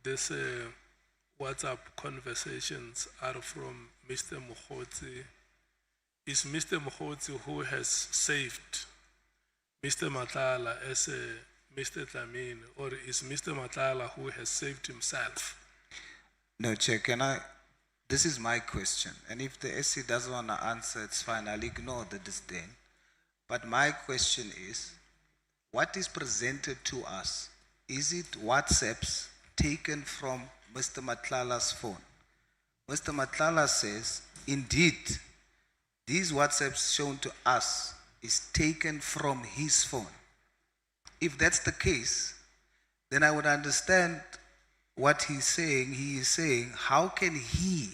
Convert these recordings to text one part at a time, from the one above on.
this WhatsApp conversations are from Mr. Mokgotsi. Is Mr. Mokgotsi who has saved Mr. Matlala as Mr. Tlamini, or is Mr. Matlala who has saved himself? No, Chair, this is my question, and if the SC doesn't want to answer, it's fine, I'll ignore the disdain. But my question is, what is presented to us, is it WhatsApps taken from Mr. Matlala's phone? Mr. Matlala says, indeed, these WhatsApps shown to us is taken from his phone. If that's the case, then I would understand what he's saying. He is saying, how can he,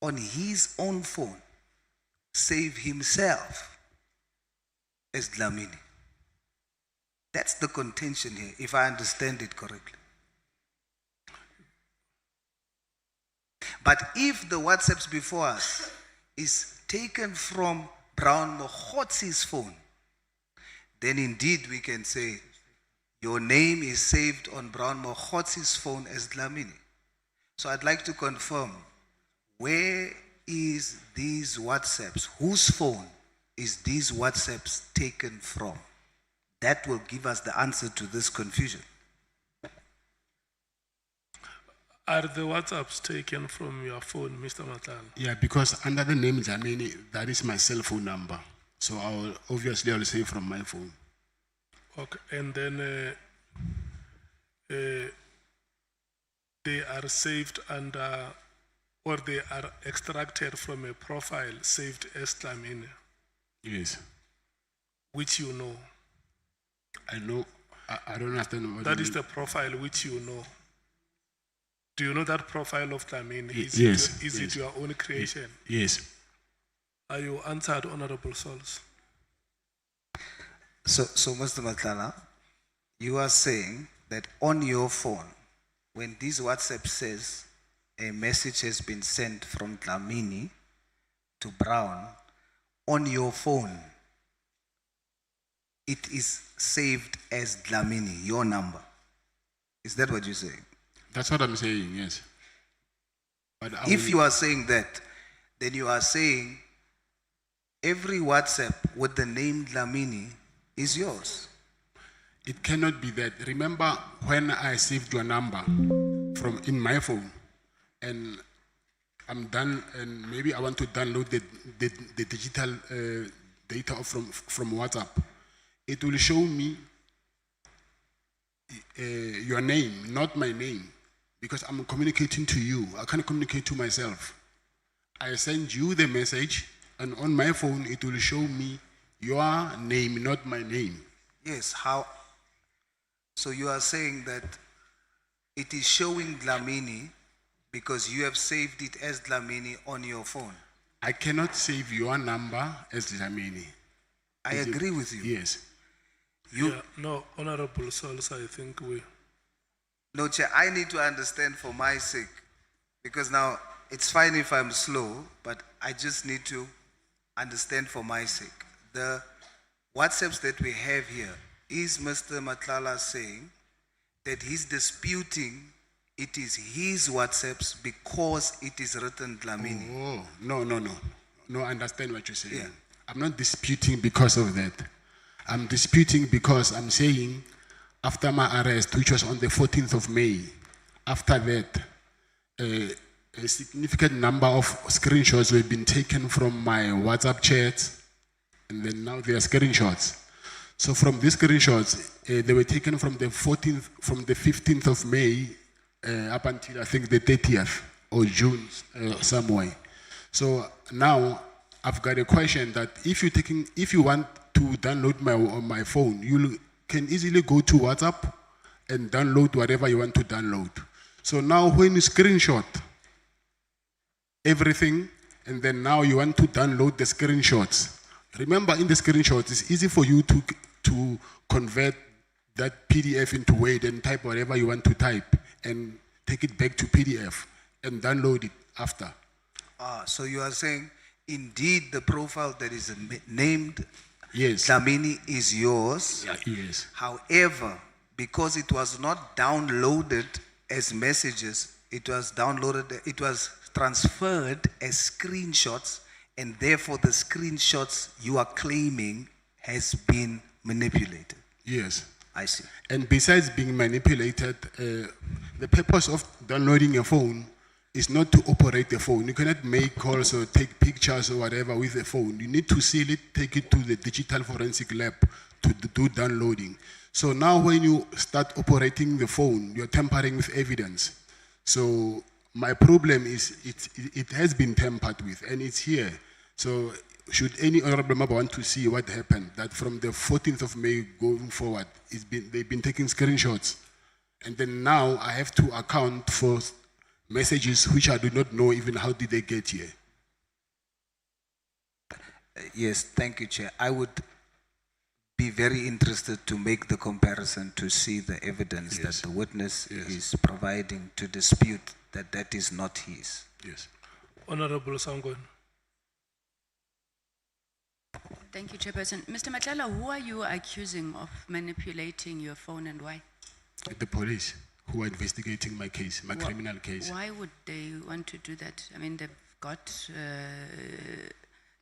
on his own phone, save himself as Dlamini? That's the contention here, if I understand it correctly. But if the WhatsApps before us is taken from Brown Mogotsi's phone, then indeed we can say your name is saved on Brown Mogotsi's phone as Dlamini. So I'd like to confirm, where is these WhatsApps? Whose phone is these WhatsApps taken from? That will give us the answer to this confusion. Are the WhatsApps taken from your phone, Mr. Matlala? Yeah, because under the name Dlamini, that is my cell phone number. So obviously I'll say from my phone. Okay, and then they are saved under, or they are extracted from a profile saved as Dlamini, Yes. which you know. I know, I don't understand what That you is mean. the profile which you know. Do you know that profile of Dlamini? Yes. Is it your own creation? Yes. Are you answered, Honorable Souls? So Mr. Matlala, you are saying that on your phone, when this WhatsApp says a message has been sent from Dlamini to Brown, on your phone, it is saved as Dlamini, your number. Is that what you're saying? That's what I'm saying, yes. But If you are saying that, then you are saying every WhatsApp with the name Dlamini is yours. It cannot be that. Remember when I saved your number from in my phone, and I'm done, and maybe I want to download the digital data from WhatsApp. It will show me your name, not my name, because I'm communicating to you. I can't communicate to myself. I send you the message, and on my phone it will show me your name, not my name. Yes, how? So you are saying that it is showing Dlamini because you have saved it as Dlamini on your phone. I cannot save your number as Dlamini. I agree with you. Yes. Yeah, no, Honorable Souls, I think we... No, Chair, I need to understand for my sake, because now it's fine if I'm slow, but I just need to understand for my sake. The WhatsApps that we have here, is Mr. Matlala saying that he's disputing it is his WhatsApps because it is written Dlamini? Oh, no, I understand what you're saying. Yeah. I'm not disputing because of that. I'm disputing because I'm saying after my arrest, which was on the 14th of May, after that, a significant number of screenshots were been taken from my WhatsApp chats, and then now they are screenshots. So from these screenshots, they were taken from the 15th of May up until I think the 30th or June, some way. So now I've got a question that if you want to download my phone, you can easily go to WhatsApp and download whatever you want to download. So now when you screenshot everything, and then now you want to download the screenshots, remember in the screenshots, it's easy for you to convert that PDF into Word and type whatever you want to type and take it back to PDF and download it after. So you are saying, indeed, the profile that is named Yes. Dlamini is yours. Yes. However, because it was not downloaded as messages, it was downloaded, it was transferred as screenshots, and therefore the screenshots you are claiming has been manipulated. Yes. I see. And besides being manipulated, the purpose of downloading a phone is not to operate the phone. You cannot make calls or take pictures or whatever with the phone. You need to seal it, take it to the digital forensic lab to do downloading. So now when you start operating the phone, you're tampering with evidence. So my problem is it has been tampered with and it's here. So should any honorable member want to see what happened, that from the 14th of May going forward, they've been taking screenshots. And then now I have to account for messages which I do not know even how did they get here. Yes, thank you, Chair. I would be very interested to make the comparison to see the evidence that the witness is providing to dispute that that is not his. Yes. Honorable Sangon. Thank you, Chairperson. Mr. Matlala, who are you accusing of manipulating your phone and why? The police who are investigating my case, my criminal case. Why would they want to do that? I mean, they've got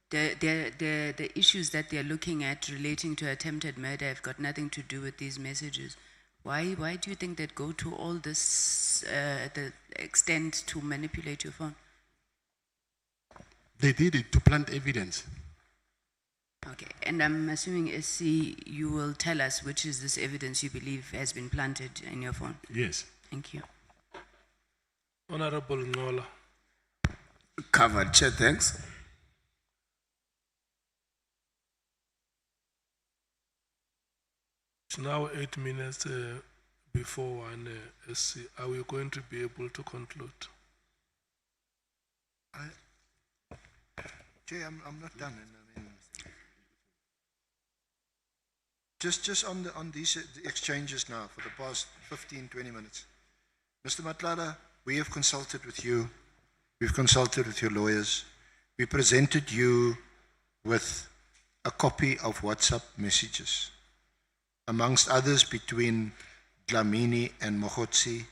the issues that they're looking at relating to attempted murder have got nothing to do with these messages. Why do you think they'd go to all this, the extent to manipulate your phone? They did it to plant evidence. Okay, and I'm assuming, SC, you will tell us which is this evidence you believe has been planted in your phone. Yes. Thank you. Honorable Ngola. Covered, Chair, thanks. It's now 8 minutes before 1 SC. Are we going to be able to conclude? Chair, I'm not done. I mean, just on these exchanges now for the past 15, 20 minutes. Mr. Matlala, we have consulted with you. We've consulted with your lawyers. We presented you with a copy of WhatsApp messages, amongst others between Dlamini and Mogotsi,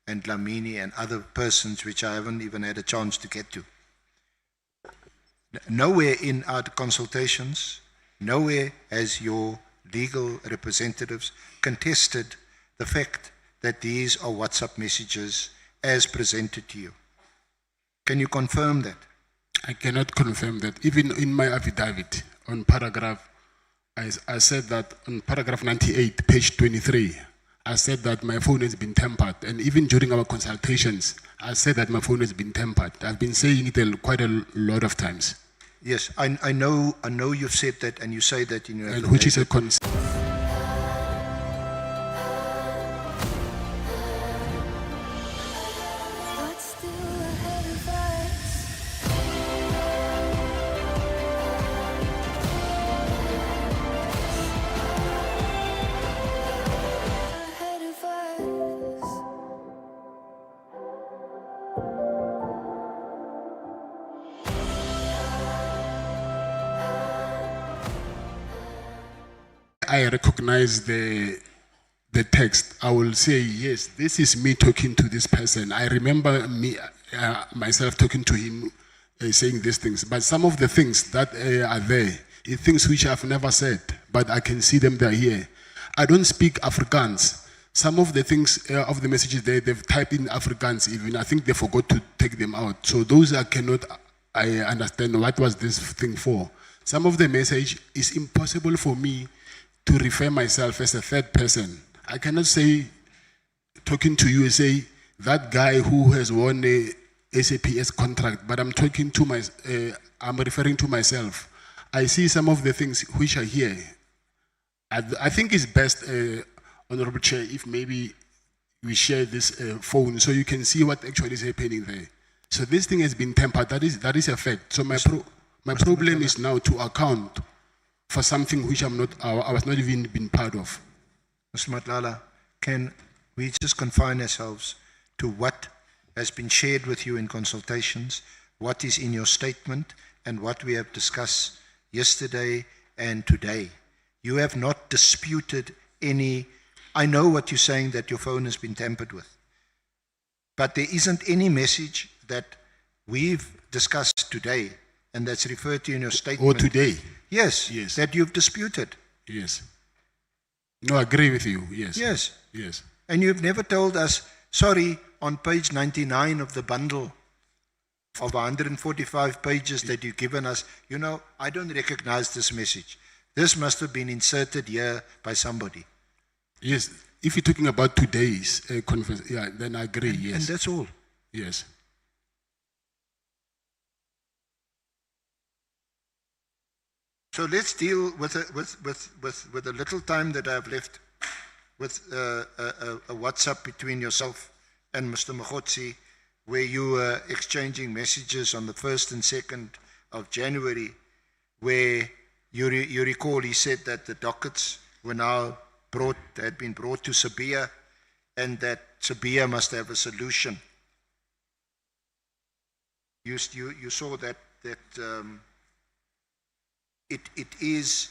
and Dlamini and other persons which I haven't even had a chance to get to. Nowhere in our consultations, nowhere has your legal representatives contested the fact that these are WhatsApp messages as presented to you. Can you confirm that? I cannot confirm that. Even in my affidavit on paragraph, I said that on paragraph 98, page 23, I said that my phone has been tampered. And even during our consultations, I said that my phone has been tampered. I've been saying it quite a lot of times. Yes, I know you've said that, and you say that in your And which is a concern. What's still ahead of us? Ahead of us. I recognize the text, I will say, yes, this is me talking to this person. I remember myself talking to him, saying these things. But some of the things that are there, are things which I've never said, but I can see them, they're here. I don't speak Afrikaans. Some of the things of the messages there, they've typed in Afrikaans even. I think they forgot to take them out. So those I understand what was this thing for. Some of the message is impossible for me to refer myself as a third person. I cannot say, talking to you, say, that guy who has won a SAPS contract, but I'm talking to I'm referring to myself. I see some of the things which are here. I think it's best, Honorable Chair, if maybe we share this phone so you can see what actually is happening there. So this thing has been tempered, that is a fact. So my problem is now to account for something which I was not even been part of. Mr. Matlala, can we just confine ourselves to what has been shared with you in consultations, what is in your statement, and what we have discussed yesterday and today? You have not disputed any I know what you're saying, that your phone has been tampered with. But there isn't any message that we've discussed today and that's referred to in your statement. Or today? Yes, Yes. that you've disputed. Yes. No, I agree with you. Yes. Yes. Yes. And you've never told us, sorry, on page 99 of the bundle of 145 pages that you've given us, you know, I don't recognize this message. This must have been inserted here by somebody. Yes. If you're talking about today's conference, yeah, then I agree. Yes. And that's all. Yes. So let's deal with the little time that I've left with a WhatsApp between yourself and Mr. Kgosi, where you were exchanging messages on the 1st and 2nd of January, where you recall he said that the dockets were now had been brought to Sabia, and that Sabia must have a solution. You saw that it is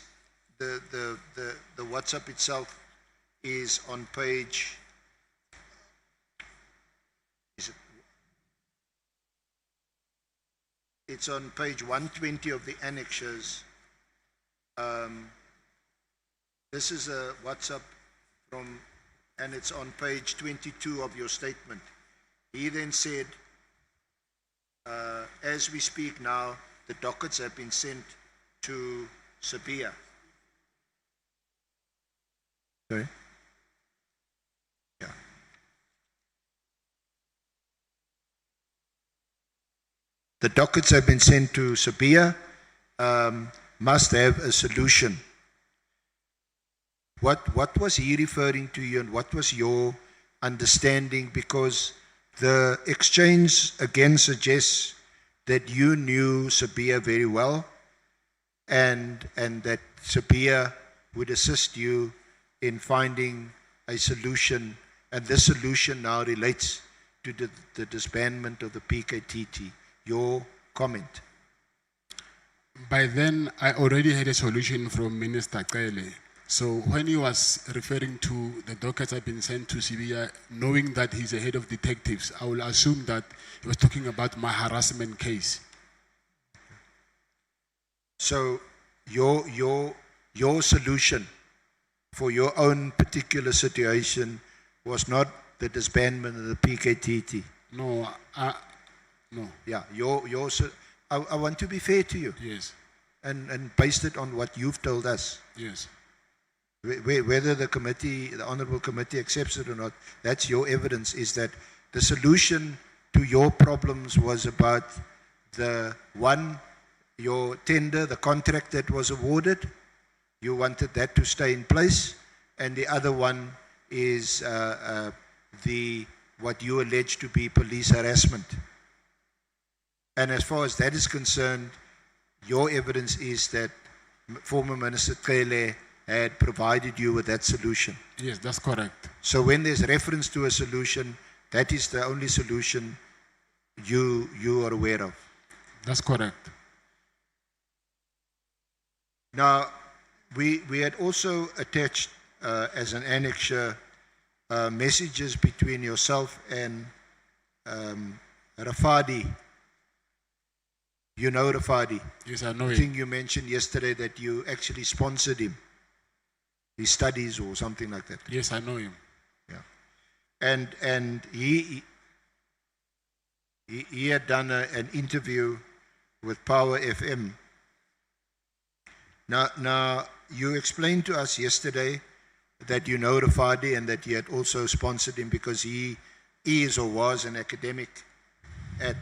the WhatsApp itself is on page. It's on page 120 of the annexures. This is a WhatsApp and it's on page 22 of your statement. He then said, as we speak now, the dockets have been sent to Sabia. Sorry? Yeah. The dockets have been sent to Sabia, must have a solution. What was he referring to you, and what was your understanding? Because the exchange again suggests that you knew Sabia very well, and that Sabia would assist you in finding a solution, and this solution now relates to the disbandment of the PKTT. Your comment? By then, I already had a solution from Minister Kele. So when he was referring to the dockets have been sent to Sibia, knowing that he's a head of detectives, I will assume that he was talking about my harassment case. So your solution for your own particular situation was not the disbandment of the PKTT. No, no. Yeah, I want to be fair to you. Yes. And based it on what you've told us. Yes. Whether the Honourable Committee accepts it or not, that's your evidence, is that the solution to your problems was about your tender, the contract that was awarded. You wanted that to stay in place. And the other one is what you allege to be police harassment. And as far as that is concerned, your evidence is that former Minister Kele had provided you with that solution. Yes, that's correct. So when there's reference to a solution, that is the only solution you are aware of. That's correct. Now, we had also attached as an annexure messages between yourself and Rafadi. You know Rafadi? Yes, I know I him. think you mentioned yesterday that you actually sponsored him, his studies or something like that. Yes, I know him. Yeah. And he had done an interview with Power FM. Now you explained to us yesterday that you know Rafadi and that you had also sponsored him because he is or was an academic at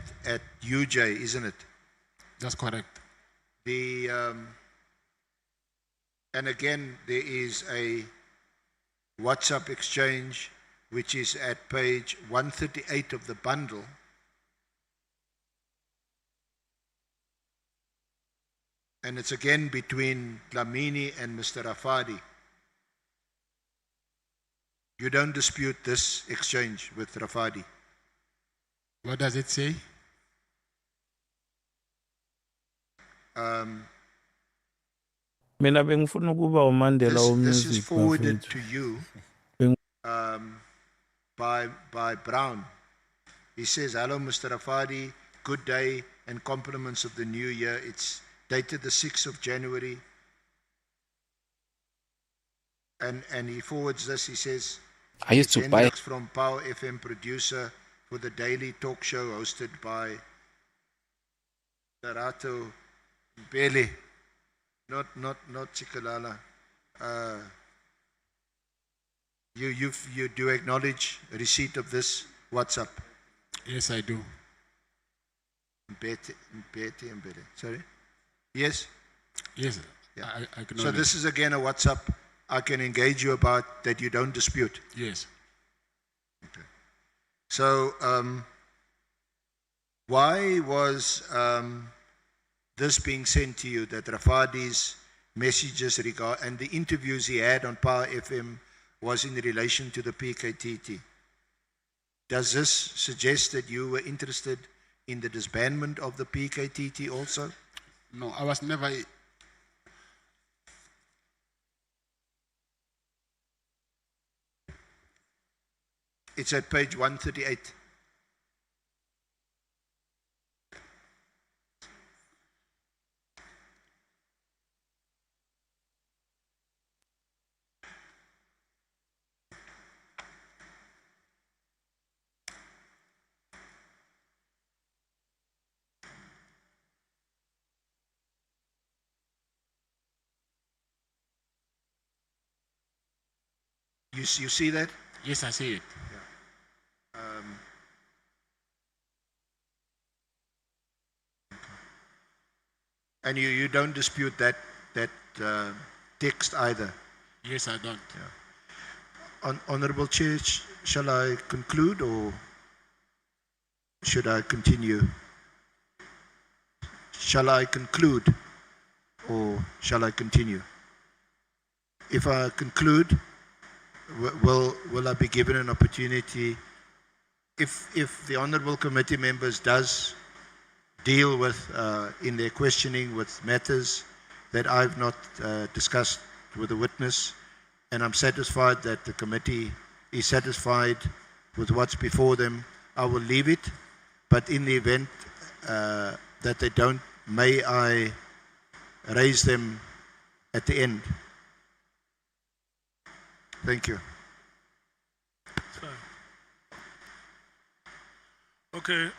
UJ, isn't it? That's correct. And again, there is a WhatsApp exchange which is at page 138 of the bundle. And it's again between Dlamini and Mr. Rafadi. You don't dispute this exchange with Rafadi? What does it say? Mina bengifuna ukuba uMandela This is music forwarded bafethu. to you. by Brown. He says, "Hello, Mr. Rafadi, good day and compliments of the new year. It's dated the 6th of January." And he forwards this, he says, I used to buy Hendricks from Power FM, producer for the daily talk show hosted by Larato Mbele, not Chikalala. You do acknowledge receipt of this WhatsApp? Yes, I do. Mbele. Sorry? Yes? Yes, Yeah. I So acknowledge. this is again a WhatsApp I can engage you about that you don't dispute. Yes. So why was this being sent to you, that Rafadi's messages and the interviews he had on Power FM was in relation to the PKTT? Does this suggest that you were interested in the disbandment of the PKTT also? No, I was never. It's at page 138. You see that? Yes, I see it. And you don't dispute that text either? Yes, I don't. Honorable Chair, shall I conclude or should I continue? Shall I conclude or shall I continue? If I conclude, will I be given an opportunity, if the honorable committee members does deal with, in their questioning, with matters that I've not discussed with the witness, and I'm satisfied that the committee is satisfied with what's before them, I will leave it. But in the event that they don't, may I raise them at the end? Thank you. Sorry. Okay.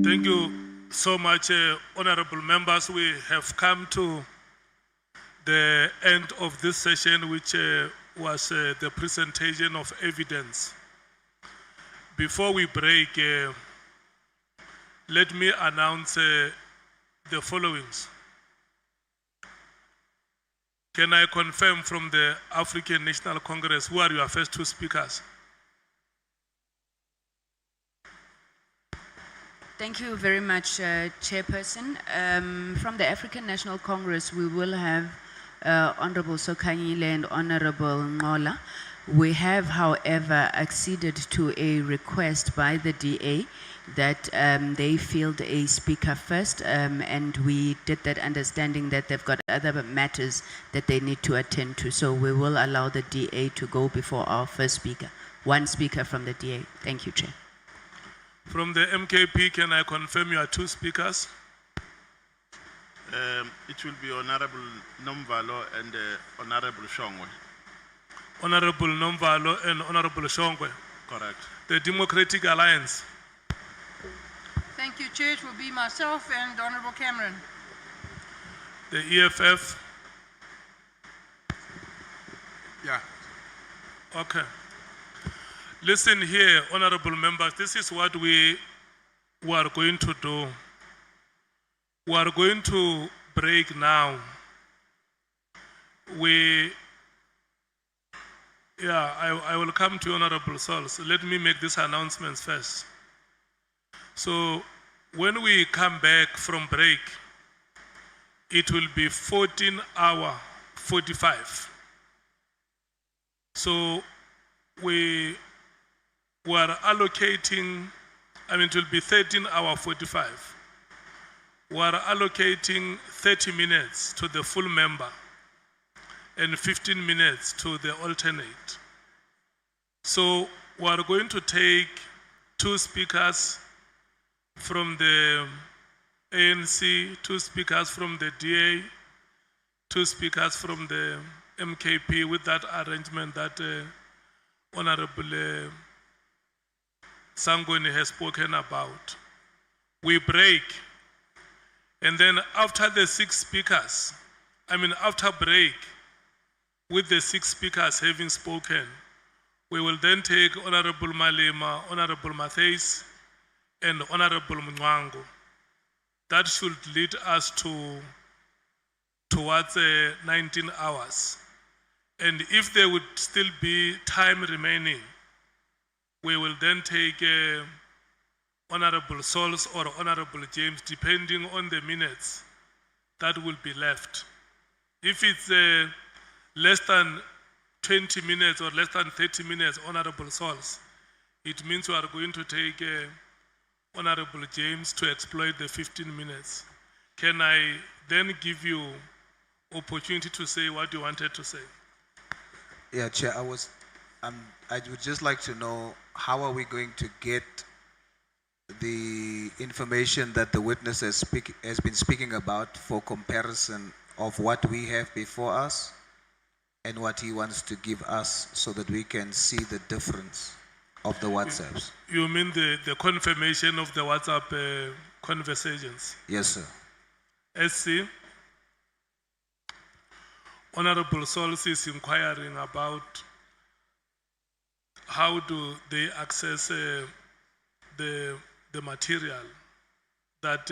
Thank you so much, honorable members. We have come to the end of this session, which was the presentation of evidence. Before we break, let me announce the followings. Can I confirm from the African National Congress, who are your first two speakers? Thank you very much, Chairperson. From the African National Congress, we will have Honorable Sokanyile and Honorable Ngola. We have, however, acceded to a request by the DA that they field a speaker first, and we did that understanding that they've got other matters that they need to attend to. So we will allow the DA to go before our first speaker. One speaker from the DA. Thank you, Chair. From the MKP, can I confirm you are two speakers? It will be Honorable Nomvalo and Honorable Shongwe. Honorable Nomvalo and Honorable Shongwe. Correct. The Democratic Alliance. Thank you, Chair. It will be myself and Honorable Cameron. The EFF. Yeah. Okay. Listen here, honorable members, this is what we are going to do. We are going to break now. I will come to Honorable Sols. Let me make these announcements first. So when we come back from break, it will be 14:45. So we are allocating, it will be 13:45. We are allocating 30 minutes to the full member and 15 minutes to the alternate. So we are going to take 2 speakers from the ANC, 2 speakers from the DA, 2 speakers from the MKP with that arrangement that Honorable Sangoni has spoken about. We break, and then after the 6 speakers, after break, with the 6 speakers having spoken, we will then take Honorable Malema, Honorable Matthys, and Honorable Mngwango. That should lead us towards 19 hours. And if there would still be time remaining, we will then take Honorable Sols or Honorable James, depending on the minutes that will be left. If it's less than 20 minutes or less than 30 minutes, Honorable Sols, it means we are going to take Honorable James to exploit the 15 minutes. Can I then give you opportunity to say what you wanted to say? Yeah, Chair, I would just like to know, how are we going to get the information that the witness has been speaking about for comparison of what we have before us and what he wants to give us, so that we can see the difference of the WhatsApps? You mean the confirmation of the WhatsApp conversations? Yes, sir. SC, Honorable Sols is inquiring about how do they access the material that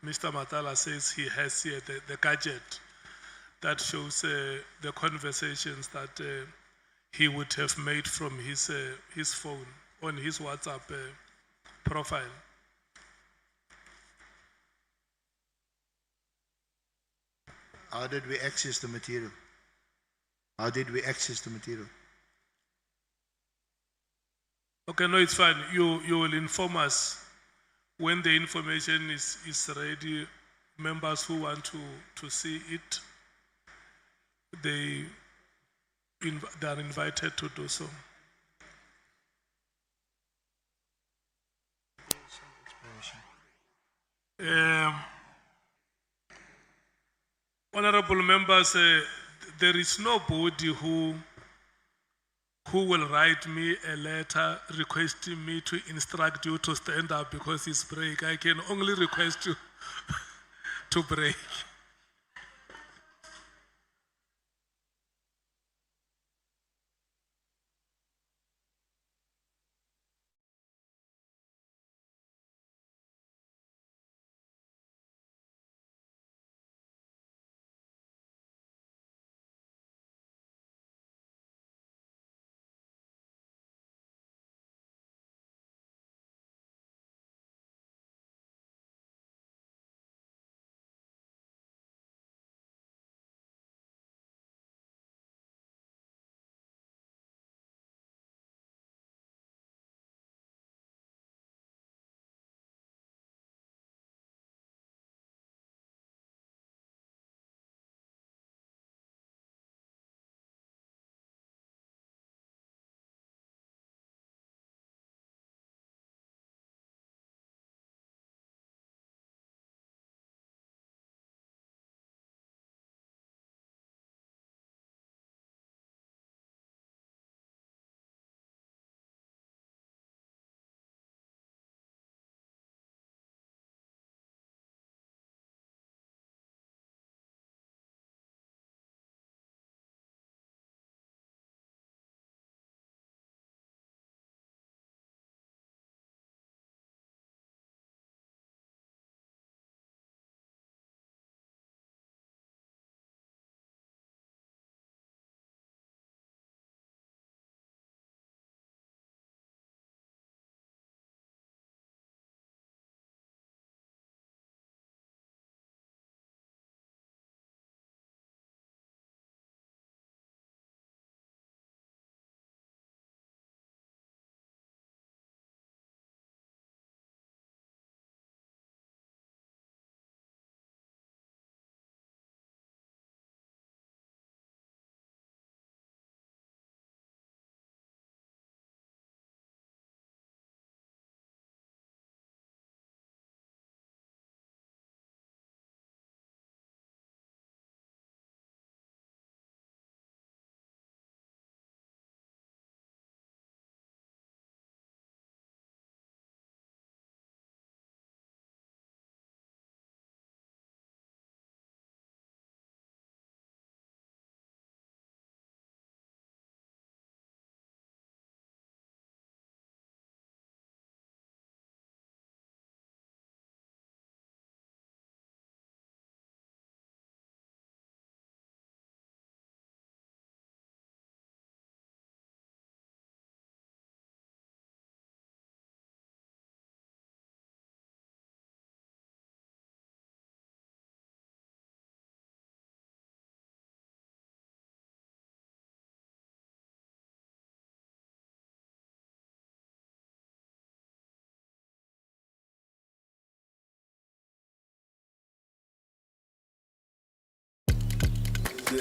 Mr. Matlala says he has here, the gadget that shows the conversations that he would have made from his phone on his WhatsApp profile. How did we access the material? How did we access the material? Okay, no, it's fine. You will inform us when the information is ready. Members who want to see it, they are invited to do so. Honorable members, there is nobody who will write me a letter requesting me to instruct you to stand up because it's break. I can only request you to break.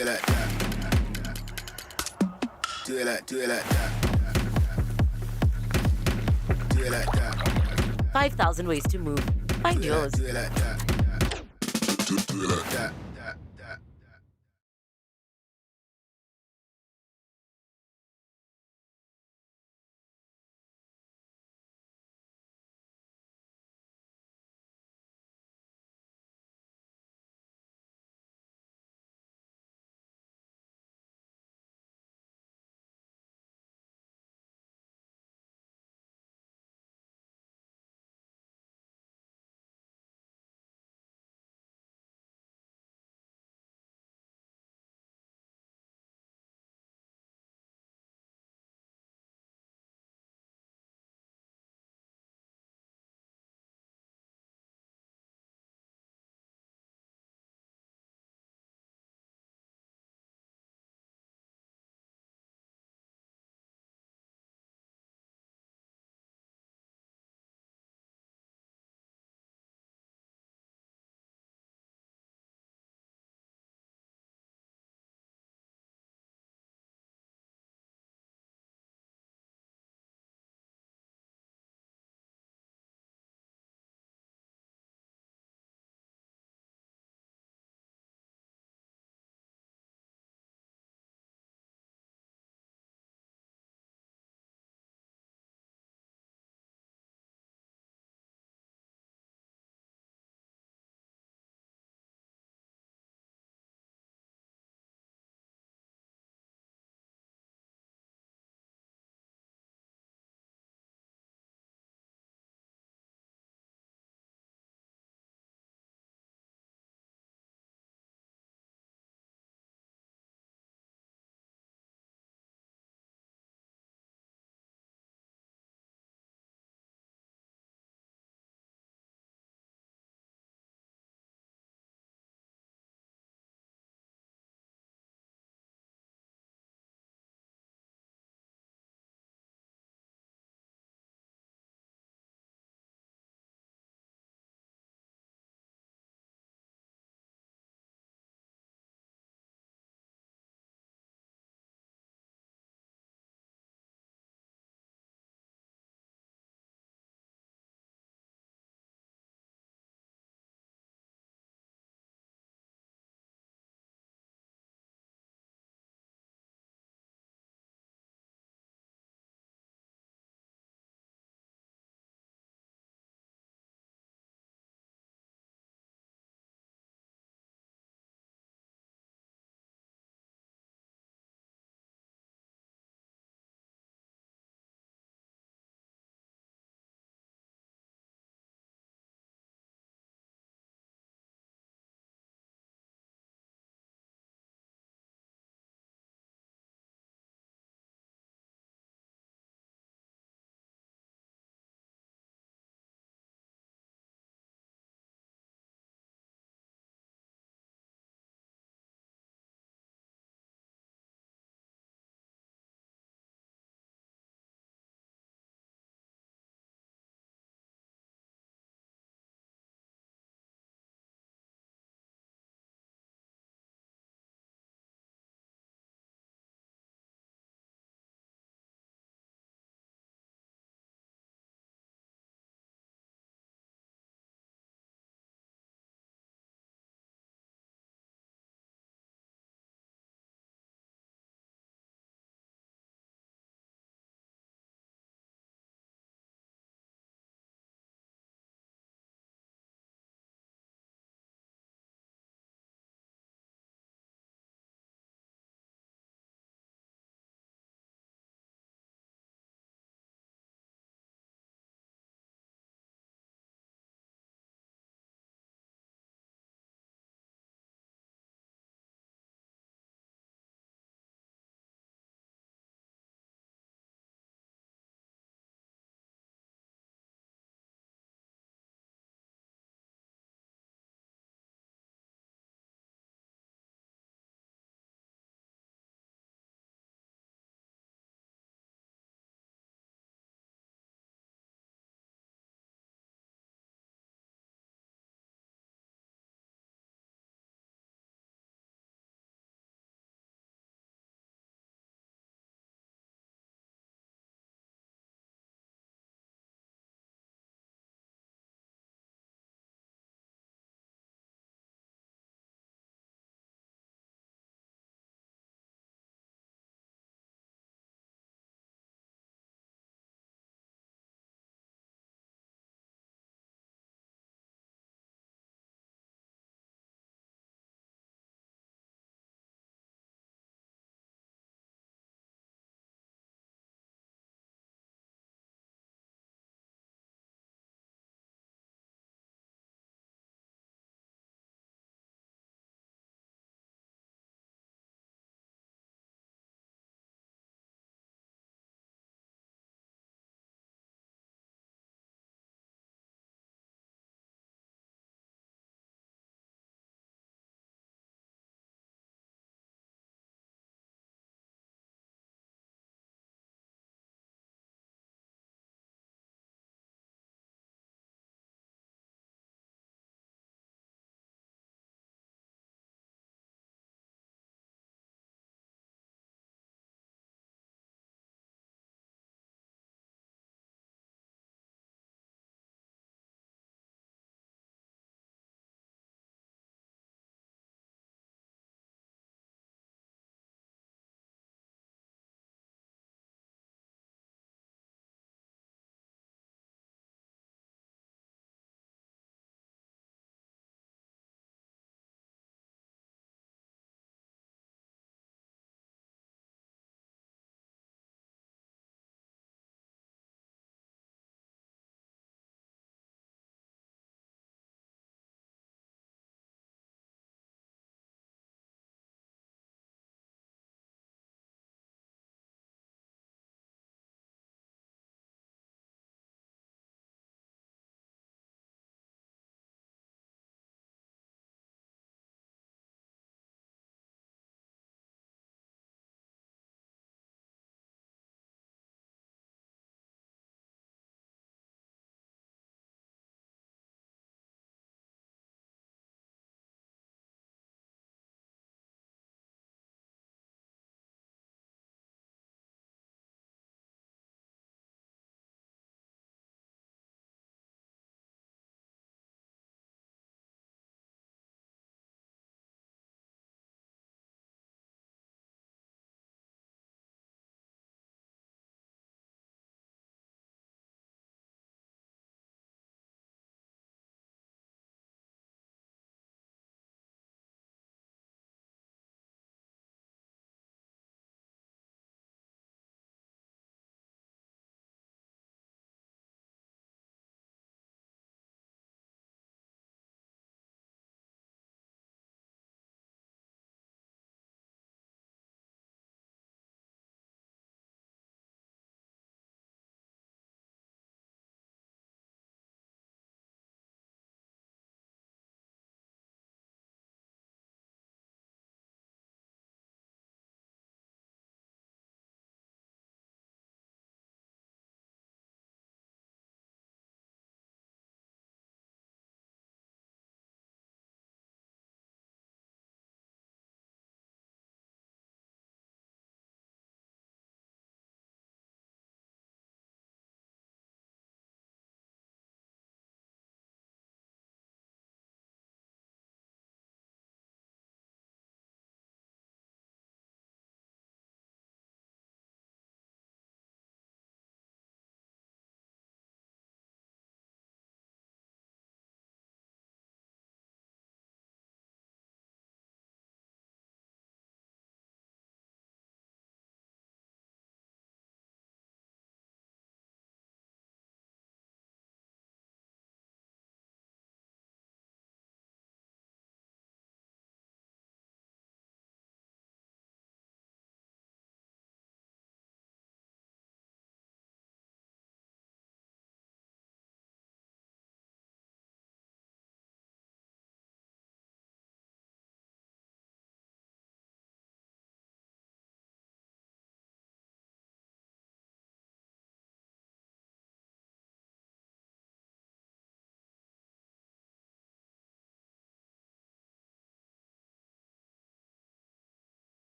it like that. Do it like that. Do it like that. 5,000 ways to move. Find yours. Do it like that. Do it like that.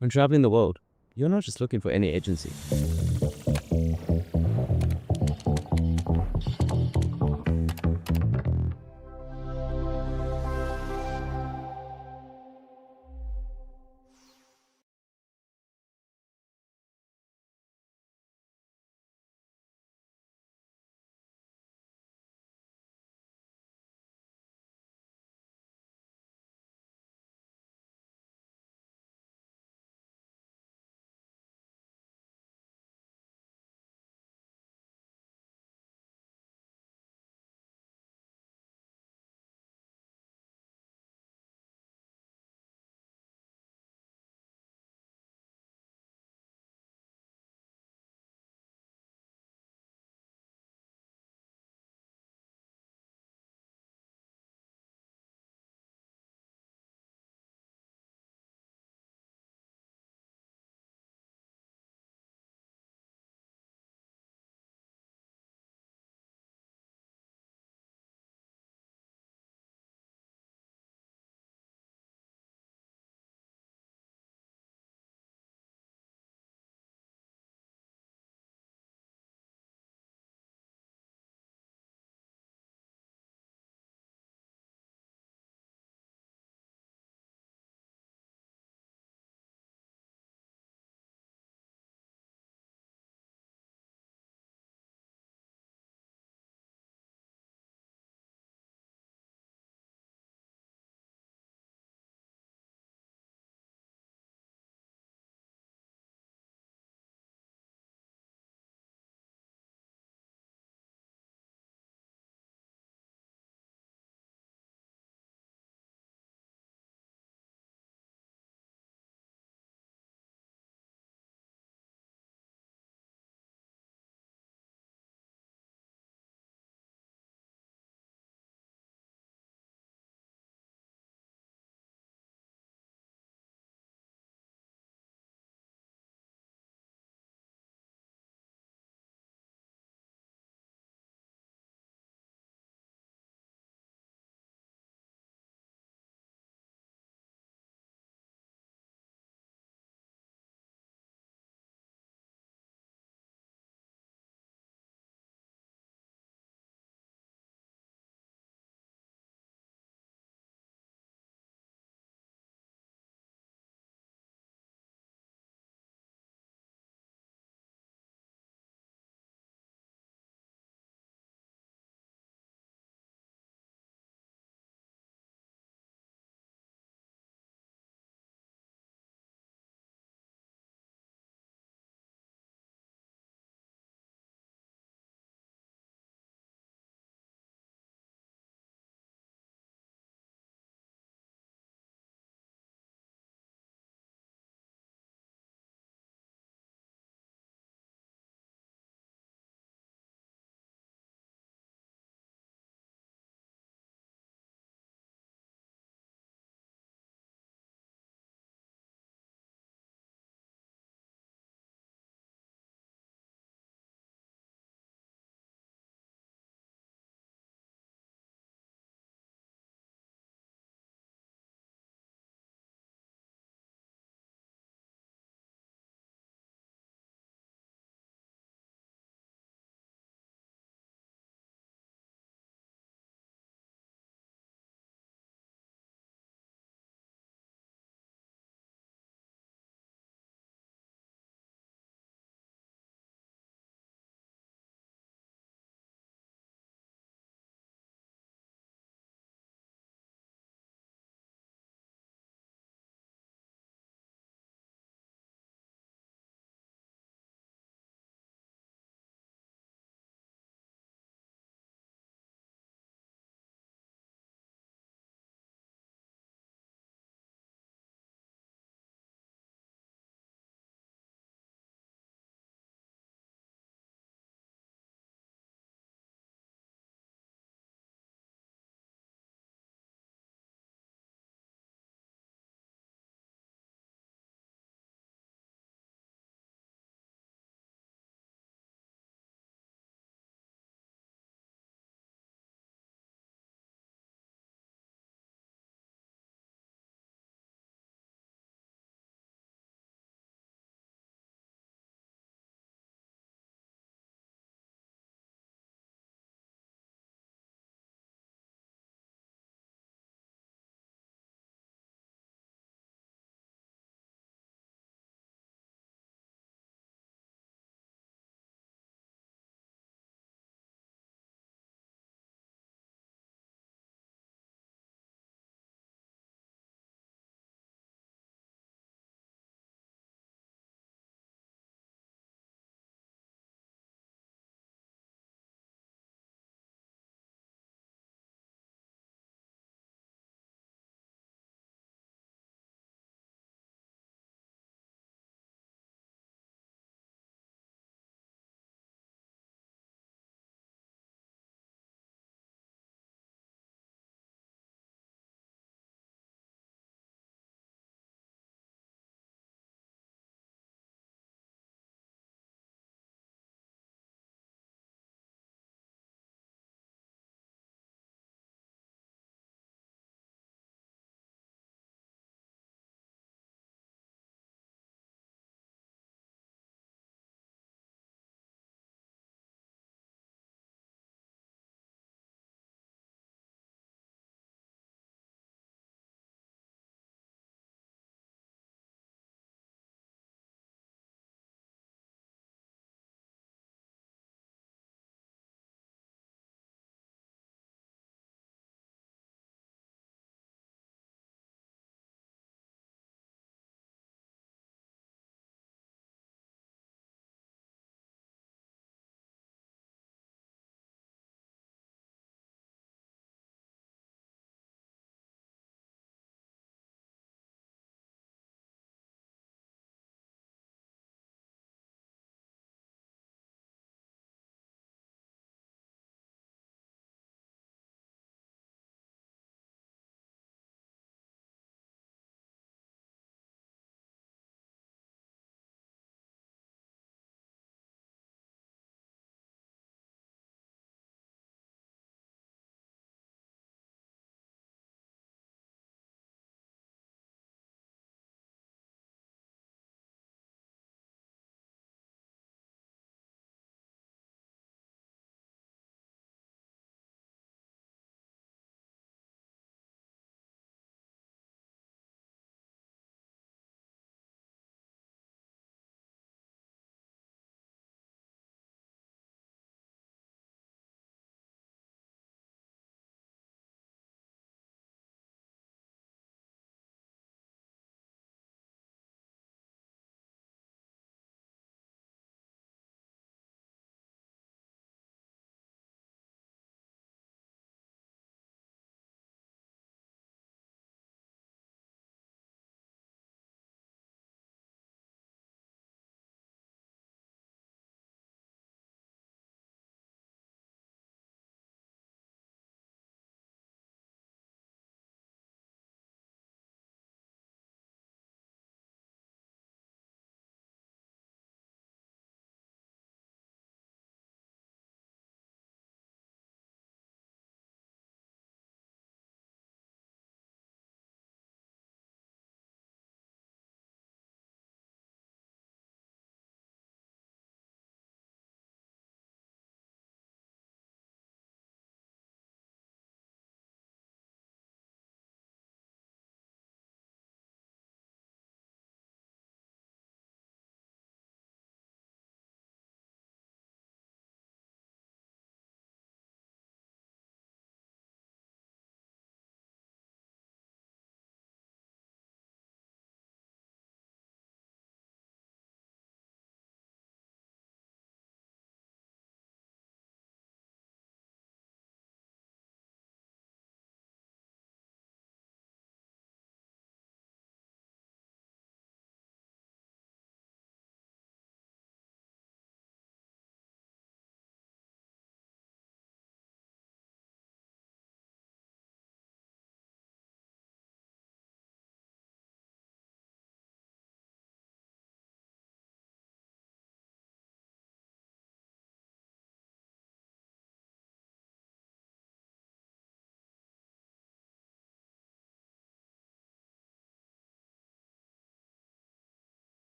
When traveling the world, you're not just looking for any agency.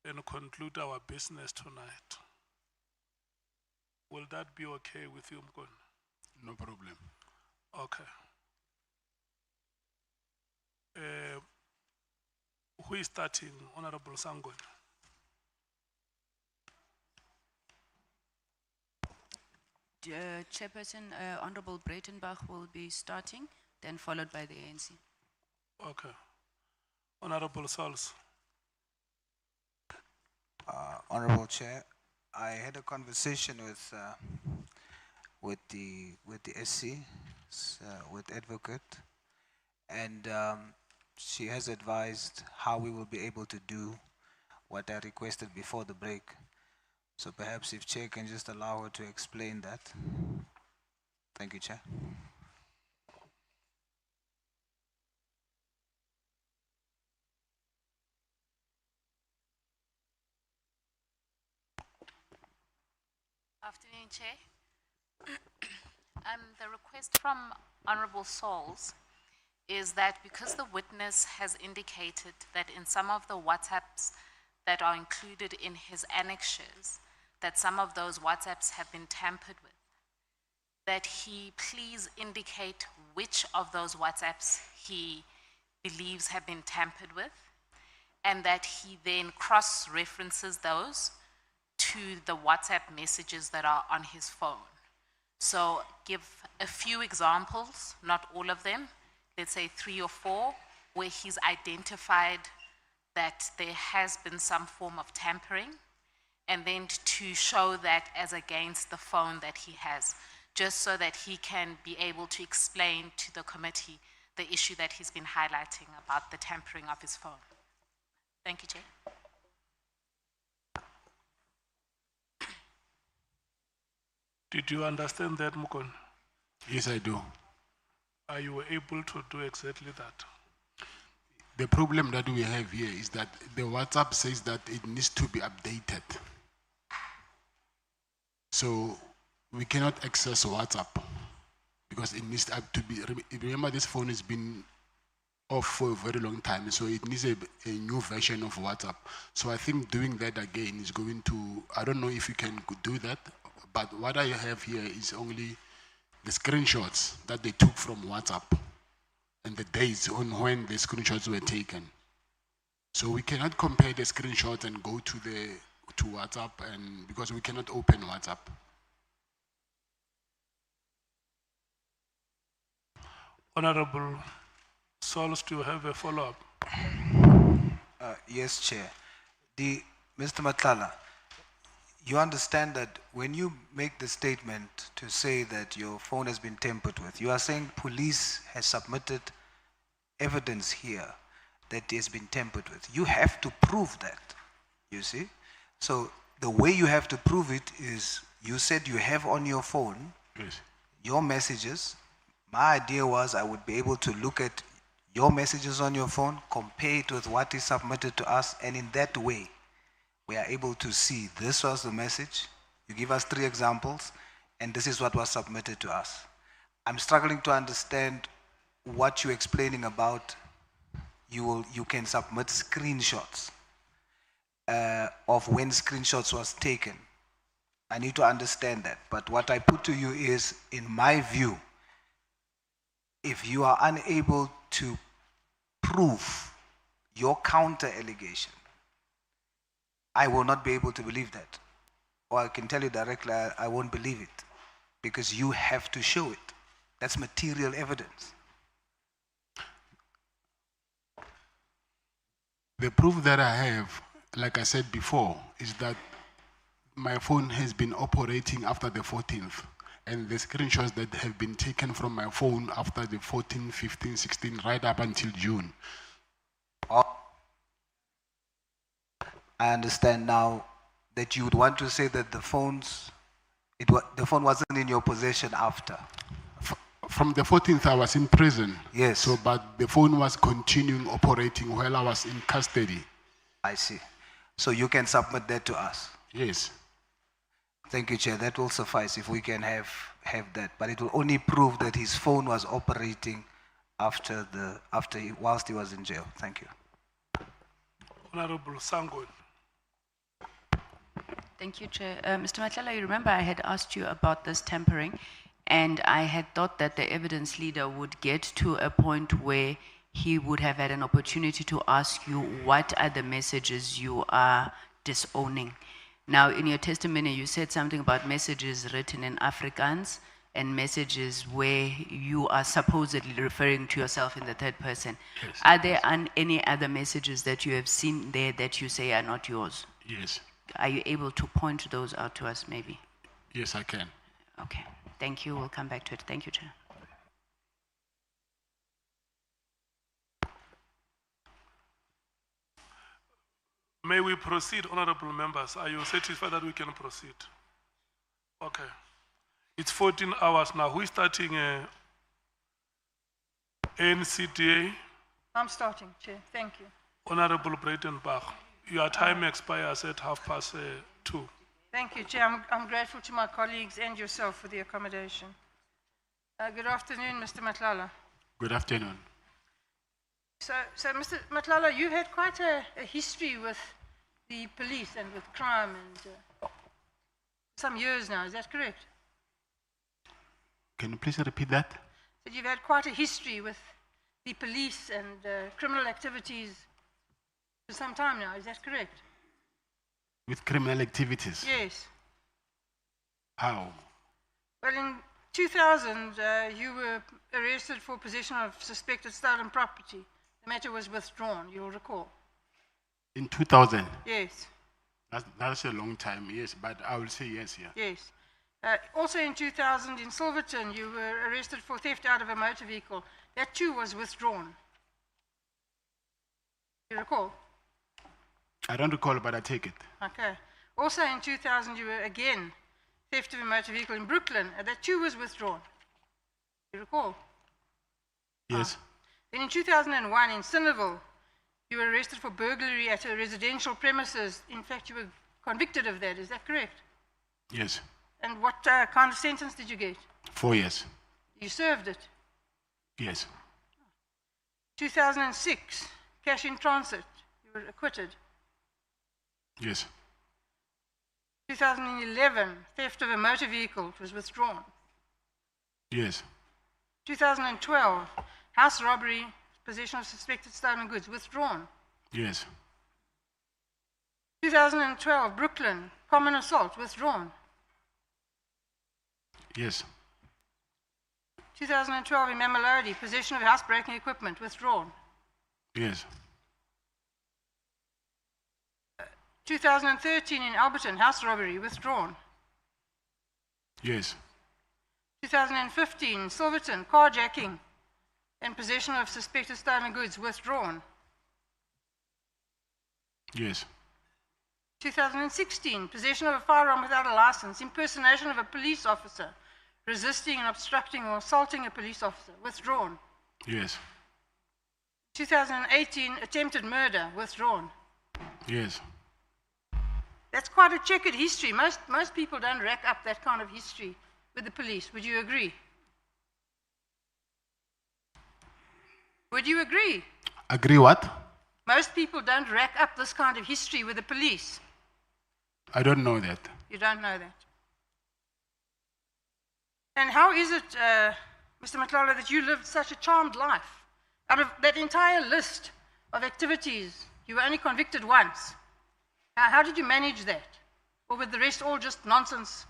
and conclude our business tonight. Will that be okay with you, Mkon? No problem. Okay. Who is starting? Honorable Sangon. Chairperson, Honorable Breitenbach will be starting, then followed by the ANC. Okay. Honorable Sols. Honorable Chair, I had a conversation with the SC, with advocate, and she has advised how we will be able to do what I requested before the break. So perhaps if Chair can just allow her to explain that. Thank you, Chair. Afternoon, Chair. The request from Honorable Souls is that because the witness has indicated that in some of the WhatsApps that are included in his annexures, that some of those WhatsApps have been tampered with, that he please indicate which of those WhatsApps he believes have been tampered with, and that he then cross-references those to the WhatsApp messages that are on his phone. So give a few examples, not all of them, let's say 3 or 4, where he's identified that there has been some form of tampering, and then to show that as against the phone that he has, just so that he can be able to explain to the committee the issue that he's been highlighting about the tampering of his phone. Thank you, Chair. Did you understand that, Mukon? Yes, I do. Are you able to do exactly that? The problem that we have here is that the WhatsApp says that it needs to be updated. So we cannot access WhatsApp because it needs to be, remember this phone has been off for a very long time, so it needs a new version of WhatsApp. So I think doing that again is going to, I don't know if you can do that, but what I have here is only the screenshots that they took from WhatsApp and the dates on when the screenshots were taken. So we cannot compare the screenshots and go to WhatsApp, and because we cannot open WhatsApp. Honorable Sols, do you have a follow-up? Yes, Chair. Mr. Matlala, you understand that when you make the statement to say that your phone has been tampered with, you are saying police has submitted evidence here that it has been tampered with. You have to prove that, you see? So the way you have to prove it is, you said you have on your phone your messages. My idea was I would be able to look at your messages on your phone, compare it with what is submitted to us, and in that way, we are able to see this was the message. You give us 3 examples, and this is what was submitted to us. I'm struggling to understand what you're explaining about. You can submit screenshots of when screenshots was taken. I need to understand that. But what I put to you is, in my view, if you are unable to prove your counter allegation, I will not be able to believe that. Or I can tell you directly, I won't believe it, because you have to show it. That's material evidence. The proof that I have, like I said before, is that my phone has been operating after the 14th. And the screenshots that have been taken from my phone after the 14, 15, 16, right up until June. I understand now that you would want to say that the phone wasn't in your possession after. From the 14th, I was in prison. Yes. So, but the phone was continuing operating while I was in custody. I see. So you can submit that to us? Yes. Thank you, Chair. That will suffice if we can have that. But it will only prove that his phone was operating whilst he was in jail. Thank you. Honorable Sangon. Thank you, Chair. Mr. Matlala, you remember I had asked you about this tampering, and I had thought that the evidence leader would get to a point where he would have had an opportunity to ask you what are the messages you are disowning. Now, in your testimony, you said something about messages written in Afrikaans and messages where you are supposedly referring to yourself in the third person. Yes. Are there any other messages that you have seen there that you say are not yours? Yes. Are you able to point those out to us, maybe? Yes, I can. Okay, thank you. We'll come back to it. Thank you, Chair. May we proceed, honorable members? Are you satisfied that we can proceed? Okay. It's 14 hours now. Who is starting NCDA? I'm starting, Chair. Thank you. Honorable Breitenbach, your time expires at 2:30. Thank you, Chair. I'm grateful to my colleagues and yourself for the accommodation. Good afternoon, Mr. Matlala. Good afternoon. So Mr. Matlala, you've had quite a history with the police and with crime and some years now, is that correct? Can you please repeat that? So you've had quite a history with the police and criminal activities for some time now, is that correct? With criminal activities? Yes. How? Well, in 2000, you were arrested for possession of suspected stolen property. The matter was withdrawn, you'll recall. In 2000? Yes. That's a long time, yes, but I will say yes, yeah. Yes. Also in 2000, in Silverton, you were arrested for theft out of a motor vehicle. That too was withdrawn. You recall? I don't recall, but I take it. Okay. Also in 2000, you were again theft of a motor vehicle in Brooklyn. That too was withdrawn. You recall? Yes. Then in 2001, in Cineville, you were arrested for burglary at a residential premises. In fact, you were convicted of that. Is that correct? Yes. And what kind of sentence did you get? 4 years. You served it. Yes. 2006, cash in transit. You were acquitted. Yes. 2011, theft of a motor vehicle. It was withdrawn. Yes. 2012, house robbery, possession of suspected stolen goods. Withdrawn. Yes. 2012, Brooklyn, common assault. Withdrawn. Yes. 2012 in Mamelodi, possession of housebreaking equipment. Withdrawn. Yes. 2013 in Alberton, house robbery. Withdrawn. Yes. 2015, Silverton, carjacking and possession of suspected stolen goods. Withdrawn. Yes. 2016, possession of a firearm without a license, impersonation of a police officer, resisting and obstructing or assaulting a police officer. Withdrawn. Yes. 2018, attempted murder. Withdrawn. Yes. That's quite a checkered history. Most people don't rack up that kind of history with the police. Would you agree? Would you agree? Agree what? Most people don't rack up this kind of history with the police. I don't know that. You don't know that. And how is it, Mr. Matlala, that you lived such a charmed life? Out of that entire list of activities, you were only convicted once. How did you manage that? Or were the rest all just nonsense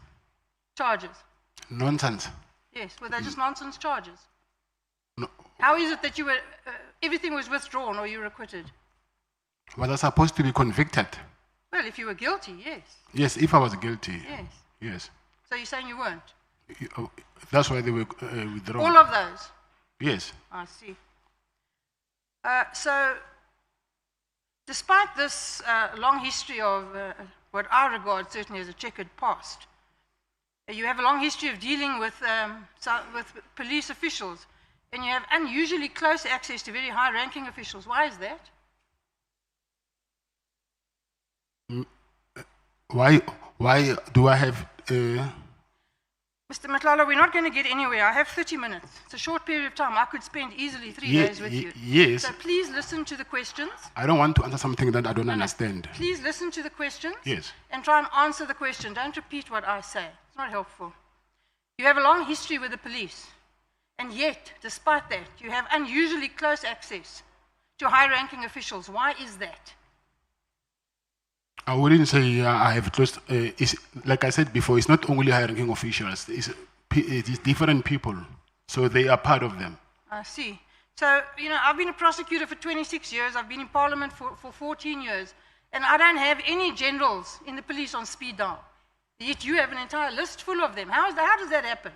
charges? Nonsense. Yes, were they just nonsense charges? No. How is it that you were, everything was withdrawn or you were acquitted? Was I supposed to be convicted? Well, if you were guilty, yes. Yes, if I was guilty. Yes. Yes. So you're saying you weren't? That's why they were withdrawn. All of those? Yes. I see. So, despite this long history of what I regard certainly as a checkered past, you have a long history of dealing with police officials, and you have unusually close access to very high-ranking officials. Why is that? Why do I have... Mr. Matlala, we're not going to get anywhere. I have 30 minutes. It's a short period of time. I could spend easily 3 days with you. Yes. So please listen to the questions. I don't want to answer something that I don't understand. Please listen to the questions. Yes. And try and answer the question. Don't repeat what I say. It's not helpful. You have a long history with the police. And yet, despite that, you have unusually close access to high-ranking officials. Why is that? I wouldn't say I have close. Like I said before, it's not only high-ranking officials. It's different people, so they are part of them. I see. So, you know, I've been a prosecutor for 26 years. I've been in Parliament for 14 years. And I don't have any generals in the police on speed dial. Yet you have an entire list full of them. How does that happen?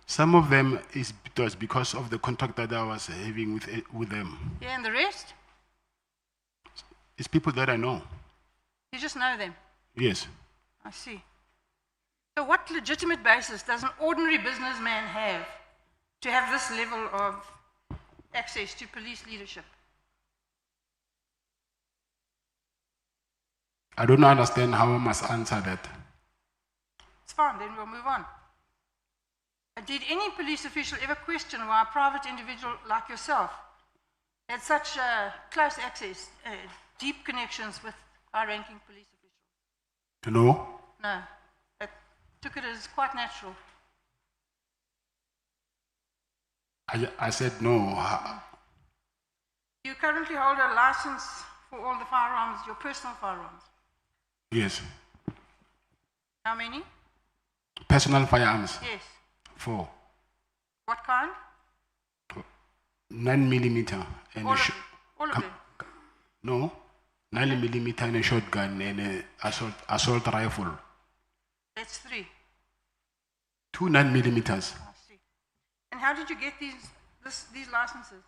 Some of them is because of the contact that I was having with them. Yeah, and the rest? It's people that I know. You just know them? Yes. I see. So what legitimate basis does an ordinary businessman have to have this level of access to police leadership? I don't understand how I must answer that. It's fine, then we'll move on. Did any police official ever question why a private individual like yourself had such close access, deep connections with high-ranking police officials? No. No. I took it as quite natural. I said no. You currently hold a license for all the firearms, your personal firearms? Yes. How many? Personal firearms. Yes. 4. What kind? 9mm and all of them? No. 9mm and a shotgun and an assault rifle. That's 3. 2 9mm. I see. And how did you get these licenses?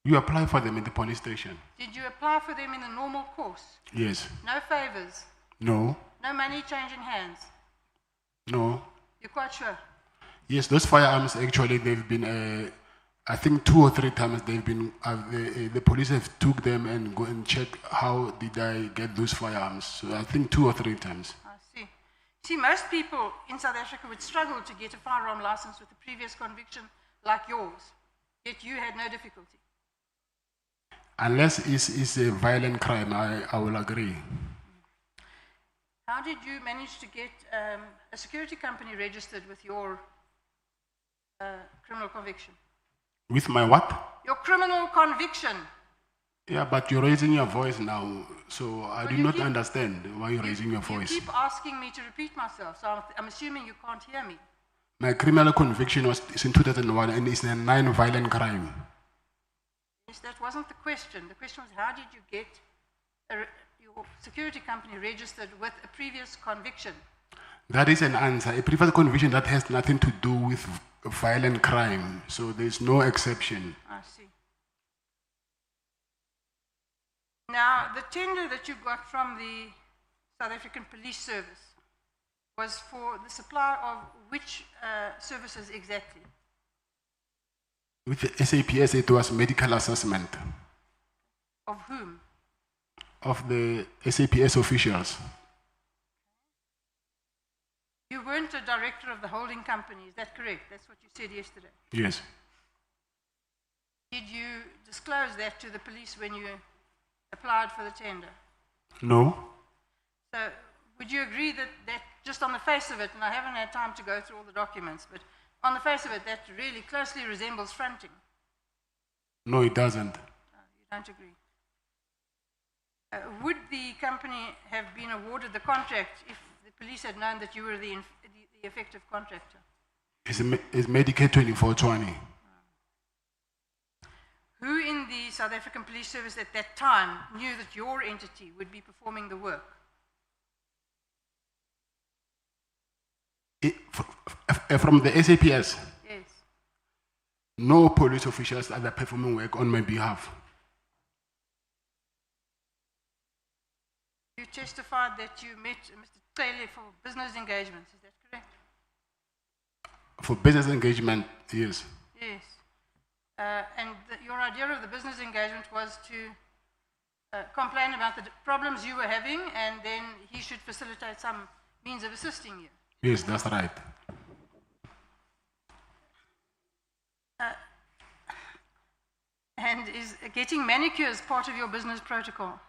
You apply for them in the police station. Did you apply for them in the normal course? Yes. No favors? No. No money changing hands? No. You're quite sure? Yes, those firearms actually they've been. I think 2 or 3 times they've been. The police have took them and go and check how did I get those firearms. So I think 2 or 3 times. I see. See, most people in South Africa would struggle to get a firearm license with a previous conviction like yours. Yet you had no difficulty. Unless it's a violent crime, I will agree. How did you manage to get a security company registered with your criminal conviction? With my what? Your criminal conviction. Yeah, but you're raising your voice now, so I do not understand why you're raising your voice. You keep asking me to repeat myself, so I'm assuming you can't hear me. My criminal conviction was in 2001 and it's a 9 violent crime. Yes, that wasn't the question. The question was, how did you get your security company registered with a previous conviction? That is an answer. A previous conviction that has nothing to do with violent crime, so there's no exception. I see. Now, the tender that you got from the South African Police Service was for the supply of which services exactly? With the SAPS, it was medical assessment. Of whom? Of the SAPS officials. You weren't a director of the holding company, is that correct? That's what you said yesterday. Yes. Did you disclose that to the police when you applied for the tender? No. So would you agree that just on the face of it, and I haven't had time to go through all the documents, but on the face of it, that really closely resembles fronting? No, it doesn't. You don't agree? Would the company have been awarded the contract if the police had known that you were the effective contractor? It's Medicare 2420. Who in the South African Police Service at that time knew that your entity would be performing the work? From the SAPS? Yes. No police officials are performing work on my behalf. You testified that you met Mr. Taylor for business engagements, is that correct? For business engagement, yes. Yes. And your idea of the business engagement was to complain about the problems you were having, and then he should facilitate some means of assisting you. Yes, that's right. And is getting manicures part of your business protocol?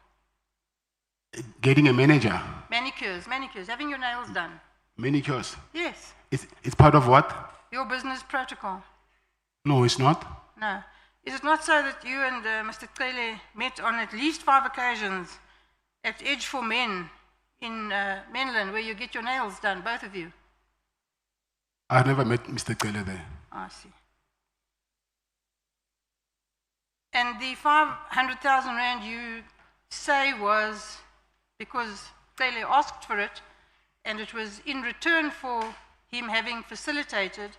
Getting a manager, Manicures, having your nails done. manicures. Yes, It's part of what? your business protocol. No, it's not. No. Is it not so that you and Mr. Kele met on at least 5 occasions at Edge for Men in Menlyn, where you get your nails done, both of you? I never met Mr. Kele there. I see. And the 500,000 rand you say was because Kele asked for it, and it was in return for him having facilitated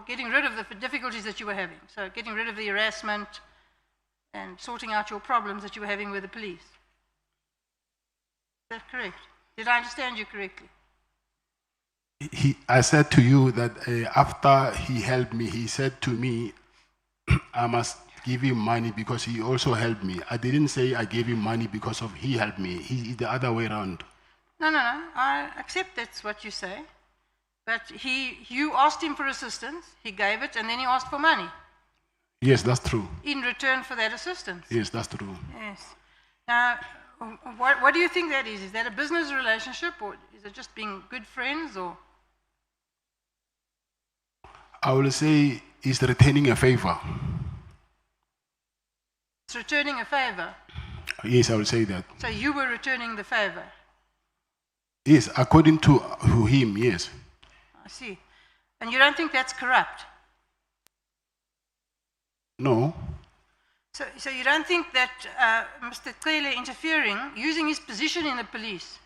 getting rid of the difficulties that you were having. So getting rid of the harassment and sorting out your problems that you were having with the police. Is that correct? Did I understand you correctly? I said to you that after he helped me, he said to me, I must give him money because he also helped me. I didn't say I gave him money because of he helped me. He the other way around. No. I accept that's what you say. But you asked him for assistance, he gave it, and then he asked for money. Yes, that's true. In return for that assistance. Yes, that's true. Yes. Now, what do you think that is? Is that a business relationship, or is it just being good friends, or? I will say he's returning a favor. It's returning a favor. Yes, I will say that. So you were returning the favor. Yes, according to him, yes. I see. And you don't think that's corrupt? No. So you don't think that Mr. Kele interfering, using his position in the police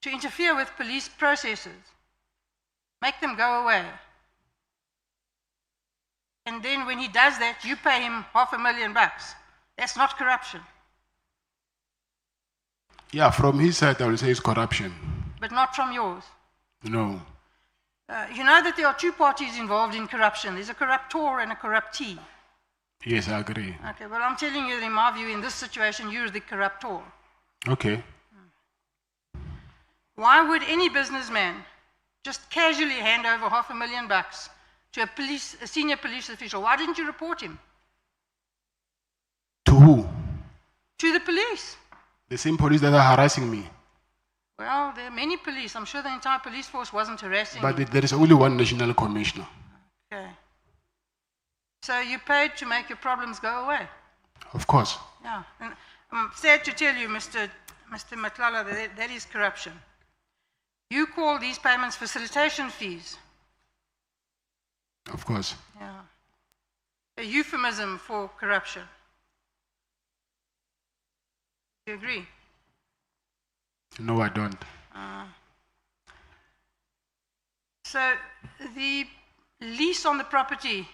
to interfere with police processes, make them go away, and then when he does that, you pay him $500,000. That's not corruption. Yeah, from his side, I will say it's corruption. But not from yours. No. You know that there are 2 parties involved in corruption. There's a corruptor and a corruptee. Yes, I agree. Okay, well, I'm telling you, in my view, in this situation, you're the corruptor. Okay. Why would any businessman just casually hand over $500,000 to a senior police official? Why didn't you report him? To who? To the police. The same police that are harassing me. Well, there are many police. I'm sure the entire police force wasn't harassing But you. there is only one national commissioner. Okay. So you paid to make your problems go away? Of course. Yeah. And I'm sad to tell you, Mr. Matlala, that is corruption. You call these payments facilitation fees. Of course. Yeah. A euphemism for corruption. You agree? No, I don't. So the lease on the property,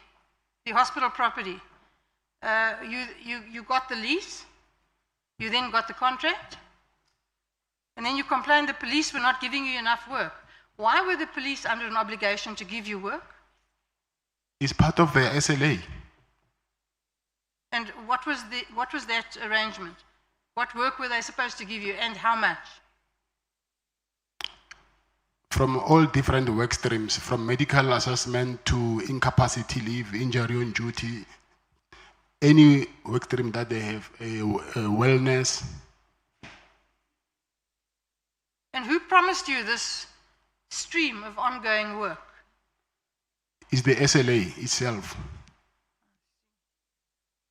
the hospital property, you got the lease, you then got the contract, and then you complained the police were not giving you enough work. Why were the police under an obligation to give you work? It's part of the SLA. And what was that arrangement? What work were they supposed to give you, and how much? From all different work streams, from medical assessment to incapacity leave, injury on duty, any work stream that they have, a wellness. And who promised you this stream of ongoing work? It's the SLA itself.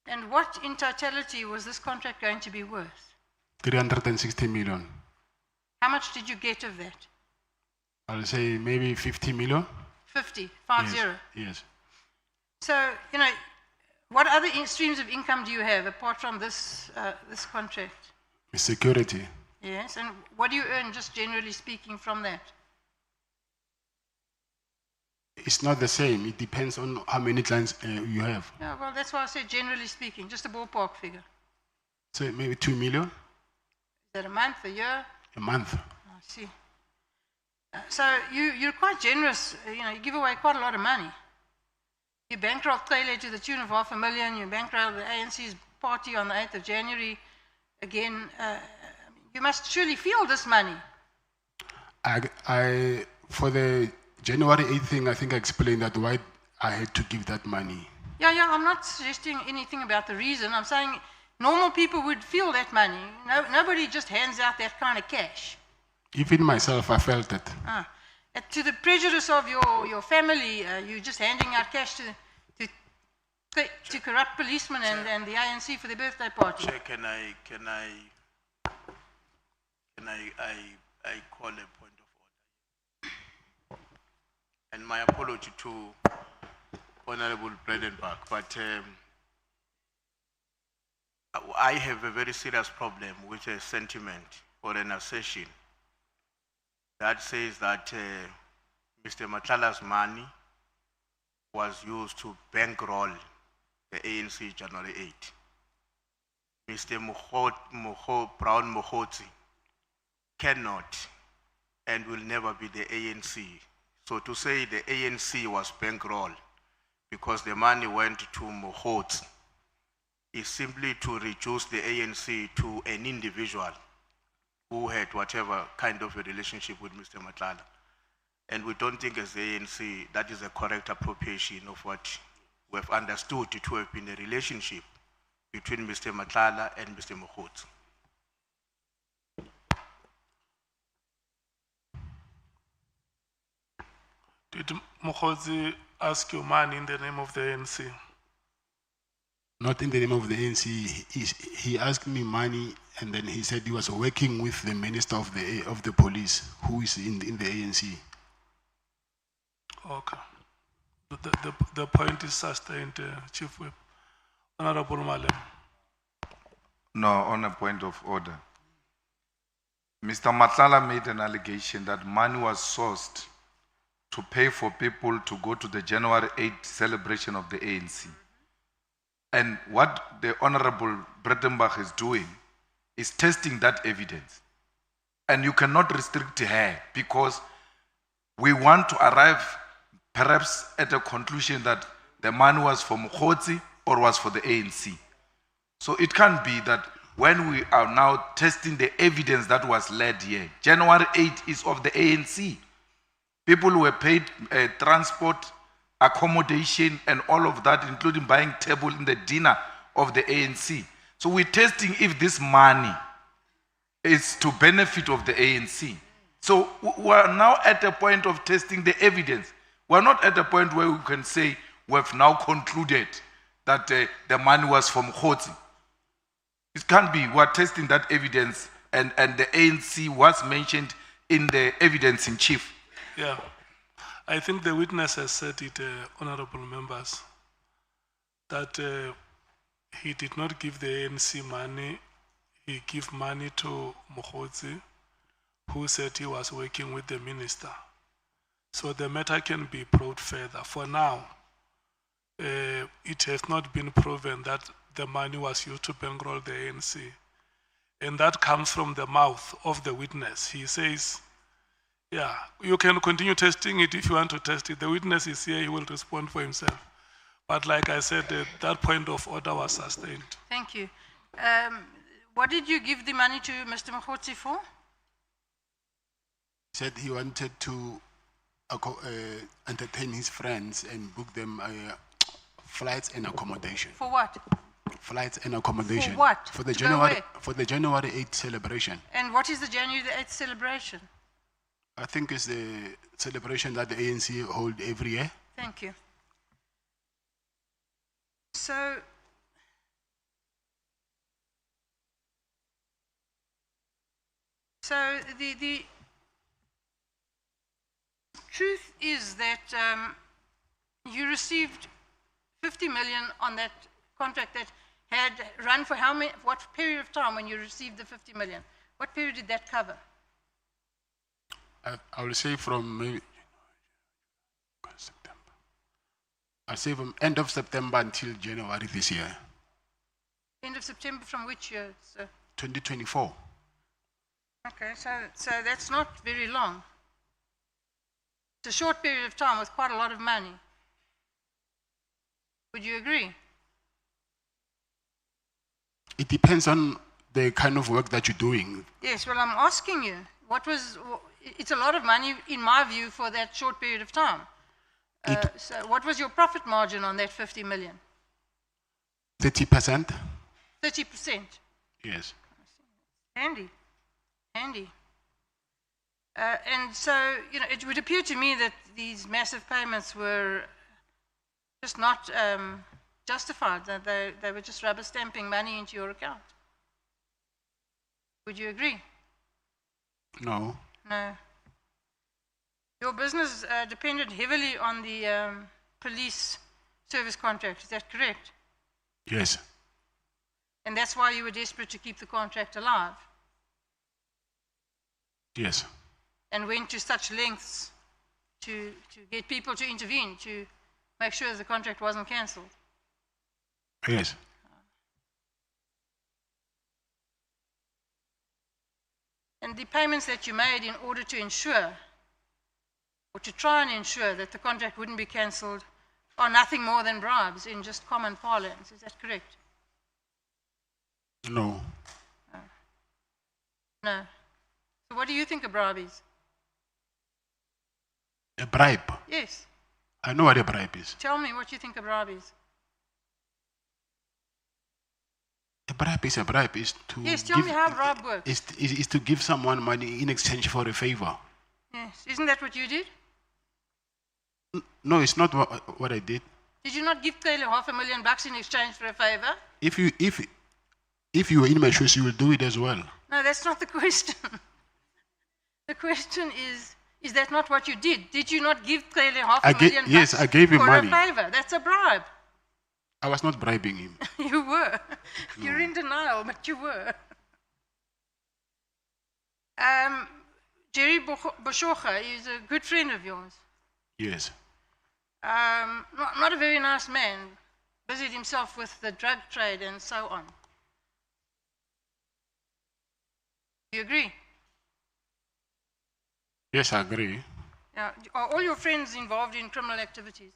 And what in totality was this contract going to be worth? 360 million. How much did you get of that? I'll say maybe 50 million. 50. Yes. So, what other streams of income do you have apart from this contract? Security. Yes, and what do you earn, just generally speaking, from that? It's not the same. It depends on how many clients you have. Yeah, well, that's why I said generally speaking, just a ballpark figure. So maybe 2 million. Is that a month, a year? A month. I see. So you're quite generous. You give away quite a lot of money. You bankrolled Kele to the tune of $500,000. You bankrolled the ANC's party on the 8th of January. Again, you must surely feel this money. I for the January 8th thing, I think I explained that why I had to give that money. Yeah, I'm not suggesting anything about the reason. I'm saying normal people would feel that money. Nobody just hands out that kind of cash. Even myself, I felt it. To the prejudice of your family, you're just handing out cash to corrupt policemen and the ANC for the birthday party. Chair, can I call a point of order? And my apology to Honorable Bredenbach, but I have a very serious problem with a sentiment or an assertion that says that Mr. Matlala's money was used to bankroll the ANC January 8. Mr. Brown Mohoti cannot and will never be the ANC. So to say the ANC was bankrolled because the money went to Mohoti is simply to reduce the ANC to an individual who had whatever kind of a relationship with Mr. Matlala. And we don't think as the ANC that is a correct appropriation of what we have understood to have been a relationship between Mr. Matlala and Mr. Mohoti. Did Mohoti ask you money in the name of the ANC? Not in the name of the ANC. He asked me money, and then he said he was working with the minister of the police, who is in the ANC. Okay. The point is sustained, Chief Whip. Honorable Malem. No, on a point of order. Mr. Matlala made an allegation that money was sourced to pay for people to go to the January 8th celebration of the ANC. And what the Honorable Bredenbach is doing is testing that evidence. And you cannot restrict her because we want to arrive perhaps at a conclusion that the money was for Mohoti or was for the ANC. So it can't be that when we are now testing the evidence that was led here, January 8th is of the ANC. People were paid transport, accommodation, and all of that, including buying table in the dinner of the ANC. So we're testing if this money is to benefit of the ANC. So we're now at a point of testing the evidence. We're not at a point where we can say we've now concluded that the money was from Khotsi. It can't be. We're testing that evidence, and the ANC was mentioned in the evidence in chief. Yeah. I think the witness has said it, honorable members, that he did not give the ANC money. He gave money to Mohoti, who said he was working with the minister. So the matter can be probed further. For now, it has not been proven that the money was used to bankroll the ANC. And that comes from the mouth of the witness. He says, yeah, you can continue testing it if you want to test it. The witness is here, he will respond for himself. But like I said, that point of order was sustained. Thank you. What did you give the money to Mr. Mohoti for? He said he wanted to entertain his friends and book them flights and accommodation. For what? Flights and accommodation. For what? For the To go where? January 8th celebration. And what is the January 8th celebration? I think it's the celebration that the ANC hold every year. Thank you. So, the truth is that you received 50 million on that contract that had run for how many, what period of time when you received the 50 million? What period did that cover? I will say from maybe September. I'll say from end of September until January this year. End of September from which year, sir? 2024. Okay, so that's not very long. It's a short period of time with quite a lot of money. Would you agree? It depends on the kind of work that you're doing. Yes, well, I'm asking you, what was, it's a lot of money, in my view, for that short period of time. So what was your profit margin on that 50 million? 30%? 30%. Yes. Handy. Handy. And so, it would appear to me that these massive payments were just not justified, that they were just rubber stamping money into your account. Would you agree? No. No. Your business depended heavily on the police service contract, is that correct? Yes. And that's why you were desperate to keep the contract alive? Yes. And went to such lengths to get people to intervene, to make sure the contract wasn't cancelled? Yes. And the payments that you made in order to ensure, or to try and ensure that the contract wouldn't be cancelled, are nothing more than bribes in just common parlance, is that correct? No. No. So what do you think a bribe is? A bribe? Yes. I know what a bribe is. Tell me what you think a bribe is. A bribe is to Yes, tell me how a bribe works. Is to give someone money in exchange for a favor. Yes. Isn't that what you did? No, it's not what I did. Did you not give Taylor $500,000 in exchange for a favor? If you were in my shoes, you will do it as well. No, that's not the question. The question is that not what you did? Did you not give Taylor $500,000 yes, I gave him money. For a favor? That's a bribe. I was not bribing him. You were. You're in denial, but you were. Jerry Boshocha is a good friend of yours. Yes. Not a very nice man. Busied himself with the drug trade and so on. Do you agree? Yes, I agree. Are all your friends involved in criminal activities?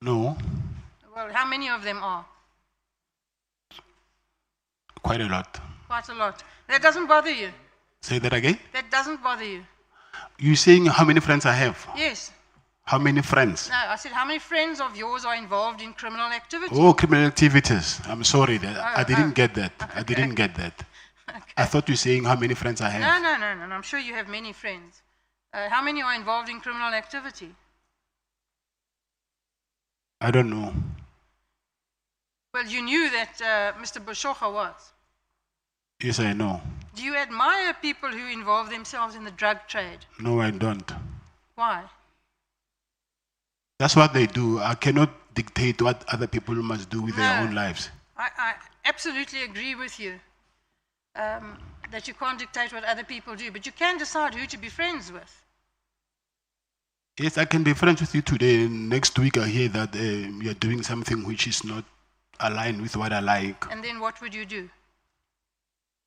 No. Well, how many of them are? Quite a lot. Quite a lot. That doesn't bother you? Say that again? That doesn't bother you? You're saying how many friends I have? Yes. How many friends? No, I said how many friends of yours are involved in criminal activities? Oh, criminal activities. I'm sorry. I didn't get that. Okay. I didn't get that. Okay. I thought you were saying how many friends I have. No. I'm sure you have many friends. How many are involved in criminal activity? I don't know. Well, you knew that Mr. Boshocha was. Yes, I know. Do you admire people who involve themselves in the drug trade? No, I don't. Why? That's what they do. I cannot dictate what other people must do with their own lives. I absolutely agree with you that you can't dictate what other people do, but you can decide who to be friends with. Yes, I can be friends with you today. Next week I hear that you're doing something which is not aligned with what I like. And then what would you do?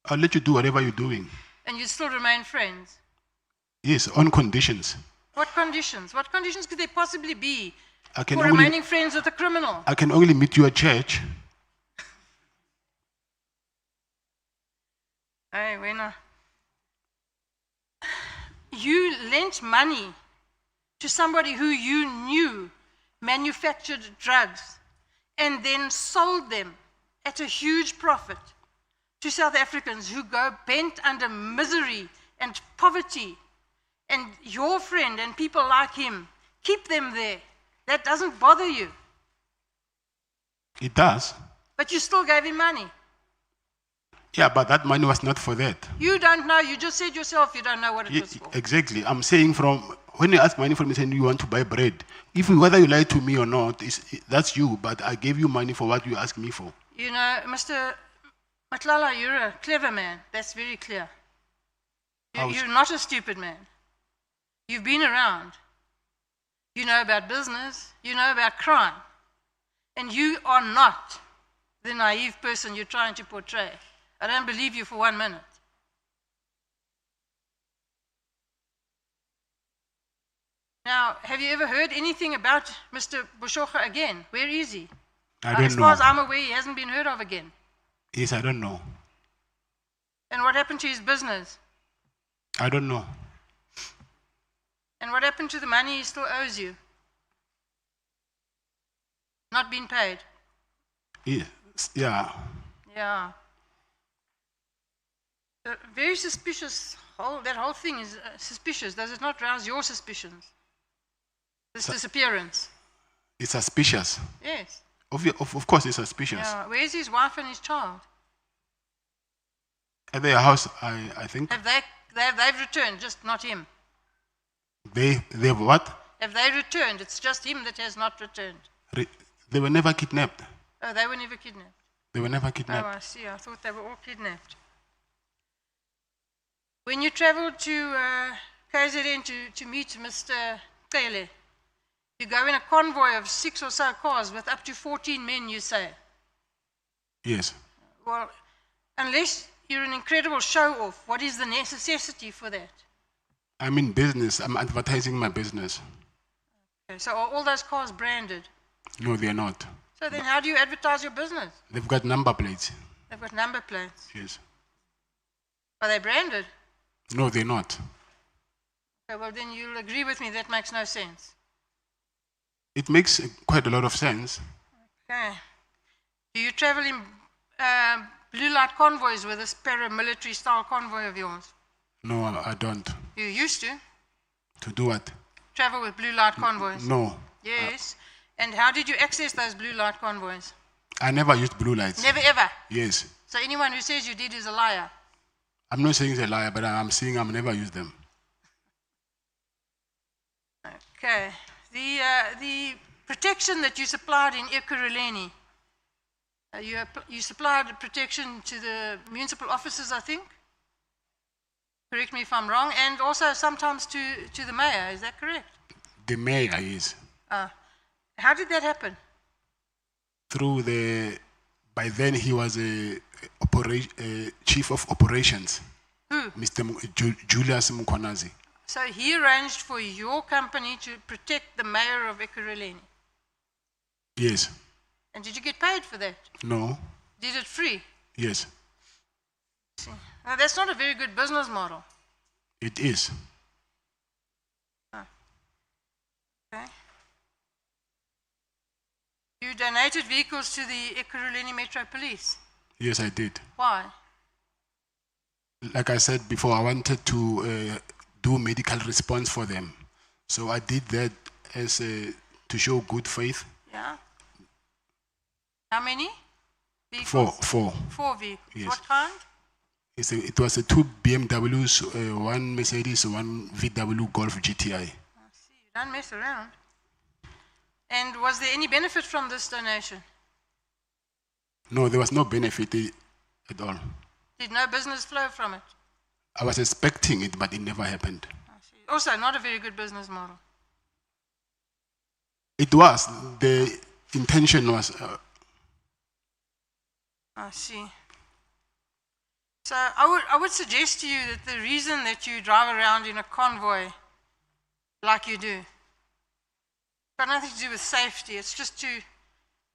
I'll let you do whatever you're doing. And you still remain friends? Yes, on conditions. What conditions? What conditions could there possibly be for remaining friends with a criminal? I can only meet you at church. Hey, Wena. You lent money to somebody who you knew manufactured drugs and then sold them at a huge profit to South Africans who go bent under misery and poverty. And your friend and people like him, keep them there. That doesn't bother you. It does. But you still gave him money. Yeah, but that money was not for that. You don't know. You just said yourself you don't know what it was for. Exactly. I'm saying when you ask money from me saying you want to buy bread, whether you lie to me or not, that's you, but I gave you money for what you asked me for. You know, Mr. Matlala, you're a clever man. That's very clear. You're not a stupid man. You've been around. You know about business. You know about crime. And you are not the naive person you're trying to portray. I don't believe you for 1 minute. Now, have you ever heard anything about Mr. Boshocha again? Where is he? I don't know. As far as I'm aware, he hasn't been heard of again. Yes, I don't know. And what happened to his business? I don't know. And what happened to the money he still owes you? Not been paid? Yes. Yeah. Yeah. Very suspicious. That whole thing is suspicious. Does it not rouse your suspicions? This disappearance. It's suspicious. Yes. Of course, it's suspicious. Yeah. Where's his wife and his child? At their house, I think. They've returned, just not him. They've what? Have they returned? It's just him that has not returned. They were never kidnapped. Oh, they were never kidnapped. They were never Oh, kidnapped. I see. I thought they were all kidnapped. When you traveled to KZN to meet Mr. Kele, you go in a convoy of 6 or so cars with up to 14 men, you say? Yes. Well, unless you're an incredible show-off, what is the necessity for that? I'm in business. I'm advertising my business. Okay, so are all those cars branded? No, they're not. So then how do you advertise your business? They've got number plates. They've got number plates. Yes. Are they branded? No, they're not. Okay, well then you'll agree with me that makes no sense. It makes quite a lot of sense. Okay. Do you travel in blue light convoys with this paramilitary style convoy of yours? No, I don't. You used to To do what? travel with blue light convoys? No. Yes. And how did you access those blue light convoys? I never used blue lights. Never ever. Yes. So anyone who says you did is a liar. I'm not saying it's a liar, but I'm saying I've never used them. Okay. The protection that you supplied in Ekurhuleni, you supplied protection to the municipal officers, I think? Correct me if I'm wrong. And also sometimes to the mayor, is that correct? The mayor is. How did that happen? Through by then he was a chief of operations. Who? Mr. Julius Mkonazi. So he arranged for your company to protect the mayor of Ekurhuleni. Yes. And did you get paid for that? No. Did it free? Yes. See. Now that's not a very good business model. It is. Okay. You donated vehicles to the Ekurhuleni Metro Police. Yes, I did. Why? Like I said before, I wanted to do medical response for them. So I did that as to show good faith. Yeah. How many vehicles? Four. 4 vehicles. Yes. What kind? It was 2 BMWs, 1 Mercedes, 1 VW Golf GTI. I see. You don't mess around. And was there any benefit from this donation? No, there was no benefit at all. Did no business flow from it? I was expecting it, but it never happened. I see. Also, not a very good business model. It was. The intention was. I see. So I would suggest to you that the reason that you drive around in a convoy like you do, got nothing to do with safety. It's just to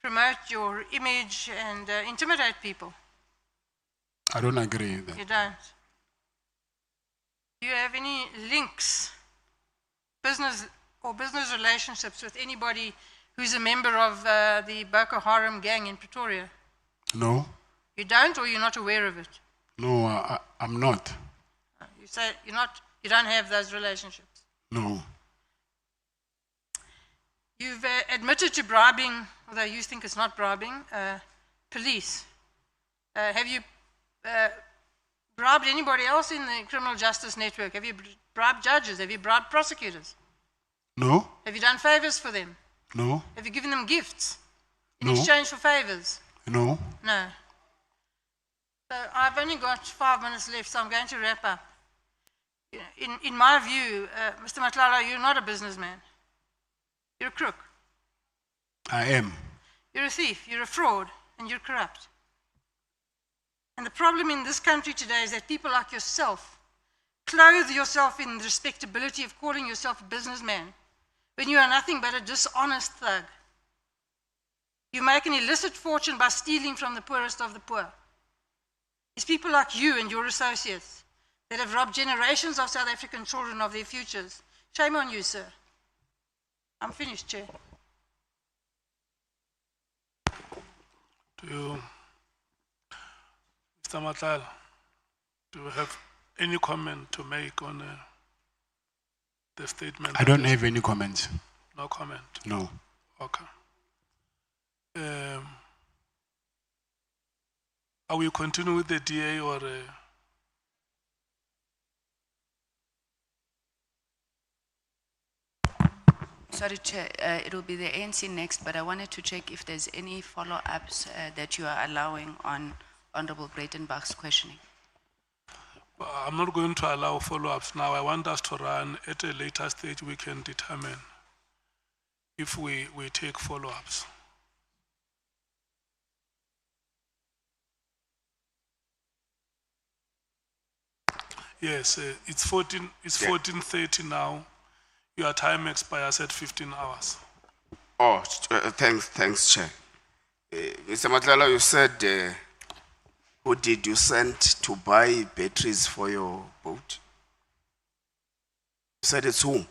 promote your image and intimidate people. I don't agree with that. You don't. Do you have any links, business relationships with anybody who's a member of the Boko Haram gang in Pretoria? No. You don't, or you're not aware of it? No, I'm not. You say you don't have those relationships? No. You've admitted to bribing, although you think it's not bribing, police. Have you bribed anybody else in the criminal justice network? Have you bribed judges? Have you bribed prosecutors? No. Have you done favors for them? No. Have you given them gifts in No. exchange for favors? No. No. So I've only got 5 minutes left, so I'm going to wrap up. In my view, Mr. Matlala, you're not a businessman. You're a crook. I am. You're a thief. You're a fraud, and you're corrupt. And the problem in this country today is that people like yourself clothe yourself in the respectability of calling yourself a businessman when you are nothing but a dishonest thug. You make an illicit fortune by stealing from the poorest of the poor. It's people like you and your associates that have robbed generations of South African children of their futures Shame on you, sir. I'm finished, Chair. Do you, Mr. Matlala, do you have any comment to make on the statement? I don't have any comments. No comment? No. Okay. Are we continuing with the DA or? Sorry, Chair, it will be the ANC next, but I wanted to check if there's any follow-ups that you are allowing on Honorable Breitenbach's questioning. I'm not going to allow follow-ups now. I want us to run at a later stage. We can determine if we take follow-ups. Yes, it's 14:30 now. Your time expires at 15 hours. Oh, thanks, Chair. Mr. Matlala, you said, who did you send to buy batteries for your boat? You said it's whom?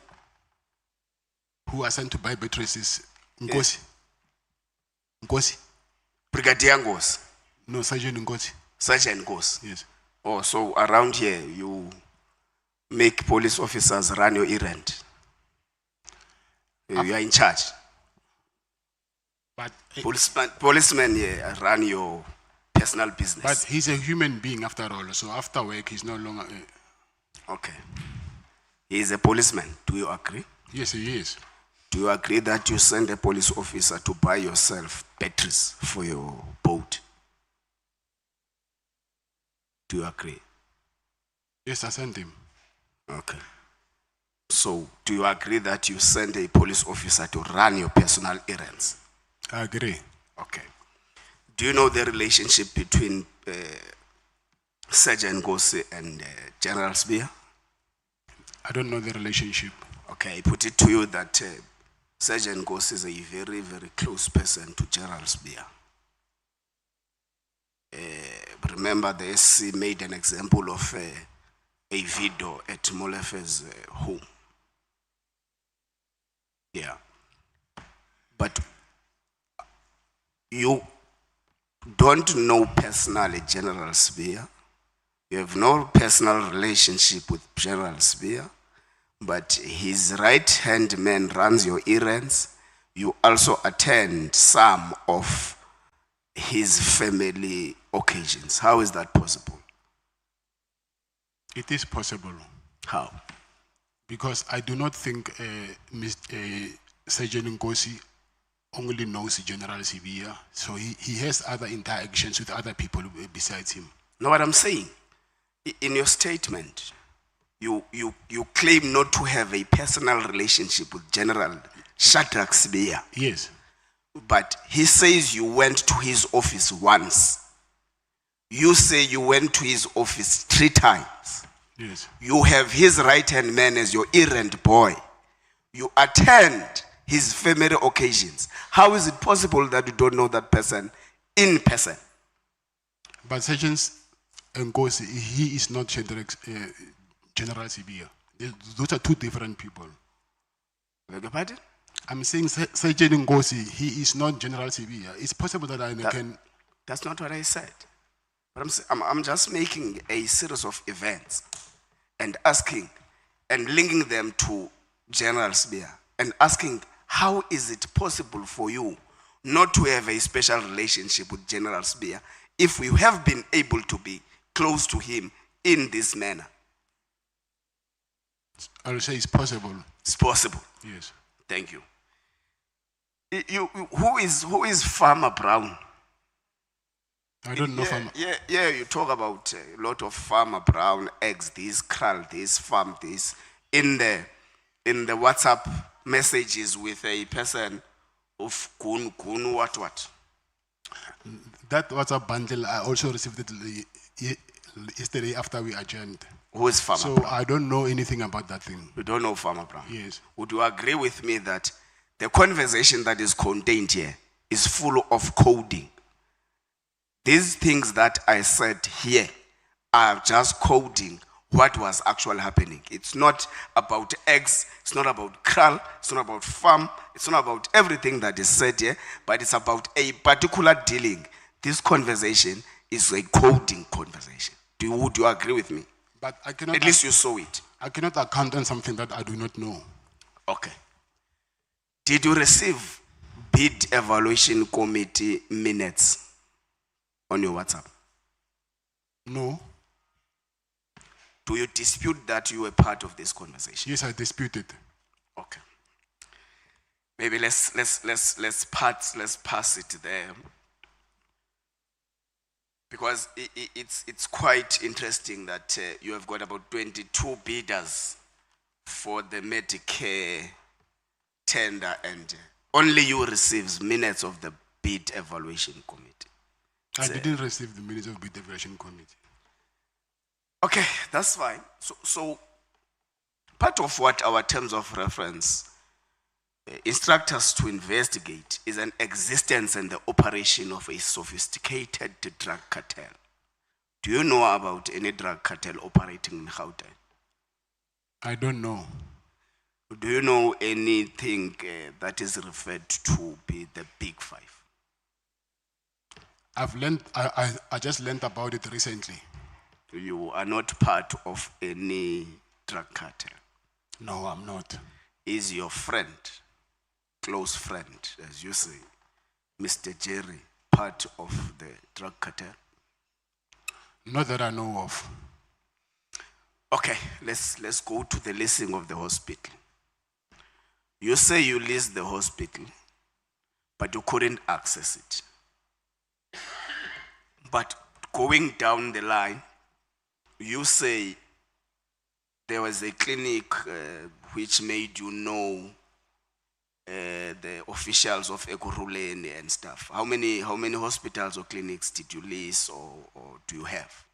Who are sent to buy batteries is Nkosi. Nkosi? Brigadier Nkosi? No, Sergeant Nkosi. Sergeant Nkosi? Yes. Oh, so around here, you make police officers run your errand? You are in charge? But policemen here run your personal business? But he's a human being after all, so after work he's no longer... Okay. He is a policeman, do you agree? Yes, he is. Do you agree that you send a police officer to buy yourself batteries for your boat? Do you agree? Yes, I sent him. Okay. So, do you agree that you send a police officer to run your personal errands? I agree. Okay. Do you know the relationship between Sergeant Kgosi and General Spear? I don't know the relationship. Okay, I put it to you that Sergeant Kgosi is a very, very close person to General Spear. Remember, the SC made an example of a video at Molefe's home. Yeah. But you don't know personally General Spear. You have no personal relationship with General Spear, but his right-hand man runs your errands. You also attend some of his family occasions. How is that possible? It is possible. How? Because I do not think Sergeant Nkosi only knows General Sibia, so he has other interactions with other people besides him. Know what I'm saying? In your statement, you claim not to have a personal relationship with General Shadrach Sibia. Yes. But he says you went to his office once. You say you went to his office 3 times. Yes. You have his right-hand man as your errand boy. You attend his family occasions. How is it possible that you don't know that person in person? But Sergeant Nkosi, he is not General Sibia. Those are 2 different people. Beg your pardon? I'm saying Sergeant Nkosi, he is not General Sibia. It's possible that I can... That's not what I said. But I'm just making a series of events and asking and linking them to General Spear and asking, how is it possible for you not to have a special relationship with General Spear if we have been able to be close to him in this manner? I will say it's possible. It's possible. Yes. Thank you. Who is Farmer Brown? I don't know. Farmer. Yeah, you talk about a lot of Farmer Brown, eggs this, krall this, farm this. In the WhatsApp messages with a person of Kun, what? That WhatsApp bundle, I also received it yesterday after we adjourned. Who is Farmer So Brown? I don't know anything about that thing. You don't know Farmer Brown? Yes. Would you agree with me that the conversation that is contained here is full of coding? These things that I said here are just coding what was actually happening. It's not about eggs, it's not about král, it's not about farm, it's not about everything that is said here, but it's about a particular dealing. This conversation is a coding conversation. Would you agree with me? But I cannot. At least you saw it. I cannot account on something that I do not know. Okay. Did you receive bid evaluation committee minutes on your WhatsApp? No. Do you dispute that you were part of this conversation? Yes, I dispute it. Okay. Maybe let's pass it there. Because it's quite interesting that you have got about 22 bidders for the Medicare tender, and only you receives minutes of the bid evaluation committee. I didn't receive the minutes of bid evaluation committee. Okay, that's fine. So part of what our terms of reference instruct us to investigate is an existence and the operation of a sophisticated drug cartel. Do you know about any drug cartel operating in Gauteng? I don't know. Do you know anything that is referred to be the Big Five? I've learned. I just learned about it recently. You are not part of any drug cartel? No, I'm not. Is your friend, close friend, as you say, Mr. Jerry, part of the drug cartel? Not that I know of. Okay, let's go to the listing of the hospital. You say you leased the hospital, but you couldn't access it. But going down the line, you say there was a clinic which made you know the officials of Ekurhuleni and stuff. How many hospitals or clinics did you lease or do you have?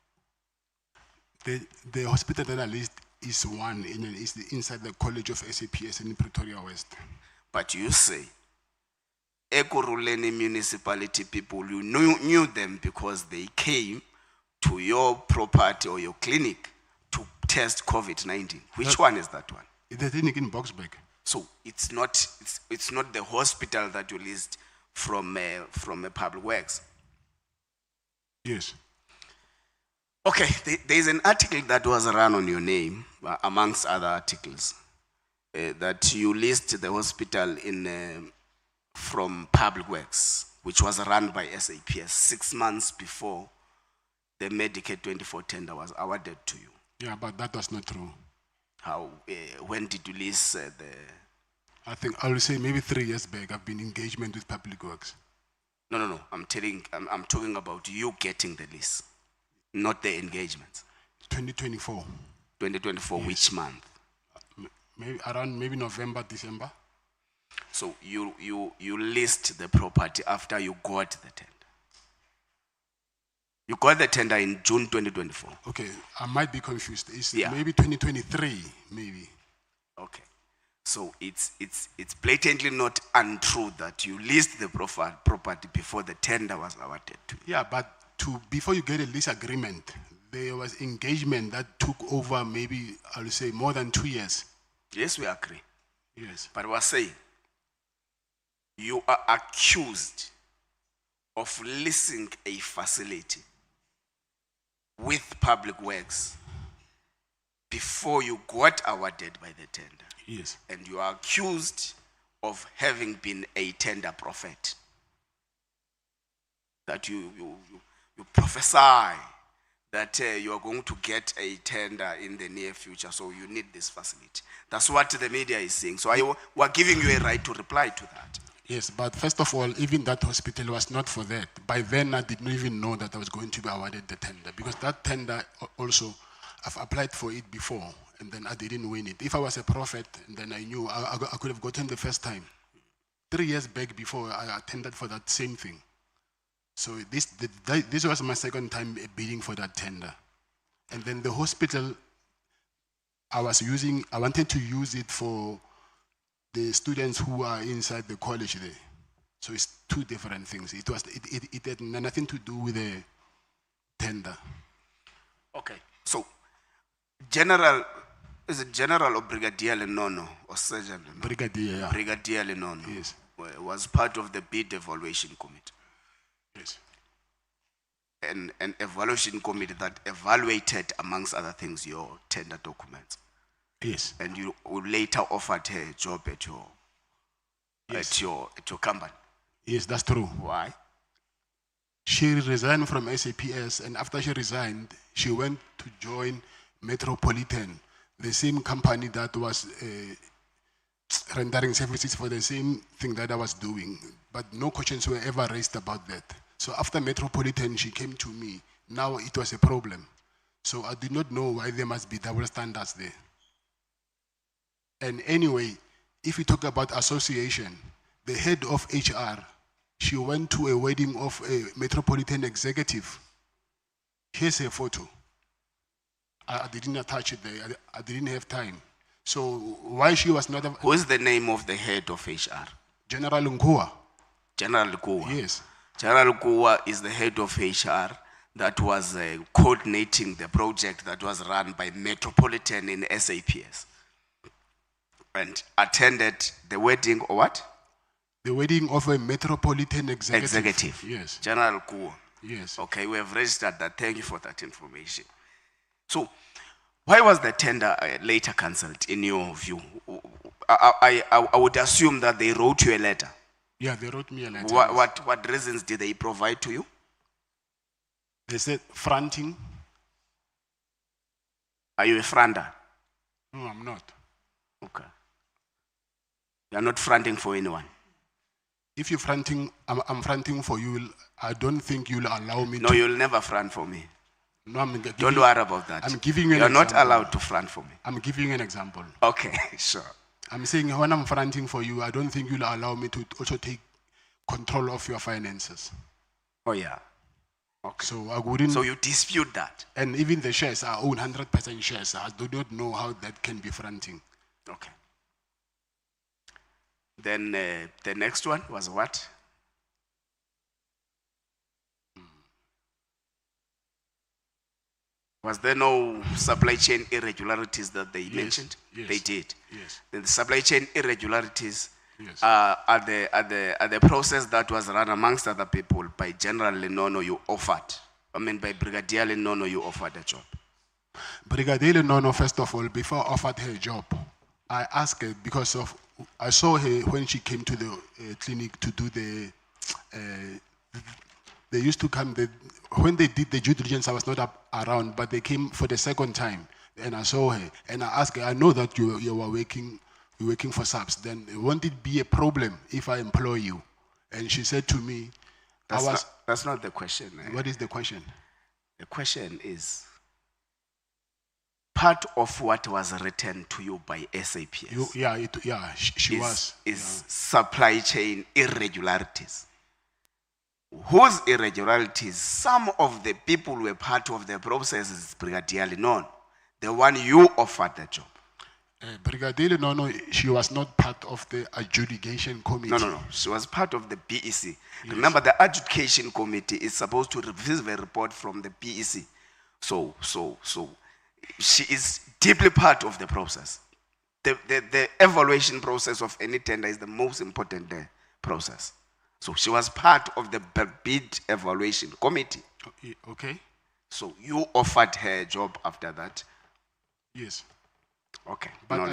The hospital that I leased is one is inside the College of SAPS in Pretoria West. But you say Ekurhuleni municipality people, you knew them because they came to your property or your clinic to test COVID-19. Which one is that one? The clinic in Boksburg. So it's not the hospital that you leased from a public works. Yes. Okay, there's an article that was run on your name, amongst other articles, that you leased the hospital from public works, which was run by SAPS 6 months before the Medicare 24 tender was awarded to you. Yeah, but that was not true. How? When did you lease I think I will say maybe 3 years back. I've been engagement with public works. No. I'm talking about you getting the lease, not the engagement. 2024. 2024, yes. Which month? Maybe around November, December. So you leased the property after you got the tender. You got the tender in June 2024. Okay, I might be confused. It's Yeah. maybe 2023, maybe. Okay. So it's blatantly not untrue that you leased the property before the tender was awarded to you. Yeah, but before you get a lease agreement, there was engagement that took over maybe, I'll say, more than 2 years. Yes, we agree. Yes. But we're saying you are accused of leasing a facility with public works before you got awarded by the tender. Yes. And you are accused of having been a tender prophet. That you prophesy that you are going to get a tender in the near future, so you need this facility. That's what the media is saying. So we're giving you a right to reply to that. Yes, but first of all, even that hospital was not for that. By then, I did not even know that I was going to be awarded the tender, because that tender also, I've applied for it before, and then I didn't win it. If I was a prophet, then I knew I could have gotten the first time. 3 years back before, I attended for that same thing. So this was my second time bidding for that tender. And then the hospital, I wanted to use it for the students who are inside the college there. So it's two different things. It had nothing to do with the tender. Okay, so General, is it General or Brigadier Lenono or Sergeant Lenono? Brigadier, yeah. Brigadier Lenono. Yes. Was part of the bid evaluation committee. Yes. An evaluation committee that evaluated, amongst other things, your tender documents. Yes. And you later offered her a job at your, Yes. at your company. Yes, that's true. Why? She resigned from SAPS, and after she resigned, she went to join Metropolitan, the same company that was rendering services for the same thing that I was doing. But no questions were ever raised about that. So after Metropolitan, she came to me. Now it was a problem. So I did not know why there must be double standards there. And anyway, if we talk about association, the head of HR, she went to a wedding of a Metropolitan executive. Here's her photo. I didn't attach it there. I didn't have time. So why she was not... Who is the name of the head of HR? General Nkua. General Nkua. Yes. General Nkua is the head of HR that was coordinating the project that was run by Metropolitan in SAPS. And attended the wedding or what? The wedding of a Metropolitan executive. Yes. General Nkua. Yes. Okay, we have registered that. Thank you for that information. So, why was the tender later cancelled, in your view? I would assume that they wrote you a letter. Yeah, they wrote me a letter. What reasons did they provide to you? They said fronting. Are you a fronter? No, I'm not. Okay. You are not fronting for anyone. If you're fronting, I'm fronting for you. I don't think you'll allow me No, to. you'll never front for me. No, Don't worry about that. I'm giving you an You're not example. allowed to front for me. I'm giving you an example. Okay, sure. I'm saying when I'm fronting for you, I don't think you'll allow me to also take control of your finances. Oh, yeah. Okay. So I wouldn't. So you dispute that? And even the shares, I own 100% shares. I do not know how that can be fronting. Okay. Then the next one was what? Was there no supply chain irregularities that they mentioned? Yes. They did. Yes. Then the supply chain irregularities Yes. are the process that was run amongst other people by General Lenono you offered. I mean by Brigadier Lenono you offered a job. Brigadier Lenono, first of all, before I offered her a job, I asked her because of, I saw her when she came to the clinic to do the, they used to come, when they did the due diligence, I was not around, but they came for the second time, and I saw her, and I asked her, I know that you were working for SAPS, then won't it be a problem if I employ you? And she said to me, That's not the question. What is the question? The question is, part of what was written to you by SAPS she was. Is supply chain irregularities. Whose irregularities? Some of the people were part of the process is Brigadier Lenono, the one you offered the job. Brigadier Lenono, she was not part of the adjudication committee. No. She was part of the BEC. Yes. Remember, the adjudication committee is supposed to receive a report from the BEC. So she is deeply part of the process. The evaluation process of any tender is the most important process. So she was part of the bid evaluation committee. Okay. So you offered her a job after that? Yes. Okay. But now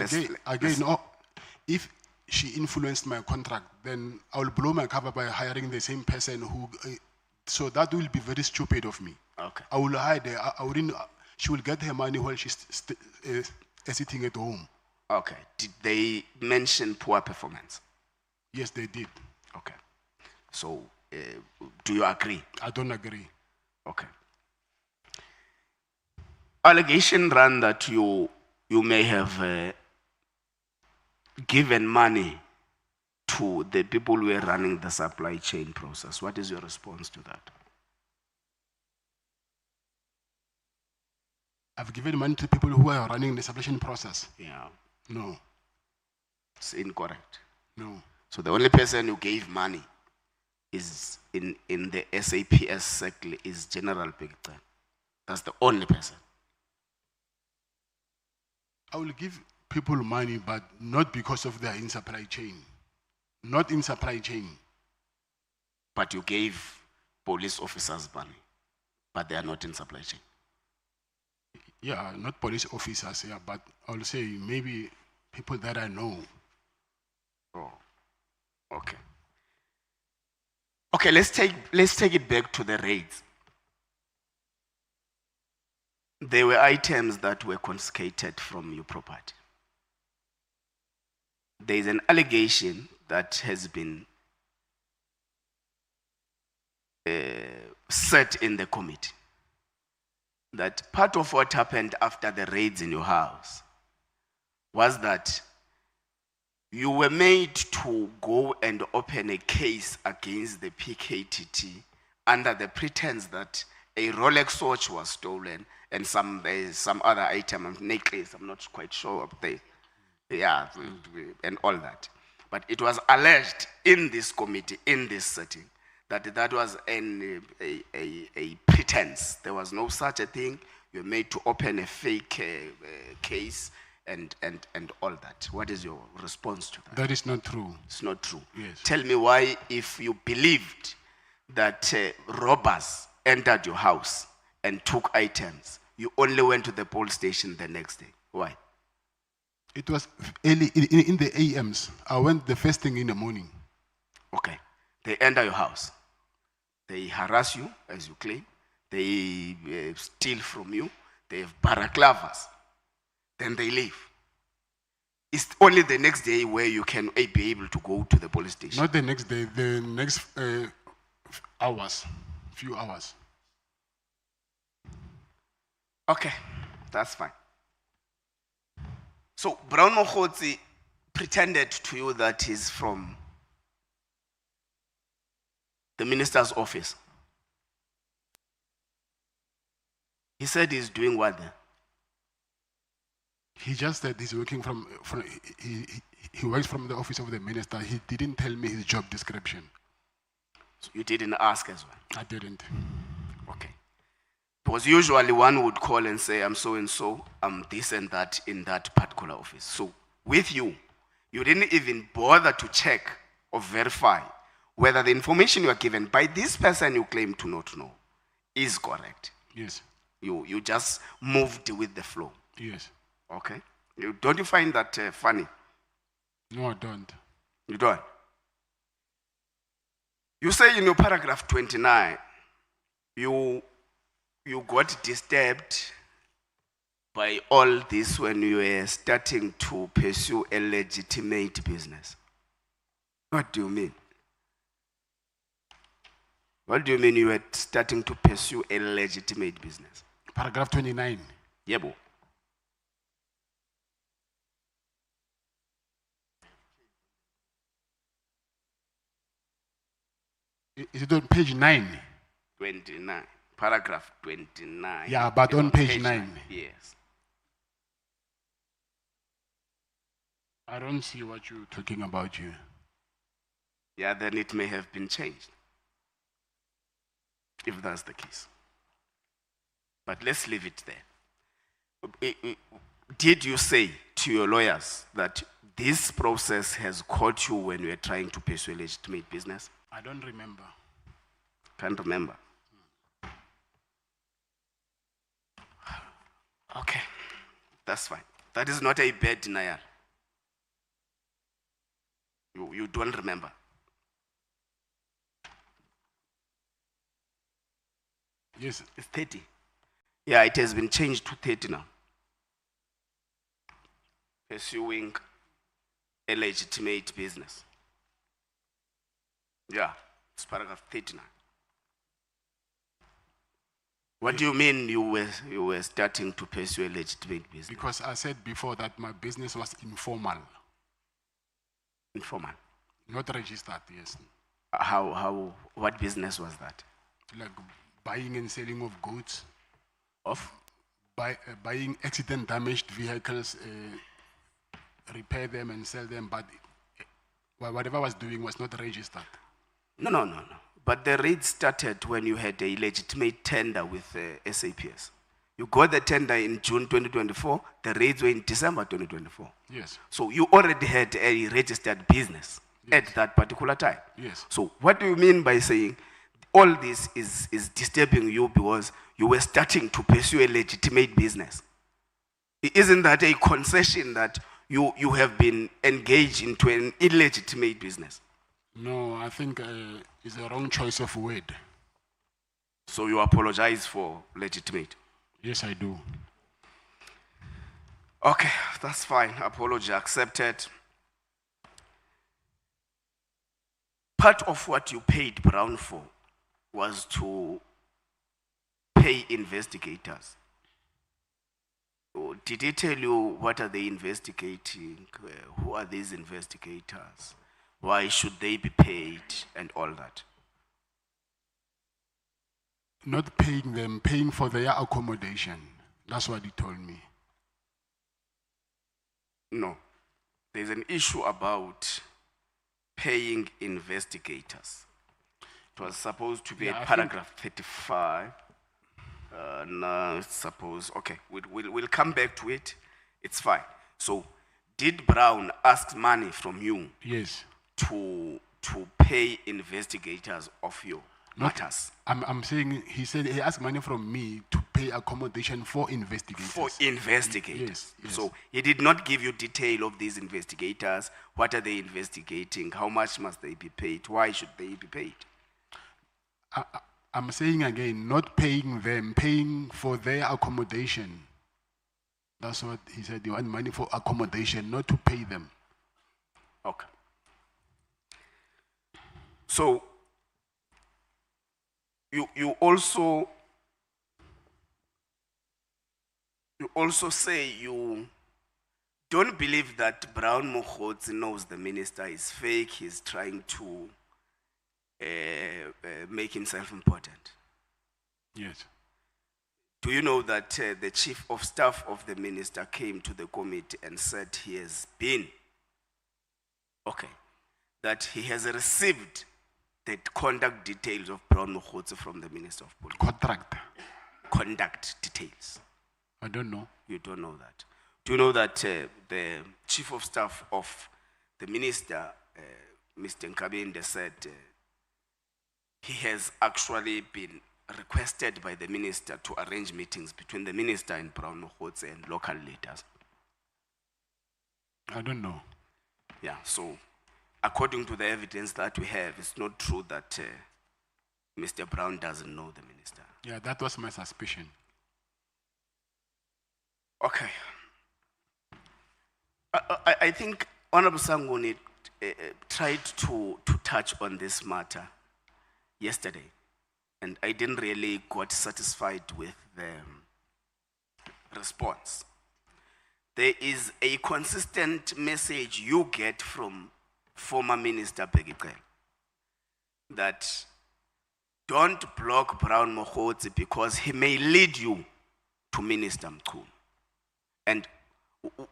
again, if she influenced my contract, then I will blow my cover by hiring the same person who. So that will be very stupid of me. Okay. I will hide her. I wouldn't. She will get her money while she's sitting at home. Okay. Did they mention poor performance? Yes, they did. Okay. So, do you agree? I don't agree. Okay. Allegation ran that you may have given money to the people who were running the supply chain process. What is your response to that? I've given money to people who are running the supply chain process. Yeah. No. It's incorrect. No. So the only person who gave money is in the SAPS circle is General Pigton. That's the only person. I will give people money, but not because of their in supply chain. Not in supply chain. But you gave police officers money, but they are not in supply chain. Yeah, not police officers, yeah, but I'll say maybe people that I know. Oh, okay. Okay, let's take it back to the raids. There were items that were confiscated from your property. There is an allegation that has been set in the committee that part of what happened after the raids in your house was that you were made to go and open a case against the PKTT under the pretense that a Rolex watch was stolen and some other item, a necklace, I'm not quite sure of the, yeah, and all that. But it was alleged in this committee, in this setting, that was a pretense. There was no such a thing. You were made to open a fake case and all that. What is your response to that? That is not true. It's not true. Yes. Tell me why, if you believed that robbers entered your house and took items, you only went to the police station the next day. Why? It was early in the AMs. I went the first thing in the morning. Okay. They enter your house. They harass you, as you claim. They steal from you. They have balaclavas. Then they leave. It's only the next day where you can be able to go to the police station. Not the next day, the next hours, few hours. Okay, that's fine. So Brown Mokhotsi pretended to you that he's from the minister's office. He said he's doing what then? He just said he's working from he works from the office of the minister. He didn't tell me his job description. So you didn't ask as well? I didn't. Okay. Because usually one would call and say, I'm so and so, I'm this and that in that particular office. So with you, you didn't even bother to check or verify whether the information you are given by this person you claim to not know is correct. Yes. You just moved with the flow. Yes. Okay. Don't you find that funny? No, I don't. You don't? You say in your paragraph 29, you got disturbed by all this when you were starting to pursue a legitimate business. What do you mean? What do you mean you were starting to pursue a legitimate business? Paragraph 29. Yebo. Is it on page 9? 29. Paragraph 29. Yeah, but on page 9. Yes. I don't see what you're talking about here. Yeah, then it may have been changed. If that's the case. But let's leave it there. Did you say to your lawyers that this process has caught you when you were trying to pursue a legitimate business? I don't remember. Can't remember. Okay, that's fine. That is not a bad denial. You don't remember. Yes. It's 30. Yeah, it has been changed to 30 now. Pursuing a legitimate business. Yeah, it's paragraph 39. What do you mean you were starting to pursue a legitimate business? Because I said before that my business was informal. Informal? Not registered, yes. What business was that? Like buying and selling of goods. Of? Buying accident damaged vehicles, repair them and sell them, but whatever I was doing was not registered. No. But the raid started when you had a legitimate tender with SAPS. You got the tender in June 2024, the rates were in December 2024. Yes. So you already had a registered business at that particular time. Yes. So what do you mean by saying all this is disturbing you because you were starting to pursue a legitimate business? Isn't that a concession that you have been engaged into an illegitimate business? No, I think it's a wrong choice of word. So you apologize for legitimate? Yes, I do. Okay, that's fine. Apology accepted. Part of what you paid Brown for was to pay investigators. So did he tell you what are they investigating? Who are these investigators? Why should they be paid and all that? Not paying them, paying for their accommodation. That's what he told me. No. There's an issue about paying investigators. It was supposed to be Yeah, a I paragraph 35. No, it's supposed, okay, we'll come back to it. It's fine. So, did Brown ask money from you? Yes. To pay investigators of your matters? I'm saying he said he asked money from me to pay accommodation for investigators. For investigators. Yes, yes. So he did not give you detail of these investigators. What are they investigating? How much must they be paid? Why should they be paid? I'm saying again, not paying them, paying for their accommodation. That's what he said. He want money for accommodation, not to pay them. Okay. So you also say you don't believe that Brown Mokgotsi knows the minister is fake. He's trying to make himself important. Yes. Do you know that the chief of staff of the minister came to the committee and said he has been, that he has received the conduct details of Brown Mokgotsi from the Minister of Police? Contract. Conduct details. I don't know. You don't know that. Do you know that the chief of staff of the minister, Mr. Nkabinde, said he has actually been requested by the minister to arrange meetings between the minister and Brown Mokgotsi and local leaders? I don't know. Yeah, so according to the evidence that we have, it's not true that Mr. Brown doesn't know the minister. Yeah, that was my suspicion. Okay. I think Honorable Sangoni tried to touch on this matter yesterday, and I didn't really got satisfied with the response. There is a consistent message you get from former Minister Begicel that don't block Brown Mokgotsi because he may lead you to Minister Mkhulu. And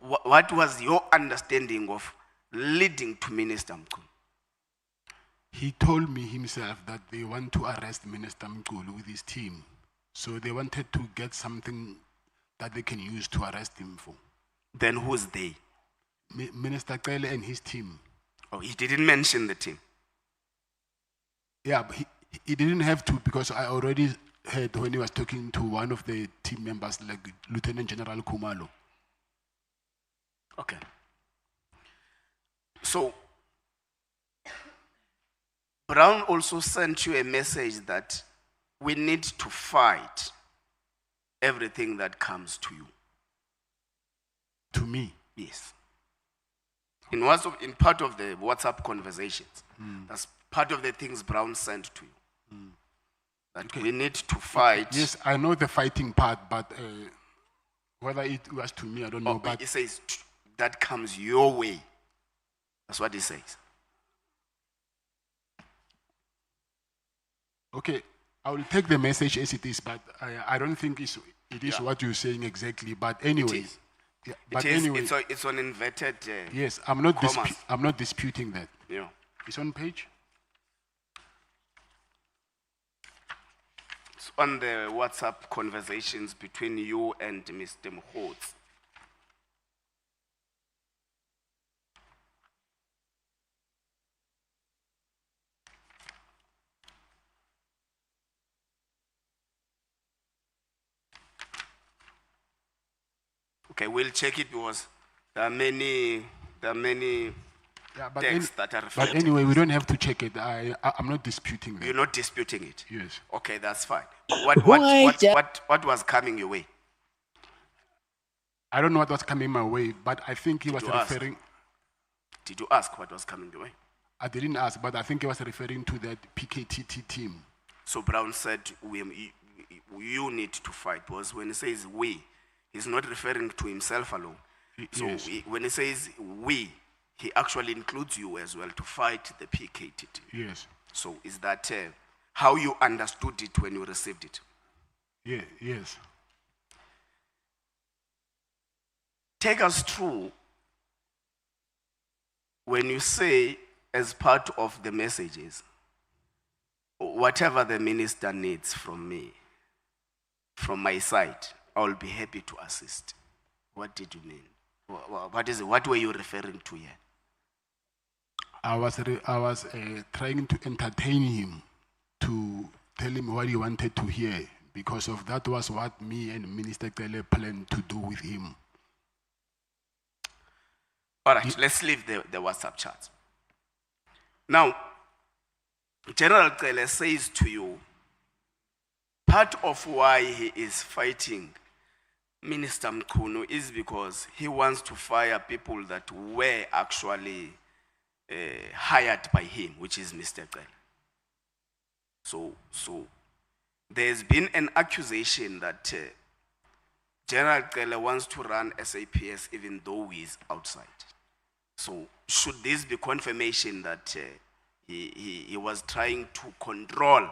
what was your understanding of leading to Minister Mkhulu? He told me himself that they want to arrest Minister Mkhulu with his team. So they wanted to get something that they can use to arrest him for. Then who's they? Minister Kele and his team. Oh, he didn't mention the team. Yeah, but he didn't have to, because I already heard when he was talking to one of the team members, like Lieutenant General Kumalo. Okay. So, Brown also sent you a message that we need to fight everything that comes to you. To me? Yes. In part of the WhatsApp conversations, that's part of the things Brown sent to you. That we need to fight. Yes, I know the fighting part, but whether it was to me, I don't know. But he says that comes your way. That's what he says. Okay, I will take the message as it is, but I don't think it is what you're saying exactly. But anyway, yeah, but anyway, it's on inverted. Yes, I'm not commas. disputing that. Yeah, it's on page. It's on the WhatsApp conversations between you and Mr. Mkhotsi. Okay, we'll check it because there are many Yeah, but, texts that are referred but anyway, we don't have to check it. I'm not disputing that. You're not disputing it? Yes. Okay, that's fine. What was coming your way? I don't know what was coming my way, but I think he was you ask? referring. Did you ask what was coming your way? I didn't ask, but I think he was referring to that PKTT team. So Brown said, you need to fight, because when he says we, he's not referring to himself alone. So Yes. when he says we, he actually includes you as well to fight the PKT team. Yes. So is that how you understood it when you received it? Yeah. Yes. Take us through when you say, as part of the messages, whatever the minister needs from me, from my side, I will be happy to assist. What did you mean? What is it? What were you referring to here? I was trying to entertain him, to tell him what he wanted to hear, because of that was what me and Minister Kele planned to do with him. All right, let's leave the WhatsApp chat. Now, General Kele says to you, part of why he is fighting Minister Mkhunu is because he wants to fire people that were actually hired by him, which is Mr. Kele. So there's been an accusation that General Kele wants to run SAPS even though he is outside. So should this be confirmation that he was trying to control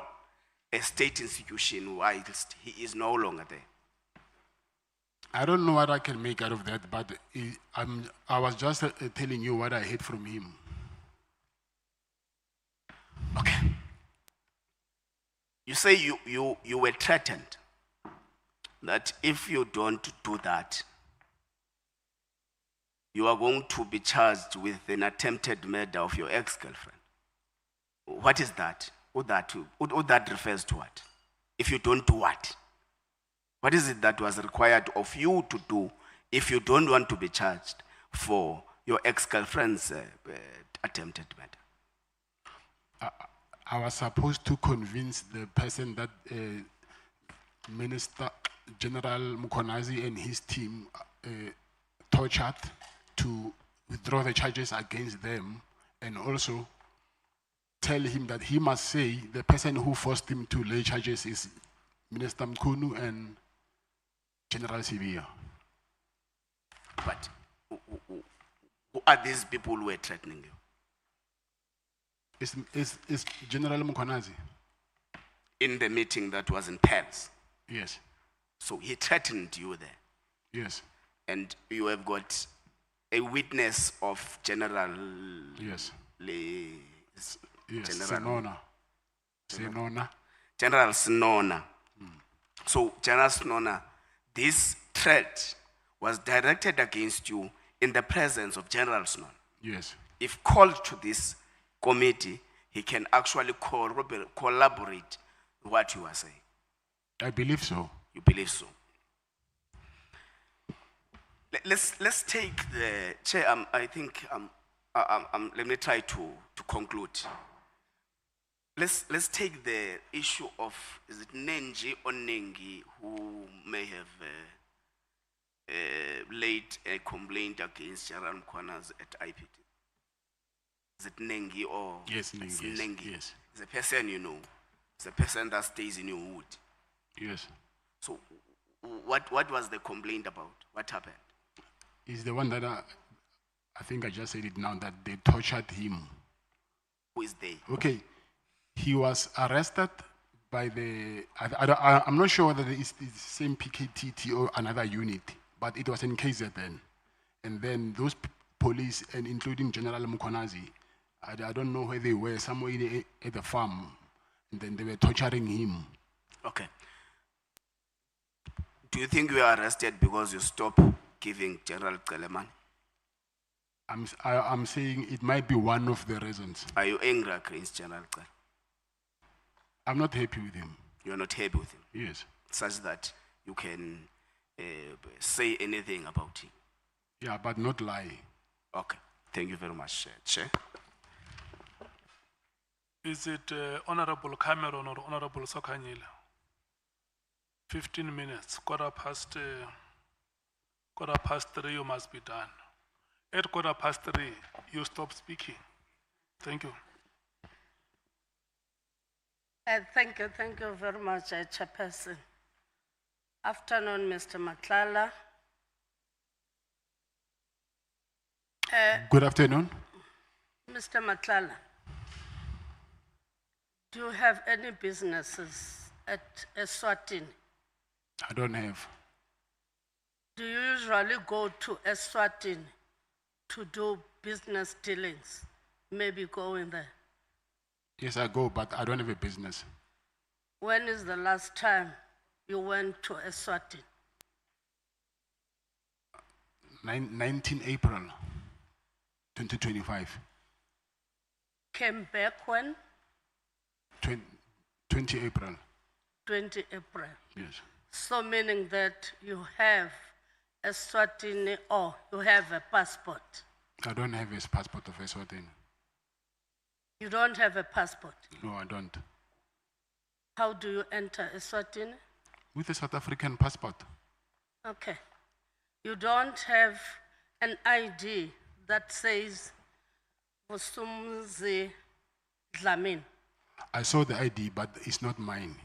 a state institution whilst he is no longer there? I don't know what I can make out of that, but I was just telling you what I heard from him. Okay. You say you were threatened that if you don't do that, you are going to be charged with an attempted murder of your ex-girlfriend. What is that? What that refers to what? If you don't do what? What is it that was required of you to do if you don't want to be charged for your ex-girlfriend's attempted murder? I was supposed to convince the person that Minister General Mkhwanazi and his team tortured to withdraw the charges against them, and also tell him that he must say the person who forced him to lay charges is Minister Mkhunu and General Sibia. But who are these people who were threatening you? It's General Mkhwanazi. In the meeting that was in Paris? Yes. So he threatened you there? Yes. And you have got a witness of General... Yes. Yes, Senona. General Senona. So, General Senona, this threat was directed against you in the presence of General Senona. Yes. If called to this committee, he can actually collaborate with what you are saying. I believe so. You believe so? Let's take the chair. I think let me try to conclude. Let's take the issue of, is it Nengi or Nengi, who may have laid a complaint against General Mkhwanazi at IPT. Is it Nengi or? Yes, Nengi. Yes, Nengi. yes. It's a person you know. It's a person that stays in your wood. Yes. So what was the complaint about? What happened? Is the one that I think I just said it now, that they tortured him. Who is they? Okay. He was arrested by the, I'm not sure whether it's the same PKTT or another unit, but it was in KZN. And then those police, and including General Mkhwanazi, I don't know where they were, somewhere at the farm, and then they were torturing him Okay. Do you think you were arrested because you stopped giving General Cele money? I'm saying it might be one of the reasons. Are you angry against General Cele? I'm not happy with him. You are not happy with him, Yes. such that you can say anything about him. Yeah, but not lie. Okay. Thank you very much, Chair. Is it Honorable Cameron or Honorable Sokanyile? 15 minutes, quarter past 3, you must be done. At 3:15, you stop speaking. Thank you. Thank you very much, Chairperson. Afternoon, Mr. Matlala. Good afternoon. Mr. Matlala, do you have any businesses at Eswatini? I don't have. Do you usually go to Eswatini to do business dealings? Maybe go in there. Yes, I go, but I don't have a business. When is the last time you went to Eswatini? 19 April 2025. Came back when? 20 April. 20 April. Yes. So meaning that you have Eswatini or you have a passport? I don't have a passport of Eswatini. You don't have a passport? No, I don't. How do you enter Eswatini? With a South African passport. Okay. You don't have an ID that says Vusimuzi Dlamini. I saw the ID, but it's not mine.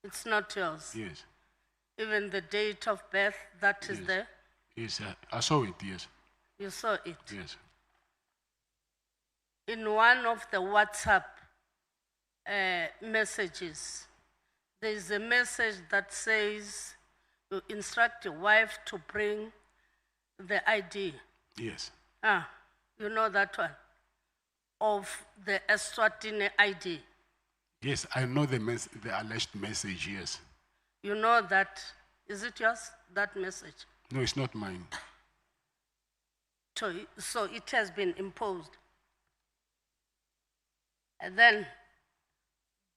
It's not yours. Yes. Even the date of birth that is there? Yes, I saw it, yes. You saw it? Yes. In one of the WhatsApp messages, there is a message that says you instruct your wife to bring the ID. Yes. You know that one? Of the Eswatini ID. Yes, I know the alleged message, yes. You know that, is it yours, that message? No, it's not mine. So it has been imposed. And then,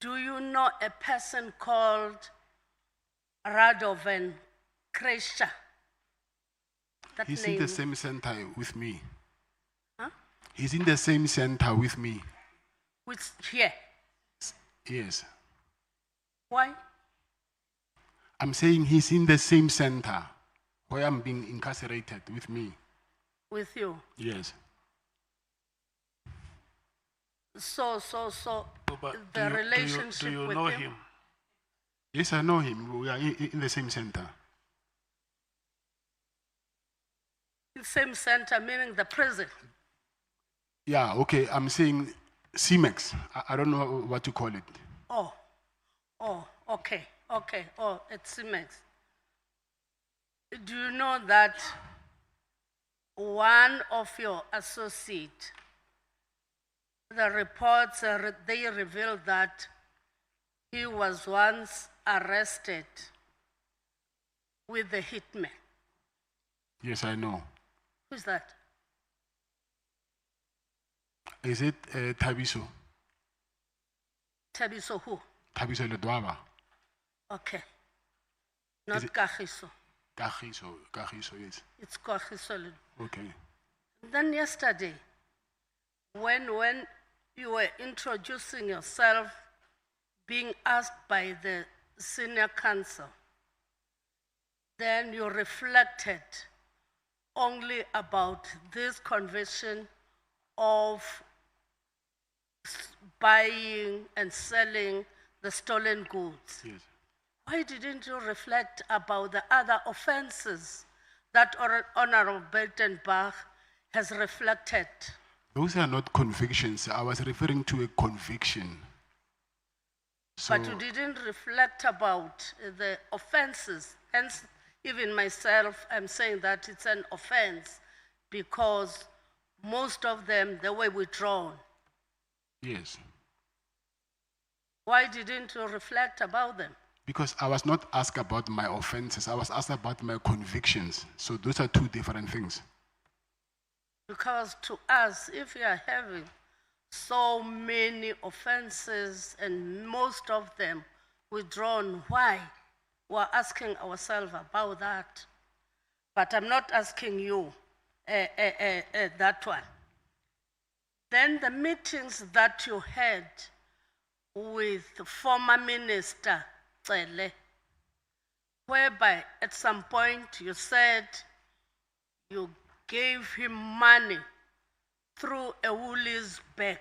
do you know a person called Radovan Kresha? That He's name. in the same center with me. Huh? He's in the same center with me. Which here? Yes. Why? I'm saying he's in the same center where I'm being incarcerated with me. With you? Yes. So But the relationship do you with know him? him? Yes, I know him. We are in the same center. The same center, meaning the prison. Yeah, okay. I'm saying CMEX. I don't know what to call it. Oh, okay. Oh, it's Simex. Do you know that one of your associates, the reports, they revealed that he was once arrested with the hitman? Yes, I know. Who's that? Is it Tabiso? Tabiso who? Tabiso Ledwaba. Okay. Not it- Kagiso. Kagiso, yes. It's Kagiso. Okay. Then yesterday, when you were introducing yourself, being asked by the senior counsel, then you reflected only about this conviction of buying and selling the stolen goods. Yes. Why didn't you reflect about the other offenses that Honorable Beltenbach has reflected? Those are not convictions. I was referring to a conviction. So, But you didn't reflect about the offenses. Hence, even myself, I'm saying that it's an offense because most of them, they were withdrawn. yes. Why didn't you reflect about them? Because I was not asked about my offenses, I was asked about my convictions. So those are two different things. Because to us, if you are having so many offenses and most of them withdrawn, why? We're asking ourselves about that. But I'm not asking you that one. Then the meetings that you had with former Minister Cele, whereby at some point you said you gave him money through a Woolies bag.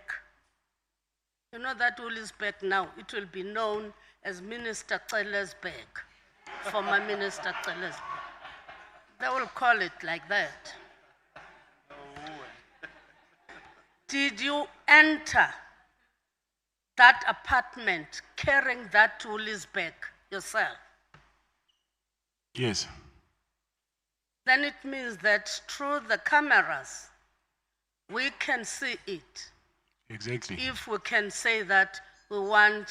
You know that Woolies bag now, it will be known as Minister Cele's bag, former Minister Cele's bag. They will call it like that. Did you enter that apartment carrying that Woolies bag yourself? Yes. Then it means that through the cameras, we can see it. Exactly. If we can say that we want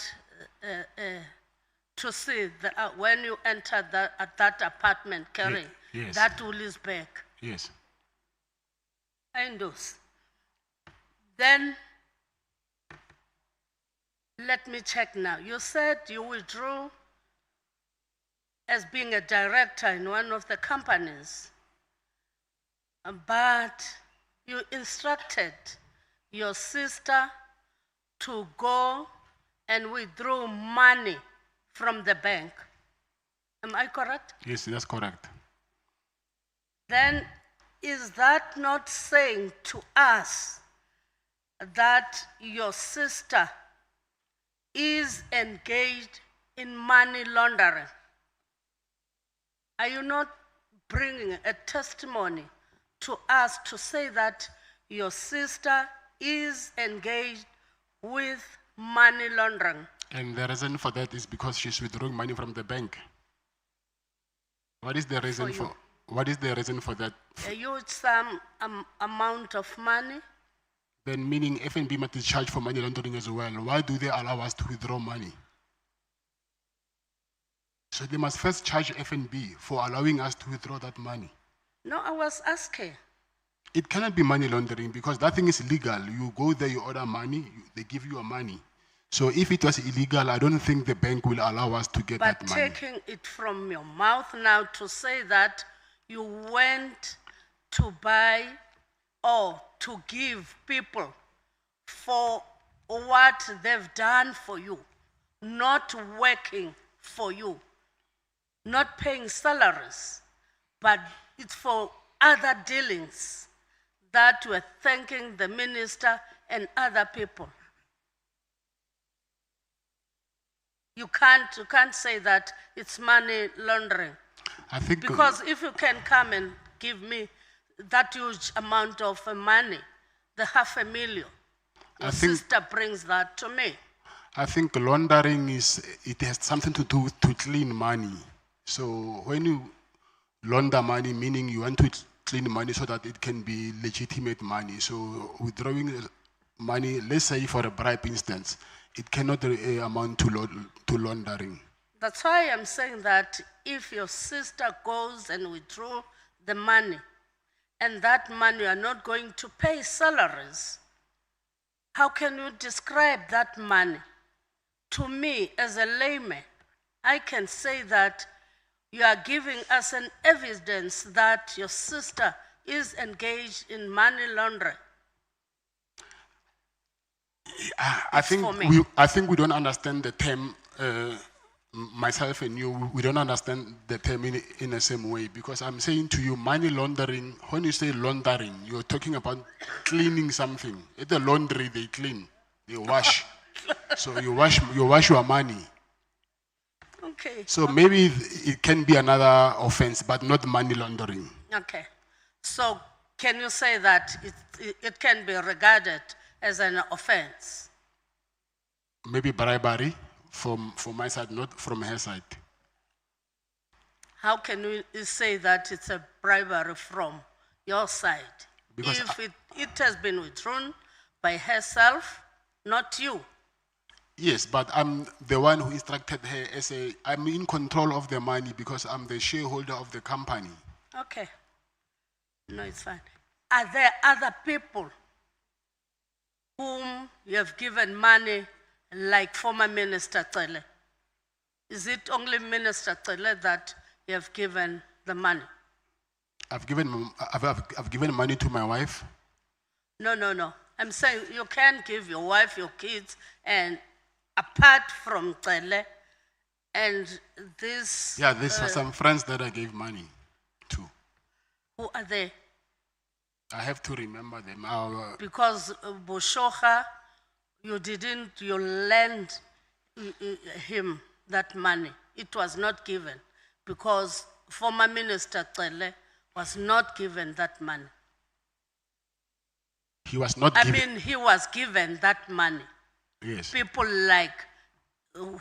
to see when you enter that apartment carrying yes. that Woolies bag. Yes. And those. Then, let me check now. You said you withdrew as being a director in one of the companies, but you instructed your sister to go and withdraw money from the bank. Am I correct? Yes, that's correct. Then is that not saying to us that your sister is engaged in money laundering? Are you not bringing a testimony to us to say that your sister is engaged with money laundering? And the reason for that is because she's withdrawing money from the bank. What is the reason for what is the reason for that? A huge sum amount of money? Then meaning FNB must be charged for money laundering as well. Why do they allow us to withdraw money? So they must first charge FNB for allowing us to withdraw that money. No, I was asking. It cannot be money laundering because that thing is illegal. You go there, you order money, they give you your money. So if it was illegal, I don't think the bank will allow us to get that money. But taking it from your mouth now to say that you went to buy or to give people for what they've done for you, not working for you, not paying salaries, but it's for other dealings that we're thanking the minister and other people. You can't say that it's money laundering. I think Because if you can come and give me that huge amount of money, the 500,000, your sister brings that to me. I think laundering it has something to do with to clean money. So when you launder money, meaning you want to clean money so that it can be legitimate money. So withdrawing money, let's say for a bribe instance, it cannot amount to laundering. That's why I'm saying that if your sister goes and withdraw the money, and that money you are not going to pay salaries, how can you describe that money? To me, as a layman, I can say that you are giving us an evidence that your sister is engaged in money laundering. I think we don't understand the term. Myself and you, we don't understand the term in the same way, because I'm saying to you, money laundering, when you say laundering, you're talking about cleaning something. At the laundry, they clean, they wash. So you wash your money. Okay. So maybe it can be another offense, but not money laundering. Okay. So can you say that it can be regarded as an offense? Maybe bribery from my side, not from her side. How can we say that it's a bribery from your side? Because if it has been withdrawn by herself, not you. Yes, but I'm the one who instructed her I'm in control of the money because I'm the shareholder of the company. Okay. No, it's fine. Are there other people whom you have given money, like former Minister Cele? Is it only Minister Cele that you have given the money? I've given money to my wife. No. I'm saying you can give your wife, your kids, and apart from Cele, and this... Yeah, these are some friends that I gave money to. Who are they? I have to remember them. Because Boshocha, you lend him that money. It was not given because former Minister Cele was not given that money. He was not given. He was given that money. Yes. People like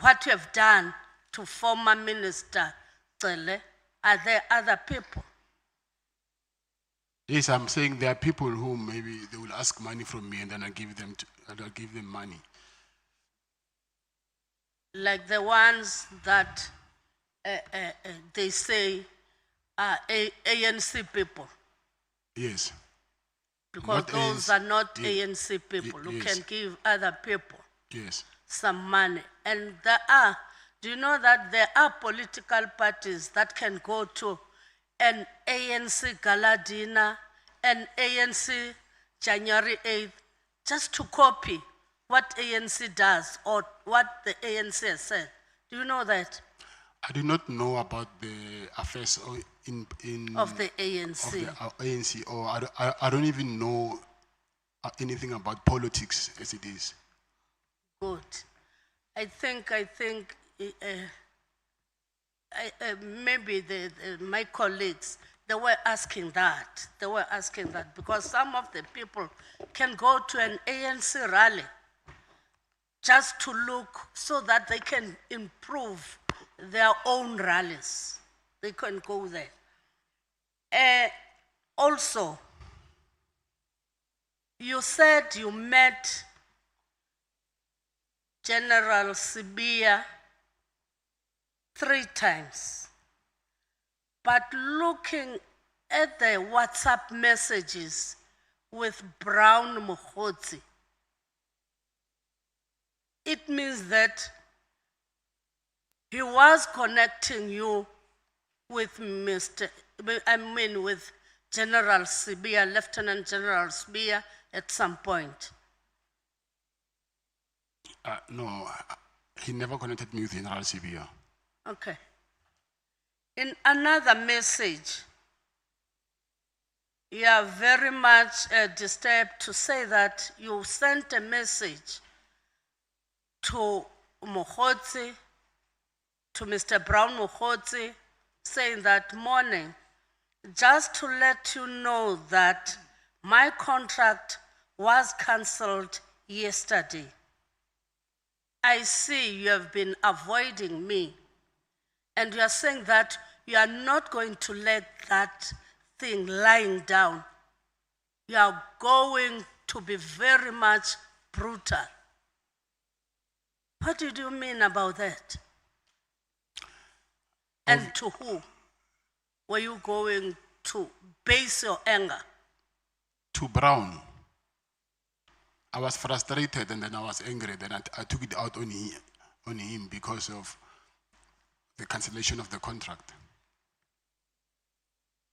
what you have done to former Minister Cele, are there other people? Yes, I'm saying there are people who maybe they will ask money from me and then I'll give them money. Like the ones that they say are ANC people. Yes. Because Not those ANC. are not ANC people who yes. can give other people Yes. some money. And do you know that there are political parties that can go to an ANC gala dinner, an ANC January 8th, just to copy what ANC does or what the ANC has said? Do you know that? I do not know about the affairs Of the ANC. Of the ANC, or I don't even know anything about politics as it is. Good. I think maybe my colleagues, they were asking that. They were asking that because some of the people can go to an ANC rally just to look so that they can improve their own rallies. They can go there. Also, you said you met General Sibia 3 times. But looking at the WhatsApp messages with Brown Mokgotsi, it means that he was connecting you with with General Sibia, Lieutenant General Sibia at some point. No, he never connected me with General Sibia. Okay. In another message, you are very much disturbed to say that you sent a message to Mokgotsi, to Mr. Brown Mokgotsi, saying that morning, just to let you know that my contract was cancelled yesterday. I see you have been avoiding me, and you are saying that you are not going to let that thing lying down. You are going to be very much brutal. What did you mean about that? And to who were you going to base your anger? To Brown. I was frustrated and then I was angry. Then I took it out on him because of the cancellation of the contract.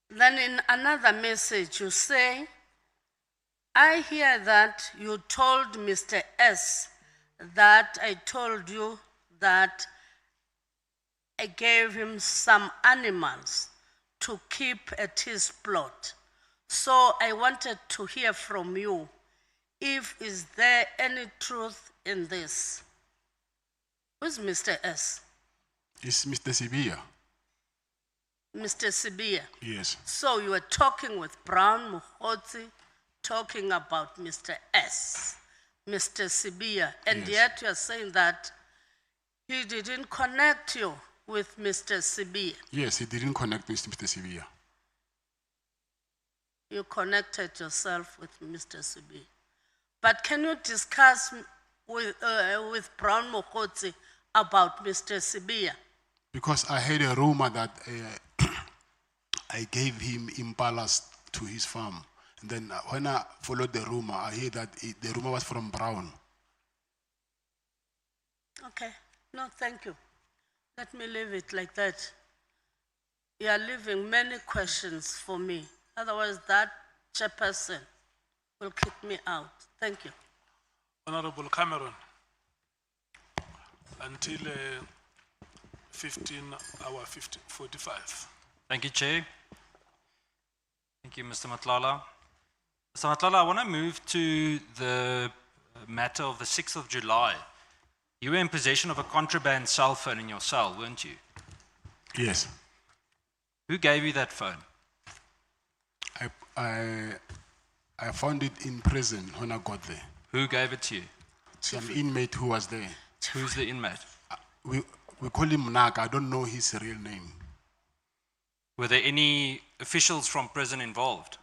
Then in another message you say, I hear that you told Mr. S that I told you that I gave him some animals to keep at his plot. So I wanted to hear from you if is there any truth in this. Who's Mr. S? It's Mr. Sibia. Mr. Sibia. Yes. So you were talking with Brown Mokgotsi, talking about Mr. S, Mr. Sibia, and Yes. yet you are saying that he didn't connect you with Mr. Sibia. Yes, he didn't connect with Mr. Sibia. You connected yourself with Mr. Sibia. But can you discuss with Brown Mokotsi about Mr. Sibia? Because I heard a rumor that I gave him impalas to his farm. And then when I followed the rumor, I heard that the rumor was from Brown. Okay, no, thank you. Let me leave it like that. You are leaving many questions for me. Otherwise, that chairperson will kick me out. Thank you. Honorable Cameron, until 45. Thank you, Chair. Thank you, Mr. Matlala. Mr. Matlala, I want to move to the matter of the 6th of July. You were in possession of a contraband cell phone in your cell, weren't you? Yes. Who gave you that phone? I found it in prison when I got there. Who gave it to you? Some inmate who was there. Who's the inmate? We call him Naka. I don't know his real name. Were there any officials from prison involved?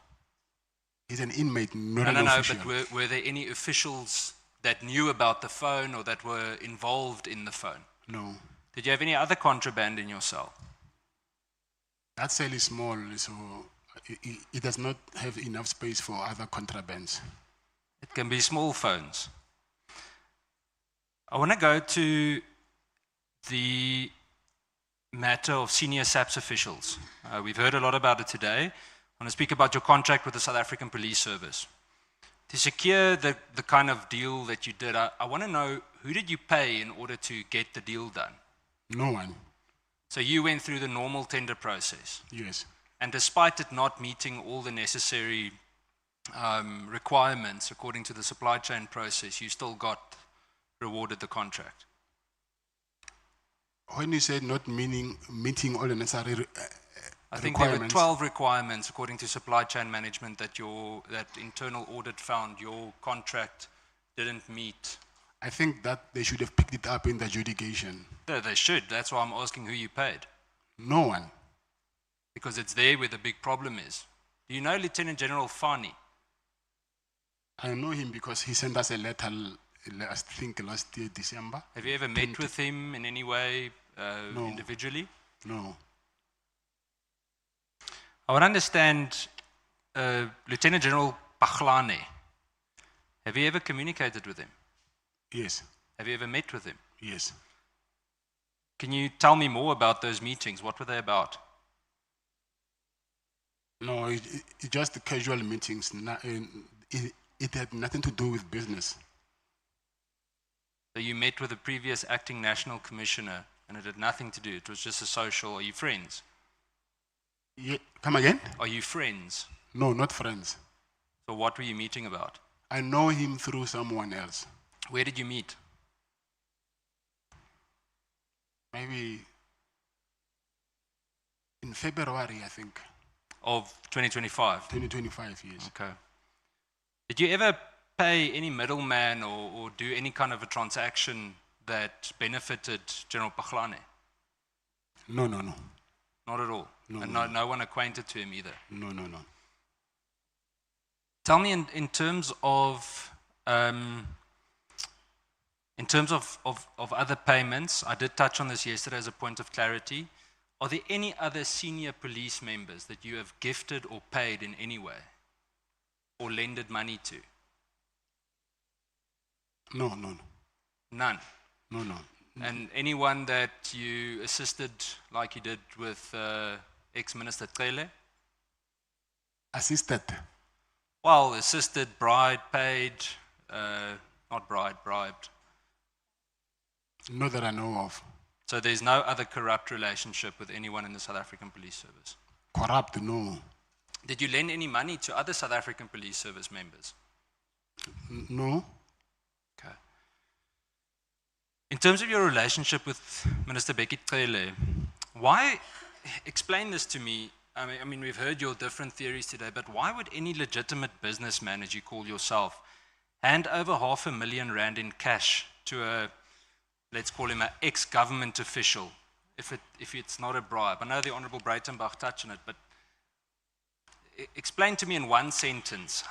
He's an inmate, not an No, official. but were there any officials that knew about the phone or that were involved in the phone? No. Did you have any other contraband in your cell? That cell is small, so it does not have enough space for other contrabands. It can be small phones. I want to go to the matter of senior SAPS officials. We've heard a lot about it today. I want to speak about your contract with the South African Police Service. To secure the kind of deal that you did, I want to know, who did you pay in order to get the deal done? No one. So you went through the normal tender process? Yes. And despite it not meeting all the necessary requirements according to the supply chain process, you still got rewarded the contract? When you said not meeting all the necessary I think there were requirements, 12 requirements according to supply chain management that that internal audit found your contract didn't meet. I think that they should have picked it up in the adjudication. No, they should. That's why I'm asking who you paid. No one. Because it's there where the big problem is. Do you know Lieutenant General Fani? I know him because he sent us a letter, I think last year, December. Have you ever met with him in any way No. individually? No. I would understand Lieutenant General Paglane. Have you ever communicated with him? Yes. Have you ever met with him? Yes. Can you tell me more about those meetings? What were they about? No, it just casual meetings. It had nothing to do with business. So you met with the previous acting national commissioner and it had nothing to do, it was just a social, are you friends? Yeah. Come again? Are you friends? No, not friends. So what were you meeting about? I know him through someone else. Where did you meet? Maybe in February, I think. Of 2025? 2025, yes. Okay. Did you ever pay any middleman or do any kind of a transaction that benefited General Paglane? No. Not at all? No, and no. no one acquainted to him either? No. Tell me in terms of other payments, I did touch on this yesterday as a point of clarity. Are there any other senior police members that you have gifted or paid in any way or lended money to? No. None? No. And anyone that you assisted like you did with ex-Minister Cele? Assisted? Well, assisted, bribed, paid, not bribed. Not that I know of. So there's no other corrupt relationship with anyone in the South African Police Service? Corrupt, no. Did you lend any money to other South African Police Service members? No. Okay. In terms of your relationship with Minister Becky Cele, why, explain this to me. I mean, we've heard your different theories today, but why would any legitimate businessman, as you call yourself, hand over R500,000 in cash to a, let's call him an ex-government official, if it's not a bribe? I know the Honourable Breitenbach touched on it, but explain to me in one sentence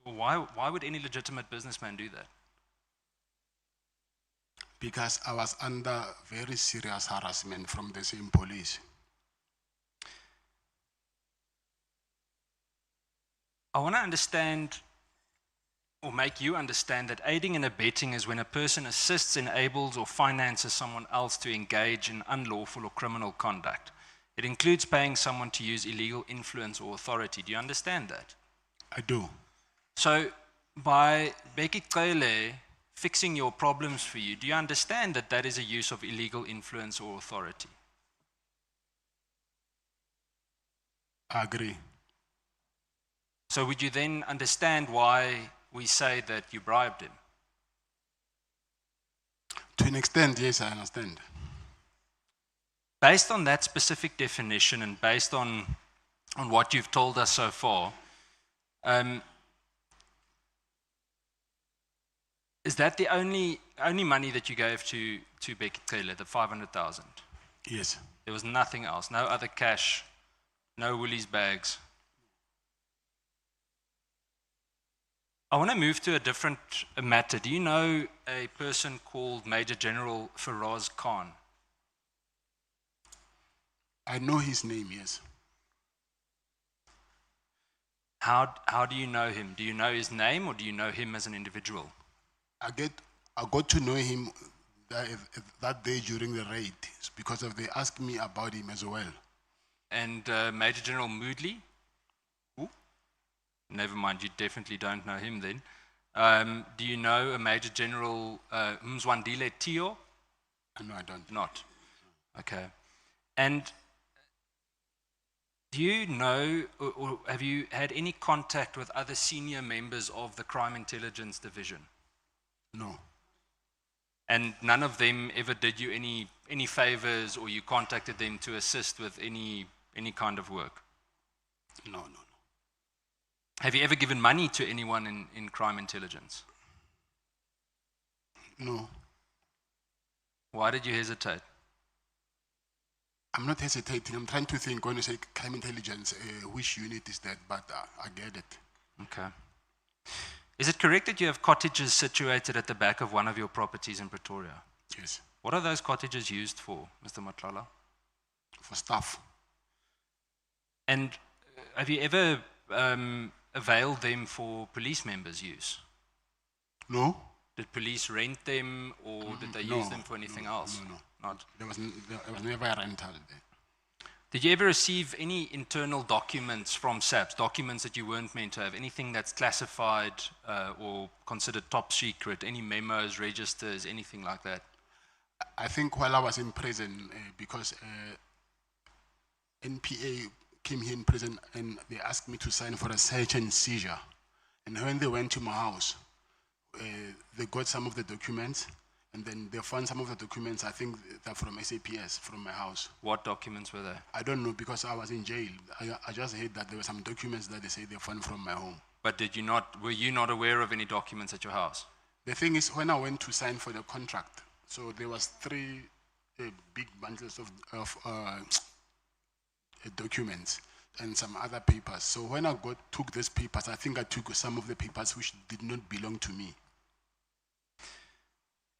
Why would any legitimate businessman do that? Because I was under very serious harassment from the same police. I want to understand, or make you understand, that aiding and abetting is when a person assists, enables, or finances someone else to engage in unlawful or criminal conduct. It includes paying someone to use illegal influence or authority. Do you understand that? I do. So, by Bheki Cele fixing your problems for you, do you understand that that is a use of illegal influence or authority? I agree. So would you then understand why we say that you bribed him? To an extent, yes, I understand. Based on that specific definition and based on what you've told us so far, is that the only money that you gave to Bheki Cele, the 500,000? Yes. There was nothing else, no other cash, no Woolies bags. I want to move to a different matter. Do you know a person called Major General Faraz Khan? I know his name, yes. How do you know him? Do you know his name or do you know him as an individual? I got to know him that day during the raid because they asked me about him as well. And Major General Moodley? Who? Never mind, you definitely don't know him then. Do you know a Major General Mzwandile Tio? No, I don't. Not? Okay. And do you know, or have you had any contact with other senior members of the Crime Intelligence Division? No. And none of them ever did you any favors, or you contacted them to assist with any kind of work? No. Have you ever given money to anyone in crime intelligence? No. Why did you hesitate? I'm not hesitating. I'm trying to think when you say crime intelligence, which unit is that, but I get it. Okay. Is it correct that you have cottages situated at the back of one of your properties in Pretoria? Yes. What are those cottages used for, Mr. Matlala? For staff. And have you ever availed them for police members' use? No. Did police rent them, or did they use them for anything else? No. Not? There was never a rental there. Did you ever receive any internal documents from SAPS, documents that you weren't meant to have, anything that's classified or considered top secret, any memos, registers, anything like that? I think while I was in prison, because NPA came here in prison and they asked me to sign for a search and seizure. And when they went to my house, they got some of the documents, and then they found some of the documents, I think they're from SAPS, from my house. What documents were they? I don't know, because I was in jail. I just heard that there were some documents that they say they found from my home. But were you not aware of any documents at your house? The thing is, when I went to sign for the contract, so there was 3 big bundles of documents and some other papers. So when I took these papers, I think I took some of the papers which did not belong to me.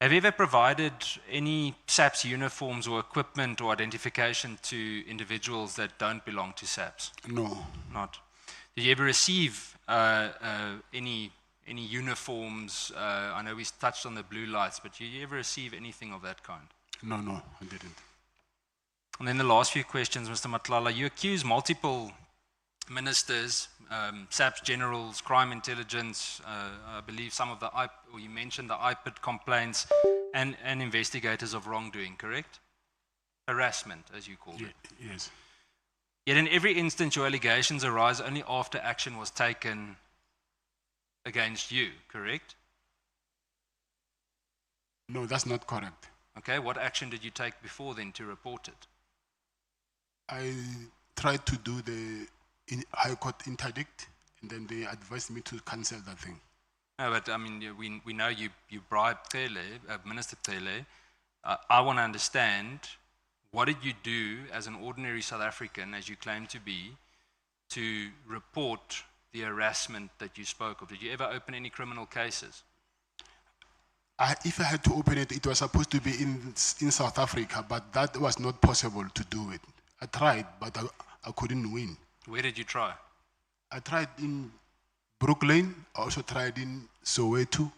Have you ever provided any SAPS uniforms or equipment or identification to individuals that don't belong to SAPS? No. Not. Did you ever receive any uniforms? I know we touched on the blue lights, but did you ever receive anything of that kind? No, I didn't. And then the last few questions, Mr. Matlala. You accuse multiple ministers, SAPS generals, crime intelligence, I believe some of or you mentioned the IPID complaints, and investigators of wrongdoing, correct? Harassment, as you called it. Yes. Yet in every instance, your allegations arise only after action was taken against you, correct? No, that's not correct. Okay, what action did you take before then to report it? I tried to do the High Court interdict, and then they advised me to cancel that thing. No, but I mean, we know you bribed Cele, Minister Cele. I want to understand, what did you do as an ordinary South African, as you claim to be, to report the harassment that you spoke of? Did you ever open any criminal cases? If I had to open it, it was supposed to be in South Africa, but that was not possible to do it. I tried, but I couldn't win. Where did you try? I tried in Brooklyn, I also tried in Soweto,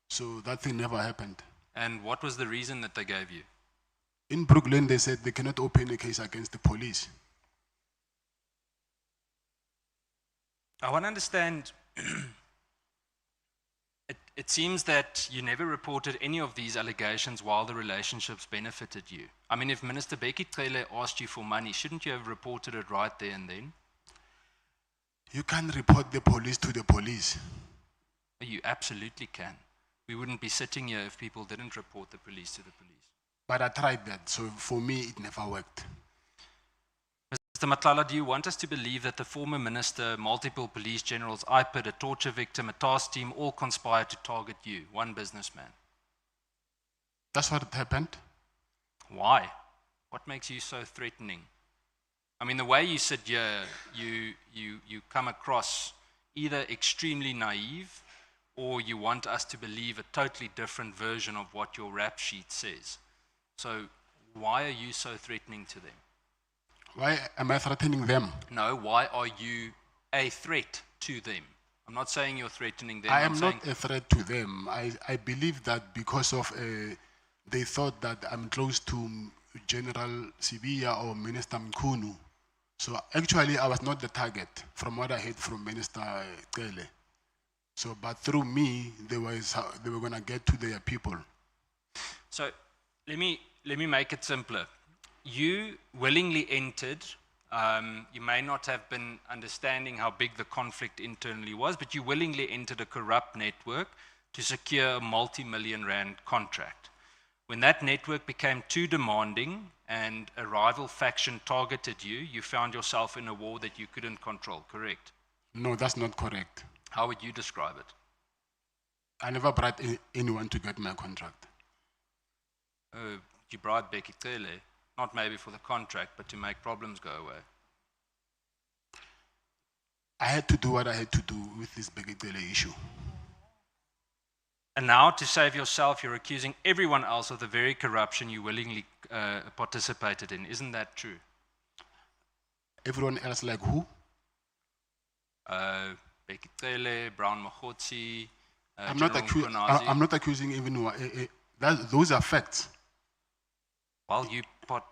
so that thing never happened. And what was the reason that they gave you? In Brooklyn, they said they cannot open a case against the police. I want to understand, it seems that you never reported any of these allegations while the relationships benefited you. I mean, if Minister Becky Cele asked you for money, shouldn't you have reported it right there and then? You can report the police to the police. You absolutely can. We wouldn't be sitting here if people didn't report the police to the police. But I tried that, so for me, it never worked. Mr. Matlala, do you want us to believe that the former minister, multiple police generals, IPID, a torture victim, a task team, all conspired to target you, one businessman? That's what happened. Why? What makes you so threatening? I mean, the way you sit here, you come across either extremely naive or you want us to believe a totally different version of what your rap sheet says. So why are you so threatening to them? Why am I threatening them? No, why are you a threat to them? I'm not saying you're threatening them. I am not a threat to them. I believe that because of they thought that I'm close to General Sibiya or Minister Mkhunu. So actually I was not the target from what I heard from Minister Cele. So, but through me, they were going to get to their people. So let me make it simpler. You willingly entered, you may not have been understanding how big the conflict internally was, but you willingly entered a corrupt network to secure a multi-million rand contract. When that network became too demanding and a rival faction targeted you, you found yourself in a war that you couldn't control, correct? No, that's not correct. How would you describe it? I never bribed anyone to get my contract. You bribed Becky Cele, not maybe for the contract, but to make problems go away. I had to do what I had to do with this Becky Cele issue. And now, to save yourself, you're accusing everyone else of the very corruption you willingly participated in. Isn't that true? Everyone else like who? Becky Cele, Brown Mahotsi, I'm not accusing anyone. Those are facts. Well,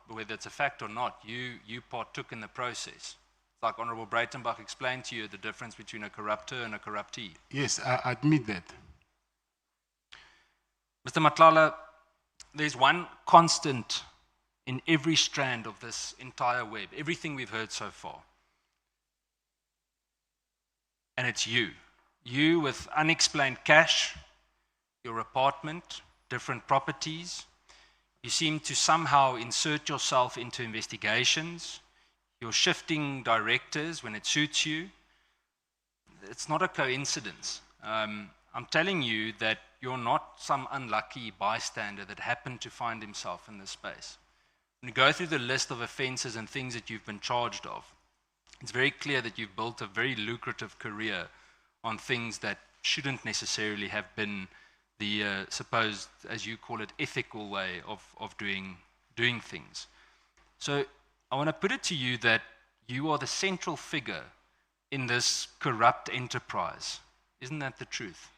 whether it's a fact or not, you partook in the process. It's like Honorable Breitenbach explained to you the difference between a corruptor and a corruptee. Yes, I admit that. Mr. Matlala, there's one constant in every strand of this entire web, everything we've heard so far. And it's you. You with unexplained cash, your apartment, different properties. You seem to somehow insert yourself into investigations. You're shifting directors when it suits you. It's not a coincidence. I'm telling you that you're not some unlucky bystander that happened to find himself in this space. When you go through the list of offenses and things that you've been charged of, it's very clear that you've built a very lucrative career on things that shouldn't necessarily have been the supposed, as you call it, ethical way of doing things. So I want to put it to you that you are the central figure in this corrupt enterprise. Isn't that the truth?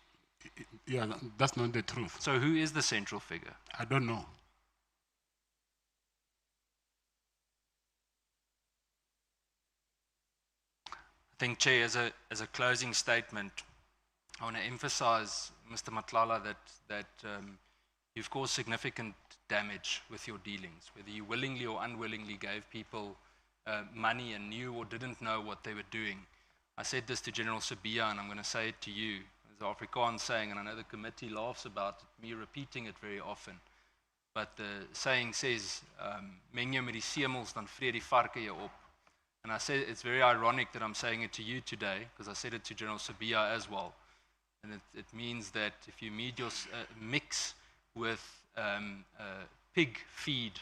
Yeah, that's not the truth. So who is the central figure? I don't know. I think, Chair, as a closing statement, I want to emphasize, Mr. Matlala, that you've caused significant damage with your dealings, whether you willingly or unwillingly gave people money and knew or didn't know what they were doing. I said this to General Sibiya, and I'm going to say it to you. There's an Afrikaans saying, and I know the committee laughs about it, me repeating it very often, but the saying says, "Meng jou met die semels, dan vreet die varke jou op." And I said it's very ironic that I'm saying it to you today, because I said it to General Sibiya as well. And it means that if you mix with pig feed,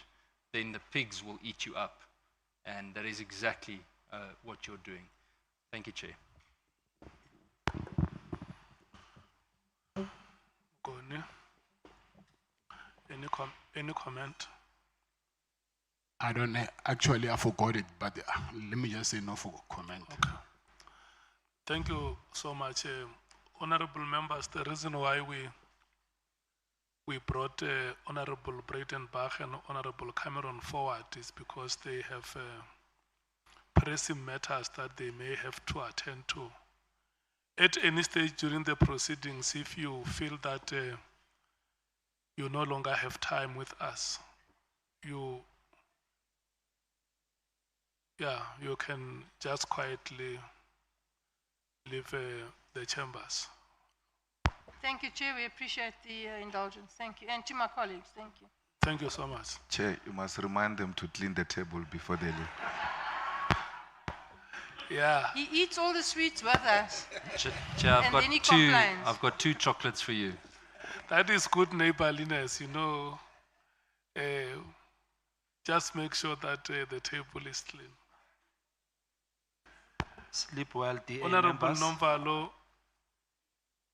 then the pigs will eat you up. And that is exactly what you're doing. Thank you, Chair. Any comment? I don't know. Actually, I forgot it, but let me just say no for comment. Thank you so much, honorable members. The reason why we brought Honorable Breitenbach and Honorable Cameron forward is because they have pressing matters that they may have to attend to. At any stage during the proceedings, if you feel that you no longer have time with us, you can just quietly leave the chambers. Thank you, Chair. We appreciate the indulgence. Thank you. And to my colleagues, thank you. Thank you so much. Chair, you must remind them to clean the table before they leave. Yeah. He eats all the sweets with us. Chair, And then he complains. I've got two chocolates for you. That is good neighborliness, you know. Just make sure that the table is clean. Sleep well, DA Honorable members. Nomvalo,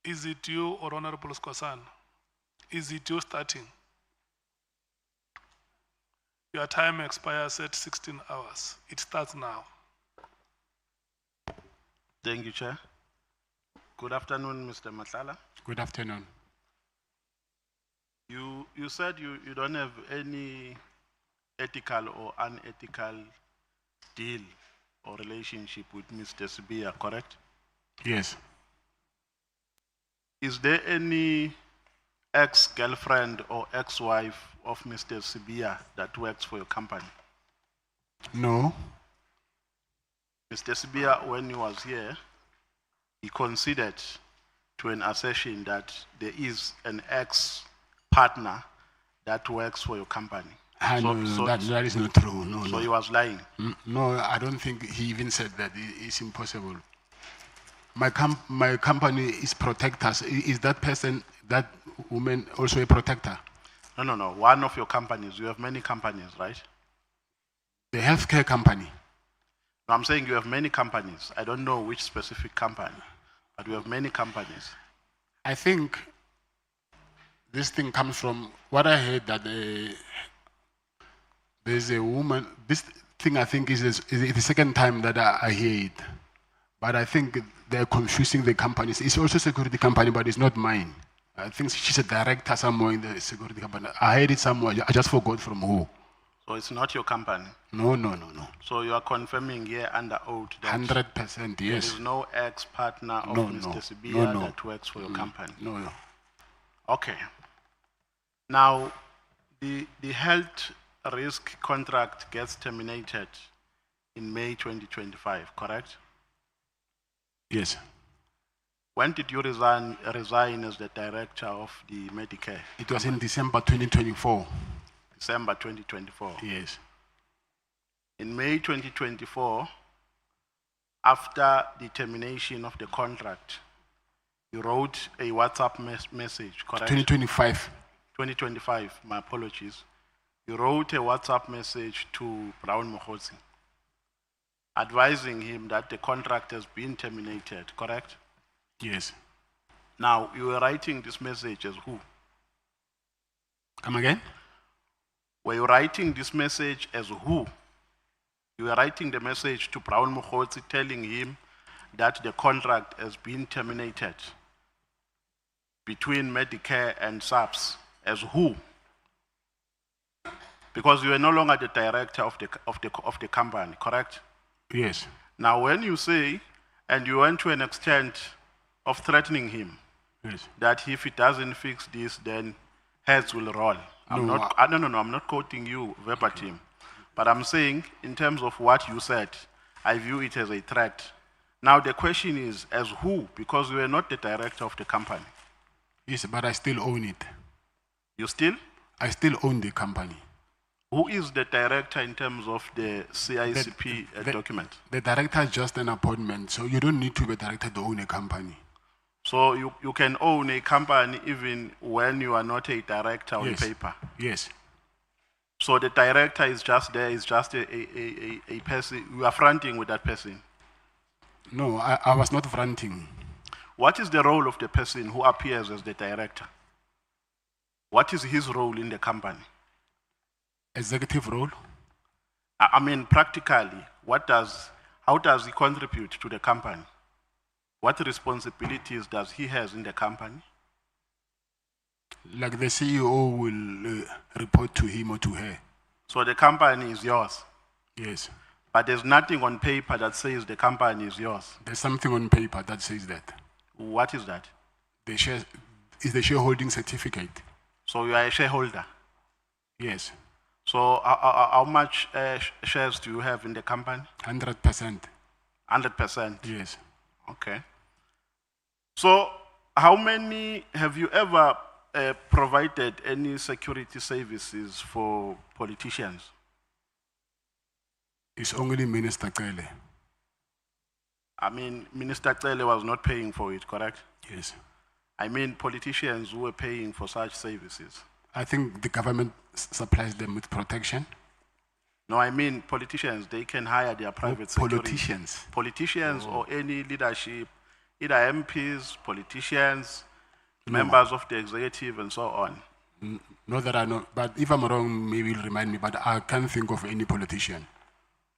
is it you or Honorable Skosan? Is it you starting? Your time expires at 16 hours. It starts now. Thank you, Chair. Good afternoon, Mr. Matlala. Good afternoon. You said you don't have any ethical or unethical deal or relationship with Mr. Sibia, correct? Yes. Is there any ex-girlfriend or ex-wife of Mr. Sibia that works for your company? No. Mr. Sibia, when he was here, he conceded to an assertion that there is an ex-partner that works for your company. No, that is not true. No, So no. he was lying. No, I don't think he even said that. It's impossible. My company is protectors. Is that person, that woman, also a protector? No. One of your companies. You have many companies, right? The healthcare company. No, I'm saying you have many companies. I don't know which specific company, but you have many companies. I think this thing comes from what I heard that there's a woman. This thing I think is the second time that I hear it, but I think they're confusing the companies. It's also a security company, but it's not mine. I think she's a director somewhere in the security company. I heard it somewhere. I just forgot from who. So it's not your company. No. So you are confirming here under oath that 100%, yes. there is no ex-partner of No, Mr. no. Sibia No. that works for your company. No. Okay. Now, the health risk contract gets terminated in May 2025, correct? Yes. When did you resign as the director of the Medicare? It was in December 2024. December 2024. Yes. In May 2024, after the termination of the contract, you wrote a WhatsApp message, correct? 2025. 2025, my apologies. You wrote a WhatsApp message to Brown Mokhosi, advising him that the contract has been terminated, correct? Yes. Now, you were writing this message as who? Come again? Were you writing this message as who? You were writing the message to Brown Mokhosi telling him that the contract has been terminated between Medicare and SAPS as who? Because you are no longer the director of the company, correct? Yes. Now, when you say, and you went to an extent of threatening him, Yes. that if he doesn't fix this, then heads will roll. I'm not quoting you verbatim, but I'm saying in terms of what you said, I view it as a threat. Now the question is, as who? Because you are not the director of the company. Yes, but I still own it. You still? I still own the company. Who is the director in terms of the CICP document? The director is just an appointment, so you don't need to be a director to own a company. So you can own a company even when you are not a director on Yes. paper. Yes. So the director is just there, is just a person, you are fronting with that person. No, I was not fronting. What is the role of the person who appears as the director? What is his role in the company? Executive role? I mean, practically, how does he contribute to the company? What responsibilities does he have in the company? Like the CEO will report to him or to her. So the company is yours, Yes. but there's nothing on paper that says the company is yours. There's something on paper that says that. What is that? The share is the shareholding certificate. So you are a shareholder. Yes. So how much shares do you have in the company? 100%. 100%. Yes. Okay. So how many have you ever provided any security services for politicians? It's only Minister Kele. I mean, Minister Tlele was not paying for it, correct? Yes. I mean, politicians who were paying for such services. I think the government supplies them with protection. No, I mean politicians, they can hire their private security. Politicians. Politicians or any leadership, either MPs, politicians, members of the executive and so on. Not that I know, but if I'm wrong, maybe you'll remind me, but I can't think of any politician.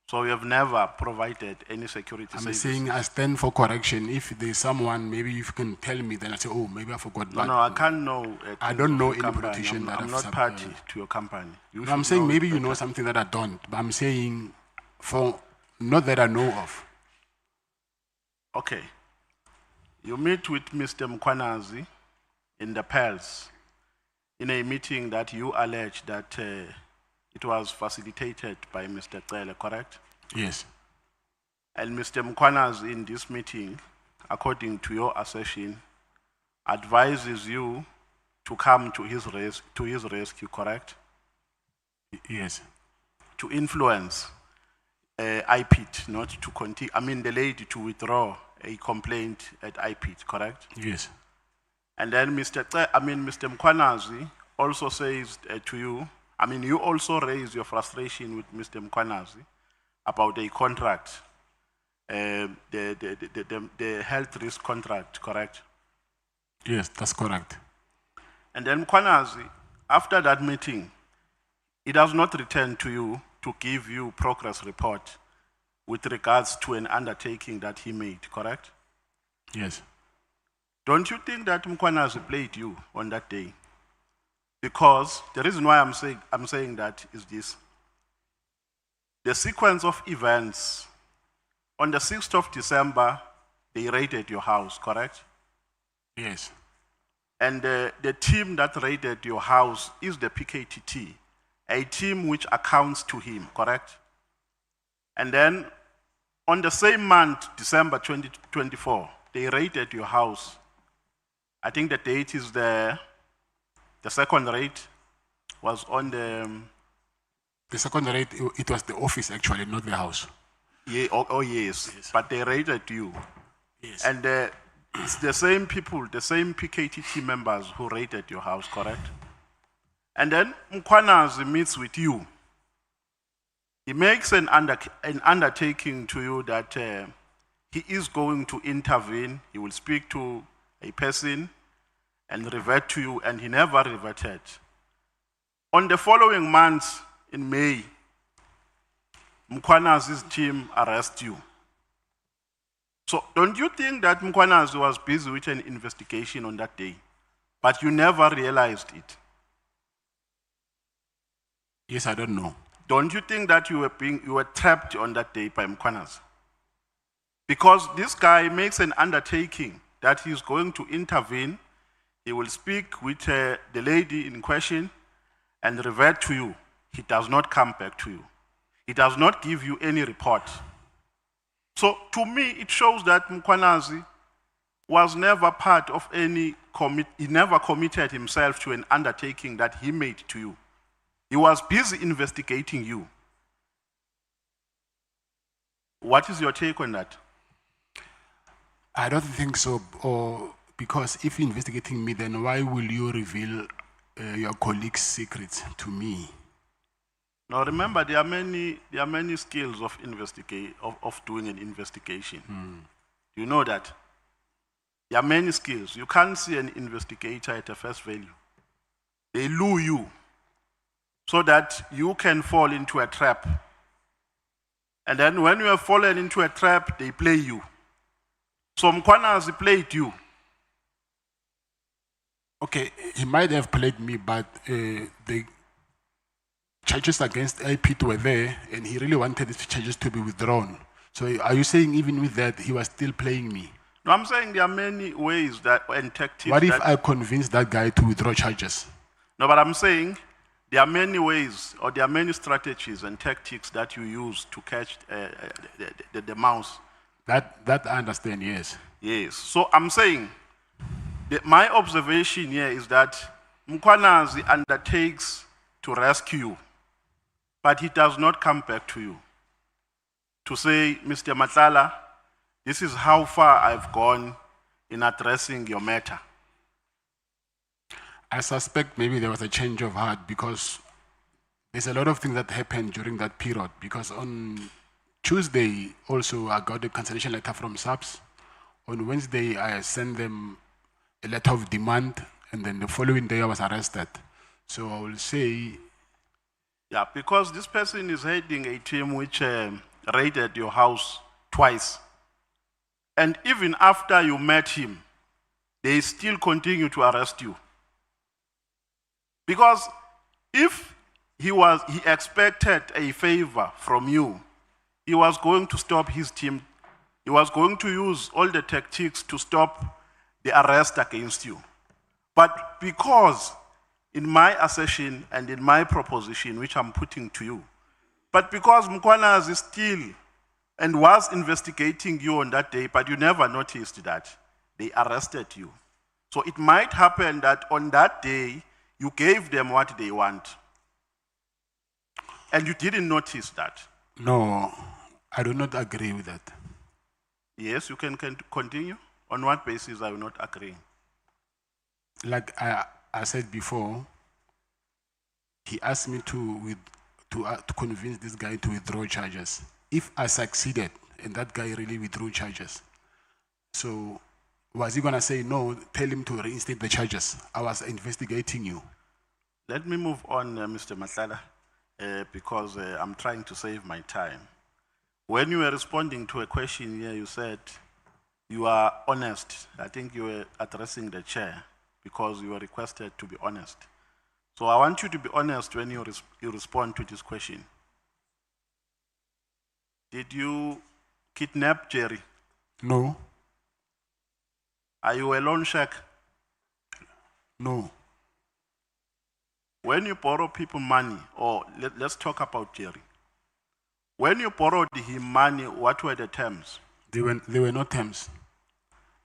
So you have never provided any security I'm services? saying I stand for correction. If there's someone, maybe you can tell me, then I say, oh, maybe I forgot. No, I can't know. I don't know any company. politician that I'm I've not party to your company. You I'm should saying know maybe it you know better. something that I don't, but I'm saying for not that I know of. Okay. You meet with Mr. Mkwanazi in the Pels in a meeting that you allege that it was facilitated by Mr. Tlele, correct? Yes. And Mr. Mkwanazi in this meeting, according to your assertion, advises you to come to his rescue, correct? Yes. To influence IPIT, not to continue, I mean the lady to withdraw a complaint at IPIT, correct? Yes. And then Mr. Mkwanazi also says to you, I mean you also raise your frustration with Mr. Mkwanazi about the contract, the health risk contract, correct? Yes, that's correct. And then Mkwanazi, after that meeting, he does not return to you to give you progress report with regards to an undertaking that he made, correct? Yes. Don't you think that Mkwanazi played you on that day? Because the reason why I'm saying that is this. The sequence of events, on the 6th of December, they raided your house, correct? Yes. And the team that raided your house is the PKTT, a team which accounts to him, correct? And then on the same month, December 2024, they raided your house. I think the date is the second raid was on the... The second raid, it was the office actually, not the house. Yeah, yes. But they raided you. Yes. And it's the same people, the same PKTT members who raided your house, correct? And then Mkwanazi meets with you. He makes an undertaking to you that he is going to intervene. He will speak to a person and revert to you, and he never reverted. On the following month, in May, Mkwanazi's team arrests you. So don't you think that Mkwanazi was busy with an investigation on that day, but you never realized it? Yes, I don't know. Don't you think that you were trapped on that day by Mkwanazi? Because this guy makes an undertaking that he's going to intervene. He will speak with the lady in question and revert to you. He does not come back to you. He does not give you any report. So to me, it shows that Mkwanazi was never part of any he never committed himself to an undertaking that he made to you. He was busy investigating you. What is your take on that? I don't think so, or because if you're investigating me, then why will you reveal your colleague's secrets to me? Now remember, there are many skills of doing an investigation. You know that? There are many skills. You can't see an investigator at a first value. They lure you so that you can fall into a trap. And then when you have fallen into a trap, they play you. So Mkhwanazi played you. Okay, he might have played me, but the charges against LP were there, and he really wanted these charges to be withdrawn. So are you saying even with that, he was still playing me? No, I'm saying there are many ways that and tactics. What if that, I convince that guy to withdraw charges? No, but I'm saying there are many ways or there are many strategies and tactics that you use to catch the mouse. That I understand, yes. Yes. So I'm saying my observation here is that Mkhwanazi undertakes to rescue you, but he does not come back to you to say, Mr. Matlala, this is how far I've gone in addressing your matter. I suspect maybe there was a change of heart because there's a lot of things that happened during that period. Because on Tuesday, also, I got a cancellation letter from SAPS. On Wednesday, I sent them a letter of demand, and then the following day, I was arrested. So I will say... Yeah, because this person is heading a team which raided your house twice. And even after you met him, they still continue to arrest you. Because if he expected a favor from you, he was going to stop his team. He was going to use all the tactics to stop the arrest against you. But because in my assertion and in my proposition, which I'm putting to you, but because Mkhwanazi is still and was investigating you on that day, but you never noticed that, they arrested you. So it might happen that on that day, you gave them what they want. And you didn't notice that. No, I do not agree with that. Yes, you can continue. On what basis are you not agreeing? Like I said before, he asked me to convince this guy to withdraw charges. If I succeeded and that guy really withdrew charges, so was he going to say, no, tell him to reinstate the charges? I was investigating you. Let me move on, Mr. Matlala, because I'm trying to save my time. When you were responding to a question here, you said you are honest. I think you were addressing the chair because you were requested to be honest. So I want you to be honest when you respond to this question. Did you kidnap Jerry? No. Are you a loan shark? No. When you borrow people money, or let's talk about Jerry. When you borrowed him money, what were the terms? There were no terms.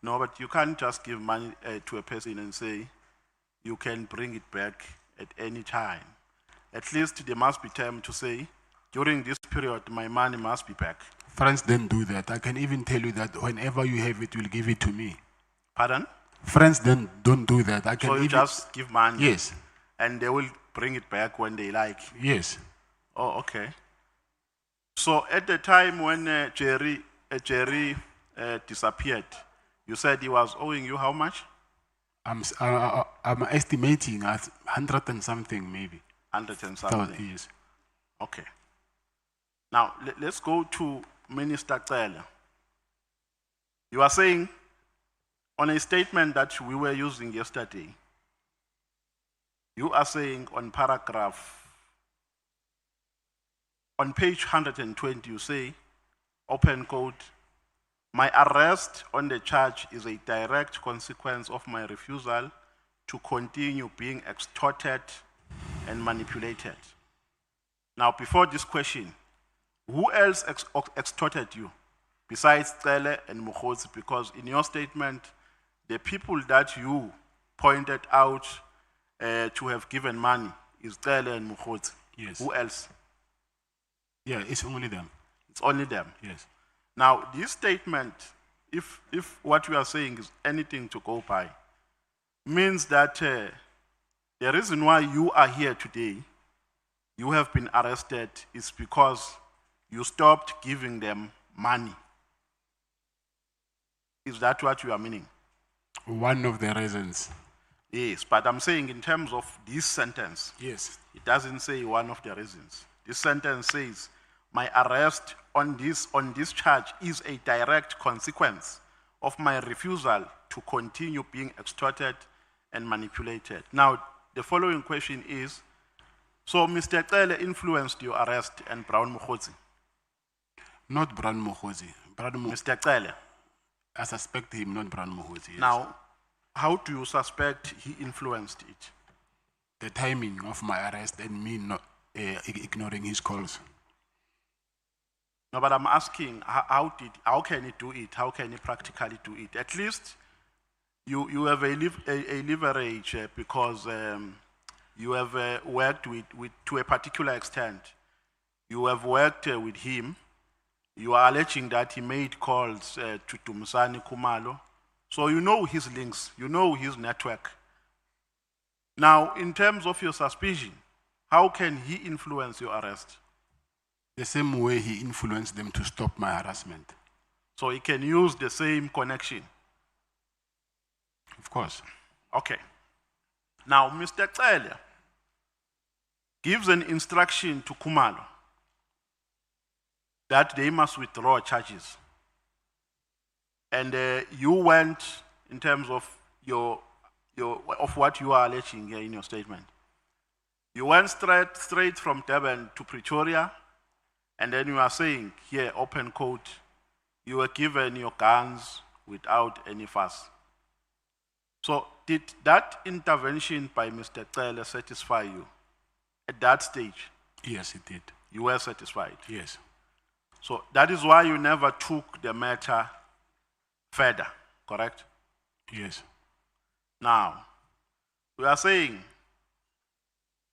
No, but you can't just give money to a person and say, you can bring it back at any time. At least there must be time to say, during this period, my money must be back. Friends don't do that. I can even tell you that whenever you have it, you'll give it to me. Pardon? Friends don't do that. I can So you just give money? Yes. And they will bring it back when they like? Yes. Oh, okay. So at the time when Jerry disappeared, you said he was owing you how much? I'm estimating at 100 and something, maybe. 100 and something? Yes. Okay. Now, let's go to Minister Cele. You are saying, on a statement that we were using yesterday, you are saying on on page 120, you say, open quote, my arrest on the charge is a direct consequence of my refusal to continue being extorted and manipulated. Now, before this question, who else extorted you besides Cele and Mokgotsi? Because in your statement, the people that you pointed out to have given money is Cele and Mokgotsi. Yes. Who else? Yeah, it's only them. It's only them. Yes. Now, this statement, if what you are saying is anything to go by, means that the reason why you are here today, you have been arrested, is because you stopped giving them money. Is that what you are meaning? One of the reasons. Yes, but I'm saying in terms of this sentence, Yes. it doesn't say one of the reasons. This sentence says, my arrest on this charge is a direct consequence of my refusal to continue being extorted and manipulated. Now, the following question is, so Mr. Cele influenced your arrest and Brown Mokhozi? Not Brown Mokhozi. Mr. Cele? I suspect him, not Brown Mokhozi. Yes. Now, how do you suspect he influenced it? The timing of my arrest and me not ignoring his calls. No, but I'm asking, how can he do it? How can he practically do it? At least you have a leverage because you have worked with to a particular extent. You have worked with him. You are alleging that he made calls to Dumisani Khumalo. So you know his links, you know his network. Now, in terms of your suspicion, how can he influence your arrest? The same way he influenced them to stop my harassment. So he can use the same connection? Of course. Okay. Now, Mr. Cele gives an instruction to Khumalo that they must withdraw charges. And you went, in terms of of what you are alleging here in your statement, you went straight from Durban to Pretoria, and then you are saying here, open quote, you were given your guns without any fuss. So did that intervention by Mr. Cele satisfy you at that stage? Yes, it did. You were satisfied? Yes. So that is why you never took the matter further, correct? Yes. Now, we are saying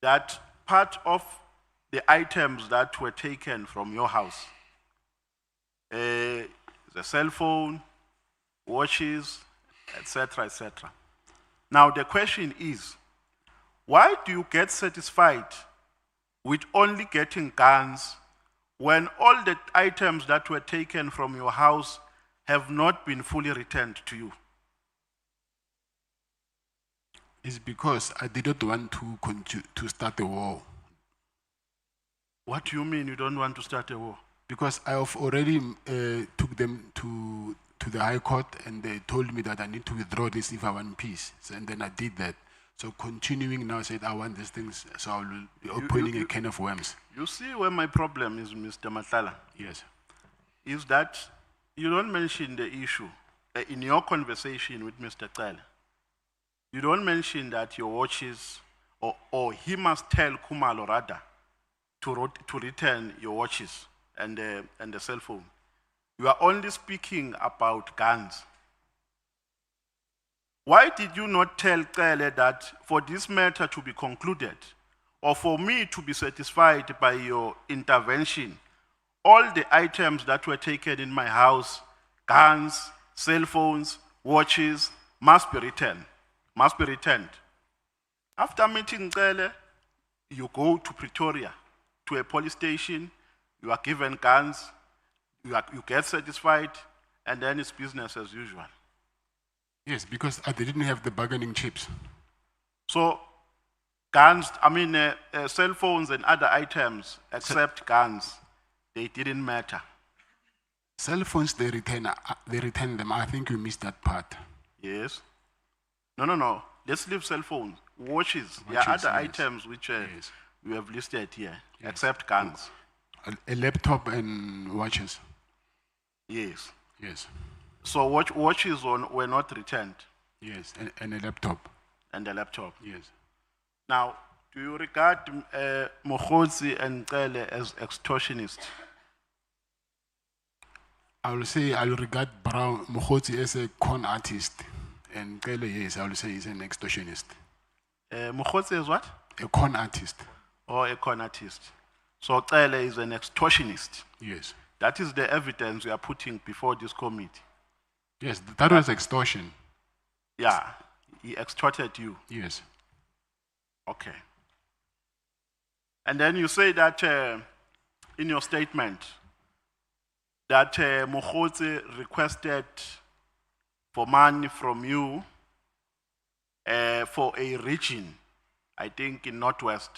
that part of the items that were taken from your house, the cell phone, watches, etc., etc. Now, the question is, why do you get satisfied with only getting guns when all the items that were taken from your house have not been fully returned to you? It's because I did not want to start a war. What do you mean you don't want to start a war? Because I have already took them to the High Court, and they told me that I need to withdraw this if I want peace. So, and then I did that. So continuing now, I said I want these things, so I will be opening a can of worms. You see where my problem is, Mr. Matlala? Yes. Is that you don't mention the issue in your conversation with Mr. Cele. You don't mention that your watches, or he must tell Khumalo rather to return your watches and the cell phone. You are only speaking about guns. Why did you not tell Cele that for this matter to be concluded, or for me to be satisfied by your intervention, all the items that were taken in my house, guns, cell phones, watches, must be returned? Must be returned. After meeting Cele, you go to Pretoria, to a police station, you are given guns, you get satisfied, and then it's business as usual. Yes, because I didn't have the bargaining chips. So, guns, cell phones and other items, except guns, they didn't matter. Cell phones, they return them. I think you missed that part. Yes. No. Let's leave cell phones. Watches. There are other items which we have listed here, except guns. A laptop and watches. Yes. Yes. So watches were not returned? Yes, and a laptop. And a laptop? Yes. Now, do you regard Mokhozi and Cele as extortionists? I will say I will regard Mokhozi as a con artist. And Cele, yes, I will say he's an extortionist. Mokhozi is what? A con artist. Or a con artist. So Cele is an extortionist. Yes. That is the evidence we are putting before this committee. Yes, that was extortion. Yeah, he extorted you. Yes. Okay. And then you say that in your statement that Mokhozi requested for money from you for a region, I think in Northwest.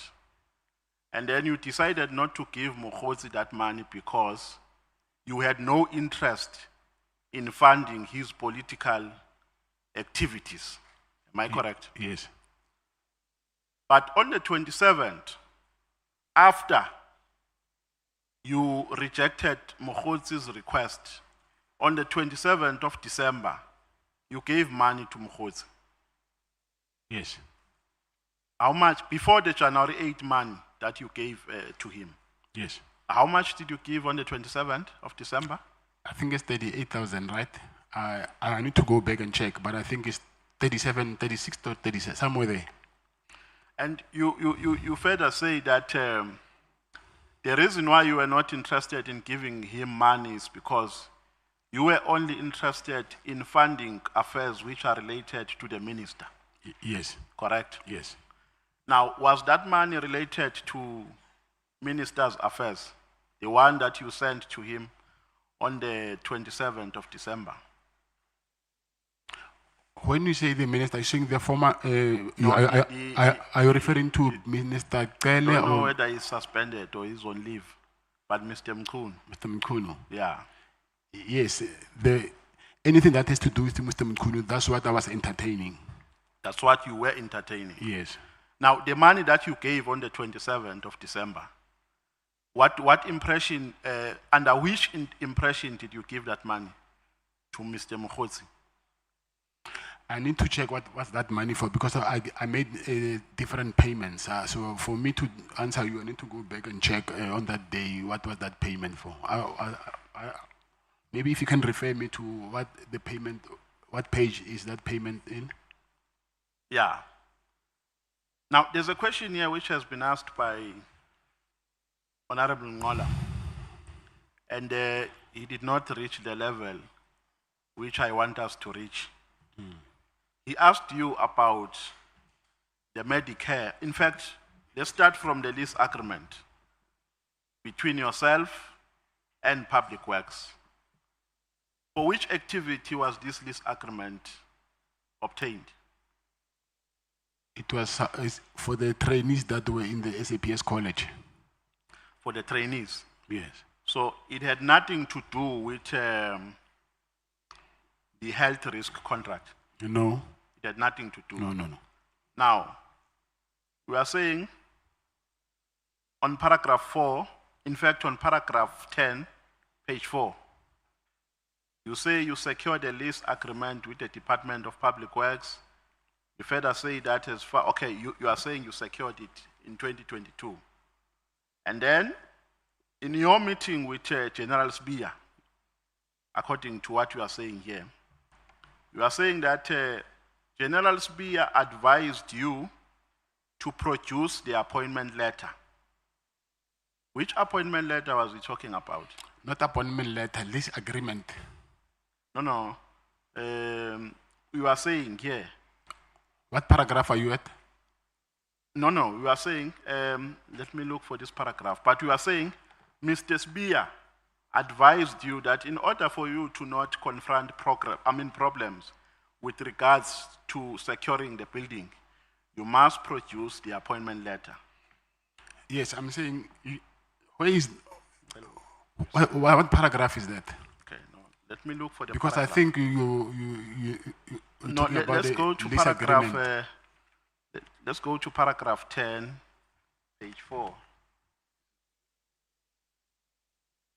And then you decided not to give Mokgotsi that money because you had no interest in funding his political activities. Am I correct? Yes. But on the 27th, after you rejected Mokgotsi's request, on the 27th of December, you gave money to Mokgotsi. Yes. How much, before the January 8 money that you gave to him? Yes. How much did you give on the 27th of December? I think it's 38,000, right? I need to go back and check, but I think it's 37, 36 or 37, somewhere there. And you further say that the reason why you were not interested in giving him money is because you were only interested in funding affairs which are related to the minister. Yes. Correct? Yes. Now, was that money related to minister's affairs, the one that you sent to him on the 27th of December? When you say the minister, you're saying the former, No, are you referring to Minister I Kele don't know or whether he's suspended or he's on leave, but Mr. Mkunu. Mr. Mkuno? Yeah. Yes, anything that has to do with Mr. Mkuno, that's what I was entertaining. That's what you were entertaining. Yes. Now, the money that you gave on the 27th of December, what impression, under which impression did you give that money to Mr. Mokgotsi? I need to check what was that money for, because I made different payments. So for me to answer you, I need to go back and check on that day what was that payment for. Maybe if you can refer me to what the payment, what page is that payment in? Yeah. Now, there's a question here which has been asked by Honorable Ngola, and he did not reach the level which I want us to reach. He asked you about the Medicare. In fact, let's start from the lease agreement between yourself and Public Works. For which activity was this lease agreement obtained? It was for the trainees that were in the SAPS college. For the trainees? Yes. So it had nothing to do with the health risk contract? No. It had nothing to do? No. Now, we are saying on paragraph 4, in fact on paragraph 10, page 4, you say you secured a lease agreement with the Department of Public Works. You further say that as far, okay, you are saying you secured it in 2022. And then, in your meeting with General Sbia, according to what you are saying here, you are saying that General Sbia advised you to produce the appointment letter. Which appointment letter was he talking about? Not appointment letter, lease agreement. No. You are saying here. What paragraph are you at? No, you are saying, let me look for this paragraph, but you are saying, Mr. Sbia advised you that in order for you to not confront problems with regards to securing the building, you must produce the appointment letter. Yes, I'm saying, what paragraph is that? Okay, no, let me look for the because paragraph. I think you no, let's go to paragraph. Let's go to paragraph 10, page 4.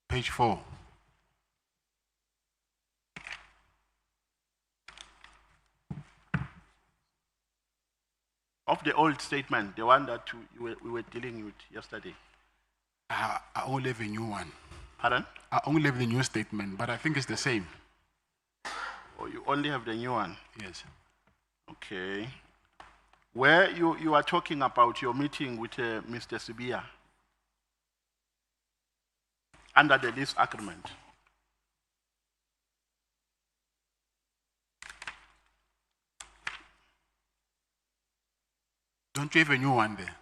Page 4. Of the old statement, the one that we were dealing with yesterday. I only have a new one. Pardon? I only have the new statement, but I think it's the same. Oh, you only have the new one? Yes. Okay. Where you are talking about your meeting with Mr. Sibia under the lease agreement. Don't you have a new one there?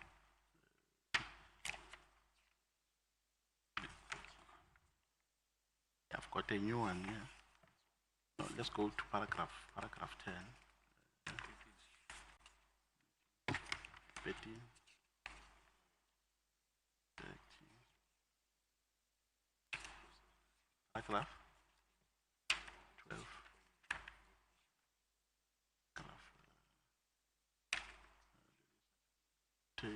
I've got a new one, yeah. No, let's go to paragraph 10. 13, 13, paragraph 12, paragraph 10.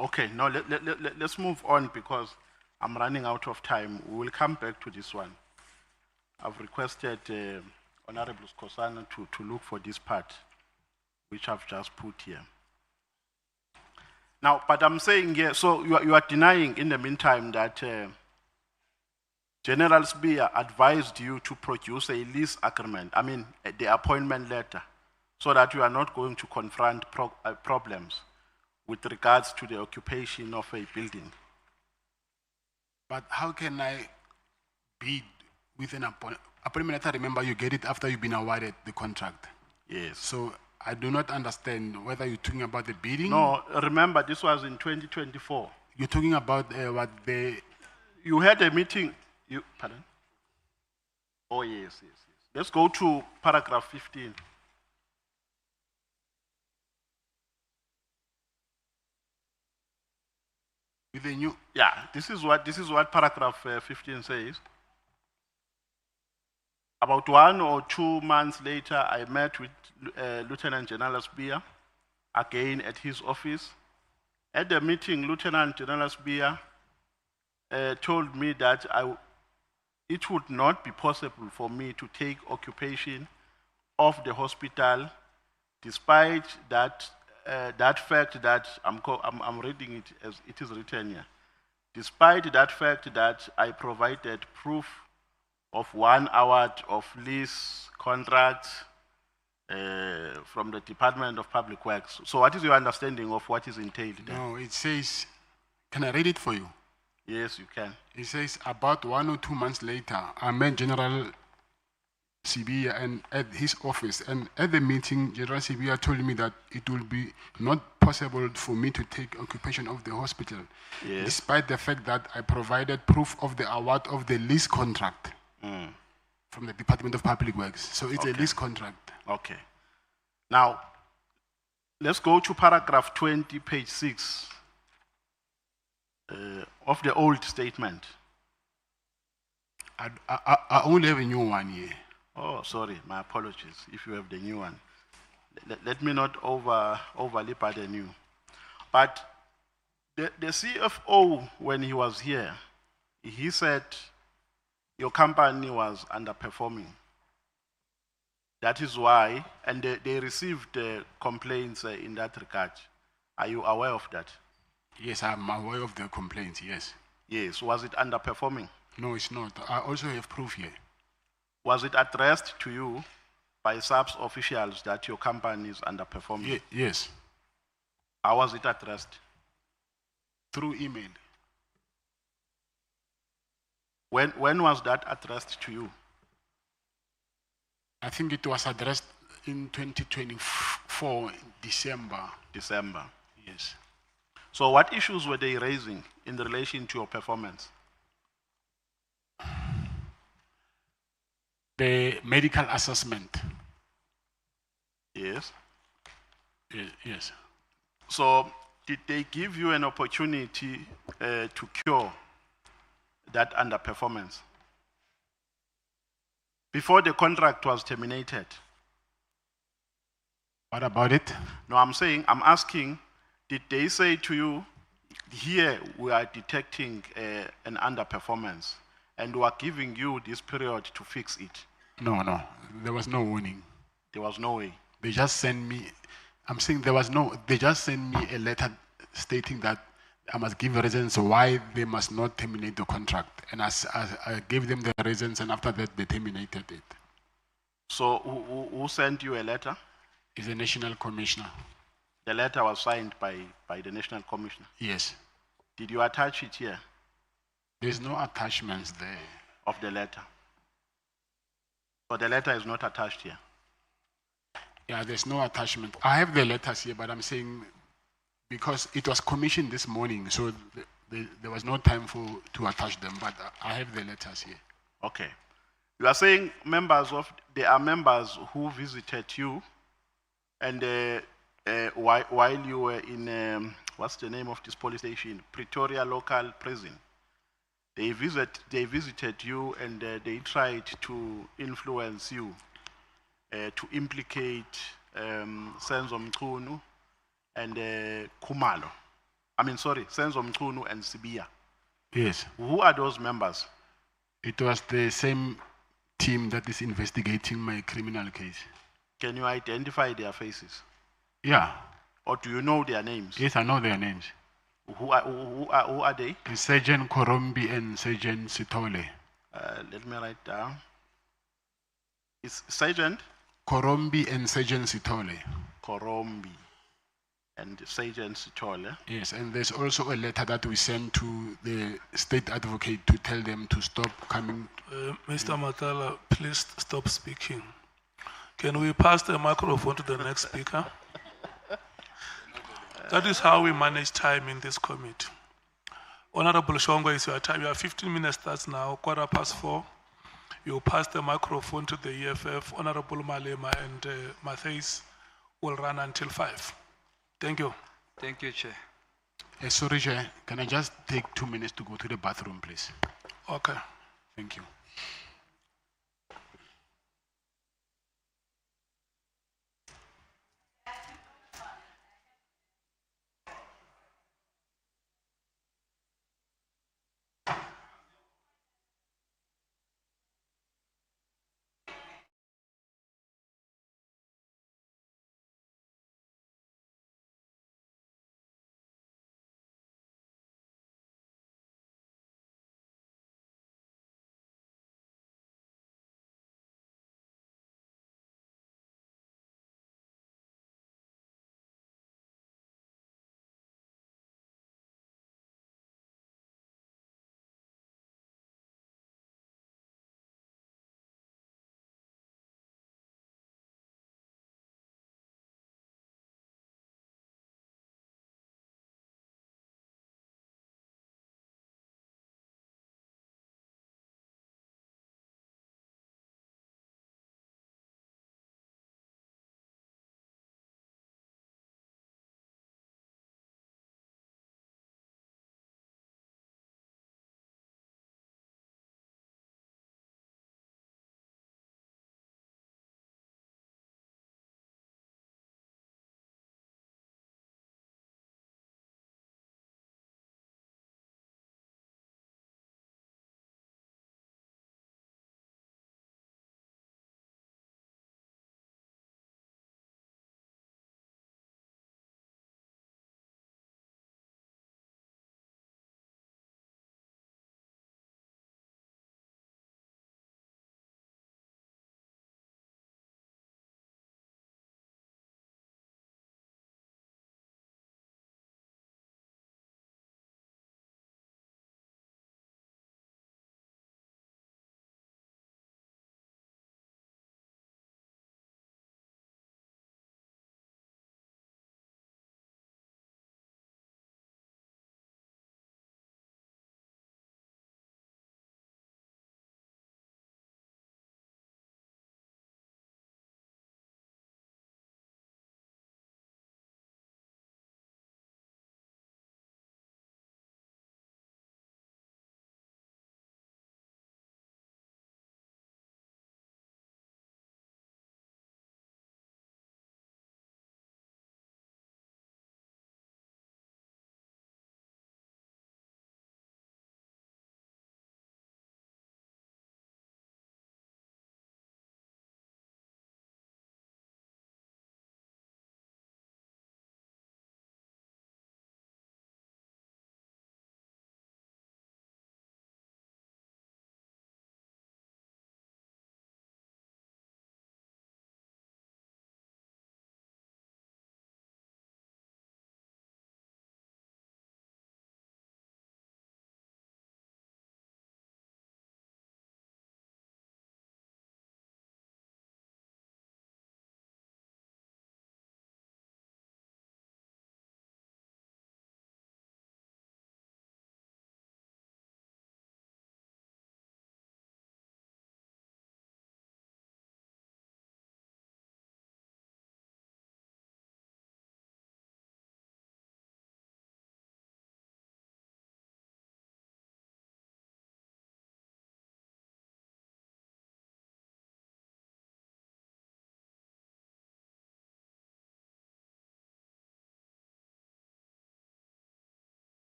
Okay, now let's move on because I'm running out of time. We will come back to this one. I've requested Honorable Skosana to look for this part, which I've just put here. Now, but I'm saying here, so you are denying in the meantime that General Spear advised you to produce a lease agreement, I mean, the appointment letter, so that you are not going to confront problems with regards to the occupation of a building. But how can I bid with an appointment letter? Remember, you get it after you've been awarded the contract. Yes. So I do not understand whether you're talking about the bidding. No, remember, this was in 2024. You're talking about what the... You had a meeting, pardon? Oh, yes. Let's go to paragraph 15. With the new... Yeah, this is what paragraph 15 says. About 1 or 2 months later, I met with Lieutenant General Spear again at his office. At the meeting, Lieutenant General Spear told me that it would not be possible for me to take occupation of the hospital, despite that fact that I'm reading it as it is written here. Despite that fact that I provided proof of 1 award of lease contract from the Department of Public Works. So what is your understanding of what is entailed there? No, it says, can I read it for you? Yes, you can. It says, about 1 or 2 months later, I met General Sibia and at his office, and at the meeting, General Sibia told me that it will be not possible for me to take occupation of the hospital, Yes. despite the fact that I provided proof of the award of the lease contract from the Department of Public Works. So it's a lease contract. Okay. Now, let's go to paragraph 20, page 6 of the old statement. I only have a new one here. Oh, sorry, my apologies if you have the new one. Let me not overly burden you. But the CFO, when he was here, he said your company was underperforming. That is why, and they received complaints in that regard. Are you aware of that? Yes, I'm aware of the complaints, yes. Yes, was it underperforming? No, it's not. I also have proof here. Was it addressed to you by SAPS officials that your company is underperforming? Yes. How was it addressed? Through email. When was that addressed to you? I think it was addressed in 2024, December. December. Yes. So what issues were they raising in relation to your performance? The medical assessment. Yes. Yes. So did they give you an opportunity to cure that underperformance? Before the contract was terminated. What about it? No, I'm asking, did they say to you, here we are detecting an underperformance and we are giving you this period to fix it? No. There was no warning. There was no way. They just sent me, they just sent me a letter stating that I must give reasons why they must not terminate the contract. And I gave them the reasons, and after that, they terminated it. So who sent you a letter? It's the National Commissioner. The letter was signed by the National Commissioner? Yes. Did you attach it here? There's no attachments there. Of the letter? So the letter is not attached here? Yeah, there's no attachment. I have the letters here, but I'm saying because it was commissioned this morning, so there was no time to attach them, but I have the letters here. Okay. You are saying there are members who visited you, and while you were in, what's the name of this police station? Pretoria local prison. They visited you and they tried to influence you, to implicate Senzo Mchunu and Kumalo. Senzo Mchunu and Sibia. Yes. Who are those members? It was the same team that is investigating my criminal case. Can you identify their faces? Yeah. Or do you know their names? Yes, I know their names. Who are they? Sergeant Korombi and Sergeant Sitole. Let me write down. It's Sergeant? Korombi and Sergeant Sitole. Korombi and Sergeant Sitole. Yes, and there's also a letter that we sent to the state advocate to tell them to stop coming. Mr. Matlala, please stop speaking. Can we pass the microphone to the next speaker? That is how we manage time in this committee. Honorable Shongo, is your time. You have 15 minutes starts now, 4:15. You pass the microphone to the EFF. Honorable Malema and Matthews will run until 5. Thank you. Thank you, Chair. Sorry, Chair, can I just take 2 minutes to go to the bathroom, please? Okay. Thank you.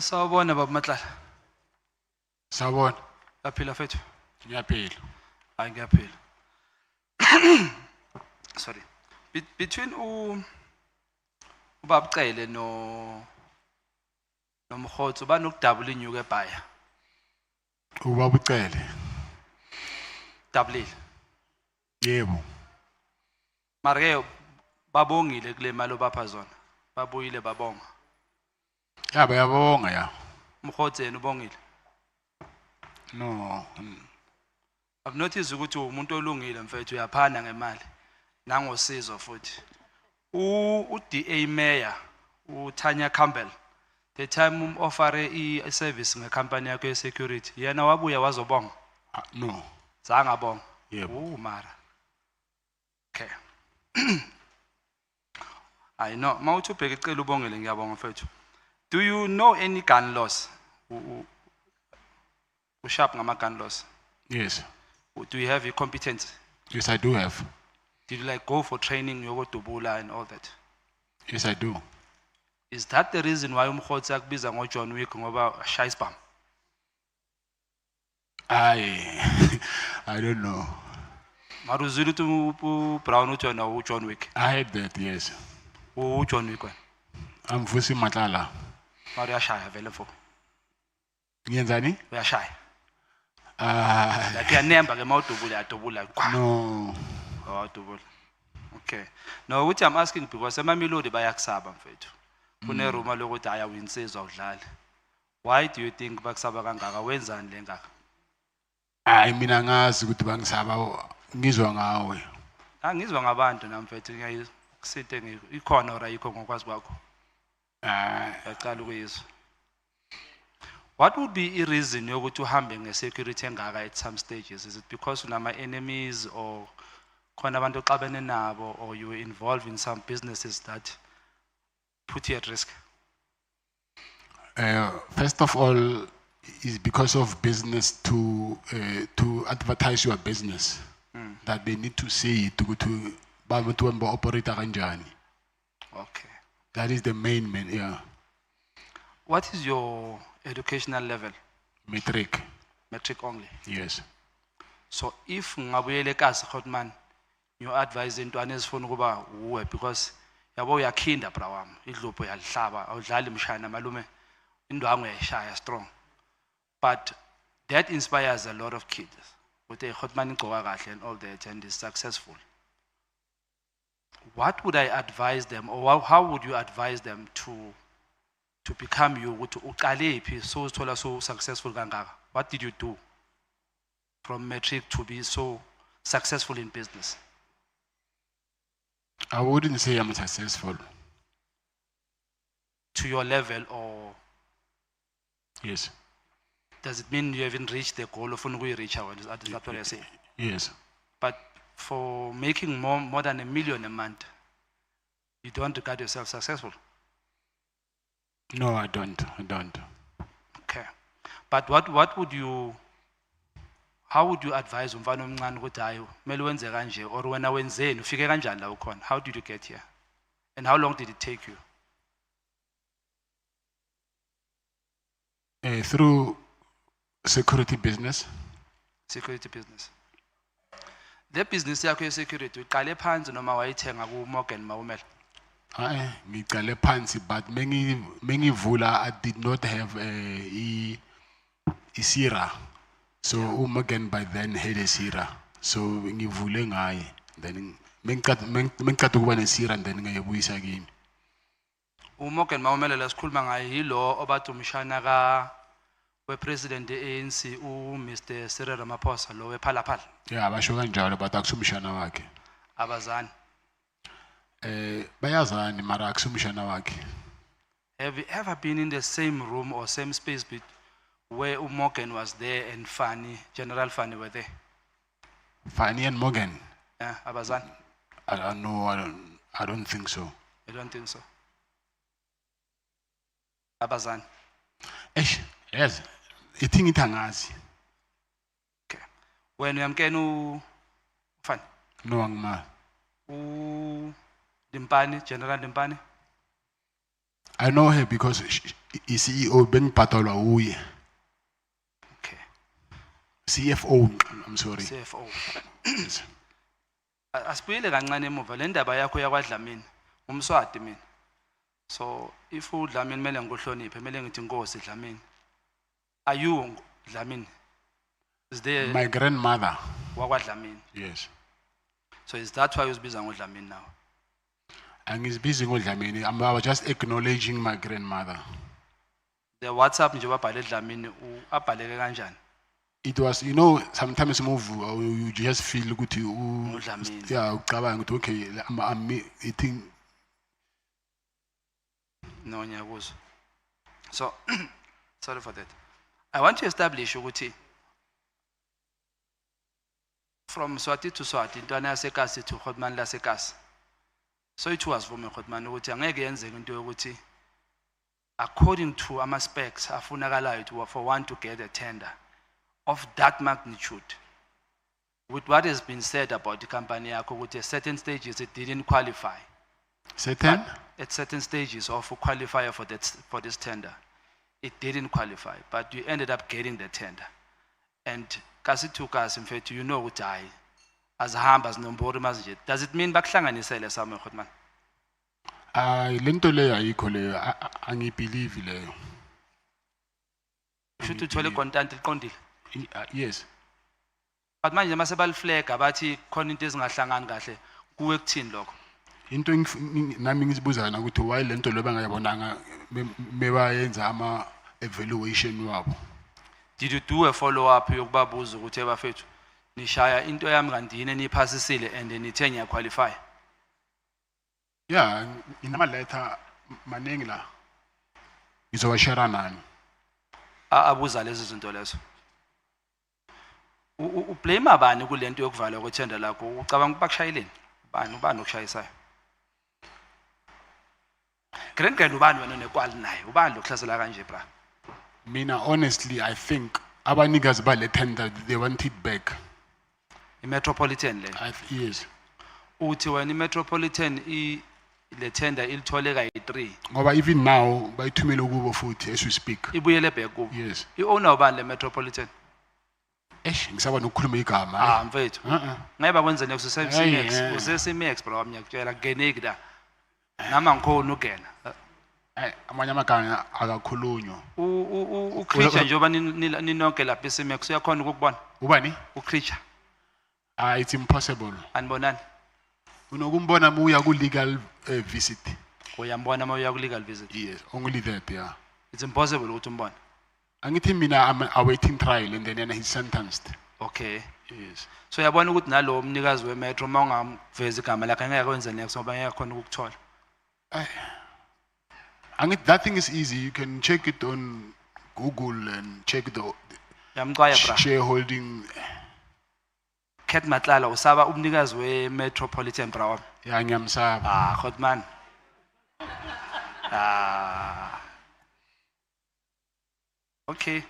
Sawubona baba Matlala. Sawubona. Uyaphila mfethu? Ngiyaphila. Hayi ngiyaphila. Sorry. Between ubabcele nomkhotho banokudouble inyuke ebhaya. Ubaba ucele. Double. Yebo. Mara ke babongile kule mali obapha zona. Babuyile babonga. Ya bayabonga ya. Umkhotho yena ubongile. No. I've noticed ukuthi umuntu olungile mfethu uyaphana ngemali. Nangosizo futhi. DA Mayor uTanya Campbell the time offer i-service ngecompany yakho ye-security yena wabuya wazobonga. No. Zange abonga. Yebo. Mara. Okay. I know. Mawuthi ubheke icela ubongele ngiyabonga mfethu. Do you know any gun laws? Sharp ngama gun laws. Yes. Do you have your competence? Yes, I do have. Did you like go for training yoko dubula and all that? Yes, I do. Is that the reason why umkhotsi akubiza ngo John Wick ngoba shy spam? I don't know. Maruzulu to Brown uthi John Wick. I heard that, yes. John Wick wena. I'm Vusi Matlala. Mara uyashaya vele mfo. Ngiyenzani? Uyashaya. Like yanemba ke mawudubula yadubula. No. Awudubula. Okay. No, which I'm asking because emamelodi bayakusaba mfethu. Kune ruma lokuthi ayawinsizwa udlala. Why do you think bakusaba kangaka? Wenzani lengaka? Hayi mina ngazi ukuthi bangisaba ngizwa ngawe. Angizwa ngabantu namfethu ngiyisithe ikhona ora yikho ngokwazi kwakho. Yaqala ukuyizwa. What would be a reason yokuthi uhambe nge-security engaka at some stages? Is it because unama enemies or khona abantu oxabene nabo or you were involved in some businesses that put you at risk? First of all, is because of business to advertise your business. That they need to see it to operate kanjani. Okay. That is the main, yeah. What is your educational level? Matric. Matric only? Yes. So if ngabuyele kasi Khotman, you advise intwana ezifuna ukuba uwe because yabo uyakhinda bra wami idlupho yalihlaba awudlali mshana malume indwangu yayishaya strong. But that inspires a lot of kids. Uthi Khotman igcoka kahle and all that and is successful. What would I advise them or how would you advise them to become you ukuthi uqale phi so uthola so successful kangaka? What did you do from matric to be so successful in business? I wouldn't say I'm successful. To your level or? Yes. Does it mean you haven't reached the goal of reach out? Is that what you're saying? Yes. But for making more than $1 million a month, you don't regard yourself successful? No, I don't. Okay. But what would you, how would you advise umfana omncane ukuthi hayi kumele wenze kanje or wena wenzeni ufike kanjani la ukhona? How did you get here? And how long did it take you? Through security business. Security business. The business yakho ye-security uqale phansi noma wayithenga ku-Morgan Mawumela? Hayi ngiqale phansi but mengivula I did not have isira. So Morgan by then had a sira. So ngivule ngaye then mengicada ukuba nesira and then ngayebuyisa kimi. uMorgan Mawumela lesikhuluma ngaye yilo obathi umshana ka we-president ANC Mr. Cyril Ramaphosa lo wephalaphala. Yeah, basho kanjalo but akusumshana wakhe. Abazani. Bayazani mara akusumshana wakhe. Have you ever been in the same room or same space where Morgan was there and Fanny, General Fanny were there? Fanny and Morgan? Yeah, abazani. I don't think so. You don't think so? Abazani. Yes. Ithi ngithangazi. Okay. When uyamkena Fanny? No angima. Dimpani, General Dimpani? I know her because i-CEO bengibhatalwa uye. Okay. CFO, I'm sorry. CFO. Yes. Asibuyele kancane emuva le ndaba yakho yakwaDlamini umswati mina. So if uDlamini kumele ngikuhloniphe kumele ngithi Nkosi Dlamini. Are you Dlamini? Is there My grandmother. wakwaDlamini? Yes. So is that why uzibiza ngoDlamini now? Angizibizi ngoDlamini. I was just acknowledging my grandmother. The WhatsApp nje babhale Dlamini abhaleke kanjani? It was, you know, sometimes you just feel ukuthi ngoDlamini. yeah, ucabanga ukuthi okay, I'm eating. No nyakuzwa. So sorry for that. I want to establish ukuthi from Swati to Swati intwana yasekasi to Godman lasekasi. So it was for me Godman ukuthi angeke yenzeke into yokuthi according to ama specs afunakalayo to for one to get a tender of that magnitude, with what has been said about the company yakho ukuthi at certain stages it didn't qualify. Certain? But at certain stages of qualifier for this tender, it didn't qualify, but you ended up getting the tender. And kasi to kasi mfethu, you know ukuthi hayi azihamba zinombori manje. Does it mean bakuhlanganisele somewhere Godman? Lento leyo ayikho leyo, angibelieve leyo. Should uthole content liqondile? Yes. But manje mase baliflega bathi khona into ezingahlangani kahle kuwe kuthini lokho? Into nami ngizibuzana ukuthi why lento lo bangayibonanga mebayenza ama evaluation wabo. Did you do a follow up yokubabuza ukuthi ebafethu nishaya into yami kandine niphasisile and nithe ngiya qualify? Yeah, inama letter maningi la. Ngizowashare nani? Abuza lezi zinto lezo. Ublame abani kulento yokuvalwa kwethenda lakho? Ucabanga bakushayeleni? Ubani okushayisayo? Grandgranddad ubani wena nekwali naye? Ubani lokuhlasela kanje bra? Mina honestly I think abanikazi bale tender they want it back. I-Metropolitan le. Yes. Uthi wena i-Metropolitan le tender ilithole kayi-3. Ngoba even now bayithumele kubo futhi as we speak. Ibuyele back kubo. Yes. I-owner ubani le Metropolitan? Ngisaba nokukhuluma igama. Mfethu. Ngeke bakwenze next usesimex bro ngiyakutshela geneki la. Nama ngikhona ugena. Amanye amagama akakhulunywa. Ucreature njengoba ninonke lapha esimex uyakhona ukubona. Ubani? Ucreature. It's impossible. Anibonani? Unokumbona uya ku legal visit. Uyambona uma uya ku legal visit? Yes, only that, yeah. It's impossible ukuthi umbone. Angithi mina I'm awaiting trial and then he's sentenced. Okay. Yes. So yabona ukuthi nalo umnikazi wemetro uma ungaveza igama lakhe ngeke kwenze next ngoba ngeke khona ukukuthola. That thing is easy. You can check it on Google and check the shareholding. Cat Matlala usaba umnikazi we-Metropolitan bra. Yeah, ngiyamsaba. Godman. Okay.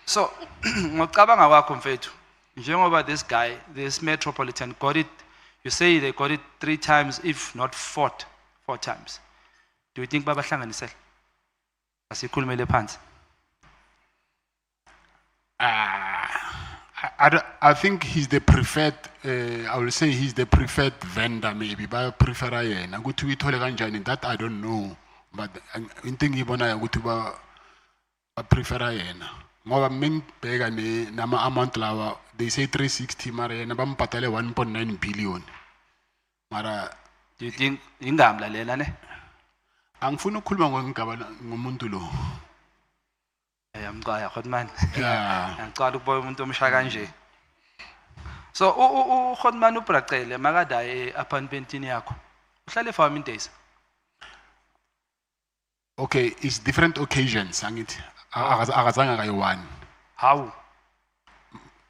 So ngocabanga kwakho mfethu njengoba this guy this Metropolitan got it, you say they got it 3 times if not 4 times. Do you think babahlanganisele? Asikhulumele phansi. I think he's the preferred I will say he's the preferred vendor maybe ba prefer yena ukuthi uyithole kanjani that I don't know, but into engibona ukuthi ba prefer yena ngoba mengibheka nama amount lawa they say 360 mara yena bampatale 1.9 billion. Mara do you think ingamla lena ne? Angifuna ukukhuluma ngomuntu lo. Yamqaya Godman. Yeah. Ngicela ukubona umuntu omsha kanje. So Godman ubracele makada apartmentini yakho. Uhlale for how many days? Okay, it's different occasions angithi. Akazanga kayi-1. How?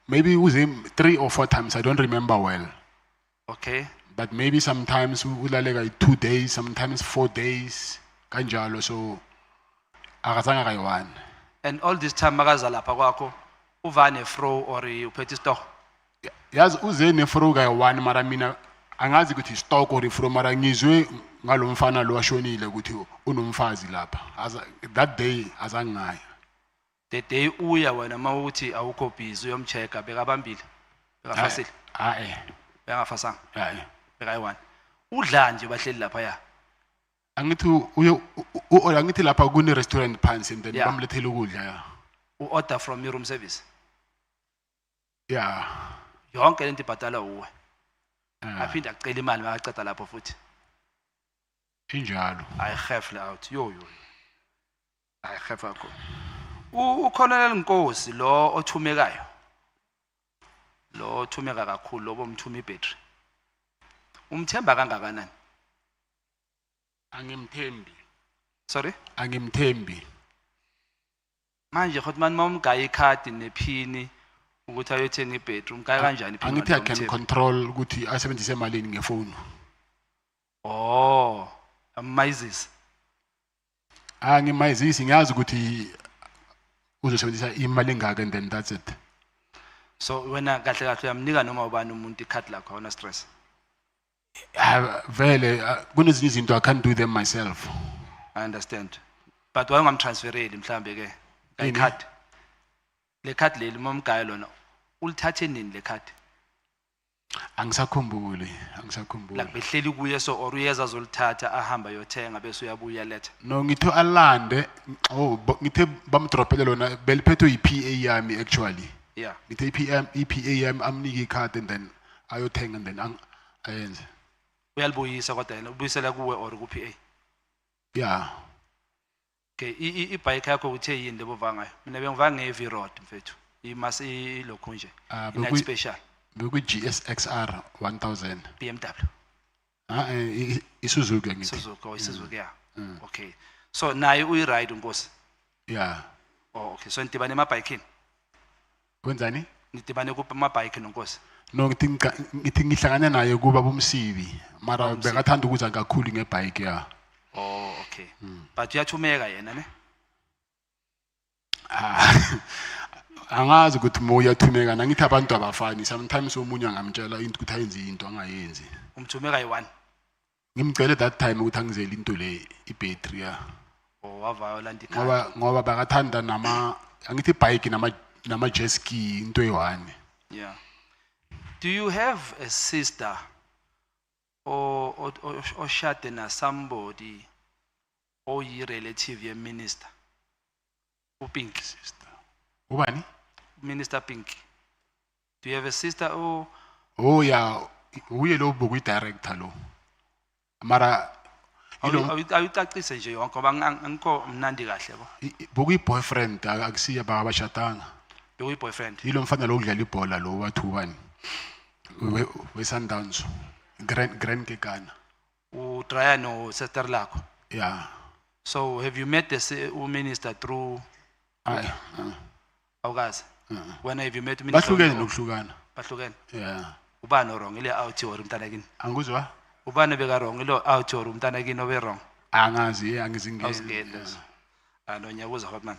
Maybe it was 3 or 4 times, I don't remember well. Okay. But maybe sometimes ulale kayi 2 days, sometimes 4 days kanjalo, so akazanga kayi-1. And all this time makaza lapha kwakho uvane fro or uphethe stock? Yazi uze nefro kayi-1 mara mina angazi ukuthi stock or fro mara ngizwe ngalomfana lo ashonile ukuthi unomfazi lapha. That day azangayi. The day uya wena mawuthi awukho busy uyomcheka bekabambile. Bekafasile. Bekafasanga. Bekayi1. Udla nje bahleli lapha ya. Angithi uyo angithi lapha kune restaurant phansi and then bamlethela ukudla ya. Order from your room service. Yeah. Yonke lento ibhadala uwe. Aphinda acela imali makaceda lapho futhi. Injalo. I have out. Yo. I have akho. Ukhonela Nkosi lo othumekayo. Lo othumeka kakhulu lo bomthuma ibattery. Umthemba kangakanani? Angimthembi. Sorry? Angimthembi. Manje khothi manje mawumgaya ikhadi nephini ukuthi ayothenga ibedroom kaya kanjani iphini? Angithi I can control ukuthi asebenzise malini ngefoni. Oh, amazes. Angimazisi ngiyazi ukuthi uzosebenzisa imali engaka and then that's it. So wena kahle kahle uyamnika noma ubani umuntu ikhadi lakho awuna stress. Vele kunezinye izinto I can't do them myself. I understand. But why ungamtransfereli mhlambe ke ikhadi? Le khadi leli momgaya lona ulithathe nini le khadi? Angisakhumbuli. La behleli kuye so or uyeza azolithatha ahamba yothenga bese uyabuya letha. No ngitho alande ngithe bamdropele lona beliphetho iPA yami actually. Yeah. Ngithe iPA yami amnike ikhadi and then ayothenga and then ayenze. Uyalibuyisa kodwa yena ubuyisela kuwe or ku PA? Yeah. Okay, ibike yakho uthe yini lebova ngayo? Mina bengiva ngevi road mfethu. Imasi lokho nje. Ina special. Beku GSXR 1000. BMW. Isuzuki ngithi. Isuzuki yeah. Okay. So naye uyiride Nkosi? Yeah. Oh okay, so nitibane emabhayikini? Kwenzani? Nitibane kuphi amabhayiki noNkosi? No ngithi ngihlangane naye kuba bomsibi mara bekathanda ukuza kakhulu ngebike ya. Oh okay. But uyathumeka yena ne? Angazi ukuthi moya thumeka ngithi abantu abafani sometimes omunye angamtshela into ukuthi ayenze into angayenzi. Umthumeka yi1. Ngimcela that time ukuthi angizele into le ibattery ya. Oh waviola ndikhaya. Ngoba bakathanda angithi bike nama jet ski into eyi1. Yeah. Do you have a sister or shade na somebody or yi relative ye minister? Upink sister. Ubani? Minister Pink. Do you have a sister or? Oh yeah, uye lo boku director lo. Mara awucacise nje yonke ngoba angikho mnandi kahle bo. Boku boyfriend akusiya babashatanga. Boku boyfriend. Yilo mfana lo udlala ibhola lo wathubani. We Sundowns. Grand Kekana. Utraya no sister lakho. Yeah. So have you met the minister through? Awukazi. When have you met minister? Bahlukene nokuhlukana. Bahlukene. Yeah. Ubani wrong ile out or umntana kini? Anguzwa? Ubani beka wrong ile out or umntana kini obe wrong? Angazi angizingeni. Awuzingeni. No nyakuza hotman.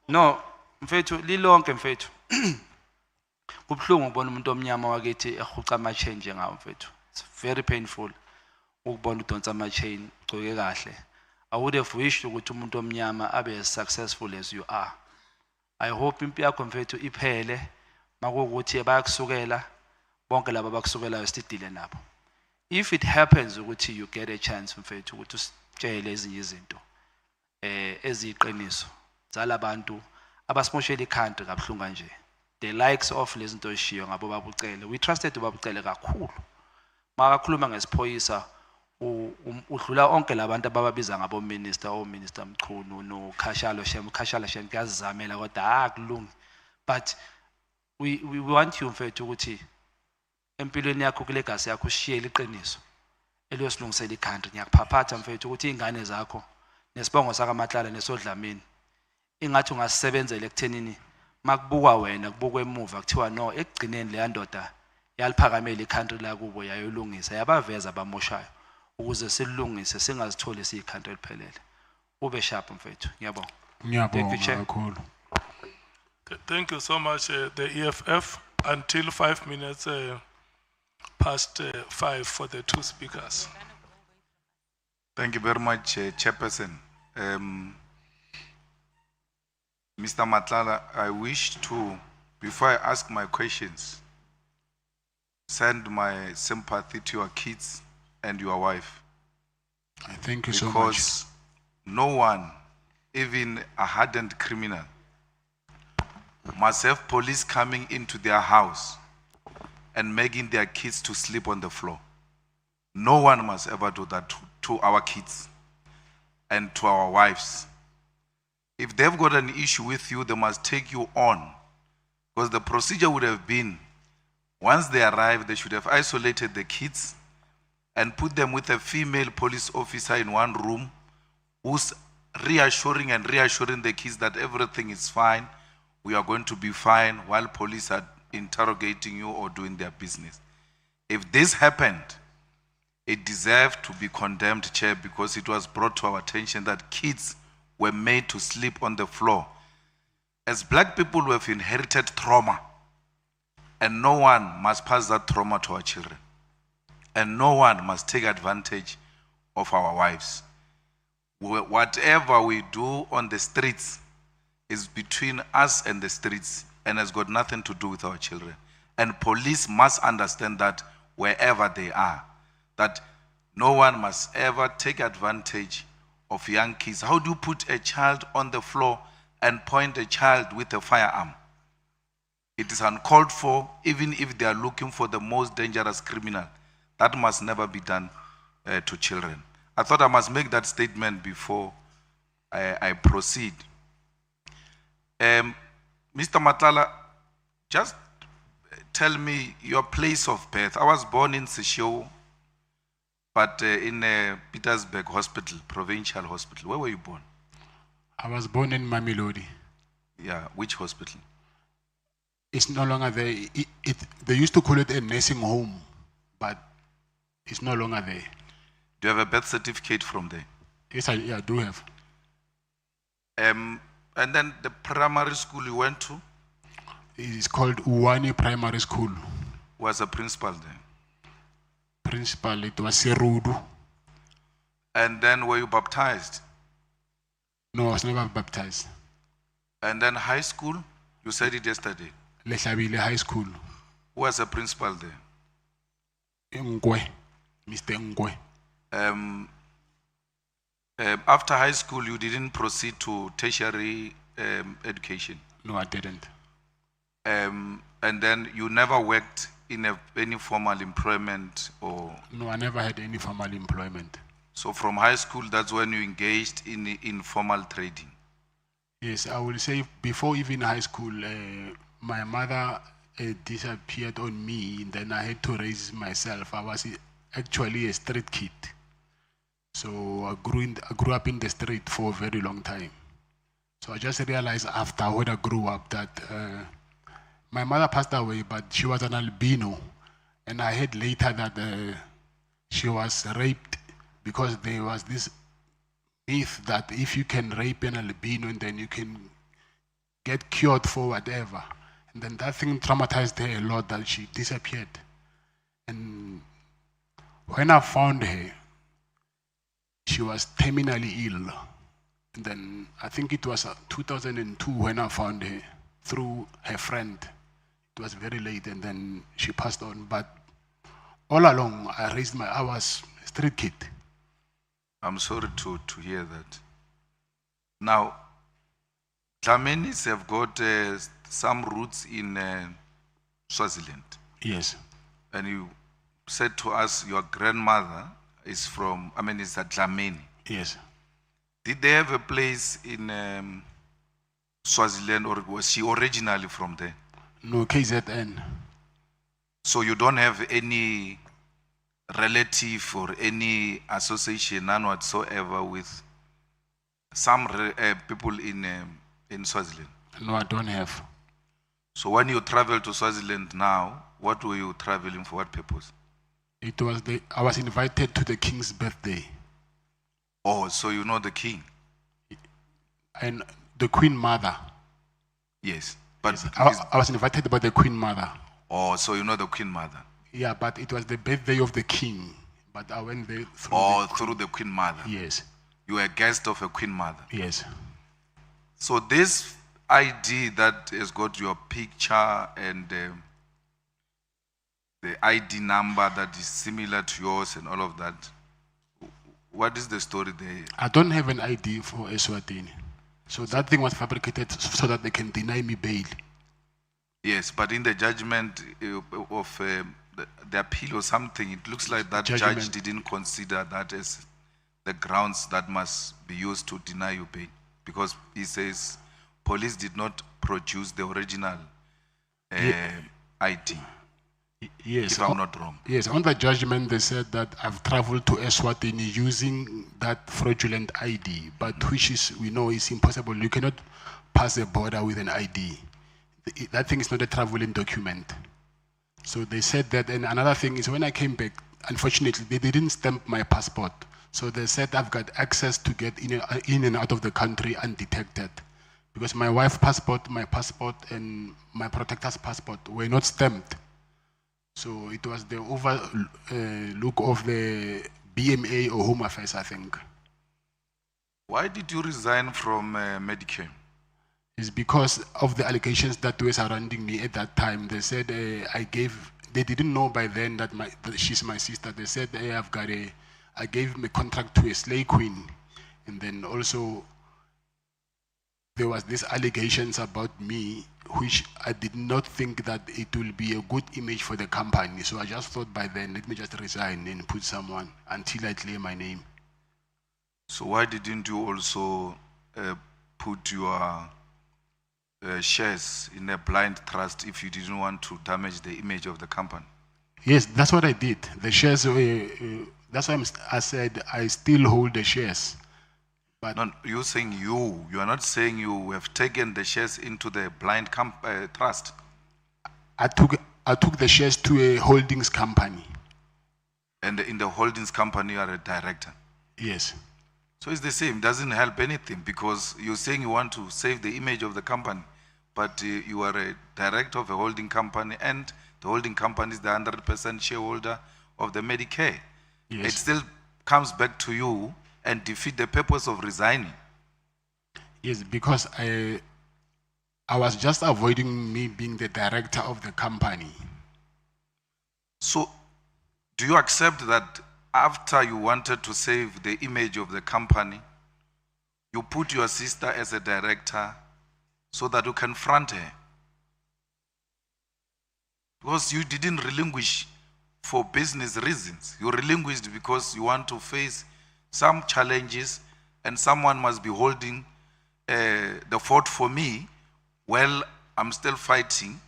No, mfethu lilonke mfethu. Kubhlungu ukubona umuntu omnyama wakithi ehuca ama change ngawo mfethu. It's very painful ukubona udonsa ama chain ugcoke kahle. I would have wished ukuthi umuntu omnyama abe as successful as you are. I hope impilo yakho mfethu iphele makuwukuthi bayakusukela bonke laba bakusukelayo sidile nabo. If it happens ukuthi you get a chance mfethu ukuthi usitshele ezinye izinto eziqiniso zalabantu abasimoshela ikhantri kabuhlungu nje. The likes of lezinto eshiyo ngabo babucele. We trusted babucele kakhulu. Makakhuluma ngesiphoyisa udlula onke labantu abababiza ngabo minister o minister Mchunu no Khashalo Shem kuyazizamela kodwa akulungi. But we want you mfethu ukuthi empilweni yakho kule gasi yakho ushiyele iqiniso eliyosilungisela ikhantri. Ngiyakuphaphatha mfethu ukuthi izingane zakho nesibongo saka Matlala nesodlamini ingathi ungasebenzele ekuthenini makubukwa wena kubukwe emuva kuthiwa no ekugcineni le ndoda yaliphakamela ikhantri la kubo yayolungisa yabaveza abamoshayo ukuze silungise singazitholi siyikhantri eliphelele. Ube sharp mfethu. Ngiyabonga. Ngiyabonga kakhulu. Thank you so much the EFF until 5 minutes past 5 for the two speakers. Thank you very much, Chairperson. Mr. Matlala, I wish to, before I ask my questions, send my sympathy to your kids and your wife. Thank you so much. Because no one, even a hardened criminal, must have police coming into their house and making their kids to sleep on the floor. No one must ever do that to our kids and to our wives. If they've got an issue with you, they must take you on. Because the procedure would have been, once they arrive, they should have isolated the kids and put them with a female police officer in one room who's reassuring the kids that everything is fine, we are going to be fine, while police are interrogating you or doing their business. If this happened, it deserved to be condemned, Chair, because it was brought to our attention that kids were made to sleep on the floor. As black people, we have inherited trauma, and no one must pass that trauma to our children. And no one must take advantage of our wives. Whatever we do on the streets is between us and the streets and has got nothing to do with our children. And police must understand that wherever they are, that no one must ever take advantage of young kids. How do you put a child on the floor and point a child with a firearm? It is uncalled for, even if they are looking for the most dangerous criminal. That must never be done to children. I thought I must make that statement before I proceed. Mr. Matlala, just tell me your place of birth. I was born in Seshego, but in Petersburg Hospital, Provincial Hospital. Where were you born? I was born in Mamelodi. Yeah, which hospital? It's no longer there. They used to call it a nursing home, but it's no longer there. Do you have a birth certificate from there? Yes, I do have. And then the primary school you went to? It is called Uwani Primary School. Who was the principal there? Principal, it was Serudu. And then were you baptized? No, I was never baptized. And then high school? You said it yesterday. Leshabile High School. Who was the principal there? Ngwe, Mr. Ngwe. After high school, you didn't proceed to tertiary education? No, I didn't. And then you never worked in any formal employment or? No, I never had any formal employment. So from high school, that's when you engaged in informal trading? Yes, I will say before even high school, my mother disappeared on me, and then I had to raise myself. I was actually a street kid. So I grew up in the street for a very long time. So I just realized after when I grew up that my mother passed away, but she was an albino. And I heard later that she was raped because there was this myth that if you can rape an albino, then you can get cured for whatever. And then that thing traumatized her a lot that she disappeared. And when I found her, she was terminally ill. And then I think it was 2002 when I found her through her friend. It was very late and then she passed on. But all along, I was a street kid. I'm sorry to hear that. Now, Dlamenis have got some roots in Swaziland. Yes. And you said to us your grandmother is from, is a Dlamini. Yes. Did they have a place in Swaziland, or was she originally from there? No, KZN. So you don't have any relative or any association, none whatsoever, with some people in Swaziland? No, I don't have. So when you travel to Swaziland now, what were you traveling for? What purpose? I was invited to the king's birthday. Oh, so you know the king? And the queen mother. Yes. But yes, I was invited by the queen mother. Oh, so you know the queen mother? Yeah, but it was the birthday of the king. But I went there through Or through the Queen Mother? Yes. You were a guest of a Queen Mother? Yes. So this ID that has got your picture and the ID number that is similar to yours and all of that, what is the story there? I don't have an ID for Eswatini. So that thing was fabricated so that they can deny me bail. Yes, but in the judgment of the appeal or something, it looks like that judge Judgment. didn't consider that as the grounds that must be used to deny you bail. Because he says police did not produce the original ID. Yes. If I'm not wrong. Yes, on the judgment they said that I've traveled to Eswatini using that fraudulent ID, but which is, we know is impossible. You cannot pass a border with an ID. That thing is not a traveling document. So they said that, and another thing is when I came back, unfortunately, they didn't stamp my passport. So they said I've got access to get in and out of the country undetected. Because my wife's passport, my passport, and my protector's passport were not stamped. So it was the overlook of the BMA or Home Affairs, I think. Why did you resign from Medicare? It's because of the allegations that were surrounding me at that time. They said they didn't know by then that she's my sister. They said I gave him a contract to a slave queen. And then also there was these allegations about me, which I did not think that it will be a good image for the company. So I just thought by then, let me just resign and put someone until I clear my name. So why didn't you also put your shares in a blind trust if you didn't want to damage the image of the company? Yes, that's what I did. The shares, that's why I said I still hold the shares. But no, you're saying you are not saying you have taken the shares into the blind trust. I took the shares to a holdings company. And in the holdings company, you are a director? Yes. So it's the same, it doesn't help anything because you're saying you want to save the image of the company, but you are a director of a holding company and the holding company is the 100% shareholder of the Medicare. Yes. It still comes back to you and defeat the purpose of resigning. Yes, because I was just avoiding me being the director of the company. So do you accept that after you wanted to save the image of the company, you put your sister as a director so that you can front her? Because you didn't relinquish for business reasons. You relinquished because you want to face some challenges and someone must be holding the fort for me. Well, I'm still fighting,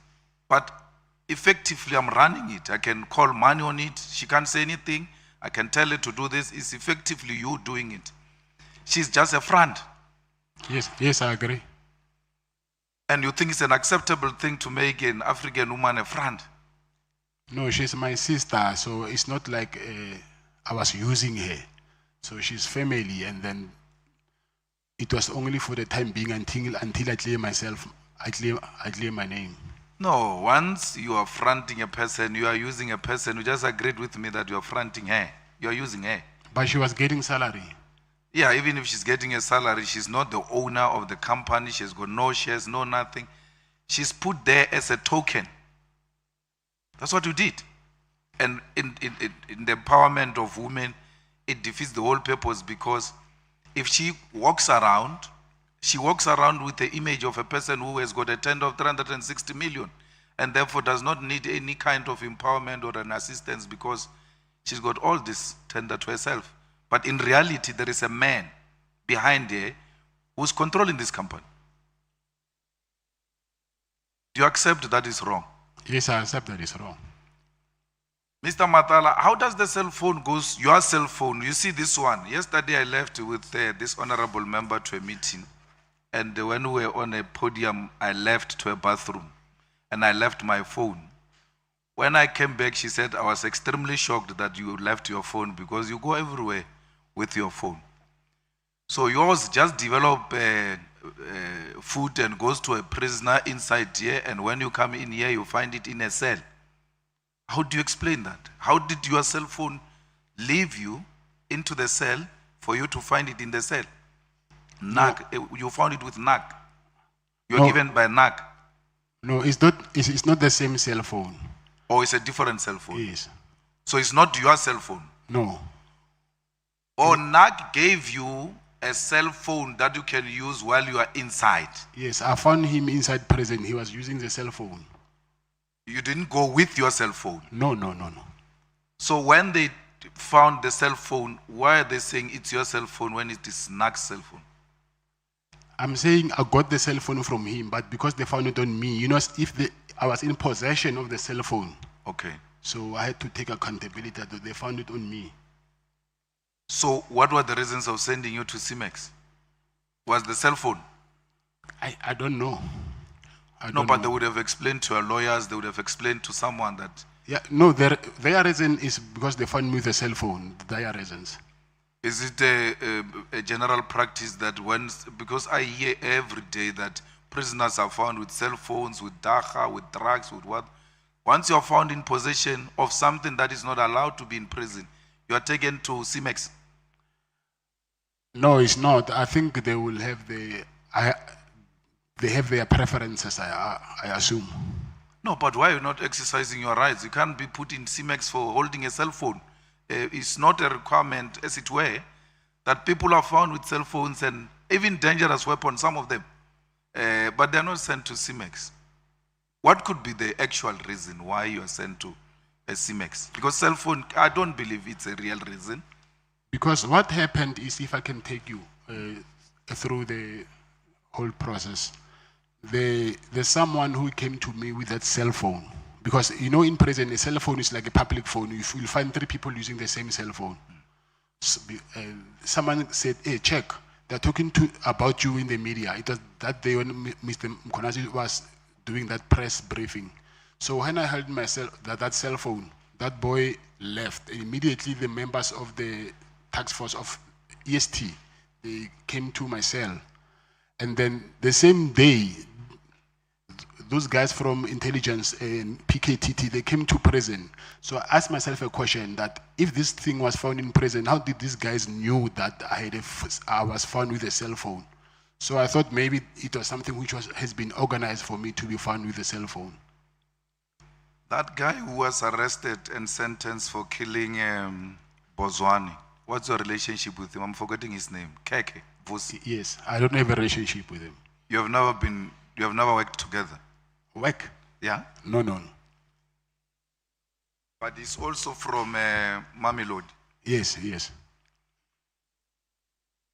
but effectively I'm running it. I can call money on it. She can't say anything. I can tell her to do this. It's effectively you doing it. She's just a friend. Yes, I agree. And you think it's an acceptable thing to make an African woman a friend? No, she's my sister, so it's not like I was using her. So she's family, and then it was only for the time being until I clear myself, I clear my name. No, once you are fronting a person, you are using a person. You just agreed with me that you are fronting her. You are using her. But she was getting salary. Yeah, even if she's getting a salary, she's not the owner of the company. She's got no shares, no nothing. She's put there as a token. That's what you did. And in the empowerment of women, it defeats the whole purpose because if she walks around with the image of a person who has got a tender of 360 million and therefore does not need any kind of empowerment or an assistance because she's got all this tender to herself. But in reality, there is a man behind her who's controlling this company. Do you accept that is wrong? Yes, I accept that is wrong. Mr. Matlala, how does the cell phone goes, your cell phone, you see this one. Yesterday I left with this honorable member to a meeting. And when we were on a podium, I left to a bathroom. And I left my phone. When I came back, she said, I was extremely shocked that you left your phone because you go everywhere with your phone. So yours just develop food and goes to a prisoner inside here. And when you come in here, you find it in a cell. How do you explain that? How did your cell phone leave you into the cell for you to find it in the cell? NAC, you found it with NAC. You're No. given by NAC. No, it's not. It's not the same cell phone. Or it's a different cell phone? Yes. So it's not your cell phone? No. Or NAC gave you a cell phone that you can use while you are inside? Yes, I found him inside prison. He was using the cell phone. You didn't go with your cell phone? No. So when they found the cell phone, why are they saying it's your cell phone when it is NAC's cell phone? I'm saying I got the cell phone from him, but because they found it on me, you know, I was in possession of the cell phone. Okay. So I had to take accountability that they found it on me. So what were the reasons of sending you to CIMEX? Was the cell phone? I don't know. No, but they would have explained to your lawyers, they would have explained to someone that... Yeah, no, their reason is because they found me with a cell phone, their reasons. Is it a general practice that because I hear every day that prisoners are found with cell phones, with dagga, with drugs, with what? Once you're found in possession of something that is not allowed to be in prison, you are taken to CIMEX. No, it's not. I think they will have they have their preferences, I assume. No, but why are you not exercising your rights? You can't be put in CIMEX for holding a cell phone. It's not a requirement, as it were, that people are found with cell phones and even dangerous weapons, some of them, but they're not sent to CIMEX. What could be the actual reason why you are sent to a CIMEX? Because cell phone, I don't believe it's a real reason. Because what happened is, if I can take you through the whole process, there's someone who came to me with that cell phone. Because, you know, in prison, a cell phone is like a public phone. You'll find 3 people using the same cell phone. Someone said, hey, check, they're talking about you in the media. It was that day when Mr. Mkonazi was doing that press briefing. So when I held that cell phone, that boy left. Immediately, the members of the task force of EST, they came to my cell. And then the same day, those guys from intelligence and PKTT, they came to prison. So I asked myself a question that if this thing was found in prison, how did these guys knew that I was found with a cell phone? So I thought maybe it was something which has been organized for me to be found with a cell phone. That guy who was arrested and sentenced for killing Bozwani, what's your relationship with him? I'm forgetting his name. Keke, Vusi. Yes, I don't have a relationship with him. You have never worked together? Work? Yeah? No. But he's also from Mamelodi? Yes.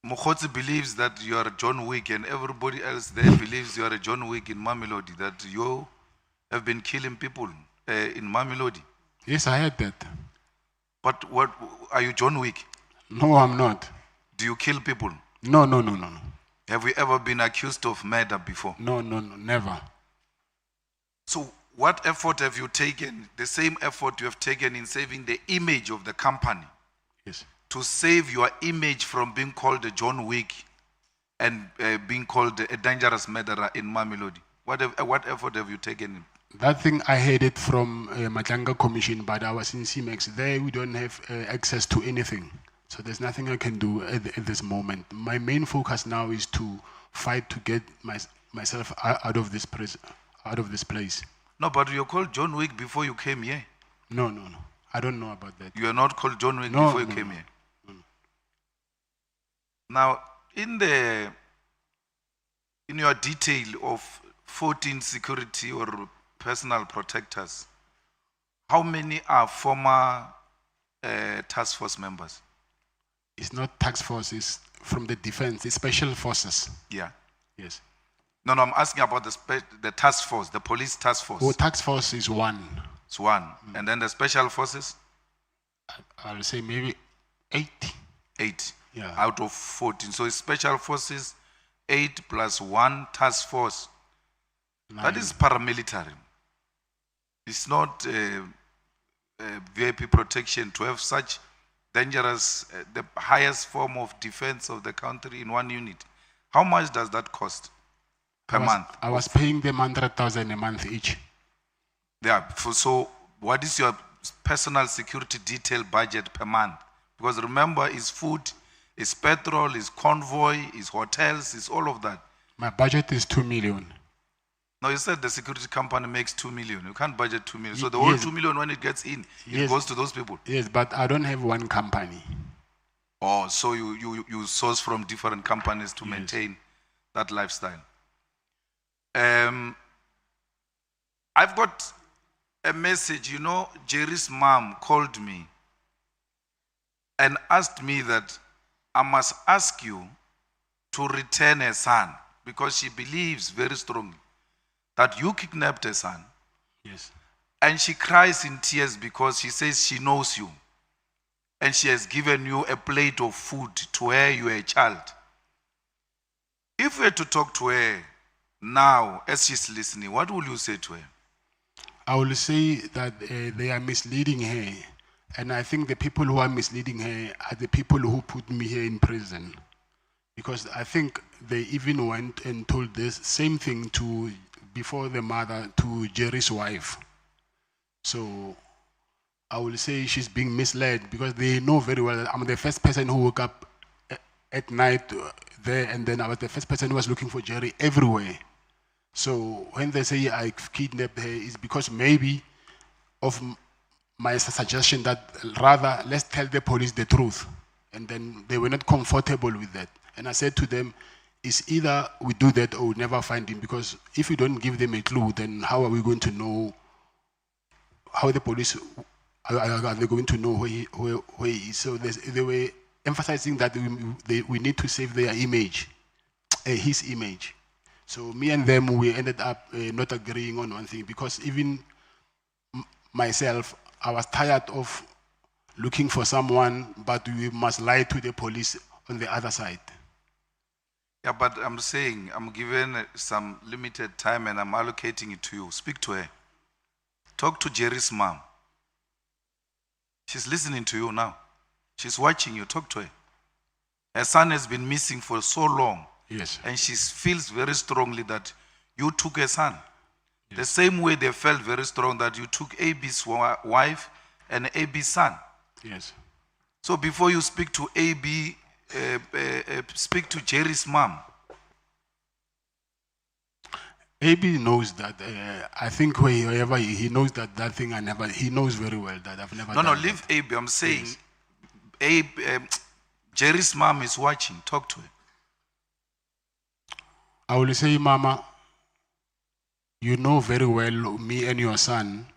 Mokgotsi believes that you are John Wick and everybody else there believes you are a John Wick in Mamelodi, that you have been killing people in Mamelodi. Yes, I heard that. But what, are you John Wick? No, I'm not. Do you kill people? No. Have we ever been accused of murder before? No, never. So what effort have you taken, the same effort you have taken in saving the image of the company? Yes. To save your image from being called a John Wick and being called a dangerous murderer in Mamelodi? What effort have you taken? That thing I heard it from Matlala Commission, but I was in CIMEX. There we don't have access to anything. So there's nothing I can do at this moment. My main focus now is to fight to get myself out of this place. No, but you're called John Wick before you came here. No. I don't know about that. You are not called John Wick before you came here. Now, in your detail of 14 security or personal protectors, how many are former task force members? It's not task force, it's from the defense, it's special forces. Yeah. Yes. No, I'm asking about the task force, the police task force. Oh, task force is 1. It's 1. And then the special forces? I'll say maybe 8. 8. Yeah. Out of 14. So it's special forces, 8 plus 1 task force. 9. That is paramilitary. It's not VIP protection to have such dangerous, the highest form of defense of the country in one unit. How much does that cost per month? I was paying them 100,000 a month each. Yeah. So what is your personal security detail budget per month Because remember, it's food, it's petrol, it's convoy, it's hotels, it's all of that. My budget is 2 million. No, you said the security company makes 2 million. You can't budget 2 million. So the whole Yes. 2 million, when it gets in, it Yes. goes to those people. Yes, but I don't have one company. Oh, so you source from different companies to maintain that lifestyle. I've got a message. You know, Jerry's mom called me and asked me that I must ask you to return her son because she believes very strongly that you kidnapped her son. Yes. And she cries in tears because she says she knows you. And she has given you a plate of food to her, you are a child. If we were to talk to her now, as she's listening, what will you say to her? I will say that they are misleading her. And I think the people who are misleading her are the people who put me here in prison. Because I think they even went and told this same thing before the mother to Jerry's wife. So I will say she's being misled because they know very well I'm the first person who woke up at night there, and then I was the first person who was looking for Jerry everywhere. So when they say I kidnapped her, it's because maybe of my suggestion that rather let's tell the police the truth. And then they were not comfortable with that. And I said to them, it's either we do that or we never find him, because if we don't give them a clue, then how are we going to know how the police are they going to know where he is? So they were emphasizing that we need to save their image, his image. So me and them, we ended up not agreeing on one thing, because even myself, I was tired of looking for someone, but we must lie to the police on the other side. Yeah, but I'm saying I'm given some limited time and I'm allocating it to you. Speak to her. Talk to Jerry's mom. She's listening to you now. She's watching you. Talk to her. Her son has been missing for so long. Yes. And she feels very strongly that you took her son. Yes. The same way they felt very strong that you took AB's wife and AB's son. Yes. So before you speak to AB, speak to Jerry's mom. AB knows that. I think wherever he knows that thing, he knows very well that I've never done No, that. leave AB. I'm saying, Jerry's mom is watching. Talk to her. I will say, Mama, you know very well, me and your son,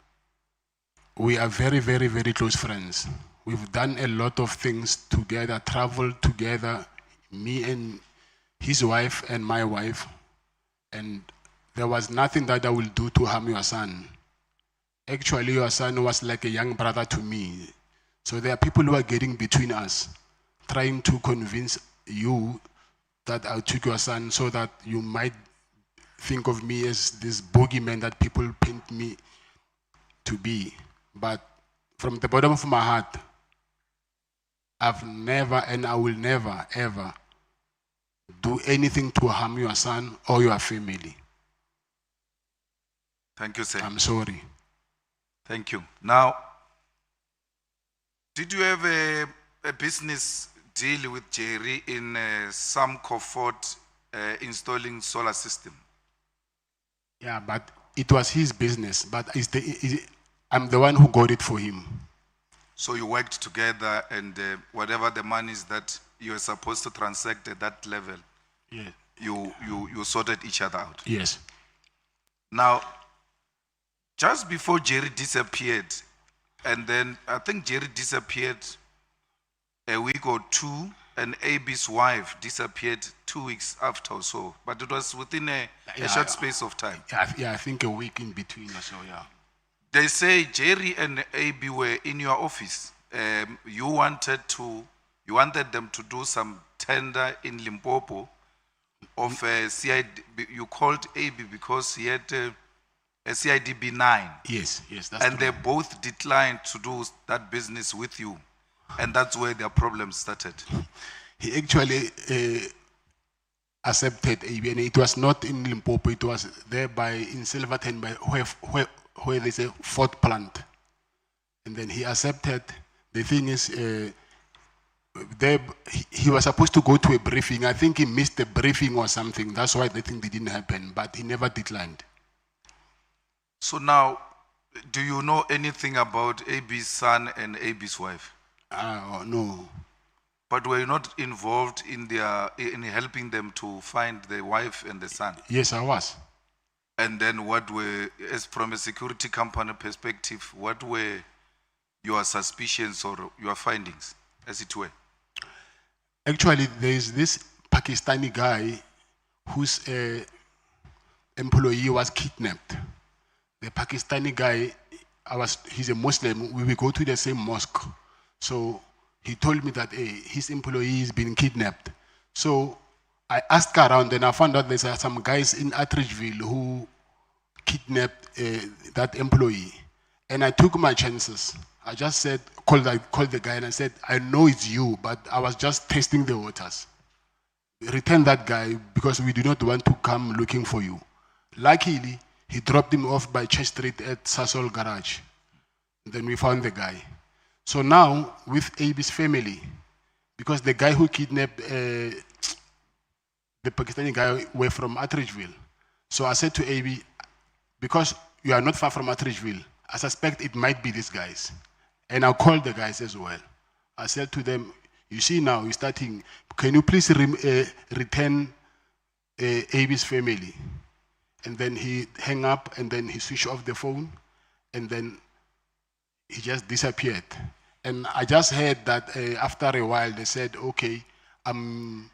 we are very, very, very close friends. We've done a lot of things together, traveled together, me and his wife and my wife, and there was nothing that I will do to harm your son. Actually, your son was like a young brother to me. So there are people who are getting between us, trying to convince you that I took your son so that you might think of me as this boogeyman that people paint me to be. But from the bottom of my heart, I've never and I will never, ever do anything to harm your son or your family. Thank you, sir. I'm sorry. Thank you. Now, did you have a business deal with Jerry in some comfort installing solar system? Yeah, but it was his business, but I'm the one who got it for him. So you worked together, and whatever the money is that you were supposed to transact at that level, yeah, you sorted each other out. Yes. Now, just before Jerry disappeared, and then I think Jerry disappeared a week or two, and AB's wife disappeared 2 weeks after or so, but it was within a short space of time. Yeah, I think a week in between or so, yeah. They say Jerry and AB were in your office. You wanted them to do some tender in Limpopo of a CID. You called AB because he had a CIDB 9. Yes, that's and true. they both declined to do that business with you. And that's where their problems started. He actually accepted AB, and it was not in Limpopo, it was there in Silverton, where there's a Ford plant. And then he accepted. The thing is, he was supposed to go to a briefing. I think he missed the briefing or something. That's why the thing didn't happen, but he never declined. So now, do you know anything about AB's son and AB's wife? No. But were you not involved in helping them to find the wife and the son? Yes, I was. And then what were, as from a security company perspective, what were your suspicions or your findings, as it were? Actually, there is this Pakistani guy whose employee was kidnapped. The Pakistani guy, he's a Muslim. We will go to the same mosque. So he told me that his employee is being kidnapped. So I asked around and I found out there's some guys in Atteridgeville who kidnapped that employee. And I took my chances. I just said, call the guy and I said, I know it's you, but I was just testing the waters. Return that guy because we do not want to come looking for you. Luckily, he dropped him off by Church Street at Sasol Garage. Then we found the guy. So now, with AB's family, because the guy who kidnapped the Pakistani guy were from Atteridgeville. So I said to AB, because you are not far from Atteridgeville, I suspect it might be these guys. And I called the guys as well. I said to them, you see now, you're starting, can you please return AB's family? And then he hung up and then he switched off the phone and then he just disappeared. And I just heard that after a while they said, okay, I'm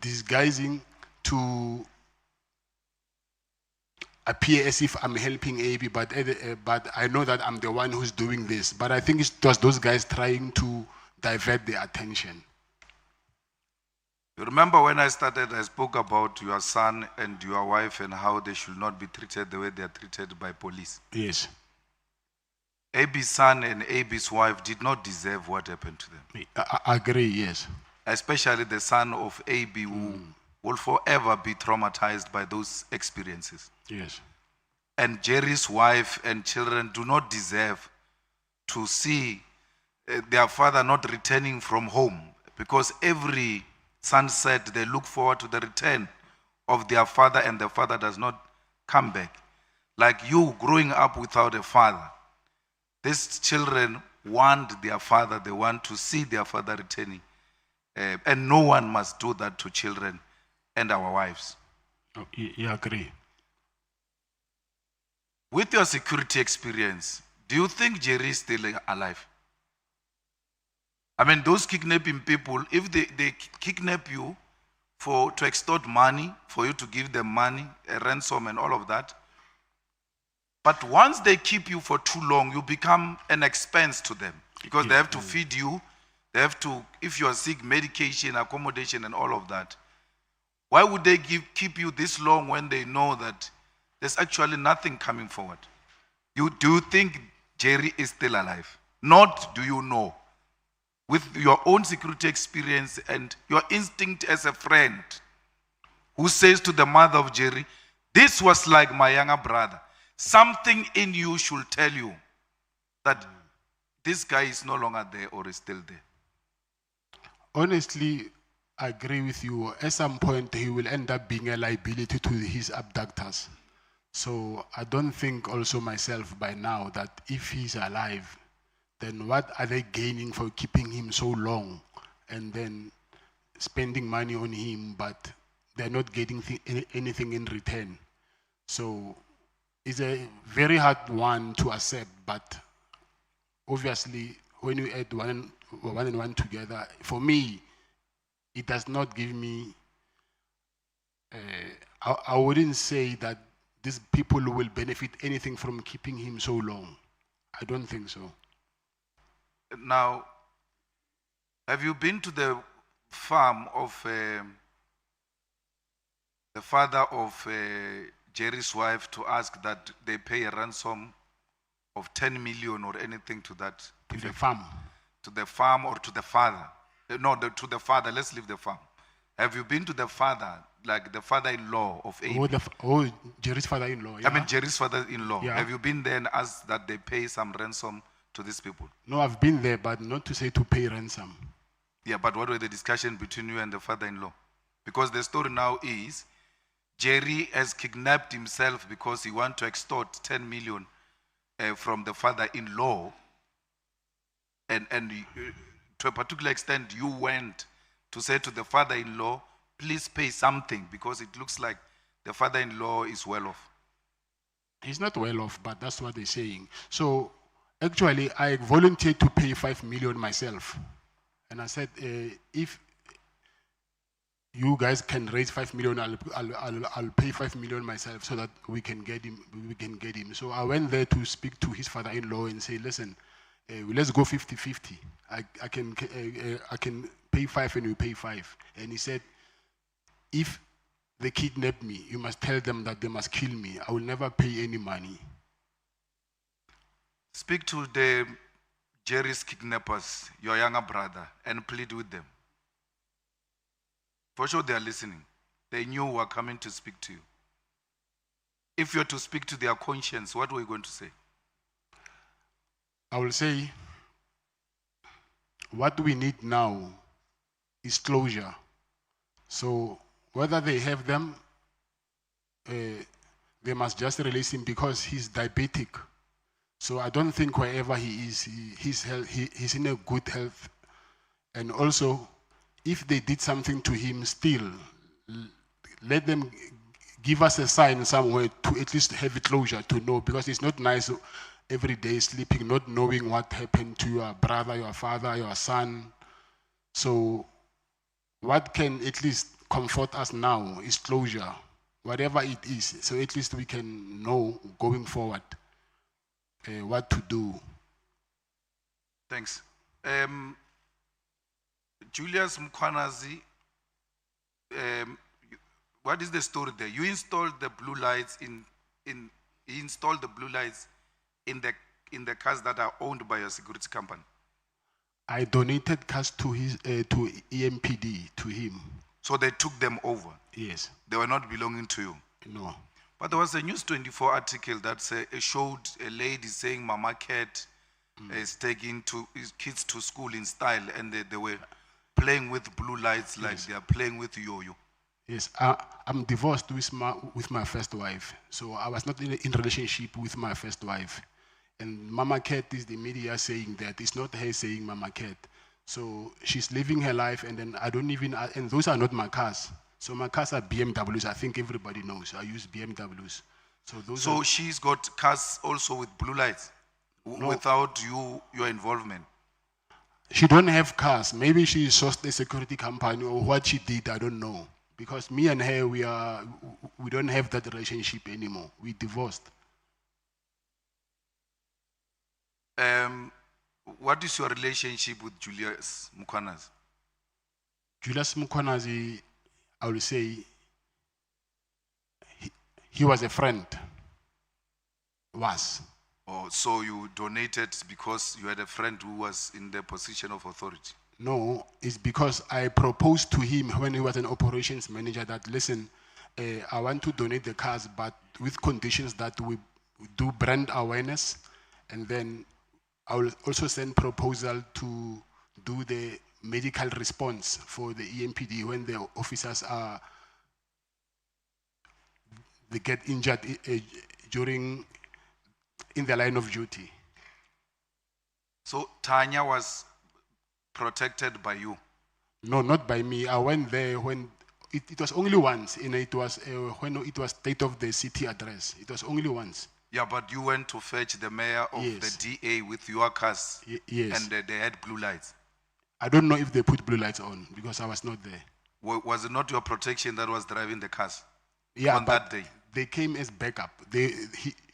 disguising to appear as if I'm helping AB, but I know that I'm the one who's doing this. But I think it was those guys trying to divert the attention. You remember when I started, I spoke about your son and your wife and how they should not be treated the way they are treated by police. Yes. AB's son and AB's wife did not deserve what happened to them. I agree, yes. Especially the son of AB who will forever be traumatized by those experiences. Yes. And Jerry's wife and children do not deserve to see their father not returning from home, because every sunset they look forward to the return of their father and the father does not come back. Like you growing up without a father, these children want their father, they want to see their father returning. And no one must do that to children and our wives. Oh, yeah, I agree. With your security experience, do you think Jerry is still alive? I mean, those kidnapping people, if they kidnap you to extort money, for you to give them money, a ransom and all of that, but once they keep you for too long, you become an expense to them because they have to feed you, they have to, if you are sick, medication, accommodation and all of that. Why would they keep you this long when they know that there's actually nothing coming forward? Do you think Jerry is still alive? Not do you know. With your own security experience and your instinct as a friend who says to the mother of Jerry, this was like my younger brother. Something in you should tell you that this guy is no longer there or is still there. Honestly, I agree with you. At some point, he will end up being a liability to his abductors. So I don't think also myself by now that if he's alive, then what are they gaining for keeping him so long and then spending money on him, but they're not getting anything in return? So it's a very hard one to accept, but obviously when you add one and one together, for me, it does not give me, I wouldn't say that these people will benefit anything from keeping him so long. I don't think so. Now, have you been to the farm of the father of Jerry's wife to ask that they pay a ransom of 10 million or anything to that? To the farm? To the farm or to the father? No, to the father. Let's leave the farm. Have you been to the father, like the father-in-law of AB? Jerry's father-in-law. Yeah. I mean, Jerry's father-in-law. Yeah. Have you been there and asked that they pay some ransom to these people? No, I've been there, but not to say to pay ransom. Yeah, but what were the discussion between you and the father-in-law? Because the story now is Jerry has kidnapped himself because he wants to extort 10 million from the father-in-law. And to a particular extent, you went to say to the father-in-law, please pay something because it looks like the father-in-law is well off. He's not well off, but that's what they're saying. So actually, I volunteered to pay 5 million myself. And I said, if you guys can raise 5 million, I'll pay 5 million myself so that we can get him. So I went there to speak to his father-in-law and say, listen, let's go 50-50. I can pay 5 and you pay 5. And he said, if they kidnap me, you must tell them that they must kill me. I will never pay any money. Speak to the Jerry's kidnappers, your younger brother, and plead with them. For sure they are listening. They knew we were coming to speak to you. If you're to speak to their conscience, what were you going to say? I will say, what we need now is closure. So whether they have them, they must just release him because he's diabetic. So I don't think wherever he is, he's in a good health. And also, if they did something to him still, let them give us a sign somewhere to at least have a closure to know, because it's not nice every day sleeping, not knowing what happened to your brother, your father, your son. So what can at least comfort us now is closure, whatever it is. So at least we can know going forward what to do. Thanks. Julius Mkwanazi, what is the story there? You installed the blue lights he installed the blue lights in the cars that are owned by your security company. I donated cars to his to EMPD to him. So they took them over. Yes. They were not belonging to you. No. But there was a News 24 article that showed a lady saying Mama Cat is taking his kids to school in style, and they were playing with blue lights like they are playing with yo-yo. Yes, I'm divorced with my first wife, so I was not in relationship with my first wife. And Mama Cat is the media saying that. It's not her saying Mama Cat. So she's living her life, and then I don't even, and those are not my cars. So my cars are BMWs. I think everybody knows. I use BMWs. So she's got cars also with blue lights, without your involvement. She don't have cars. Maybe she sourced a security company, or what she did, I don't know. Because me and her, we don't have that relationship anymore. We divorced. What is your relationship with Julius Mkwanazi? Julius Mkwanazi, I will say, he was a friend. Was. Oh, so you donated because you had a friend who was in the position of authority? No, it's because I proposed to him when he was an operations manager that, listen, I want to donate the cars, but with conditions that we do brand awareness, and then I will also send proposal to do the medical response for the EMPD when the officers they get injured in the line of duty. So Tanya was protected by you? No, not by me. I went there when it was only once, and it was when it was state of the city address. It was only once. Yeah, but you went to fetch the mayor of the DA with your cars. Yes. And they had blue lights. I don't know if they put blue lights on because I was not there. Was it not your protection that was driving the cars? Yeah, on that day? They came as backup.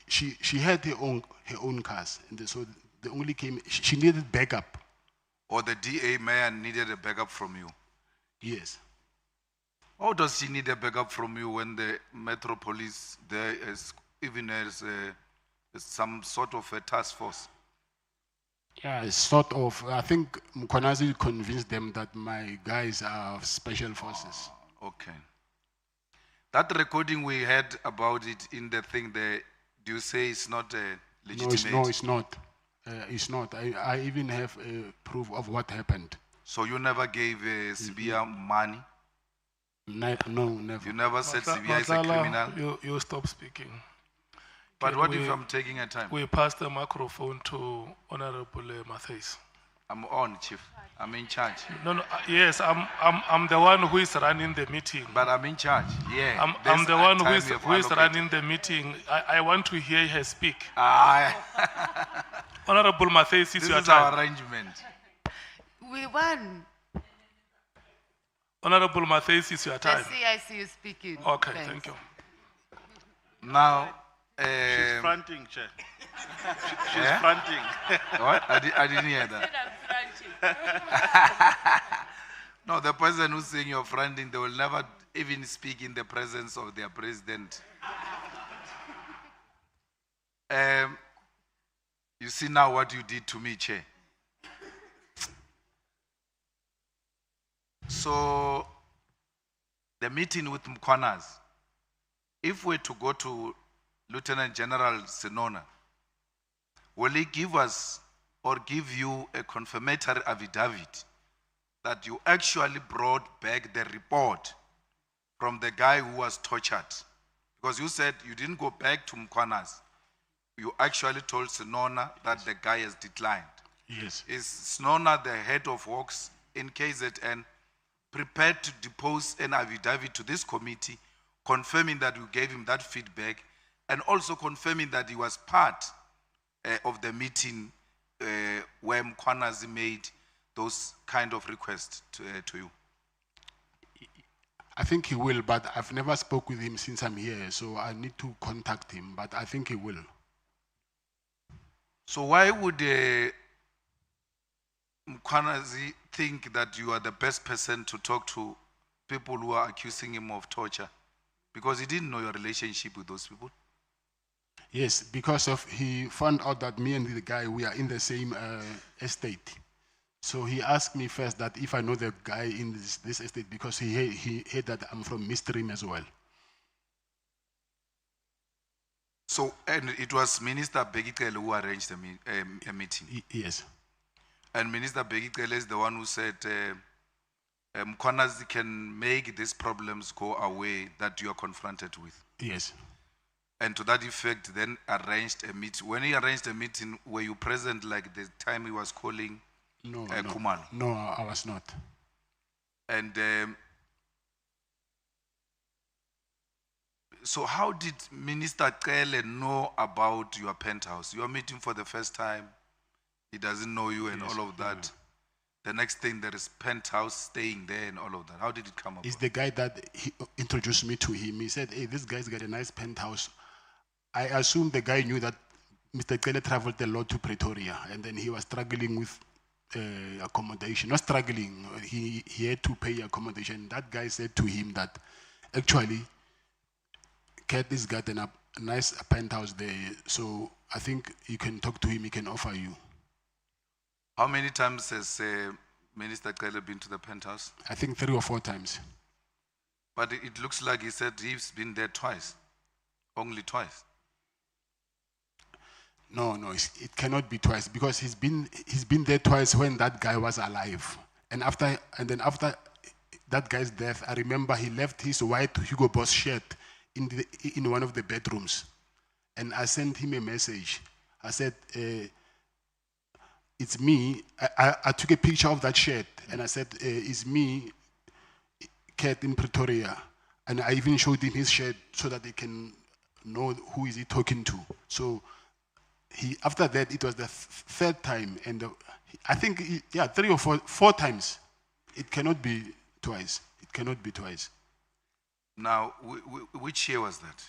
She had her own cars, and so they only came. She needed backup. Or the DA mayor needed a backup from you? Yes. How does she need a backup from you when the Metro Police there is even as some sort of a task force? Yeah, sort of. I think Mkwanazi convinced them that my guys are special forces. Okay. That recording we had about it in the thing there, do you say it's not legitimate? No, it's not. It's not. I even have proof of what happened. So you never gave Sibia money? No, never. You never said Sibia is a Matlala, criminal? you stop speaking. But Can what if we- I'm taking a time? We pass the microphone to Honorable Matthys. I'm on, Chief. I'm in charge. No, yes, I'm the one who is running the meeting. But I'm in charge. Yeah. I'm there's the a one time you have who is allocated. running the meeting. I want to hear her speak. Ah, Honorable Matthys, this it's your is our time. arrangement. We won. Honorable Matthys, it's your time. I see you speaking. Okay, Thanks. thank you. Now, She's fronting, Chair. She's Yeah? fronting. What? I didn't hear that. No, the person who's saying you're fronting, they will never even speak in the presence of their president. You see now what you did to me, Chair. So, the meeting with Mkwanas, if we're to go to Lieutenant General Senona, will he give us or give you a confirmatory affidavit that you actually brought back the report from the guy who was tortured? Because you said you didn't go back to Mkwanas. You actually told Senona that the guy has declined. Yes. Is Senona, the head of works in KZN, prepared to depose an affidavit to this committee confirming that you gave him that feedback and also confirming that he was part of the meeting where Mkwanas made those kind of requests to you? I think he will, but I've never spoke with him since I'm here, so I need to contact him, but I think he will. So why would Mkwanas think that you are the best person to talk to people who are accusing him of torture? Because he didn't know your relationship with those people. Yes, because of he found out that me and the guy, we are in the same estate. So he asked me first that if I know the guy in this estate, because he heard that I'm from Midstream as well. So, and it was Minister Begitele who arranged a meeting? Yes. And Minister Begitele is the one who said, Mkwanas can make these problems go away that you are confronted with. Yes. And to that effect, then arranged a meeting. When he arranged a meeting, were you present like the time he was calling Kumalo? No, I was not. And so how did Minister Kele know about your penthouse? You are meeting for the first time. He doesn't know you and all of that. The next thing, there is penthouse staying there and all of that. How did it come about? It's the guy that he introduced me to him. He said, hey, this guy's got a nice penthouse. I assume the guy knew that Mr. Kele traveled a lot to Pretoria, and then he was struggling with accommodation. Not struggling, he had to pay accommodation. That guy said to him that actually, Kat has got a nice penthouse there, so I think you can talk to him, he can offer you. How many times has Minister Kele been to the penthouse? I think 3 or 4 times. But it looks like he said he's been there twice. Only twice. No, it cannot be twice because he's been there twice when that guy was alive. And then after that guy's death, I remember he left his white Hugo Boss shirt in one of the bedrooms. And I sent him a message. I said, it's me. I took a picture of that shirt and I said, it's me, Kat in Pretoria. And I even showed him his shirt so that they can know who is he talking to. So after that, it was the third time. And I think, 3 or 4 times. It cannot be twice. It cannot be twice. Now, which year was that?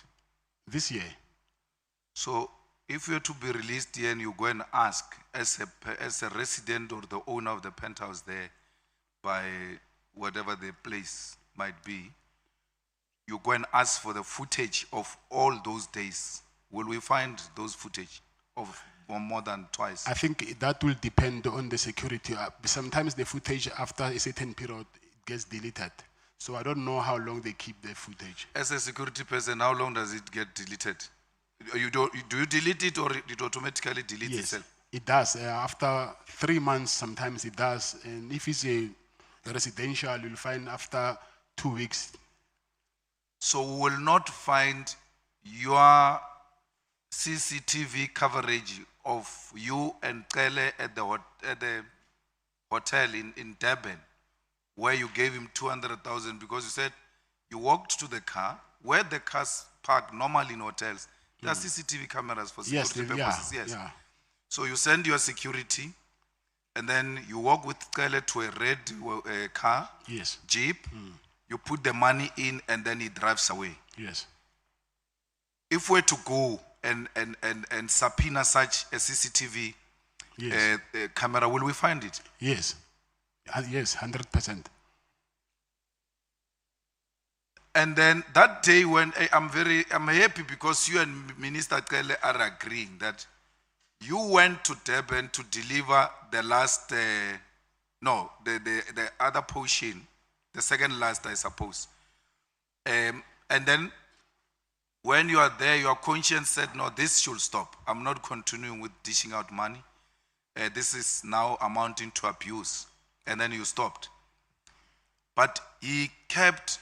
This year. So, if you're to be released here and you go and ask as a resident or the owner of the penthouse there by whatever the place might be, you go and ask for the footage of all those days. Will we find those footage of more than twice? I think that will depend on the security. Sometimes the footage after a certain period gets deleted. So I don't know how long they keep the footage. As a security person, how long does it get deleted? Do you delete it or it automatically deletes itself? It does. After 3 months, sometimes it does. And if it's a residential, you'll find after 2 weeks. So we will not find your CCTV coverage of you and Kele at the hotel in Durban, where you gave him 200,000 because you said you walked to the car, where the cars park normally in hotels. There are CCTV cameras for security purposes. Yes. Yeah. So you send your security, and then you walk with Kele to a red car, Yes. Jeep. You put the money in, and then he drives away. Yes. If we're to go and subpoena such a CCTV Yes. camera, will we find it? Yes. Yes, 100%. And then that day when I'm happy because you and Minister Kele are agreeing that you went to Durban to deliver the last, the other portion, the second last, I suppose. And then when you are there, your conscience said, no, this should stop. I'm not continuing with dishing out money. This is now amounting to abuse. And then you stopped. But he kept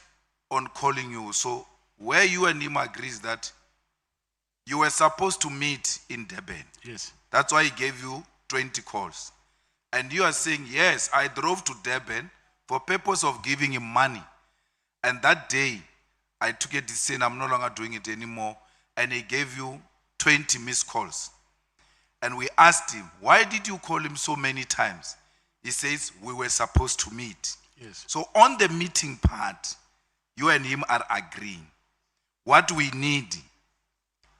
on calling you. So where you and him agrees that you were supposed to meet in Durban. Yes. That's why he gave you 20 calls. And you are saying, yes, I drove to Durban for purpose of giving him money. And that day, I took a decision, I'm no longer doing it anymore. And he gave you 20 missed calls. And we asked him, why did you call him so many times? He says, we were supposed to meet. Yes. So on the meeting part, you and him are agreeing. What we need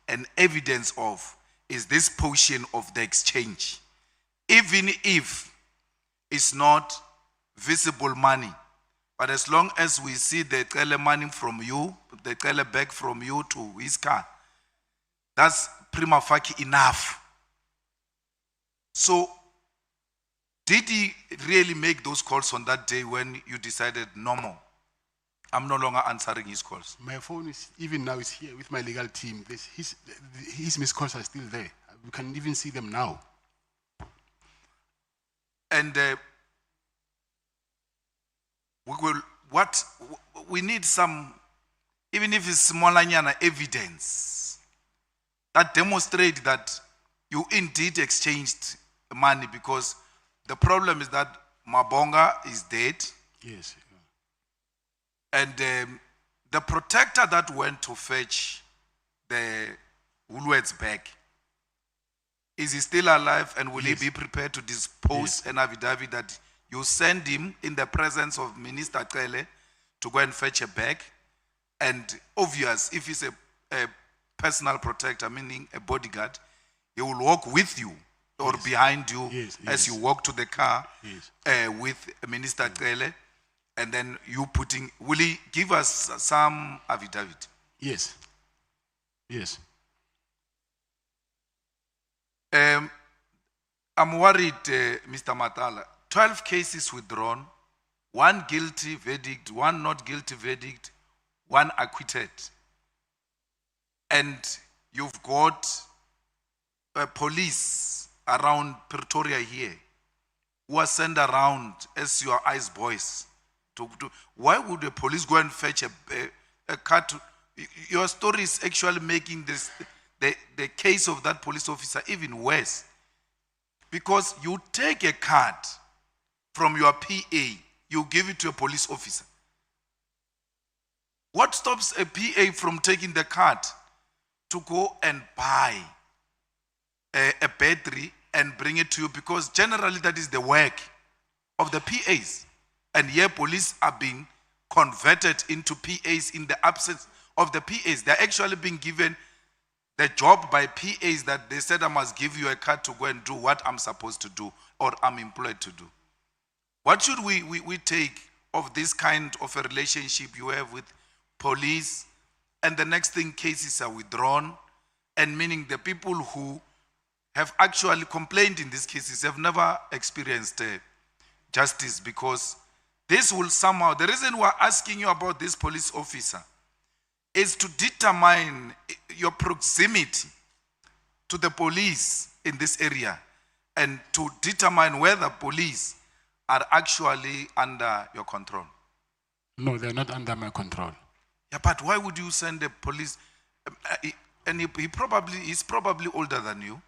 an evidence of is this portion of the exchange. Even if it's not visible money, but as long as we see the Kele money from you, the Kele bag from you to his car, that's prima facie enough. So, did he really make those calls on that day when you decided no more? I'm no longer answering his calls. My phone is, even now, is here with my legal team. His missed calls are still there. We can even see them now. And we need some, even if it's smaller evidence that demonstrate that you indeed exchanged money, because the problem is that Mabonga is dead. Yes. And the protector that went to fetch the Woolworths bag, is he still alive, and will he be prepared to dispose an affidavit that you send him in the presence of Minister Kele to go and fetch a bag? And obvious, if he's a personal protector, meaning a bodyguard, he will walk with you or behind you as you walk to the car with Minister Kele, and then you putting, will he give us some affidavit? Yes. Yes. I'm worried, Mr. Matlala. 12 cases withdrawn, 1 guilty verdict, 1 not guilty verdict, 1 acquitted. And you've got police around Pretoria here who are sent around as your eyes boys. Why would the police go and fetch a car to, your story is actually making this, the case of that police officer even worse. Because you take a card from your PA, you give it to a police officer. What stops a PA from taking the card to go and buy a battery and bring it to you? Because generally that is the work of the PAs. And here police are being converted into PAs in the absence of the PAs. They're actually being given the job by PAs that they said, I must give you a card to go and do what I'm supposed to do or I'm employed to do. What should we take of this kind of a relationship you have with police? And the next thing, cases are withdrawn, and meaning the people who have actually complained in these cases have never experienced justice, because this will somehow, the reason we're asking you about this police officer is to determine your proximity to the police in this area and to determine whether police are actually under your control. No, they're not under my control. Yeah, but why would you send the police? And he's probably older than you.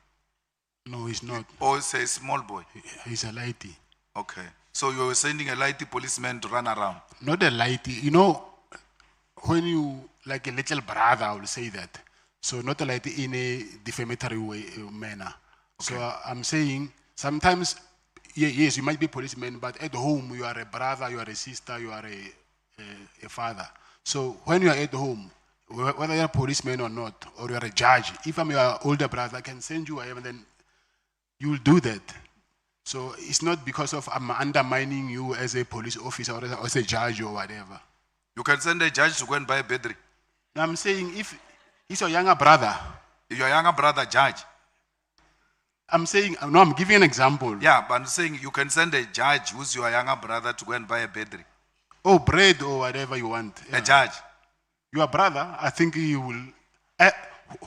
No, he's not. Or is a small boy. He's a lighty. Okay. So you were sending a lighty policeman to run around. Not a lighty. You know, when you, like a little brother, I will say that. So not a lighty in a defamatory way, manner. Okay. So I'm saying, sometimes, yes, you might be a policeman, but at home, you are a brother, you are a sister, you are a father. So when you are at home, whether you're a policeman or not, or you're a judge, if I'm your older brother, I can send you whatever, then you will do that. So it's not because of I'm undermining you as a police officer or as a judge or whatever. You can send a judge to go and buy a battery. Now I'm saying if he's your younger brother. Your younger brother judge. I'm saying, no, I'm giving an example. Yeah, but I'm saying you can send a judge who's your younger brother to go and buy a battery. Oh, bread or whatever you want. Yeah. A judge. Your brother, I think he will,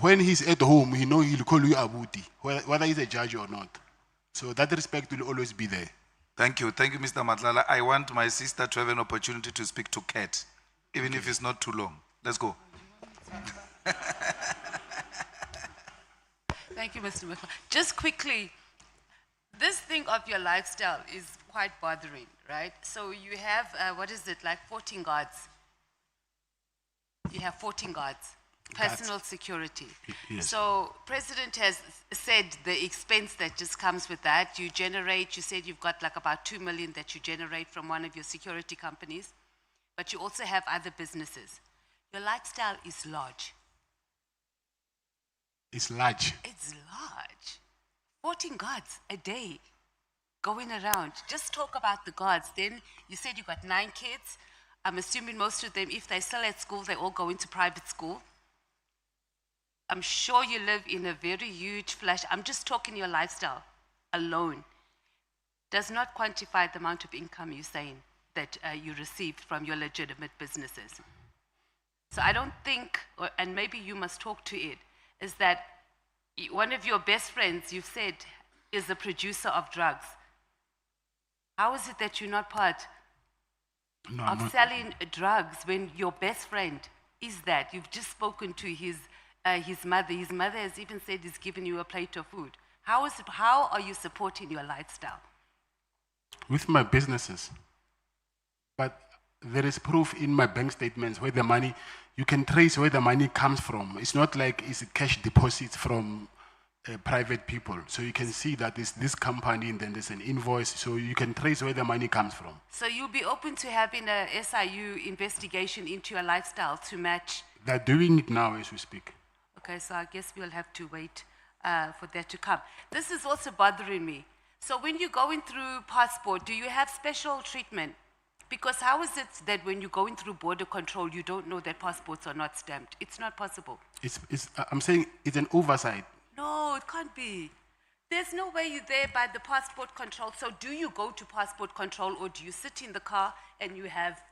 when he's at home, he'll call you Abuti, whether he's a judge or not. So that respect will always be there. Thank you, Mr. Matlala. I want my sister to have an opportunity to speak to Kat, even if it's not too long. Let's go. Thank you, Mr. Matlala. Just quickly, this thing of your lifestyle is quite bothering, right? So you have, like 14 guards. You have 14 guards, personal security. Yes. So President has said the expense that just comes with that. You said you've got like about 2 million that you generate from one of your security companies, but you also have other businesses. Your lifestyle is large. It's large. It's large. 14 guards a day going around. Just talk about the guards. Then you said you got 9 kids. I'm assuming most of them, if they're still at school, they all go into private school. I'm sure you live in a very huge flash. I'm just talking your lifestyle alone. Does not quantify the amount of income you're saying that you received from your legitimate businesses. So I don't think, and maybe you must talk to it, is that one of your best friends, you've said, is a producer of drugs. How is it that you're not part of selling drugs when your best friend is that? You've just spoken to his mother. His mother has even said he's given you a plate of food. How are you supporting your lifestyle? With my businesses. But there is proof in my bank statements where the money, you can trace where the money comes from. It's not like it's a cash deposit from private people. So you can see that it's this company and then there's an invoice. So you can trace where the money comes from. So you'll be open to having a SIU investigation into your lifestyle to match? They're doing it now as we speak. Okay, so I guess we'll have to wait for that to come. This is also bothering me. So when you're going through passport, do you have special treatment? Because how is it that when you're going through border control, you don't know that passports are not stamped? It's not possible. I'm saying it's an oversight. No, it can't be. There's no way you're there by the passport control. So do you go to passport control or do you sit in the car and you have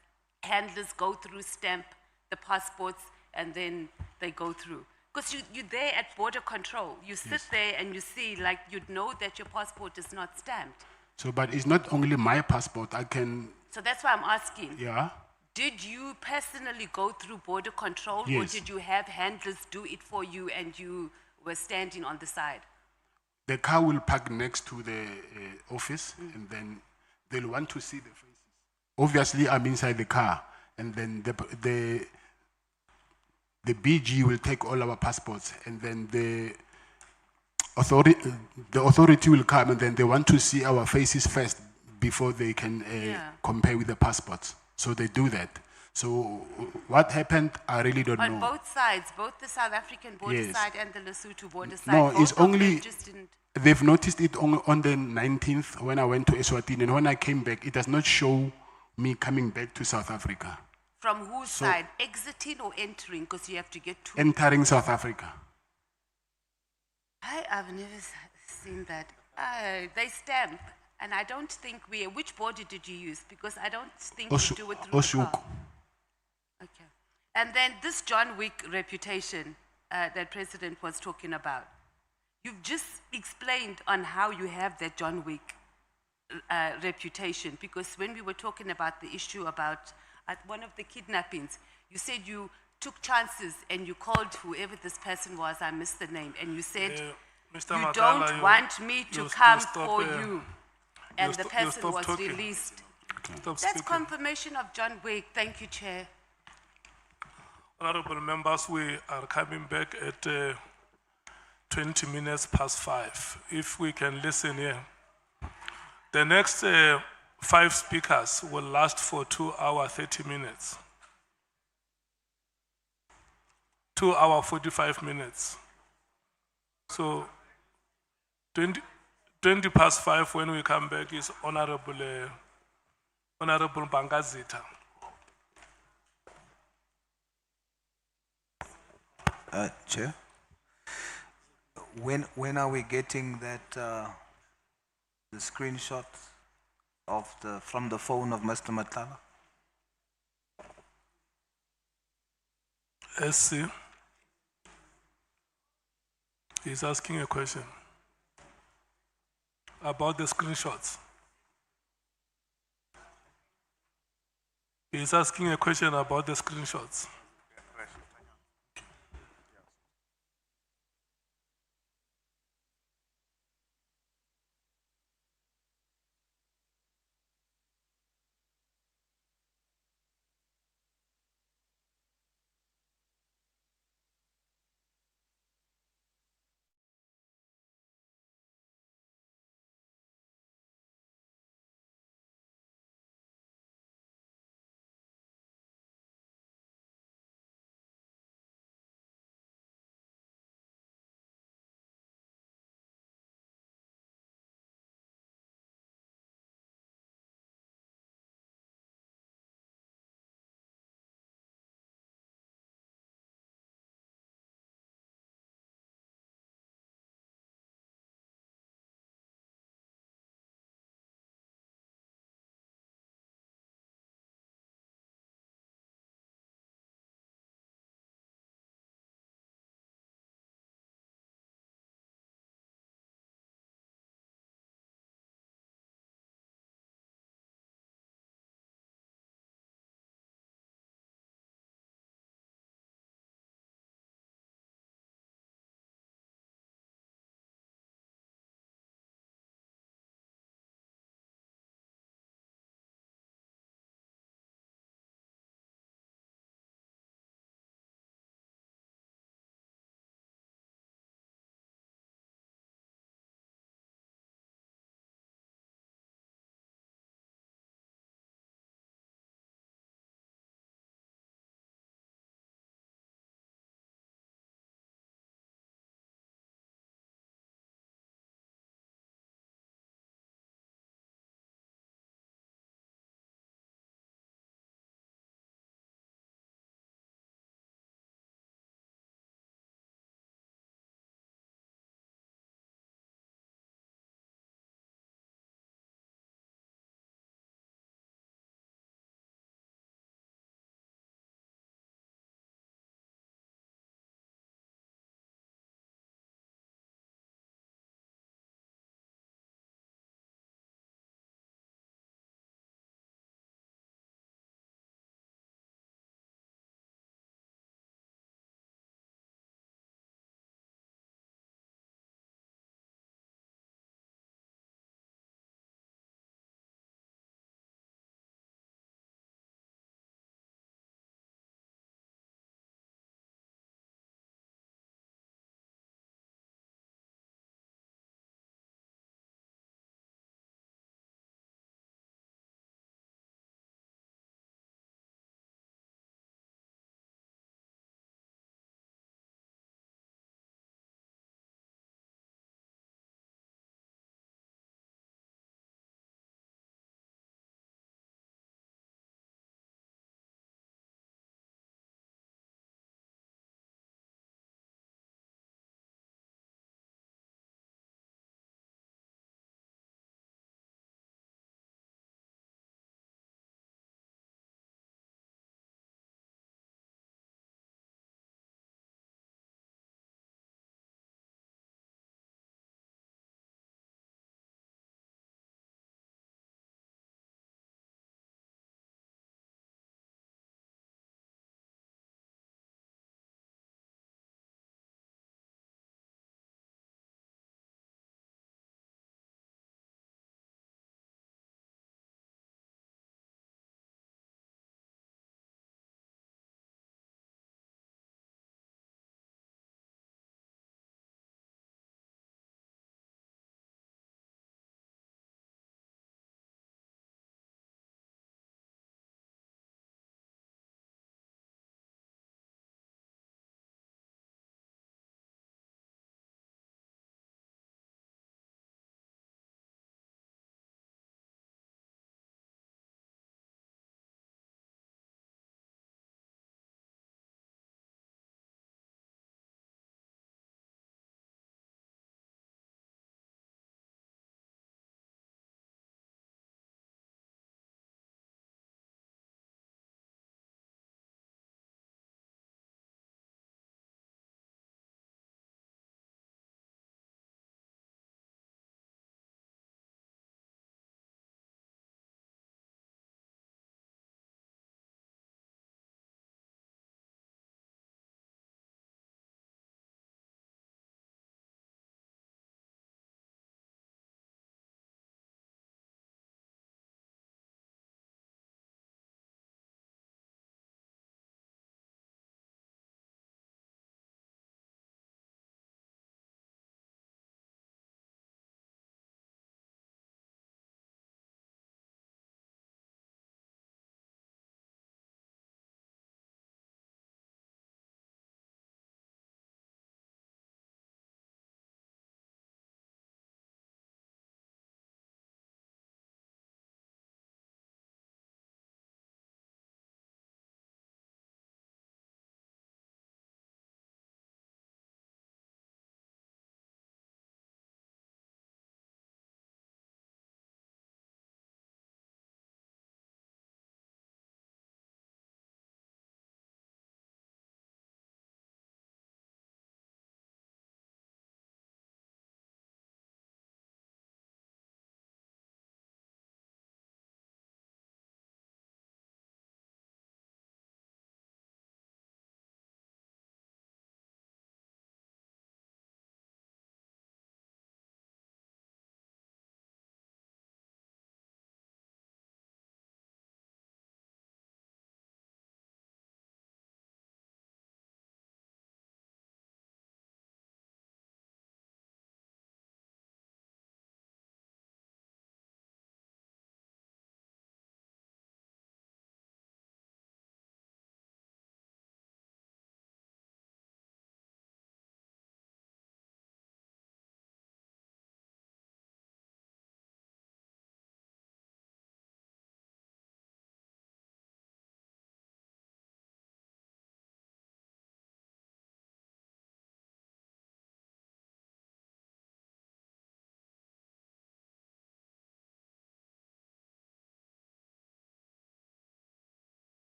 handlers go through, stamp the passports, and then they go through? Because you're there at border control. You sit there and you see, like, you'd know that your passport is not stamped. So, but it's not only my passport. I can... So that's why I'm asking. Yeah. Did you personally go through border control? Yes. Or did you have handlers do it for you and you were standing on the side? The car will park next to the office and then they'll want to see the faces. Obviously, I'm inside the car and then the BG will take all our passports and then the authority will come and then they want to see our faces first before they can compare with the passports. So they do that. So what happened, I really don't know. On both sides, both the South African border side and the Lesotho border side. No, it's only, just didn't... they've noticed it on the 19th when I went to Eswatini, and when I came back, it does not show me coming back to South Africa. From whose side? Exiting or entering? Because you have to get to... Entering South Africa. I've never seen that. They stamp, and I don't think which border did you use? Because I don't think you do it through the car. Okay. And then this John Wick reputation that President was talking about. You've just explained on how you have that John Wick reputation, because when we were talking about the issue about at one of the kidnappings, you said you took chances and you called whoever this person was, I missed the name, and you said, Mr. you Matlala, don't want me to you come stop for here. you. And the You person stop was talking. released. Stop That's speaking. confirmation of John Wick. Thank you, Chair. Honorable members, we are coming back at 20 minutes past 5. If we can listen here. The next 5 speakers will last for 2 hours, 30 minutes. 2 hours, 45 minutes. So 20 past 5 when we come back is Honorable Bangazita. Chair, when are we getting that the screenshot of from the phone of Mr. Matlala? SC. He's asking a question about the screenshots. He's asking a question about the screenshots.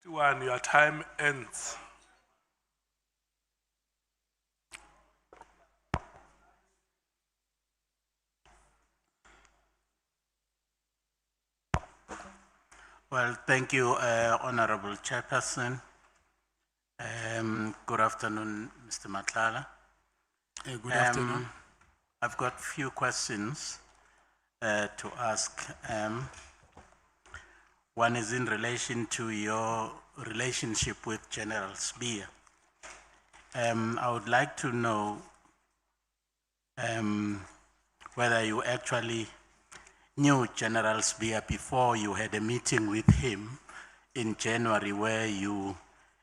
51, your time ends. Well, thank you, Honorable Chairperson. Good afternoon, Mr. Matlala. Good afternoon. I've got few questions to ask. One is in relation to your relationship with General Spear. I would like to know whether you actually knew General Spear before you had a meeting with him in January where you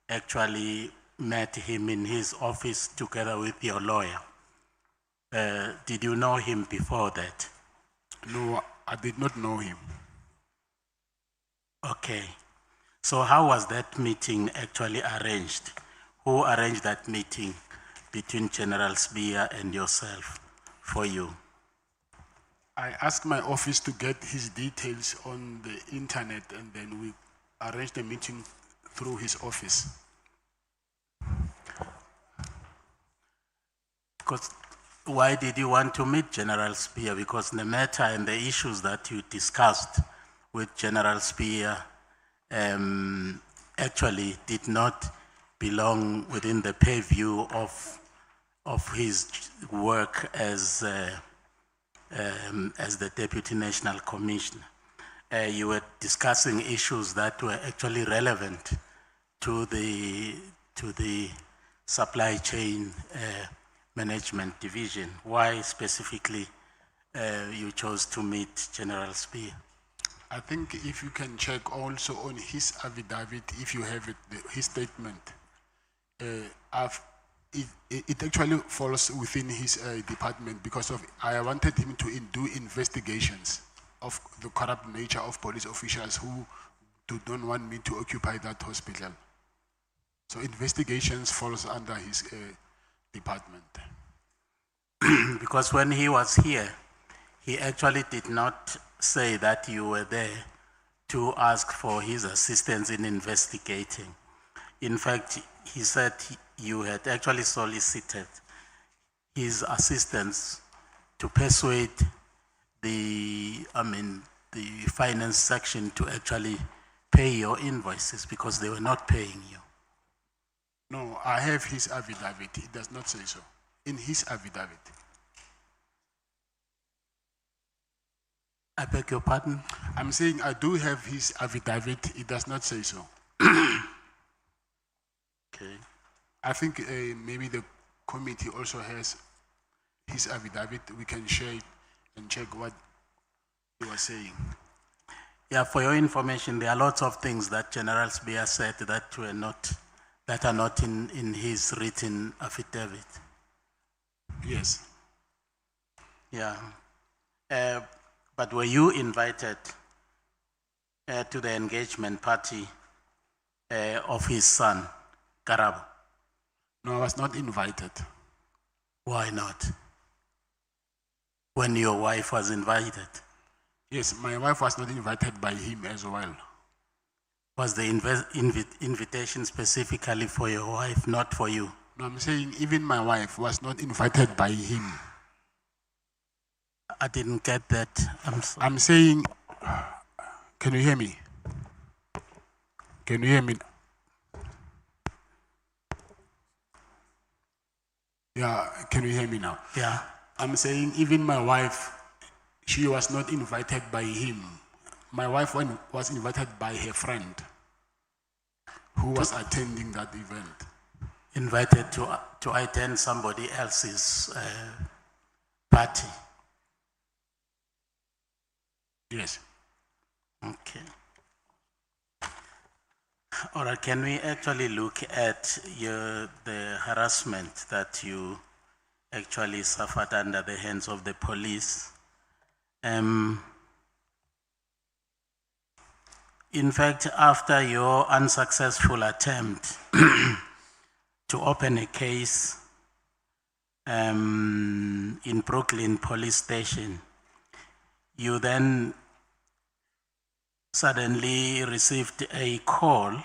actually met him in his office together with your lawyer. Did you know him before that? No, I did not know him. Okay. So how was that meeting actually arranged? Who arranged that meeting between General Spear and yourself for you? I asked my office to get his details on the internet, and then we arranged a meeting through his office. Because why did you want to meet General Spear? Because the matter and the issues that you discussed with General Spear actually did not belong within the purview of his work as the Deputy National Commissioner. You were discussing issues that were actually relevant to the supply chain management division. Why specifically you chose to meet General Spear? I think if you can check also on his affidavit, if you have it, his statement, it actually falls within his department because I wanted him to do investigations of the corrupt nature of police officials who don't want me to occupy that hospital. So investigations falls under his department. Because when he was here, he actually did not say that you were there to ask for his assistance in investigating. In fact, he said you had actually solicited his assistance to persuade the finance section to actually pay your invoices because they were not paying you. No, I have his affidavit. It does not say so. In his affidavit. I beg your pardon? I'm saying I do have his affidavit. It does not say so. Okay. I think maybe the committee also has his affidavit. We can share it and check what he was saying. Yeah, for your information, there are lots of things that General Spear said that are not in his written affidavit. Yes. Yeah. But were you invited to the engagement party of his son, Karabo? No, I was not invited. Why not? When your wife was invited? Yes, my wife was not invited by him as well. Was the invitation specifically for your wife, not for you? No, I'm saying even my wife was not invited by him. I didn't get that. I'm saying, can you hear me? Can you hear me? Yeah, can you hear me now? Yeah. I'm saying even my wife, she was not invited by him. My wife was invited by her friend who was attending that event. Invited to attend somebody else's party? Yes. Okay. All right, can we actually look at the harassment that you actually suffered under the hands of the police? In fact, after your unsuccessful attempt to open a case in Brooklyn Police Station, you then suddenly received a call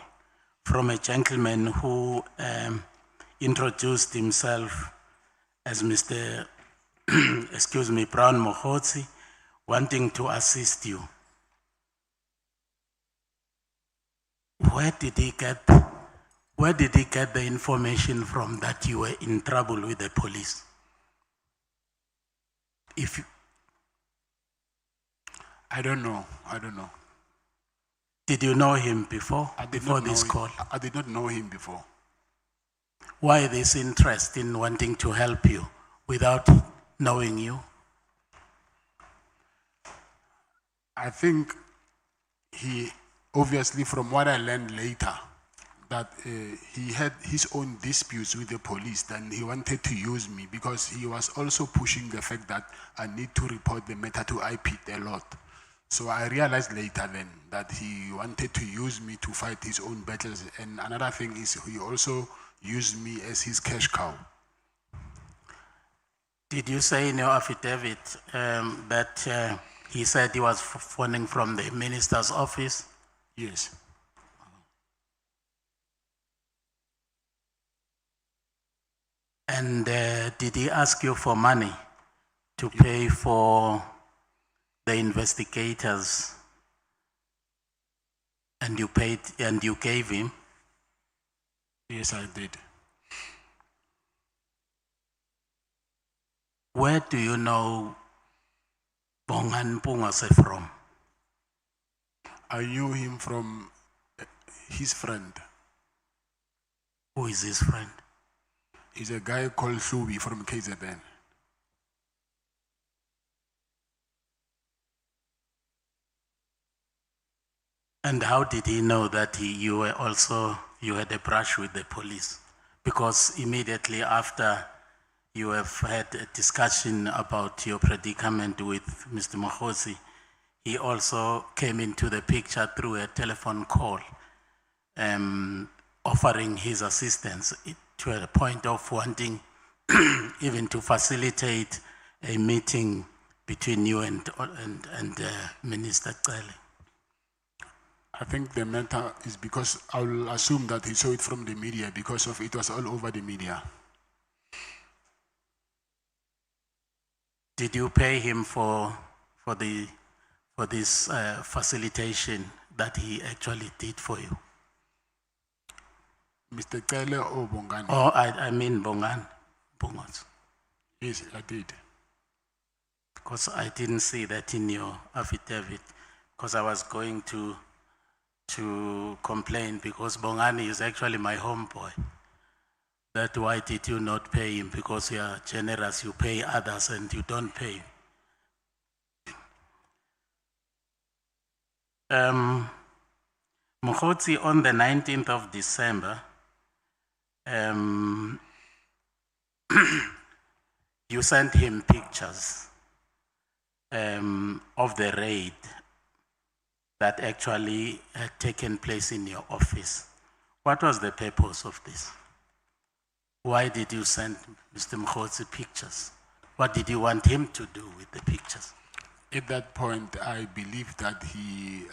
from a gentleman who introduced himself as Mr. excuse me, Brown Mohotsi, wanting to assist you. Where did he get the information from that you were in trouble with the police? I don't know. Did you know him before this call? I did not know him before. Why this interest in wanting to help you without knowing you? I think he, obviously from what I learned later, that he had his own disputes with the police, then he wanted to use me because he was also pushing the fact that I need to report the matter to IPT a lot. So I realized later then that he wanted to use me to fight his own battles. And another thing is he also used me as his cash cow. Did you say in your affidavit that he said he was phoning from the minister's office? Yes. And did he ask you for money to pay for the investigators? And you paid and you gave him? Yes, I did. Where do you know Bongan Pungase from? I knew him from his friend. Who is his friend? He's a guy called Shubi from KZN. And how did he know that you had a brush with the police? Because immediately after you have had a discussion about your predicament with Mr. Mohotsi, he also came into the picture through a telephone call, offering his assistance to a point of wanting even to facilitate a meeting between you and Minister Cele. I think the matter is because I will assume that he saw it from the media because of it was all over the media. Did you pay him for this facilitation that he actually did for you? Mr. Cele or Bongan? Oh, I mean Bongan. Bongas. Yes, I did. Because I didn't see that in your affidavit, because I was going to complain because Bongani is actually my homeboy. That why did you not pay him? Because you are generous, you pay others and you don't pay. Mohotsi, on the 19th of December, you sent him pictures of the raid that actually had taken place in your office. What was the purpose of this? Why did you send Mr. Mohotsi pictures? What did you want him to do with the pictures? At that point, I believed that he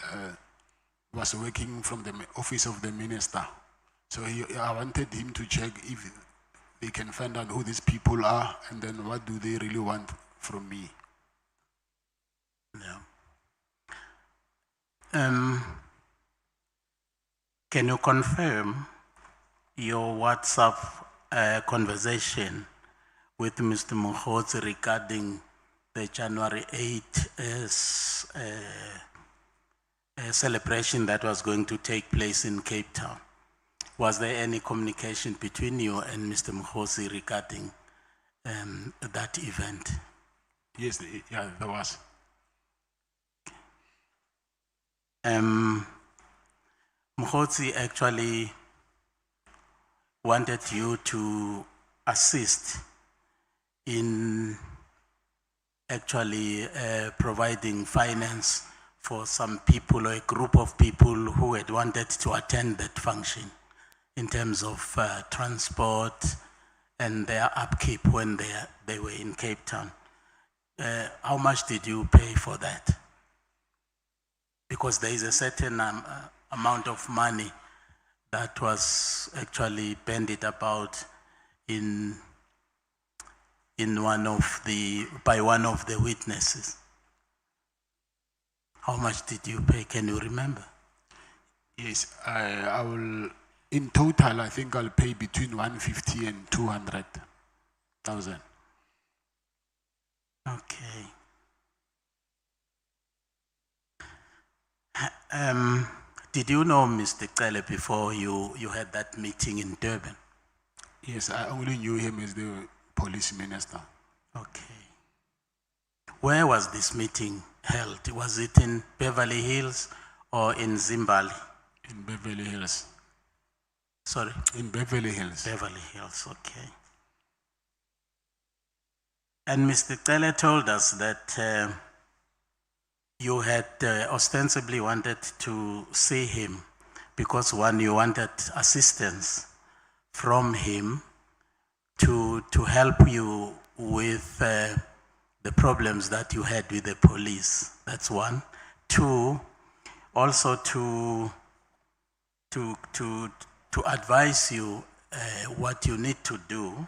was working from the office of the minister. So I wanted him to check if they can find out who these people are and then what do they really want from me. Yeah. Can you confirm your WhatsApp conversation with Mr. Mohotsi regarding the January 8th celebration that was going to take place in Cape Town? Was there any communication between you and Mr. Mohotsi regarding that event? Yes, yeah, there was. Mohotsi actually wanted you to assist in actually providing finance for some people or a group of people who had wanted to attend that function in terms of transport and their upkeep when they were in Cape Town. How much did you pay for that? Because there is a certain amount of money that was actually bandied about in by one of the witnesses. How much did you pay? Can you remember? Yes, I will, in total, I think I'll pay between 150 and 200,000. Okay. Did you know Mr. Kele before you had that meeting in Durban? Yes, I only knew him as the police minister. Okay. Where was this meeting held? Was it in Beverly Hills or in Zimbabwe? In Beverly Hills. Sorry? In Beverly Hills. Beverly Hills, okay. And Mr. Kele told us that you had ostensibly wanted to see him because one, you wanted assistance from him to help you with the problems that you had with the police. That's one. Two, also to advise you what you need to do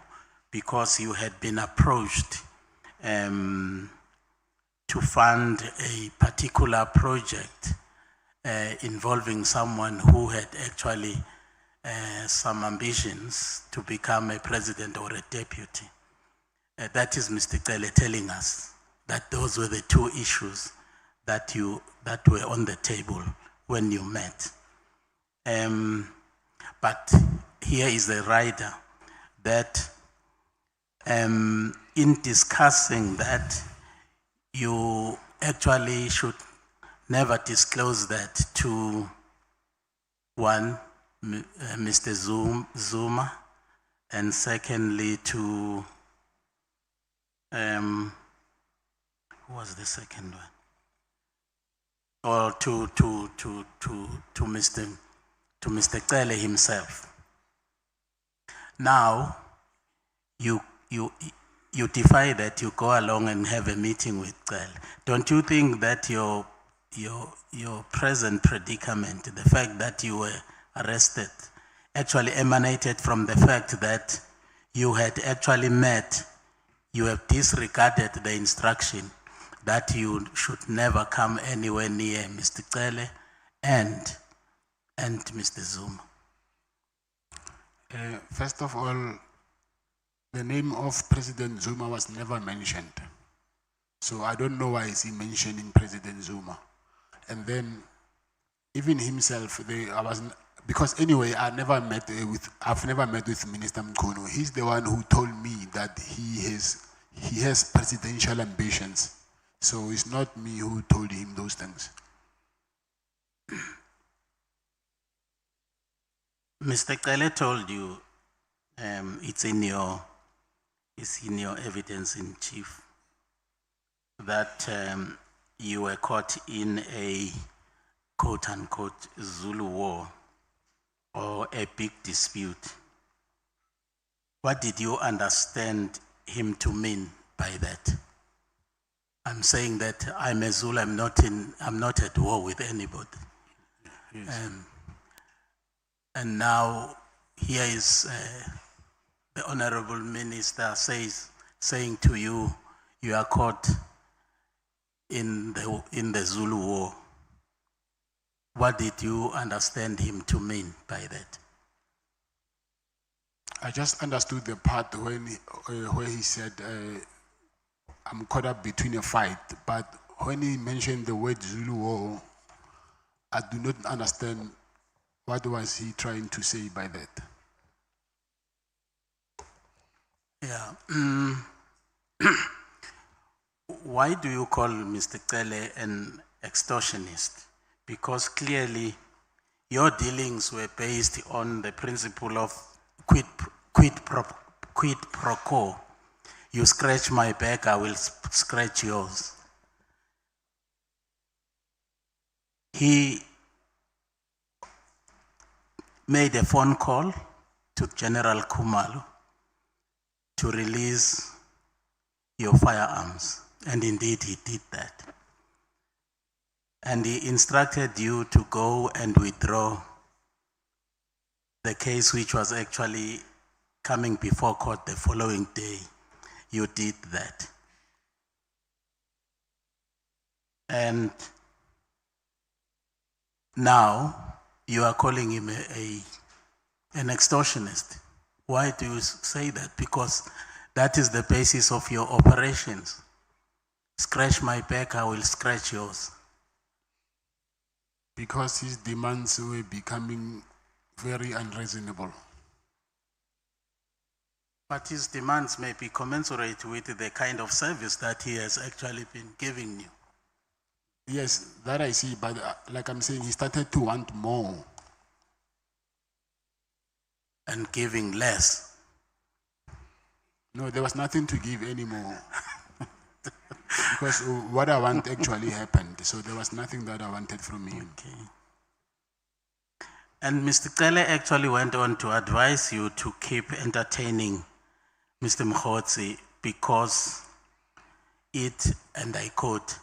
because you had been approached to fund a particular project involving someone who had actually some ambitions to become a president or a deputy. That is Mr. Kele telling us that those were the two issues that were on the table when you met. But here is the writer that in discussing that, you actually should never disclose that to one, Mr. Zuma, and secondly to, who was the second one? Or to Mr. Kele himself. Now, you defy that, you go along and have a meeting with Kele. Don't you think that your present predicament, the fact that you were arrested, actually emanated from the fact that you had actually met, you have disregarded the instruction that you should never come anywhere near Mr. Kele and Mr. Zuma? First of all, the name of President Zuma was never mentioned. So I don't know why is he mentioning President Zuma. And then even himself, because anyway, I've never met with Minister Mkono. He's the one who told me that he has presidential ambitions. So it's not me who told him those things. Mr. Kele told you, it's in your evidence in chief, that you were caught in a quote-unquote Zulu war or a big dispute. What did you understand him to mean by that? I'm saying that I'm a Zulu, I'm not at war with anybody. Yes. And now here is the Honorable Minister saying to you, you are caught in the Zulu war. What did you understand him to mean by that? I just understood the part where he said, I'm caught up between a fight. But when he mentioned the word Zulu war, I do not understand what was he trying to say by that. Yeah. Why do you call Mr. Kele an extortionist? Because clearly your dealings were based on the principle of quid pro quo. You scratch my back, I will scratch yours. He made a phone call to General Khumalo to release your firearms, and indeed he did that. And he instructed you to go and withdraw the case which was actually coming before court the following day, you did that. And now you are calling him an extortionist. Why do you say that? Because that is the basis of your operations. Scratch my back, I will scratch yours. Because his demands were becoming very unreasonable. But his demands may be commensurate with the kind of service that he has actually been giving you. Yes, that I see, but like I'm saying, he started to want more. And giving less. No, there was nothing to give anymore. Because what I want actually happened, so there was nothing that I wanted from him. Okay. And Mr. Kele actually went on to advise you to keep entertaining Mr. Mkhozi because it, and I quote,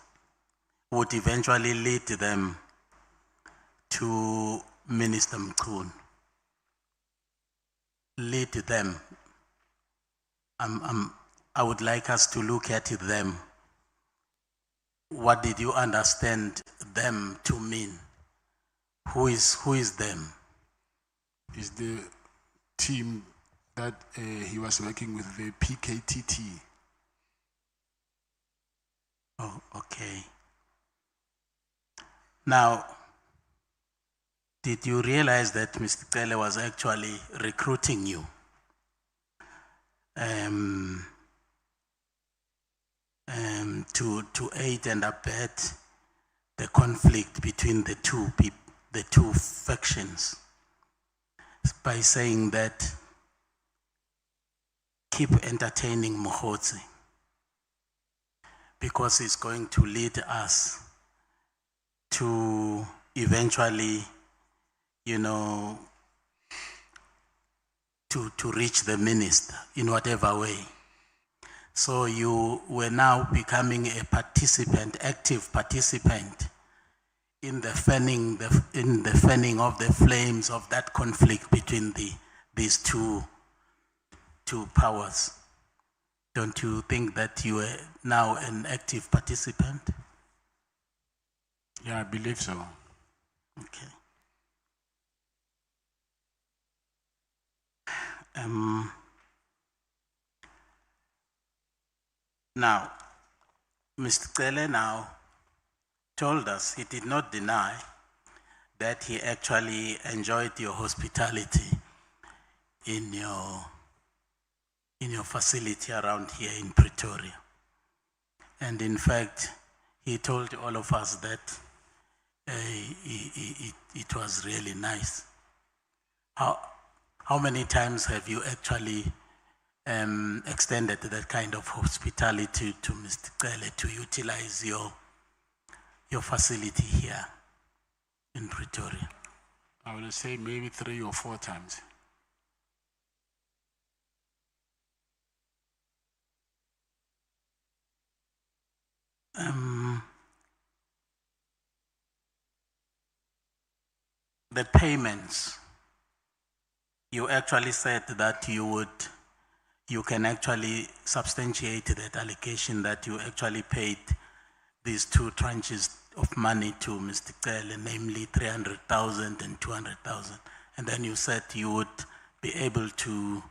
would eventually lead them to Minister Mkhun. Lead them. I would like us to look at them. What did you understand them to mean? Who is them? Is the team that he was working with, the PKTT. Oh, okay. Now, did you realize that Mr. Kele was actually recruiting you? To aid and abet the conflict between the two factions by saying that keep entertaining Mkhozi because it's going to lead us to eventually, to reach the minister in whatever way. So you were now becoming a participant, active participant in the fanning of the flames of that conflict between these two powers. Don't you think that you are now an active participant? Yeah, I believe so. Okay. Now, Mr. Kele now told us he did not deny that he actually enjoyed your hospitality in your facility around here in Pretoria. And in fact, he told all of us that it was really nice. How many times have you actually extended that kind of hospitality to Mr. Kele to utilize your facility here in Pretoria? I would say maybe 3 or 4 times. The payments, you actually said that you can actually substantiate that allegation that you actually paid these 2 tranches of money to Mr. Kele, namely 300,000 and 200,000. And then you said you would be able to